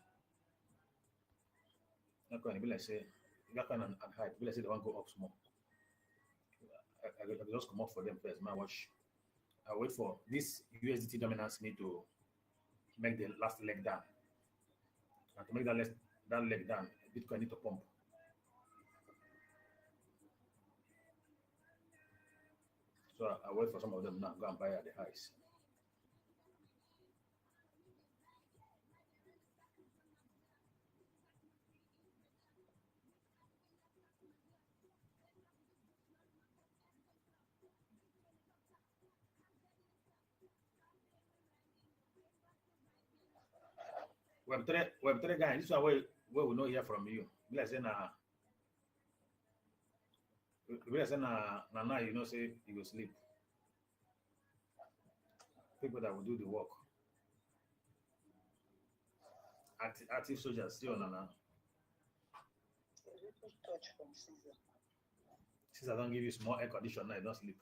Not going to be like say, that kind and high. Be like say they want to go up small. I just come up for them first. My watch. I wait for this USDT dominance need to make the last leg down. And to make that leg down, Bitcoin need to pump. So I wait for some of them now. Go and buy at the highs. Web3 guy, this is where we know hear from you. Be like say now you know say you go sleep. People that will do the work. Active soldiers still on now. Touch from Caesar. Caesar don't give you small air condition now, you don't sleep.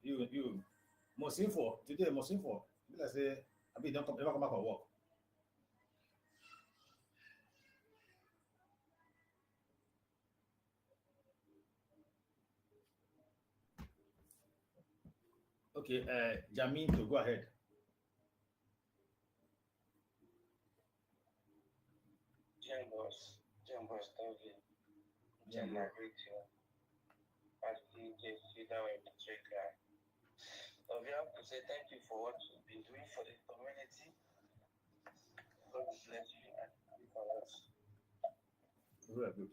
You most info today, most info. Like say, I mean, don't ever come back for work. Okay, Jamin, to go ahead. Boss, thank you. I greet you. As DJ sit down in the guy. So we have to say thank you for what you've been doing for the community. God bless you and for us. Very good.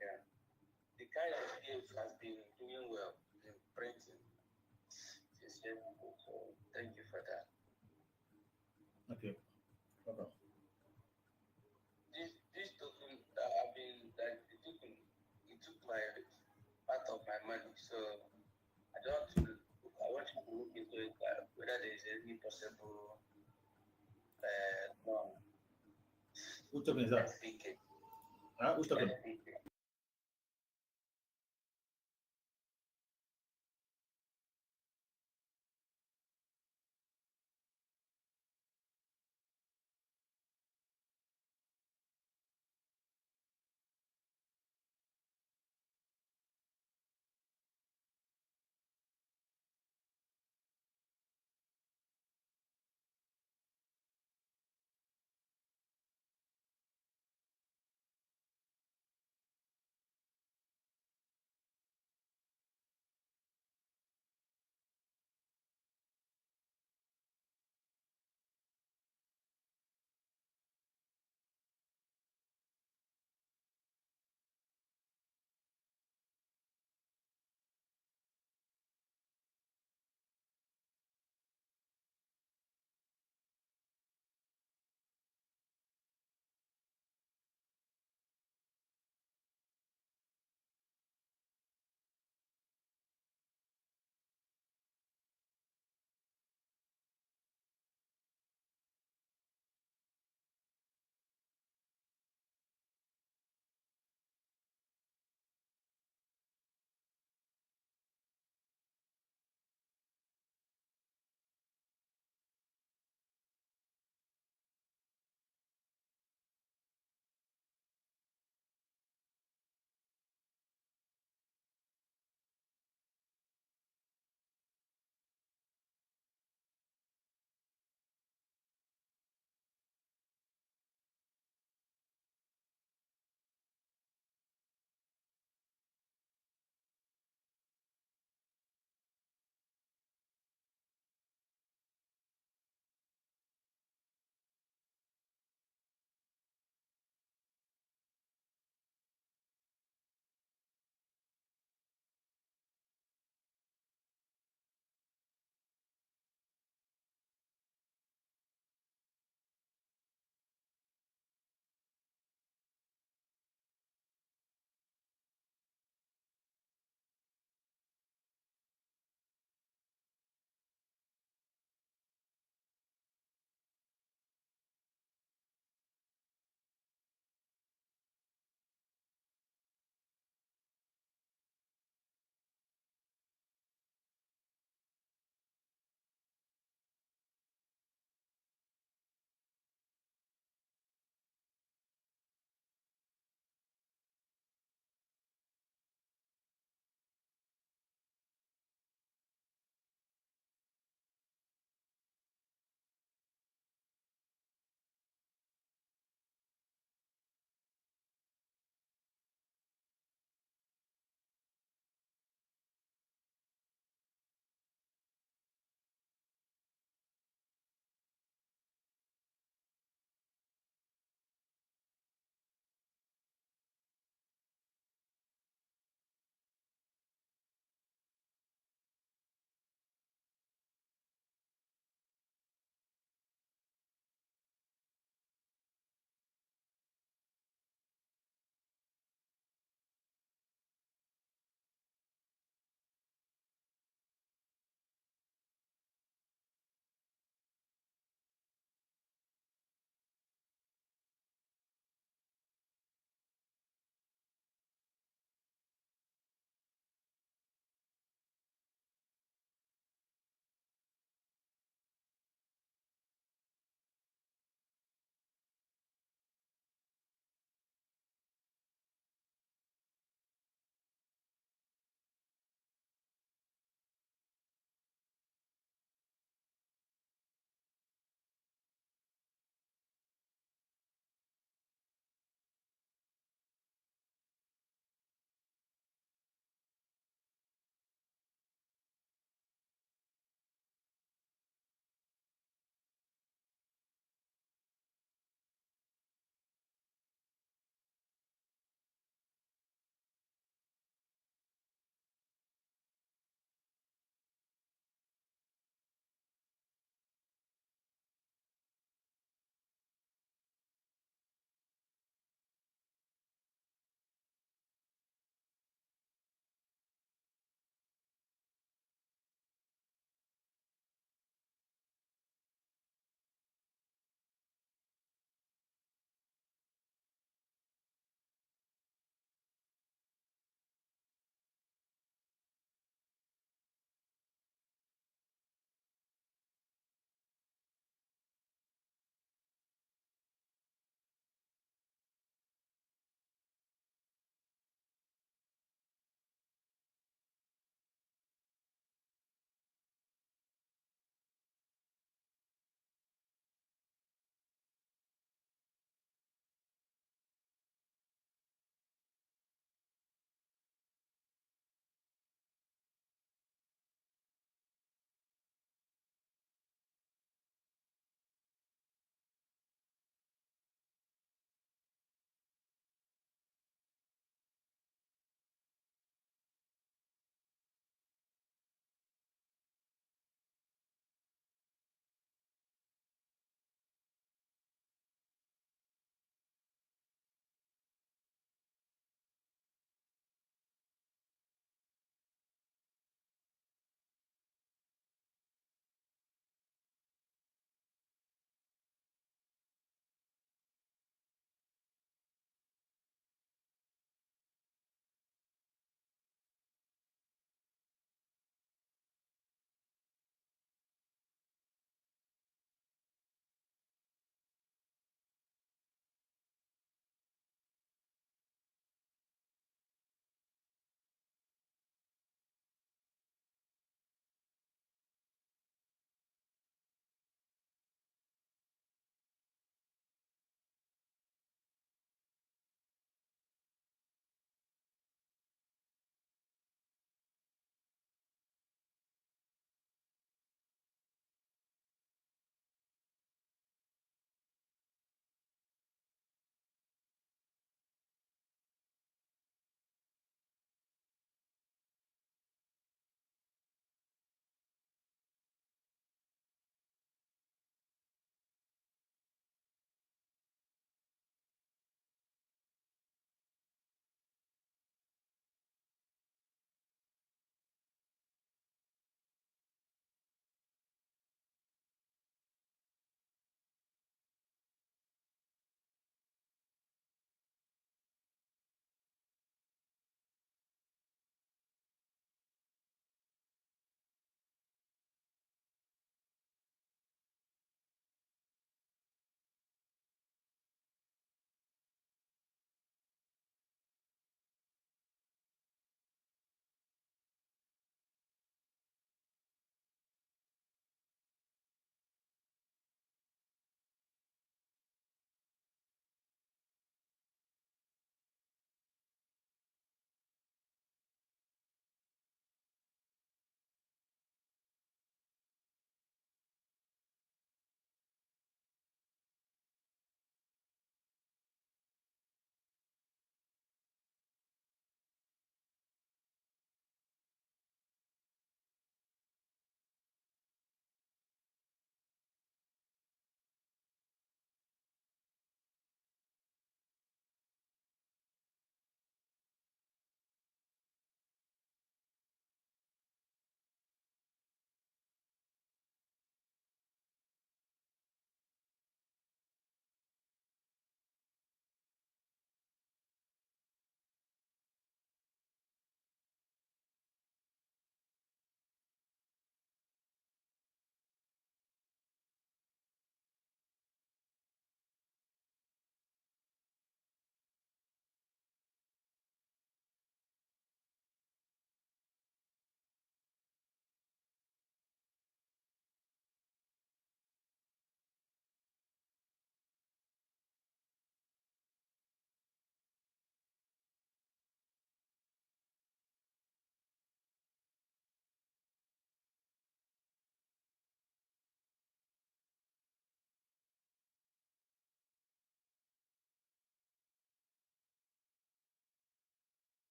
Yeah. The kind of gift has been doing well in printing. So thank you for that. Okay. Okay. This token that it took my part of my money. So I want to look into it, whether there is any possible loan. Which token is that? SPK. Which token? SPK.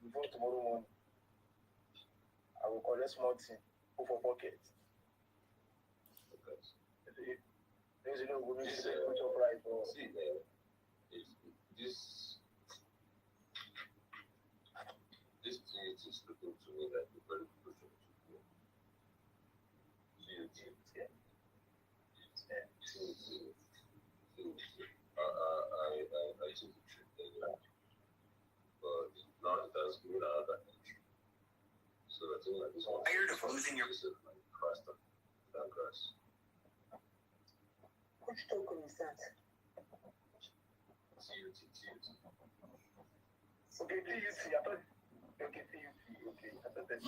before tomorrow morning, I will collect small thing, put for pocket. There's no woman to put your pride for. See, this thing is looking to me like a very good thing to do. I took the trip there, but now it has given another entry. So I think like this one. Tired of losing your like faster than grass. Which token is that? TUT. Okay, TUT. I thought. Okay, TUT. Okay, I thought that's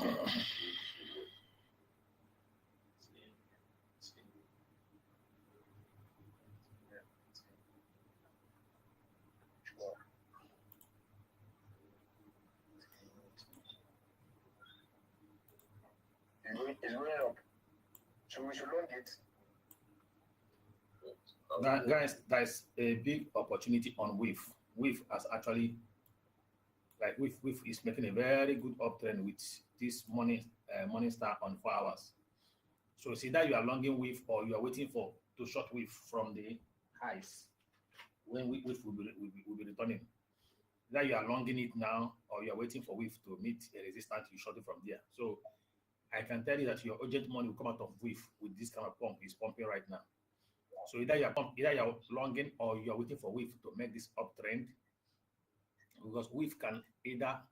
It's going up. So we should long it. Guys, there's a big opportunity on WIF. WIF has actually, like WIF is making a very good uptrend with this morning star on 4 hours. So see that you are longing WIF or you are waiting to short WIF from the highs when WIF will be returning. That you are longing it now or you are waiting for WIF to meet a resistance, you short it from there. So I can tell you that your urgent money will come out of WIF with this kind of pump is pumping right now. So either you're longing or you're waiting for WIF to make this uptrend, because WIF can either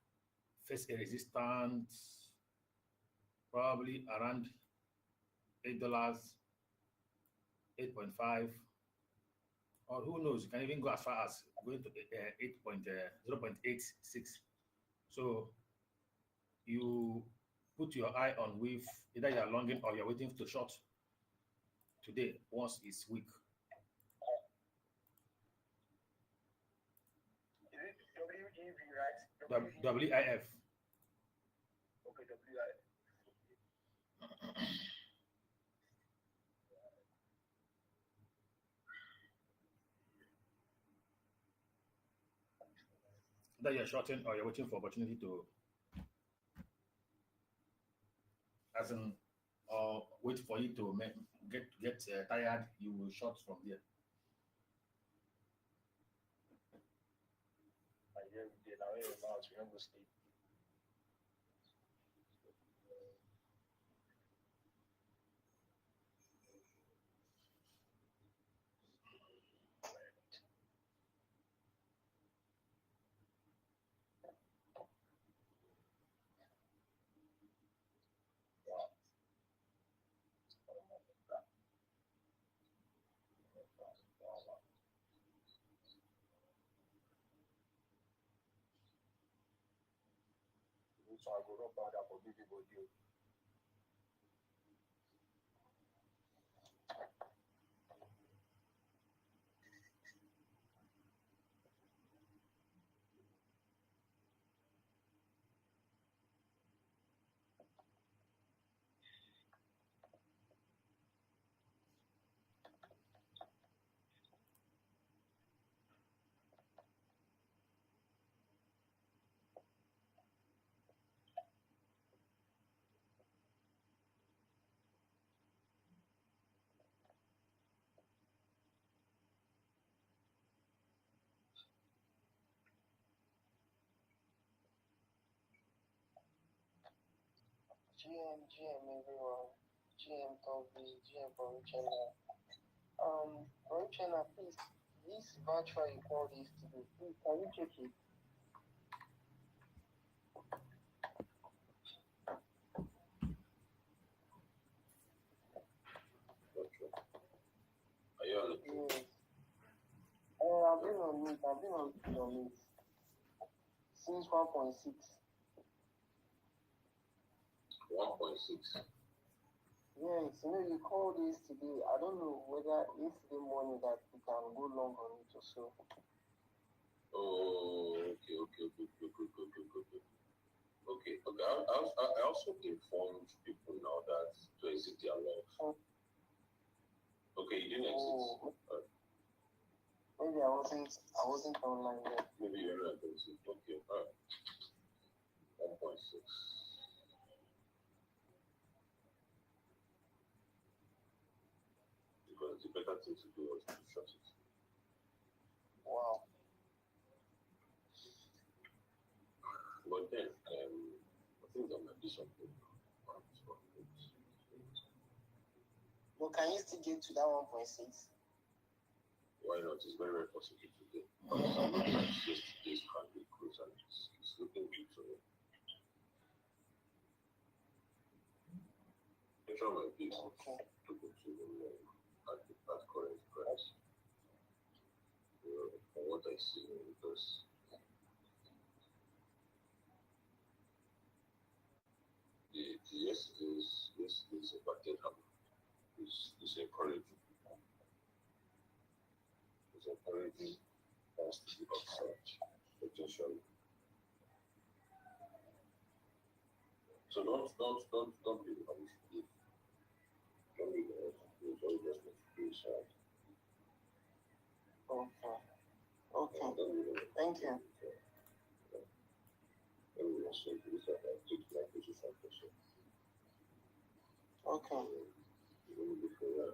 face a resistance probably around $8, 8.5, or who knows, you can even go as far as going to 0.86. So you put your eye on WIF, either you're longing or you're waiting to short today once it's weak. Is it WEV, right? WIF. Okay, WIF. That you're shorting or you're waiting for opportunity to, as in, or wait for you to get tired, you will short from there. I hear we did. Now we don't go sleep. So I go rub powder for baby body. GM everyone. GM Toby, GM from China. From China, please, this virtual you call this today, please, can you check it? Are you on it? Yes. I've been on it since 1.6. 1.6. Yes, you called this today. I don't know whether yesterday morning that we can go long on it or so. Oh, okay. I also informed people now that to exit their logs. Okay, you didn't exit. Maybe I wasn't online yet. Maybe you're not exit. Okay, all right. 6. Because the better thing to do was to shut it. Wow. But then, I think there might be something. But can you still get to that 1.6? Why not? It's very, very possible today. Yesterday's candle close and it's looking good to me. I'm sure my big Okay. to go to at current price. From what I see, because the yesterday's impacted is encouraging. It's encouraging us to the upside potentially. So don't be unforgiving. Don't be just be sad. Okay. Okay. Don't be Thank you. don't be so good that I take my position for so. Okay. Even before that,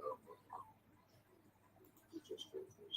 you just go for it.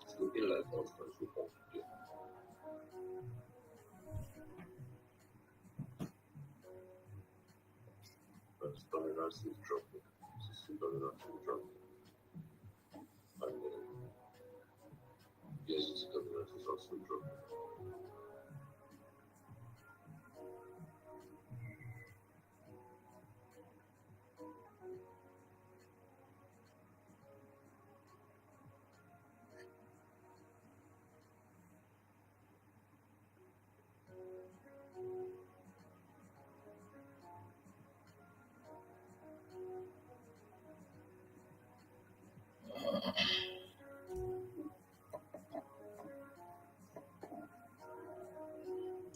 It's looking like our first report today. But dominance is dropping. System dominance is dropping. And yes, dominance is also dropping.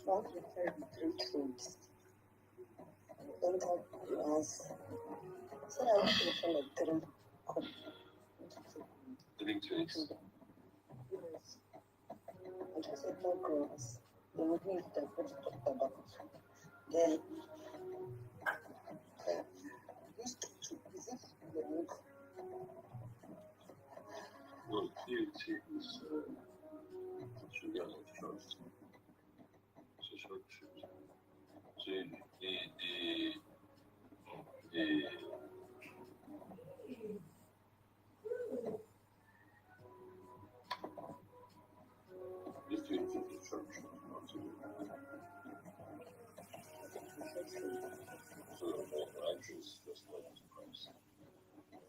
What you said, the 3 trades. Don't have to ask. So I was looking like 3. 3 trades. Yes. I just said no grass. The movie is the first talked about. Then, this is it the look? No, TNT is sugar and trust. It's a short trade. So the this TNT is a short trade, not a so the entry is just like this price.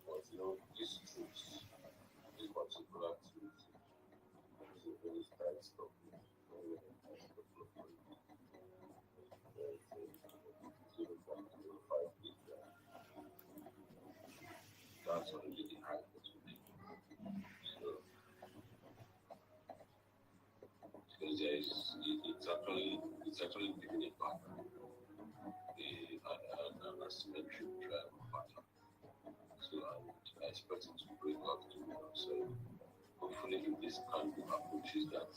But you know, this truth, this particular truth is a very tight stop. That's already the high for today. So because it's actually giving it back an asymmetric triangle pattern. So I expect it to break out to the outside. Hopefully, if this candle approaches that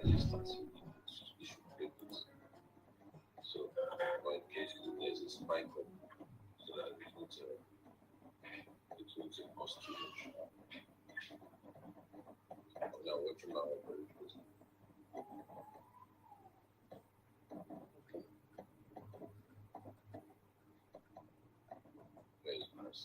resistance, it should break it. So spike up so that it would cost too much. Now watching my own very closely. Very nice.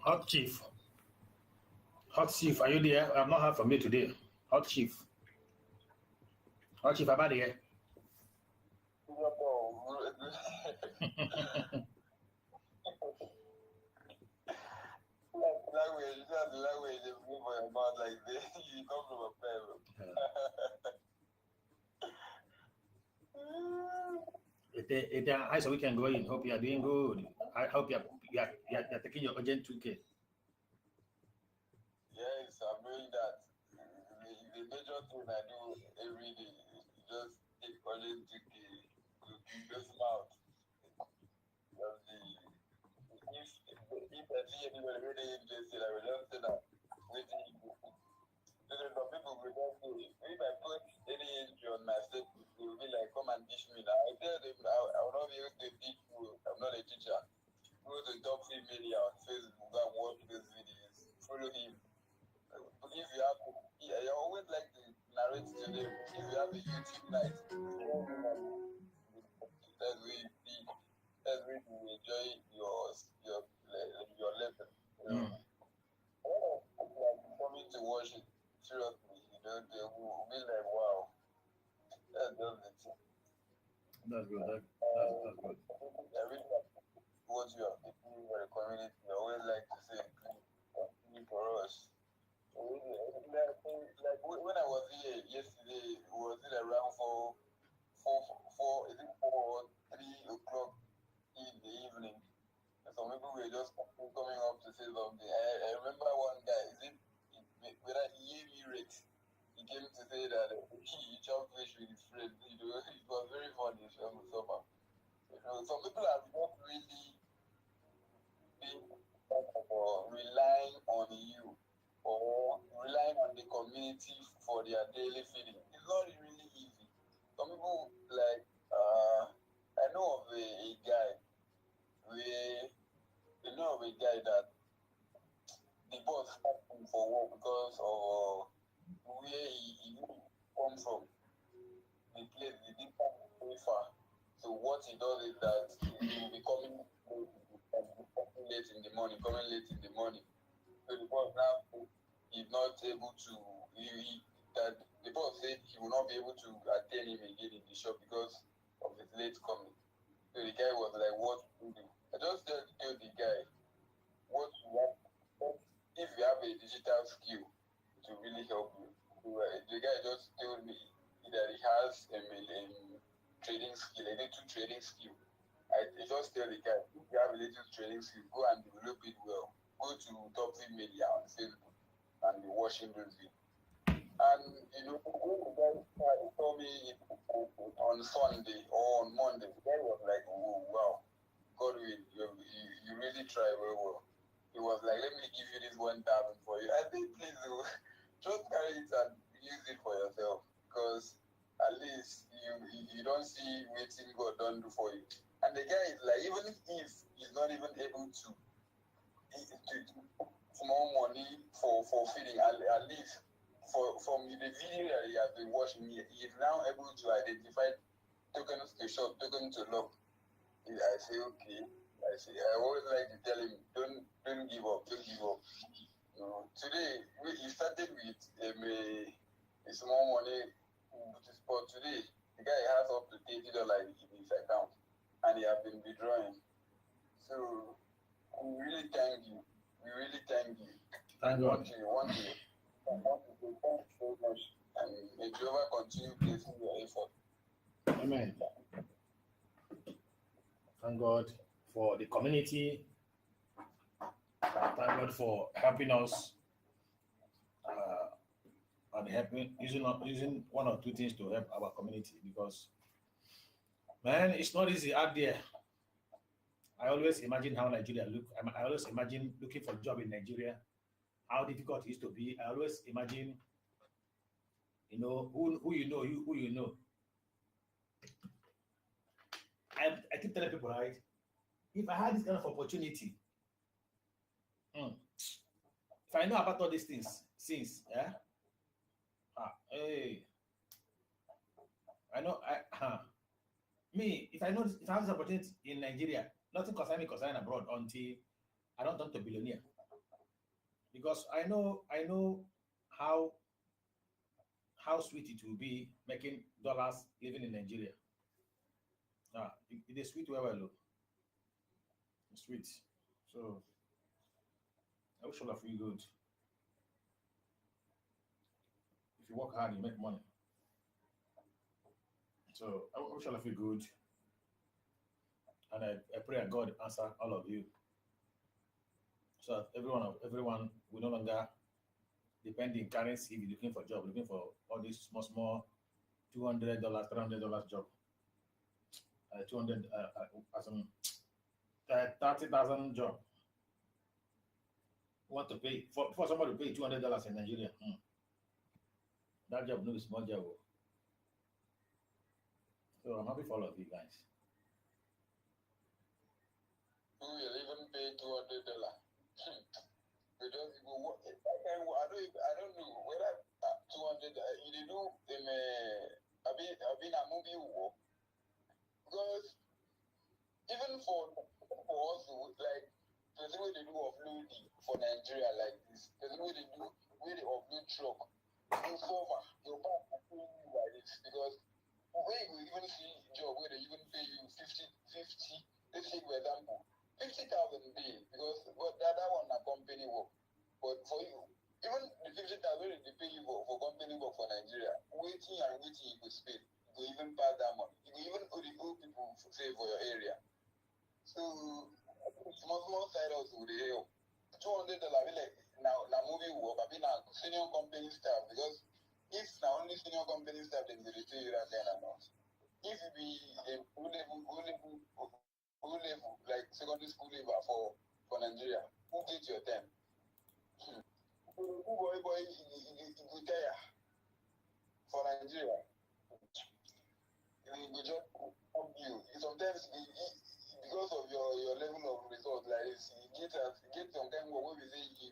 Hot Chief. Hot Chief, are you there? I've not heard from you today. Hot Chief. Hot Chief, about here. Language, you move your mouth like this. You come from a parent. I so we can go in. Hope you are doing good. I hope you're taking your urgent 2K. Yes, I'm doing that. The major thing I do every day is just take urgent 2K to keep this mouth. Just if I see anybody really interested, I will just say that waiting. Some people will just say, if I put any age on my statement, they will be like, come and teach me now. I tell them, I will not be able to teach you. I'm not a teacher. Go to top media on Facebook and watch those videos. Follow him. If you have, I always like to narrate to them. If you have a YouTube night, that's where you see, that's where you enjoy your lesson. Like coming to watch it seriously, they will be like, wow, that's just the thing. That's good. That's good. I really like what you are doing for the community. I always like to say, please continue for us. Like when I was here yesterday, was it around 3 o'clock in the evening? And some people were just coming up to say something. I remember one guy, whether he gave me rate, he came to say that he chopped fish with his friend. It was very funny. Some people have not really been relying on you or relying on the community for their daily feeding. It's not really easy. Some people I know of a guy that the boss asked him for work because of where he comes from. The place, the distance is very far. So what he does is that he will be coming late in the morning. So the boss now is not able to. That the boss said he will not be able to attend him again in the shop because of his late coming. So the guy was like, "What to do?" I just tell the guy, "What you want? If you have a digital skill to really help you." So, the guy just told me that he has a trading skill, a little trading skill. I just tell the guy, if you have a little trading skill, go and develop it well. Go to Top Media on Facebook and be watching those videos. And when the guy told me on Sunday or on Monday, the guy was like, "Oh wow, Godwin, you really try very well." He was like, "Let me give you this 1,000 for you." I think please just carry it and use it for yourself, because at least you don't see waiting God don't do for you. And the guy is like, even if he's not even able to small money for feeding, at least from the video that he has been watching, he is now able to identify tokens to shop, tokens to lock. I say, okay. I always like to tell him, don't give up. Today he started with a small money, but today the guy has up to $30 in his account, and he has been withdrawing. So we really thank you. Thank God. Thank you so much, and may Jehovah continue blessing your effort. Amen. Thank God for the community. Thank God for helping us and using one or two things to help our community, because man, it's not easy out there. I always imagine how Nigeria look. I always imagine looking for a job in Nigeria, how difficult it is to be. I always imagine, who you know. I keep telling people, right? If I had this kind of opportunity, if I know about all these things since, I know, if I have this opportunity in Nigeria, nothing concerning abroad until I don't turn to billionaire. Because I know how sweet it will be making dollars living in Nigeria. It is sweet well. It's sweet. So I wish all of you good. If you work hard, you make money. So I wish all of you good. And I pray that God answer all of you. So that everyone will no longer depend in currency, be looking for a job, looking for all these small $200, $300 job. 200 30,000 job. Want to pay for somebody to pay $200 in Nigeria? That job no be small job. So I'm happy for all of you guys. Who will even pay $200? We don't even work. I don't know whether 200. You do in I've been a movie work because even for us like the way they do offloading for Nigeria like this, the way they offload truck, you cover your back and pay you like this because where you even see job where they even pay you 50. Let's say for example 50,000 a day because that one a company work. But for you, even the 50,000 they pay you for company work for Nigeria, waiting you could spend. You could even pass that money. You could even owe people say for your area. So small side also would help. $200 like now movie work. I've been a senior company staff because if now only senior company staff then they pay you that kind of amount. If you be a O level like secondary school level for Nigeria, who get your time? Boy, you retire for Nigeria. You just help you. Sometimes because of your level of result, like this, you get some kind of what we say you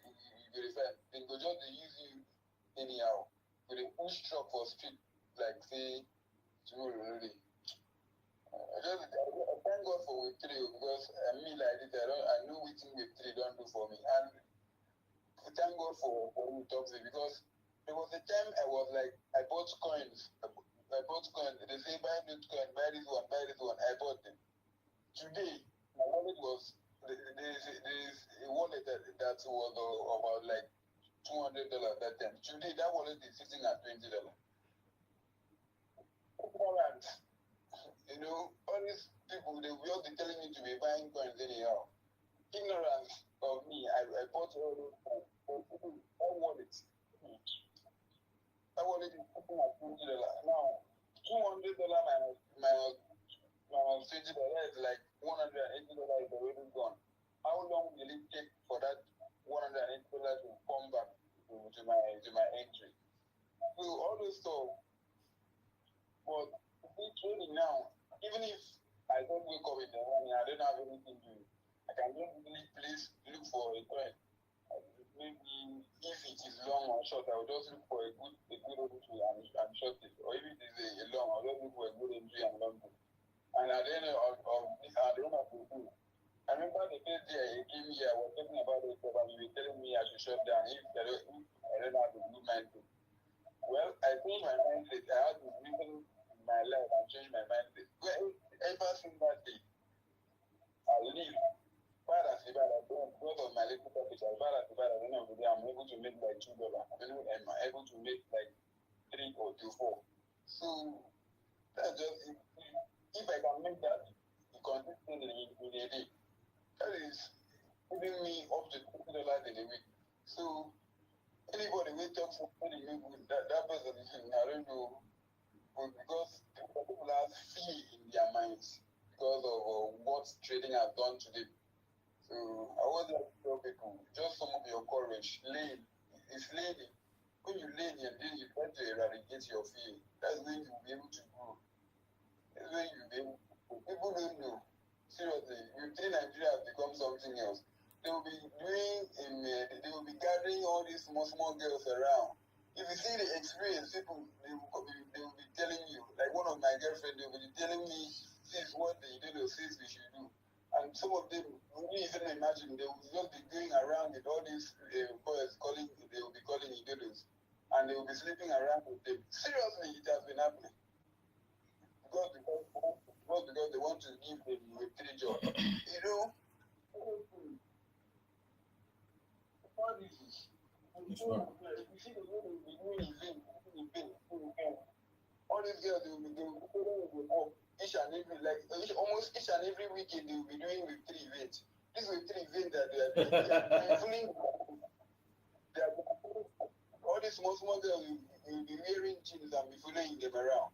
verify. They go just use you anyhow. With a push truck for street, like say tomorrow really. I thank God for Web3 because me like this, I know which Web3 don't do for me. And thank God for you talking because there was a time I was like I bought coins. They say buy Bitcoin, buy this one. I bought them. Today my wallet was there's a wallet that was about like $200 that time. Today that wallet is sitting at $20. You know, all these people they will be telling me to be buying coins anyhow. Ignorance of me, I bought all those wallets. That wallet is sitting at $20. Now, $200 minus $20 is like $180 is already gone. How long will it take for that $180 to come back to my entry? So all those stuff. But trading now, even if I don't wake up in the morning, I don't have anything to do. I can just really look for a coin. Maybe if it is long or short, I will just look for a good entry and short it. Or if it is a long, I'll just look for a good entry and long it. And at the end of this, I don't have to do. I remember the first day I came here, I was talking about it, and you were telling me I should shut down if I don't have to do my thing. Well, I changed my mindset. I had to reason my life and change my mindset. Well, ever since that day, I leave. Bad as bad, I don't because of my little capital. Bad as bad, at the end of the day, I'm able to make like $2. I'm able to make like 3 or 4. So that's just if I can make that consistently in a day, that is giving me up to $20 in a week. So anybody will talk for money, that person, I don't know, because people have fear in their minds because of what trading has done to them. So I want to tell people, just some of your courage, it's learning. When you learn and then you try to eradicate your fear, that's when you'll be able to grow. That's when you'll be able to grow. People don't know. Seriously, you think Nigeria has become something else. They will be gathering all these small girls around. If you see the experience, people they will be telling you, like one of my girlfriends, they will be telling me, this is what they did or this we should do. And some of them, you even imagine, they will just be going around with all these boys they will be calling idols. And they will be sleeping around with them. Seriously, it has been happening. Because they want to give them a 3 job. You know, what is this? You see the way they be doing event. All these girls, they will be up each and every, almost each and every weekend, they will be doing with 3 events. This with 3 events that they are doing. All these small girls will be wearing jeans and be following them around.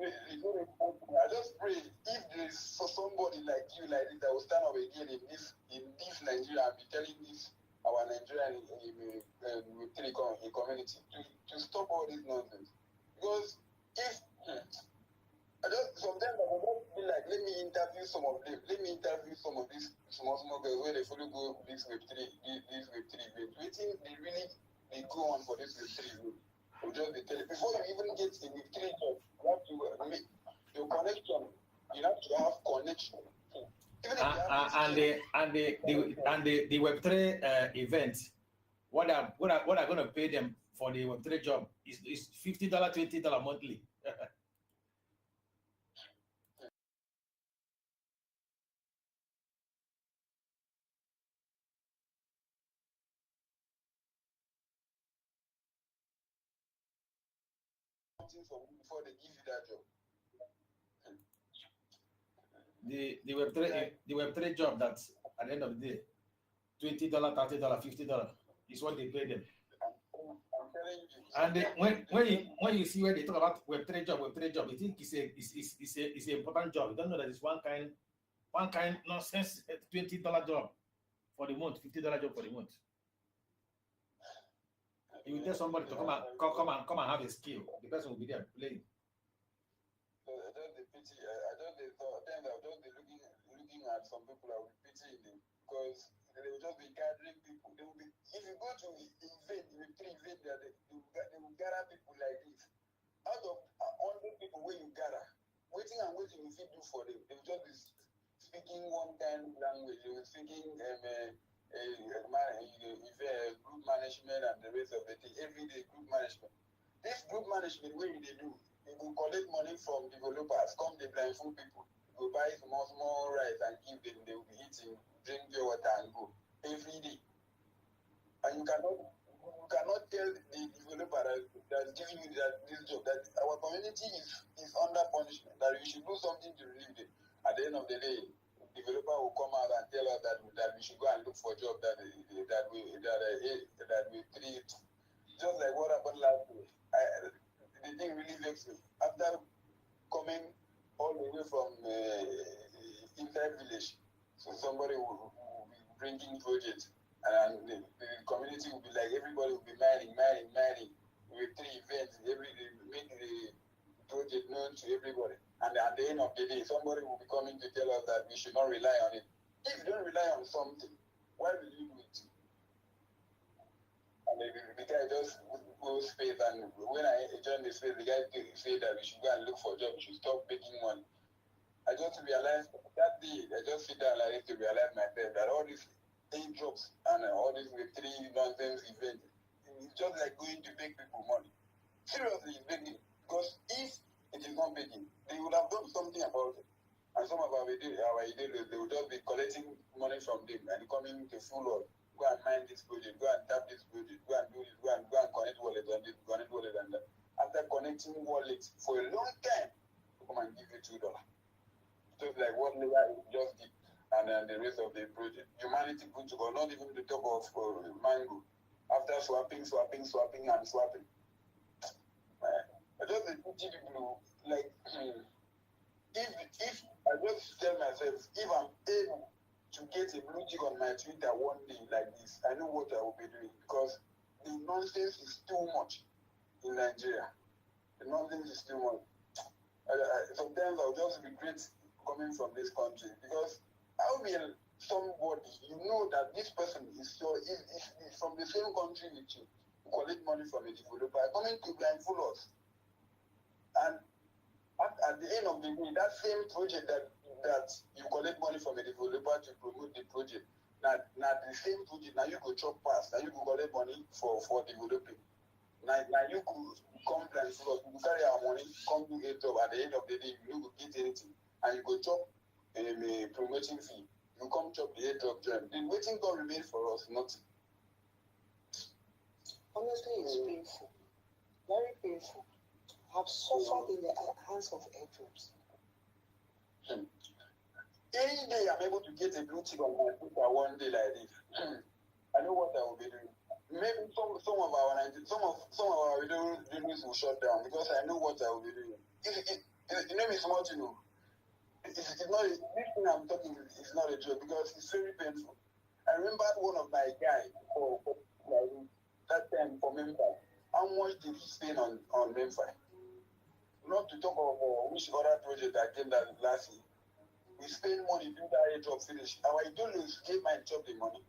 I just pray if there's somebody like you like this that will stand up again in this this Nigeria and be telling this our Nigerian Web3 community to stop all this nonsense. Because if sometimes I will just be like, let me interview some of them. Let me interview some of these small girls where they follow go this Web3 event. Waiting, they go on for this Web3 event. Or just they tell you, before you even get a Web3 job, you have to make your connection. You have to have connection. And the Web3 event, what are going to pay them for the Web3 job is $50, $20 monthly. Before they give you that job. The Web3 job that at the end of the day, $20, $30, $50 is what they pay them. I'm telling you. And when you see where they talk about Web3 job, you think it's an important job. You don't know that it's one kind nonsense $20 job for the month, $50 job for the month. You will tell somebody to come and have a skill. The person will be there playing. I just the pity. I just the thought. Then I just be looking at some people. I will pity them because they will just be gathering people. They will be. If you go to event, Web3 event, they will gather people like this. Out of 100 people where you gather, waiting if you do for them, they will just be speaking one kind of language. They will speaking group management and the rest of the thing. Everyday group management. This group management, what they do? They will collect money from developers, come they blindfold people, go buy small rice and give them, they will be eating, drink your water and go every day. And you cannot tell the developer that's giving you this job that our community is under punishment, that we should do something to relieve it. At the end of the day, the developer will come out and tell us that we should go and look for a job that we treat. Just like what happened last week. The thing really vexed me. After coming all the way from inside village, so somebody will be bringing projects, and the community will be like, everybody will be mining with 3 events every day, make the project known to everybody. And at the end of the day, somebody will be coming to tell us that we should not rely on it. If you don't rely on something, why will you do it? And the guy just goes space, and when I joined the space, the guy said that we should go and look for a job, we should stop making money. I just realized that day, I just sit down like to realize myself that all these airdrops and all these Web3 nonsense events, it's just like going to make people money. Seriously, it's begging. Because if it is not begging, they would have done something about it. And some of our ideas, they would just be collecting money from them and coming to full load. Go and mine this project, go and tap this project, go and do this, go and connect wallet on this, connect wallet and that. After connecting wallets for a long time, to come and give you $2. Just like what Leah just did, and then the rest of the project. Humanity put to go, not even the top of Mango. After swapping. I just people like if I just tell myself, if I'm able to get a blue tick on my Twitter one day like this, I know what I will be doing, because the nonsense is too much in Nigeria. The nonsense is too much. Sometimes I'll just regret coming from this country, because how will somebody, you know that this person is from the same country with you, collect money from a developer, coming to blindfold us. And at the end of the day, that same project that you collect money from a developer to promote the project, now the same project, now you go chop pass, now you go collect money for developing. Now you could come blindfold us, you carry our money, come do a job, at the end of the day, you don't get anything, and you go chop a promoting fee, you come chop the airdrop job. The waiting God remain for us, nothing. Honestly, it's painful, very painful. I've suffered in the hands of airdrops. Any day I'm able to get a blue tick on my Twitter one day like this, I know what I will be doing. Maybe some of our videos will shut down, because I know what I will be doing. You know, it's not, it's not this thing I'm talking is not a joke, because it's very painful. I remember one of my guys for that time for Memphis. How much did he spend on Memphis? Not to talk of which other project that came that last year. We spend money to that job finish. Our ideologists gave my job the money,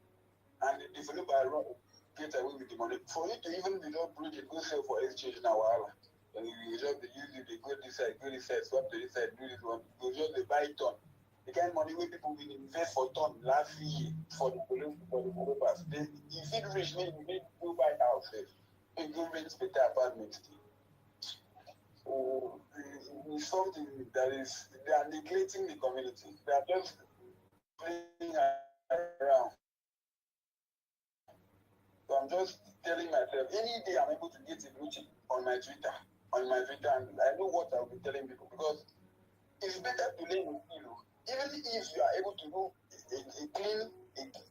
and the developer get away with the money. For you to even develop project, go sell for exchange now, and you just use it, they go this side, swap to this side, do this one. You just buy ton. The kind of money where people will invest for ton last year for the developers. If it reach me, you need to buy houses. You go rent better apartments. So it's something that is, they are neglecting the community. They are just playing around. So I'm just telling myself, any day I'm able to get a blue chip on my Twitter, and I know what I'll be telling people, because it's better to learn a skill. Even if you are able to do a clean,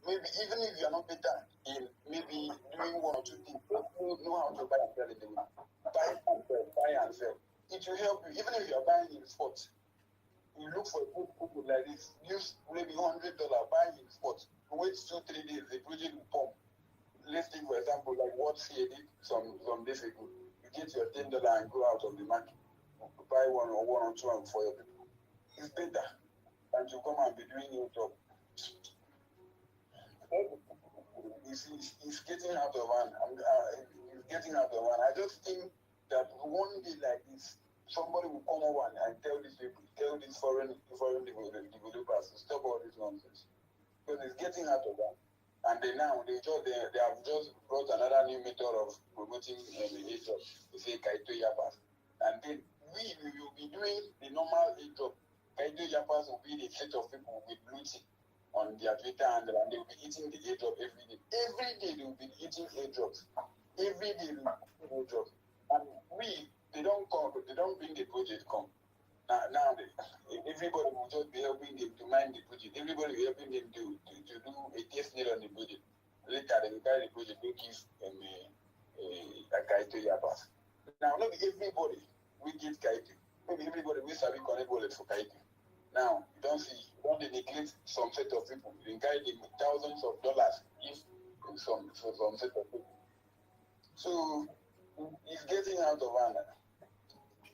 maybe even if you are not better in maybe doing one or two things, just know how to buy and sell in the market. Buy and sell. It will help you, even if you are buying in sports. You look for a good people like this, use maybe $100, buy in sports. Wait 2-3 days, the project will pump. Let's take for example, like what CA did some days ago. You get your $10 and go out of the market. Buy one or two and for your people. It's better than to come and be doing your job. It's getting out of hand. It's getting out of hand. I just think that one day like this, somebody will come over and tell these people, tell these foreign developers to stop all this nonsense. Because it's getting out of hand. And they have just brought another new method of promoting the job. They say Kaito Yapas. And then we will be doing the normal job. Kaito Yapas will be the set of people with blue tick on their Twitter handle, and they will be eating the job every day. Every day they will be eating jobs. Every day they will be eating jobs. And they don't bring the project come. Now everybody will just be helping them to mind the project. Everybody will be helping them to do a test net on the project. Later they will carry the project to give a Kaito Yapas. Now not everybody will get Kaito. Maybe everybody will sabi connect wallet for Kaito. Now you don't neglect some set of people. You can carry them thousands of dollars if some set of people. So it's getting out of hand.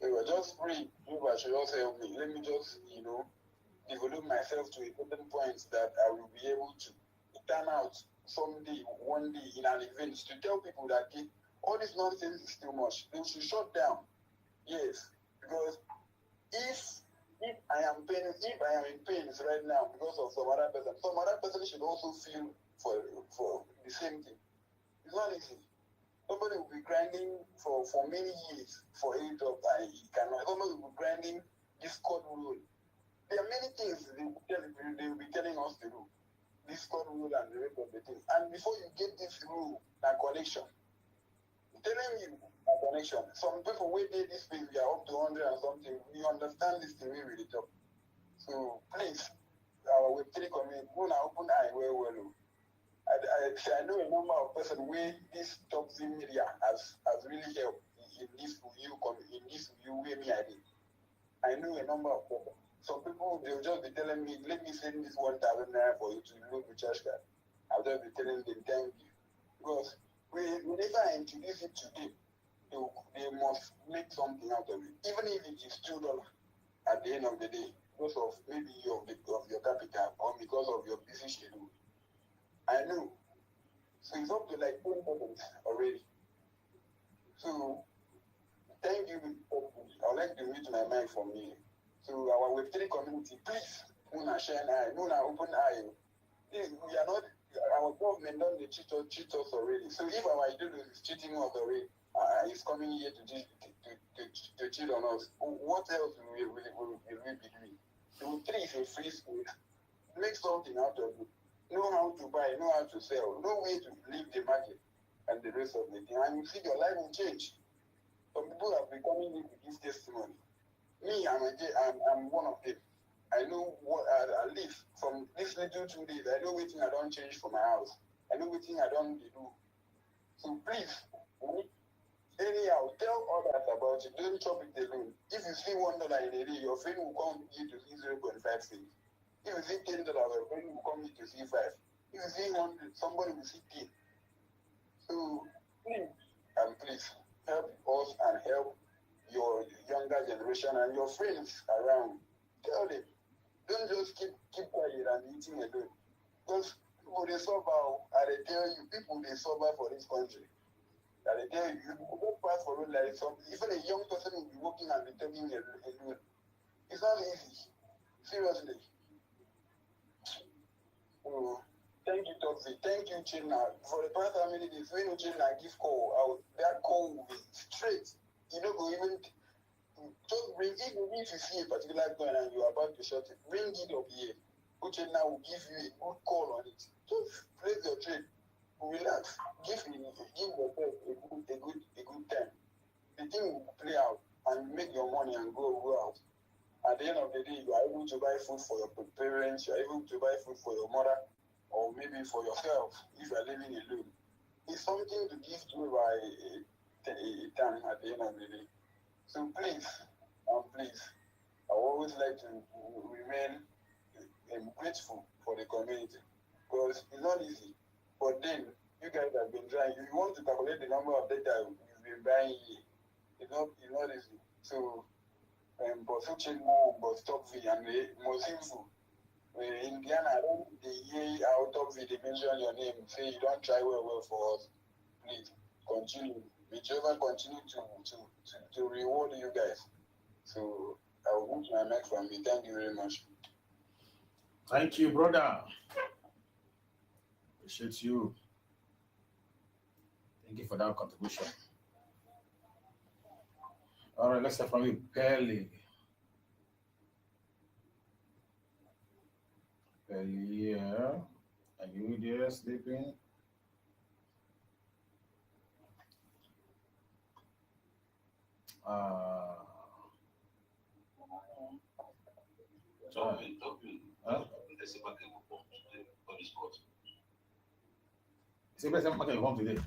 They were just free. You should also help me. Let me just, develop myself to a certain point that I will be able to turn out someday, one day in an event to tell people that all this nonsense is too much. They should shut down. Yes, because if I am in pain right now because of some other person should also feel for the same thing. It's not easy. Somebody will be grinding for many years for a job and he cannot. Somebody will be grinding Discord rule. There are many things they will be telling us to do. Discord rule and the rest of the things. And before you get this rule and connection, I'm telling you a connection. Some people wait there this week, we are up to 100 and something. We understand this thing with the job. So please, our Web3 community, open eye well. I know a number of persons where this toxic media has really helped in this view where me I did. I know a number of people. Some people they'll just be telling me, let me send this 1,000 naira for you to load the charge card. I'll just be telling them thank you. Because whenever I introduce it to them, they must make something out of it. Even if it is $2 at the end of the day, because of maybe of your capital or because of your busy schedule. I know. So it's up to like 10 buttons already. So thank you. I would like to meet my mind from here. So our Web3 community, please, Muna shine eye, Muna open eye. We are not, our government done the cheat us already. So if our ideology is cheating us already, is coming here to cheat on us, what else will we be doing? Web3 is a free school. Make something out of it. Know how to buy, know how to sell, know where to leave the market and the rest of the thing. And you see your life will change. Some people have been coming in with this testimony. Me, I'm one of them. I know what I live from this little 2 days. I know everything I don't change for my house. I know everything I don't do. So please, anyhow, tell others about it. Don't chop it alone. If you see $1 in a day, your friend will come here to see 0.5 cents. If you see $10, your friend will come here to see 5. If you see 100, somebody will see 10. So please help us and help your younger generation and your friends around. Tell them, don't just keep quiet and eating alone. Because people they suffer, and they tell you, people they suffer for this country. And they tell you, you go pass for road like some, even a young person will be walking and be talking alone. It's not easy. Seriously. So, thank you, Toxic. Thank you, China. For the past how many days, when China give call out, that call will be straight. You don't go even just bring it. Even if you see a particular gun and you are about to shot it, bring it up here. China will give you a good call on it. Just place your trade. Relax. Give yourself a good time. The thing will play out and make your money and go out. At the end of the day, you are able to buy food for your parents, you are able to buy food for your mother, or maybe for yourself if you are living alone. It's something to give to by a time at the end of the day. So please, I always like to remain grateful for the community because it's not easy. But then, you guys have been trying. If you want to calculate the number of data you've been buying here, it's not easy. So, but Top V and most info. Indiana, the year out of the mention your name, say you don't try well for us. Please continue. Whichever continue to reward you guys. So I will move my mic from me. Thank you very much. Thank you, brother. Appreciate you. Thank you for that contribution. All right, let's hear from you, Pelly. Pelly, yeah. Are you there sleeping? C'est pas ça que vont today.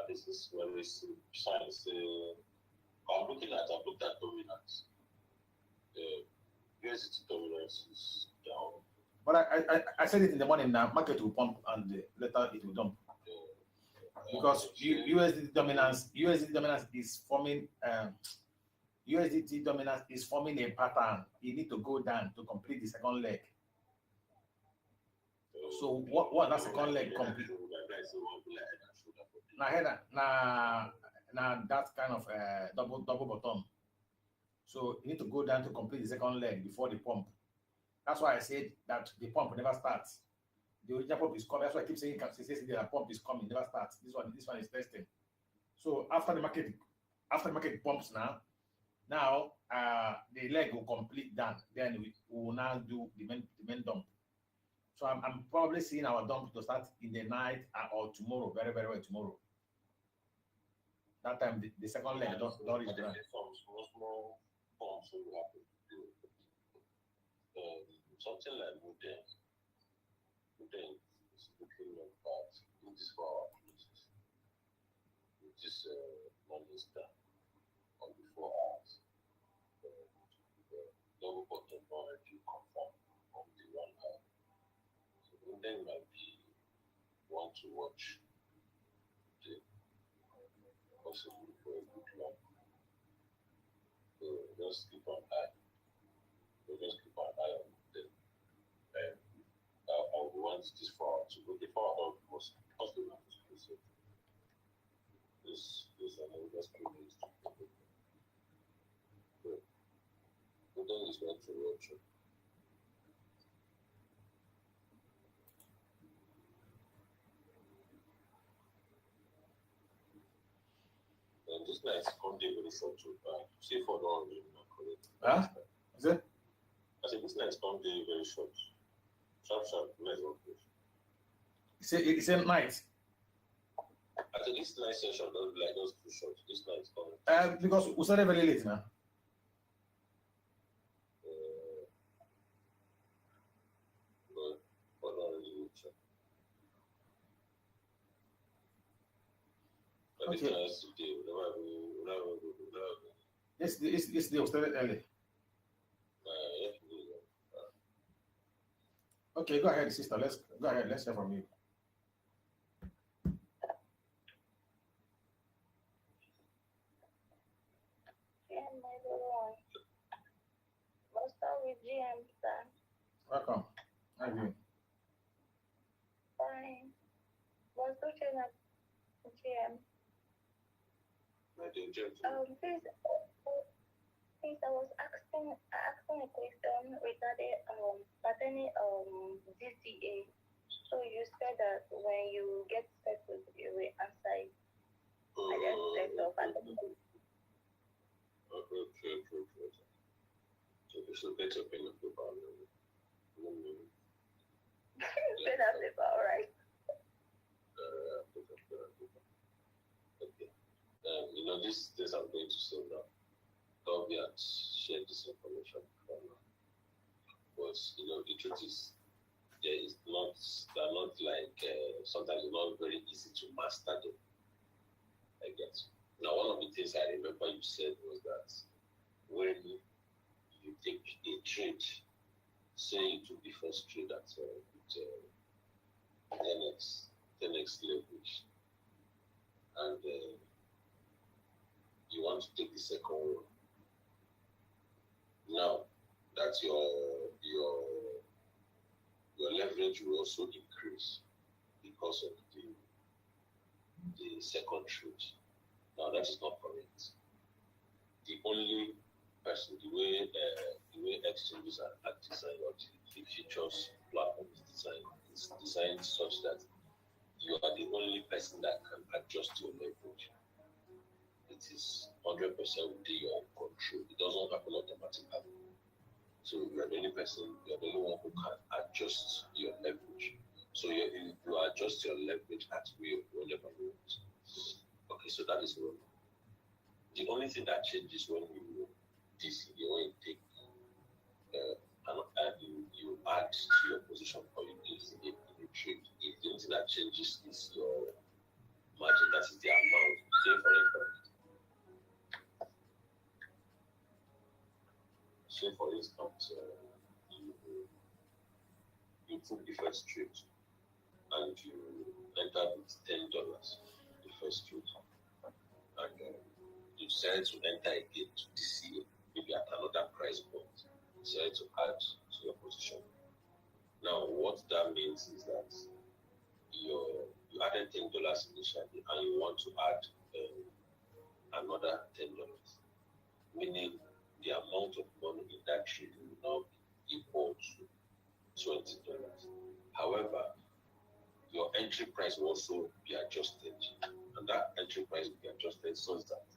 This is very science. I'm looking at dominance. The USDT dominance is down. But I said it in the morning now. Market will pump and later it will dump. Because USDT dominance is forming. USDT dominance is forming a pattern. You need to go down to complete the second leg. So what that second leg complete? Now that kind of double bottom. So you need to go down to complete the second leg before the pump. That's why I said that the pump never starts. The original pump is coming. That's why I keep saying the pump is coming, never starts. This one is testing. So after the market pumps now the leg will complete down. Then we will now do the main dump. So I'm probably seeing our dump to start in the night or tomorrow, very, very well tomorrow. That time the second leg don't reach the ground. Small pumps will happen. Something like Muden is looking at this for our places. Which is non-lister on the 4 hours. Double bottom already confirmed on the 1 hour. So Muden might be one to watch possibly for a good long. So just keep an eye. On them. And I want this far to go. The far out was possible to do. This and just please. But then it's not to watch. And this night can't be very short to buy. See for long, correct. Huh? Is it? I said this night can't be very short. Sharp, let's go. It's a night. I said this night session doesn't like us too short. This night is coming. Because we started very late now. But not really sure. But okay. This today, whatever. This day was started early. Okay, go ahead, sister. Let's go ahead. Let's hear from you. GM, everyone. We'll start with GM, sir. Welcome. How are you? Fine. What's the channel, GM? Please, I was asking a question regarding pertaining DCA. So you said that when you get settled, you will answer it. I just said so. Okay, so better pen and paper. Pen and paper, all right. Okay. This I'm going to say now. Thought we had shared this information before now. But the truth is, they're not like sometimes it's not very easy to master them. I guess. Now, one of the things I remember you said was that when you take a trade, say it will be first trade at 10x leverage, and you want to take the second one. Now that your leverage will also increase because of the second trade. Now that is not correct. The only person, the way exchanges are designed, or the futures platform is designed such that you are the only person that can adjust your leverage. It is 100% within your control. It doesn't happen automatically. So you are the only person, you are the only one who can adjust your leverage. So you adjust your leverage at will whenever you want. Okay, so that is wrong. The only thing that changes when you DCA, when you take and you add to your position or you DCA in a trade, the only thing that changes is your margin, that is the amount. Say for instance, you took the first trade and you entered with $10 the first trade, and you decided to enter again to DCA, maybe at another price point, you decided to add to your position. Now, what that means is that you added $10 initially and you want to add another $10, meaning the amount of money in that trade will now be equal to $20. However, your entry price will also be adjusted, and that entry price will be adjusted so that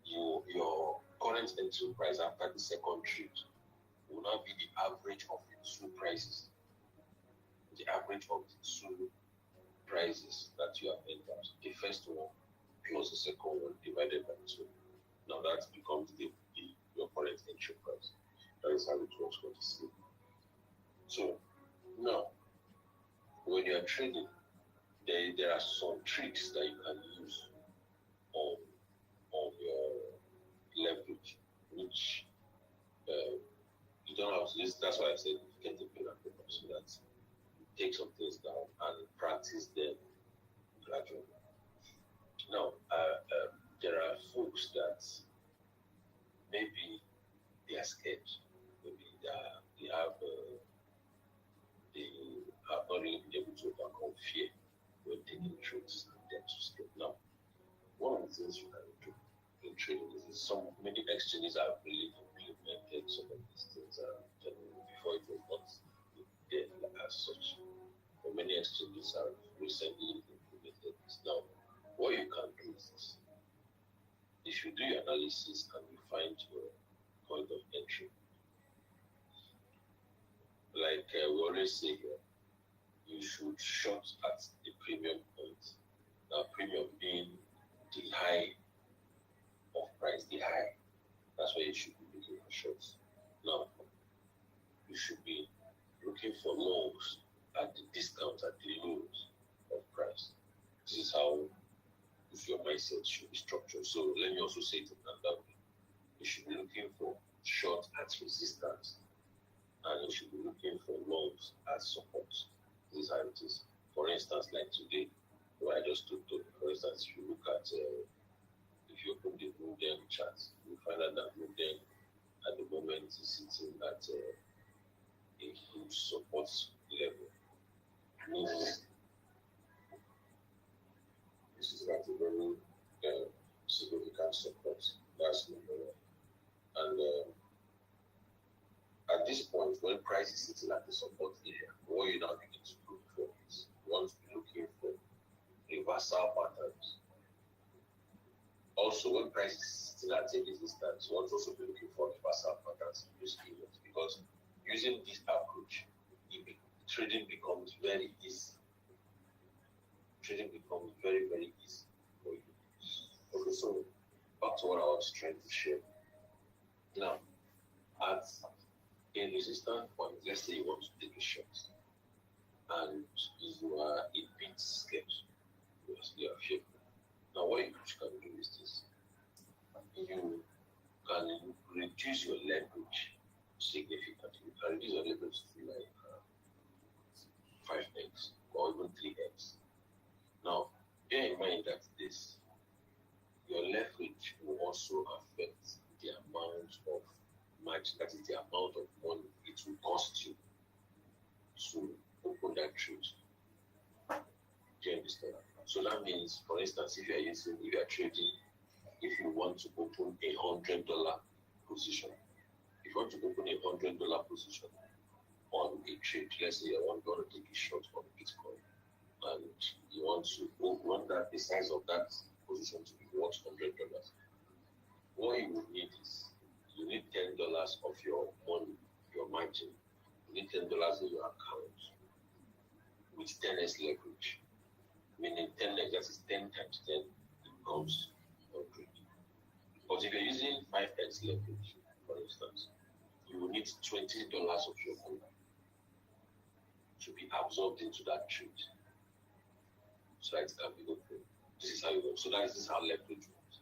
your current entry price after the second trade will now be the average of the two prices. The average of the two prices that you have entered. The first one plus the second one divided by 2. Now that becomes your current entry price. That is how it works for the same. So now, when you are trading, there are some tricks that you can use on your leverage, which you don't have to use. That's why I said get the pen and paper so that you take some things down and practice them gradually. Now, there are folks that maybe they are scared, maybe they have not really been able to overcome fear when taking trades, and they're too scared. Now, one of the things you can do in trading is many exchanges have really implemented some of these things before it was not there as such. But many exchanges have recently implemented this. Now, what you can do is this. If you do your analysis and you find your point of entry, like we always say here, you should short at the premium point. Now, premium being the high of price, the high. That's why you should be looking for shorts. Now, you should be looking for lows at the discount, at the lows of price. This is how your mindset should be structured. So let me also say it another way. You should be looking for short at resistance and you should be looking for lows as support. This is how it is. For instance, like today, where I just took, for instance, if you look at, if you open the Moodem chart, you find out that Moodem at the moment is sitting at a huge support level. Meaning, this is at a very significant support. That's number one. And at this point, when price is sitting at the support area, what you now begin to look for is you want to be looking for reversal patterns. Also, when price is sitting at a resistance, you want to also be looking for reversal patterns in those areas, because using this approach, trading becomes very easy. Trading becomes very, very easy for you. Okay, so back to what I was trying to share. Now, at a resistance point, let's say you want to take a shot, and you are a bit scared because you are fearful. Now, what you can do is this: you can reduce your leverage significantly. You can reduce your leverage to like 5x or even 3x. Now, bear in mind that your leverage will also affect the amount of margin, that is the amount of money it will cost you to open that trade. Do you understand? So that means, for instance, if you are trading, if you want to open $100 position, if you want to open $100 position on a trade, let's say you want to take a short on Bitcoin, and you want the size of that position to be worth $100. What you will need is, you need $10 of your money, your margin. You need $10 in your account with 10x leverage. Meaning 10x, that is 10 times 10 becomes 100. But if you're using 5x leverage, for instance, you will need $20 of your money to be absorbed into that trade, so that it can be open. This is how it works. So this is how leverage works.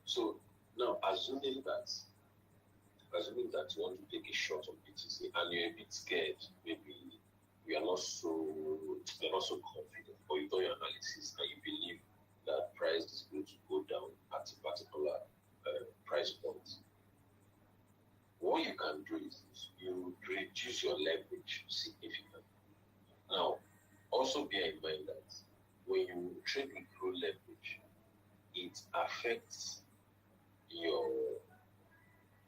So now, assuming that you want to take a shot on BTC and you're a bit scared, maybe you are not so confident, or you've done your analysis and you believe that price is going to go down at a particular price point, what you can do is you reduce your leverage significantly. Now, also bear in mind that when you trade with low leverage, it affects your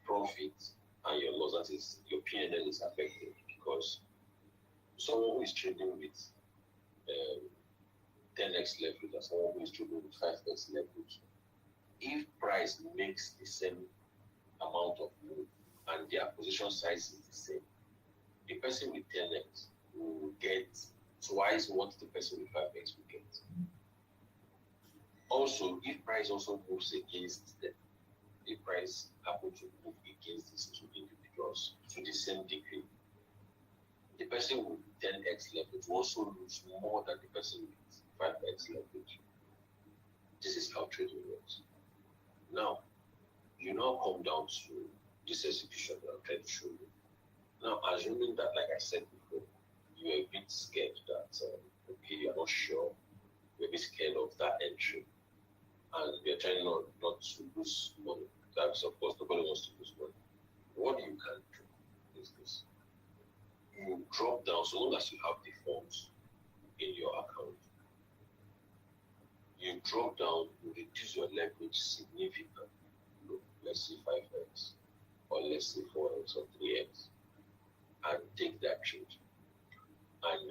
profit and your loss. That is, your P&L is affected, because someone who is trading with 10x leverage and someone who is trading with 5x leverage, if price makes the same amount of move and their position size is the same, the person with 10x will get twice what the person with 5x will get. Also, if price also moves against them, if price happen to move against these two individuals to the same degree, the person with 10x leverage will also lose more than the person with 5x leverage. This is how trading works. Now, you now come down to this execution that I'm trying to show you. Now, assuming that, like I said before, you're a bit scared that, okay, you're not sure, you're a bit scared of that entry, and you're trying not to lose money. That's, of course, nobody wants to lose money. What you can do is this: you drop down, so long as you have the funds in your account, you drop down, you reduce your leverage significantly. Let's say 5x, or let's say 4x or 3x, and take that trade. And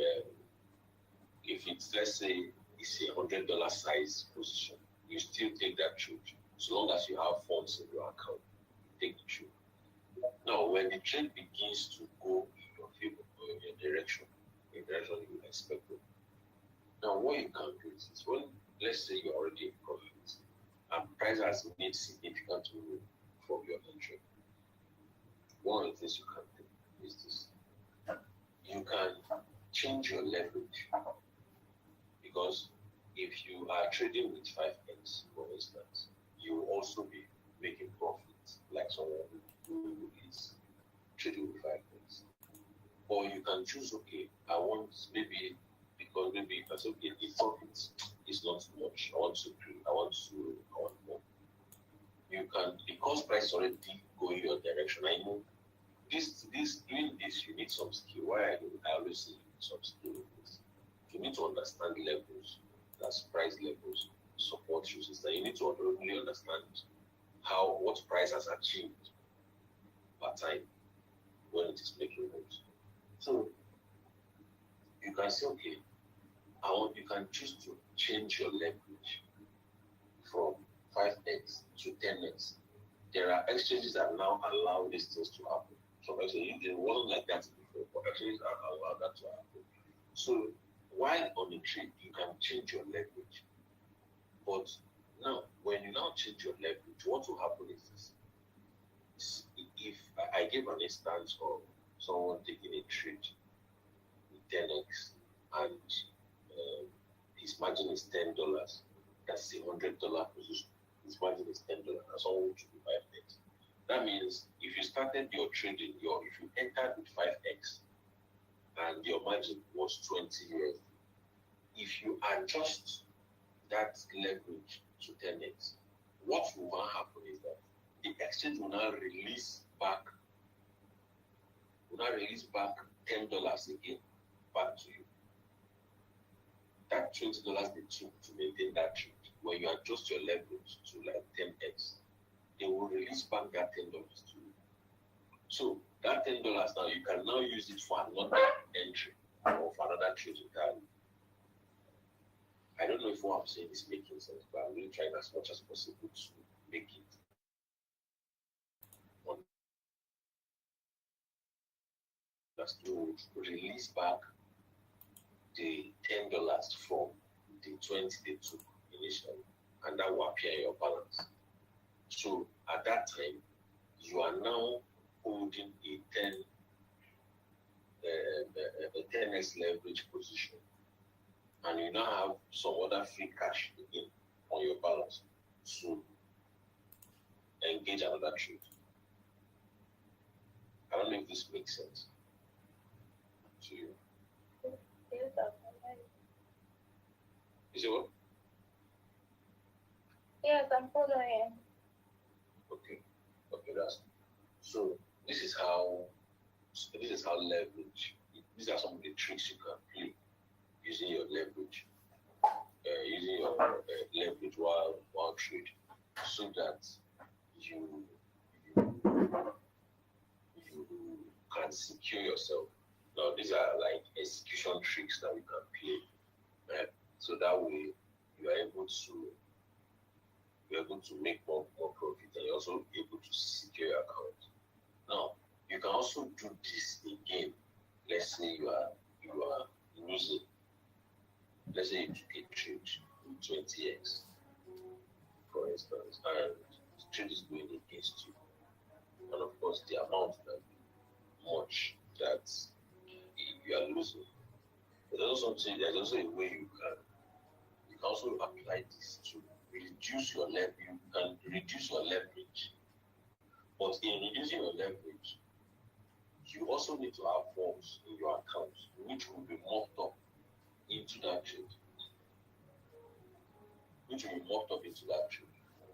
if it's, let's say, it's a $100 size position, you still take that trade. So long as you have funds in your account, take the trade. Now, when the trade begins to go in your favor or in your direction, in the direction you expected, now what you can do is when, let's say, you're already in profit and price has made significant move from your entry, one of the things you can do is this: you can change your leverage, because if you are trading with 5x, for instance, you will also be making profits like someone who is trading with 5x. Or you can choose, okay, I want maybe, because maybe if I say, okay, the profit is not much, I want more. You can, because price already go in your direction. I know doing this, you need some skill. Why I always say you need some skill in this. You need to understand levels, that's price levels, support uses. That you need to really understand what price has achieved per time when it is making moves. So you can say, okay, you can choose to change your leverage from 5x to 10x. There are exchanges that now allow these things to happen. So actually, it wasn't like that before, but exchanges allow that to happen. So while on the trade, you can change your leverage. But now, when you now change your leverage, what will happen is this. If I give an instance of someone taking a trade with 10x and his margin is $10, that's a $100 position. His margin is $10, and someone should be 5x. That means if you started your trading, if you entered with 5x and your margin was 20 USD, if you adjust that leverage to 10x, what will now happen is that the exchange will now release back $10 again back to you. That $20 they took to maintain that trade, when you adjust your leverage to like 10x, they will release back that $10 to you. So that $10 now, you can now use it for another entry or for another trade entirely. I don't know if what I'm saying is making sense, but I'm really trying as much as possible to make it. That's to release back the $10 from the 20 they took initially, and that will appear in your balance. So at that time, you are now holding a 10x leverage position, and you now have some other free cash again on your balance to engage another trade. I don't know if this makes sense to you. Is it what? Yes, I'm following. Okay, that's so. This is how leverage. These are some of the tricks you can play using your leverage, leverage while trade, so that you can secure yourself. Now these are like execution tricks that we can play, right? So that way you are able to make more profit, and you're also able to secure your account. Now you can also do this again. Let's say you are losing. Let's say you took a trade with 20x, for instance, and the trade is going against you, and of course the amount that much that you are losing. But there's also a way you can also apply this to reduce your leverage. You can reduce your leverage, but in reducing your leverage, you also need to have funds in your account which will be mocked up into that trade.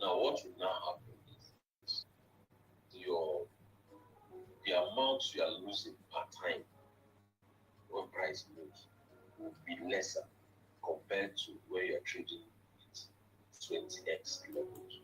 Now, what will now happen is the amount you are losing per time when price moves will be lesser compared to where you're trading with 20x leverage.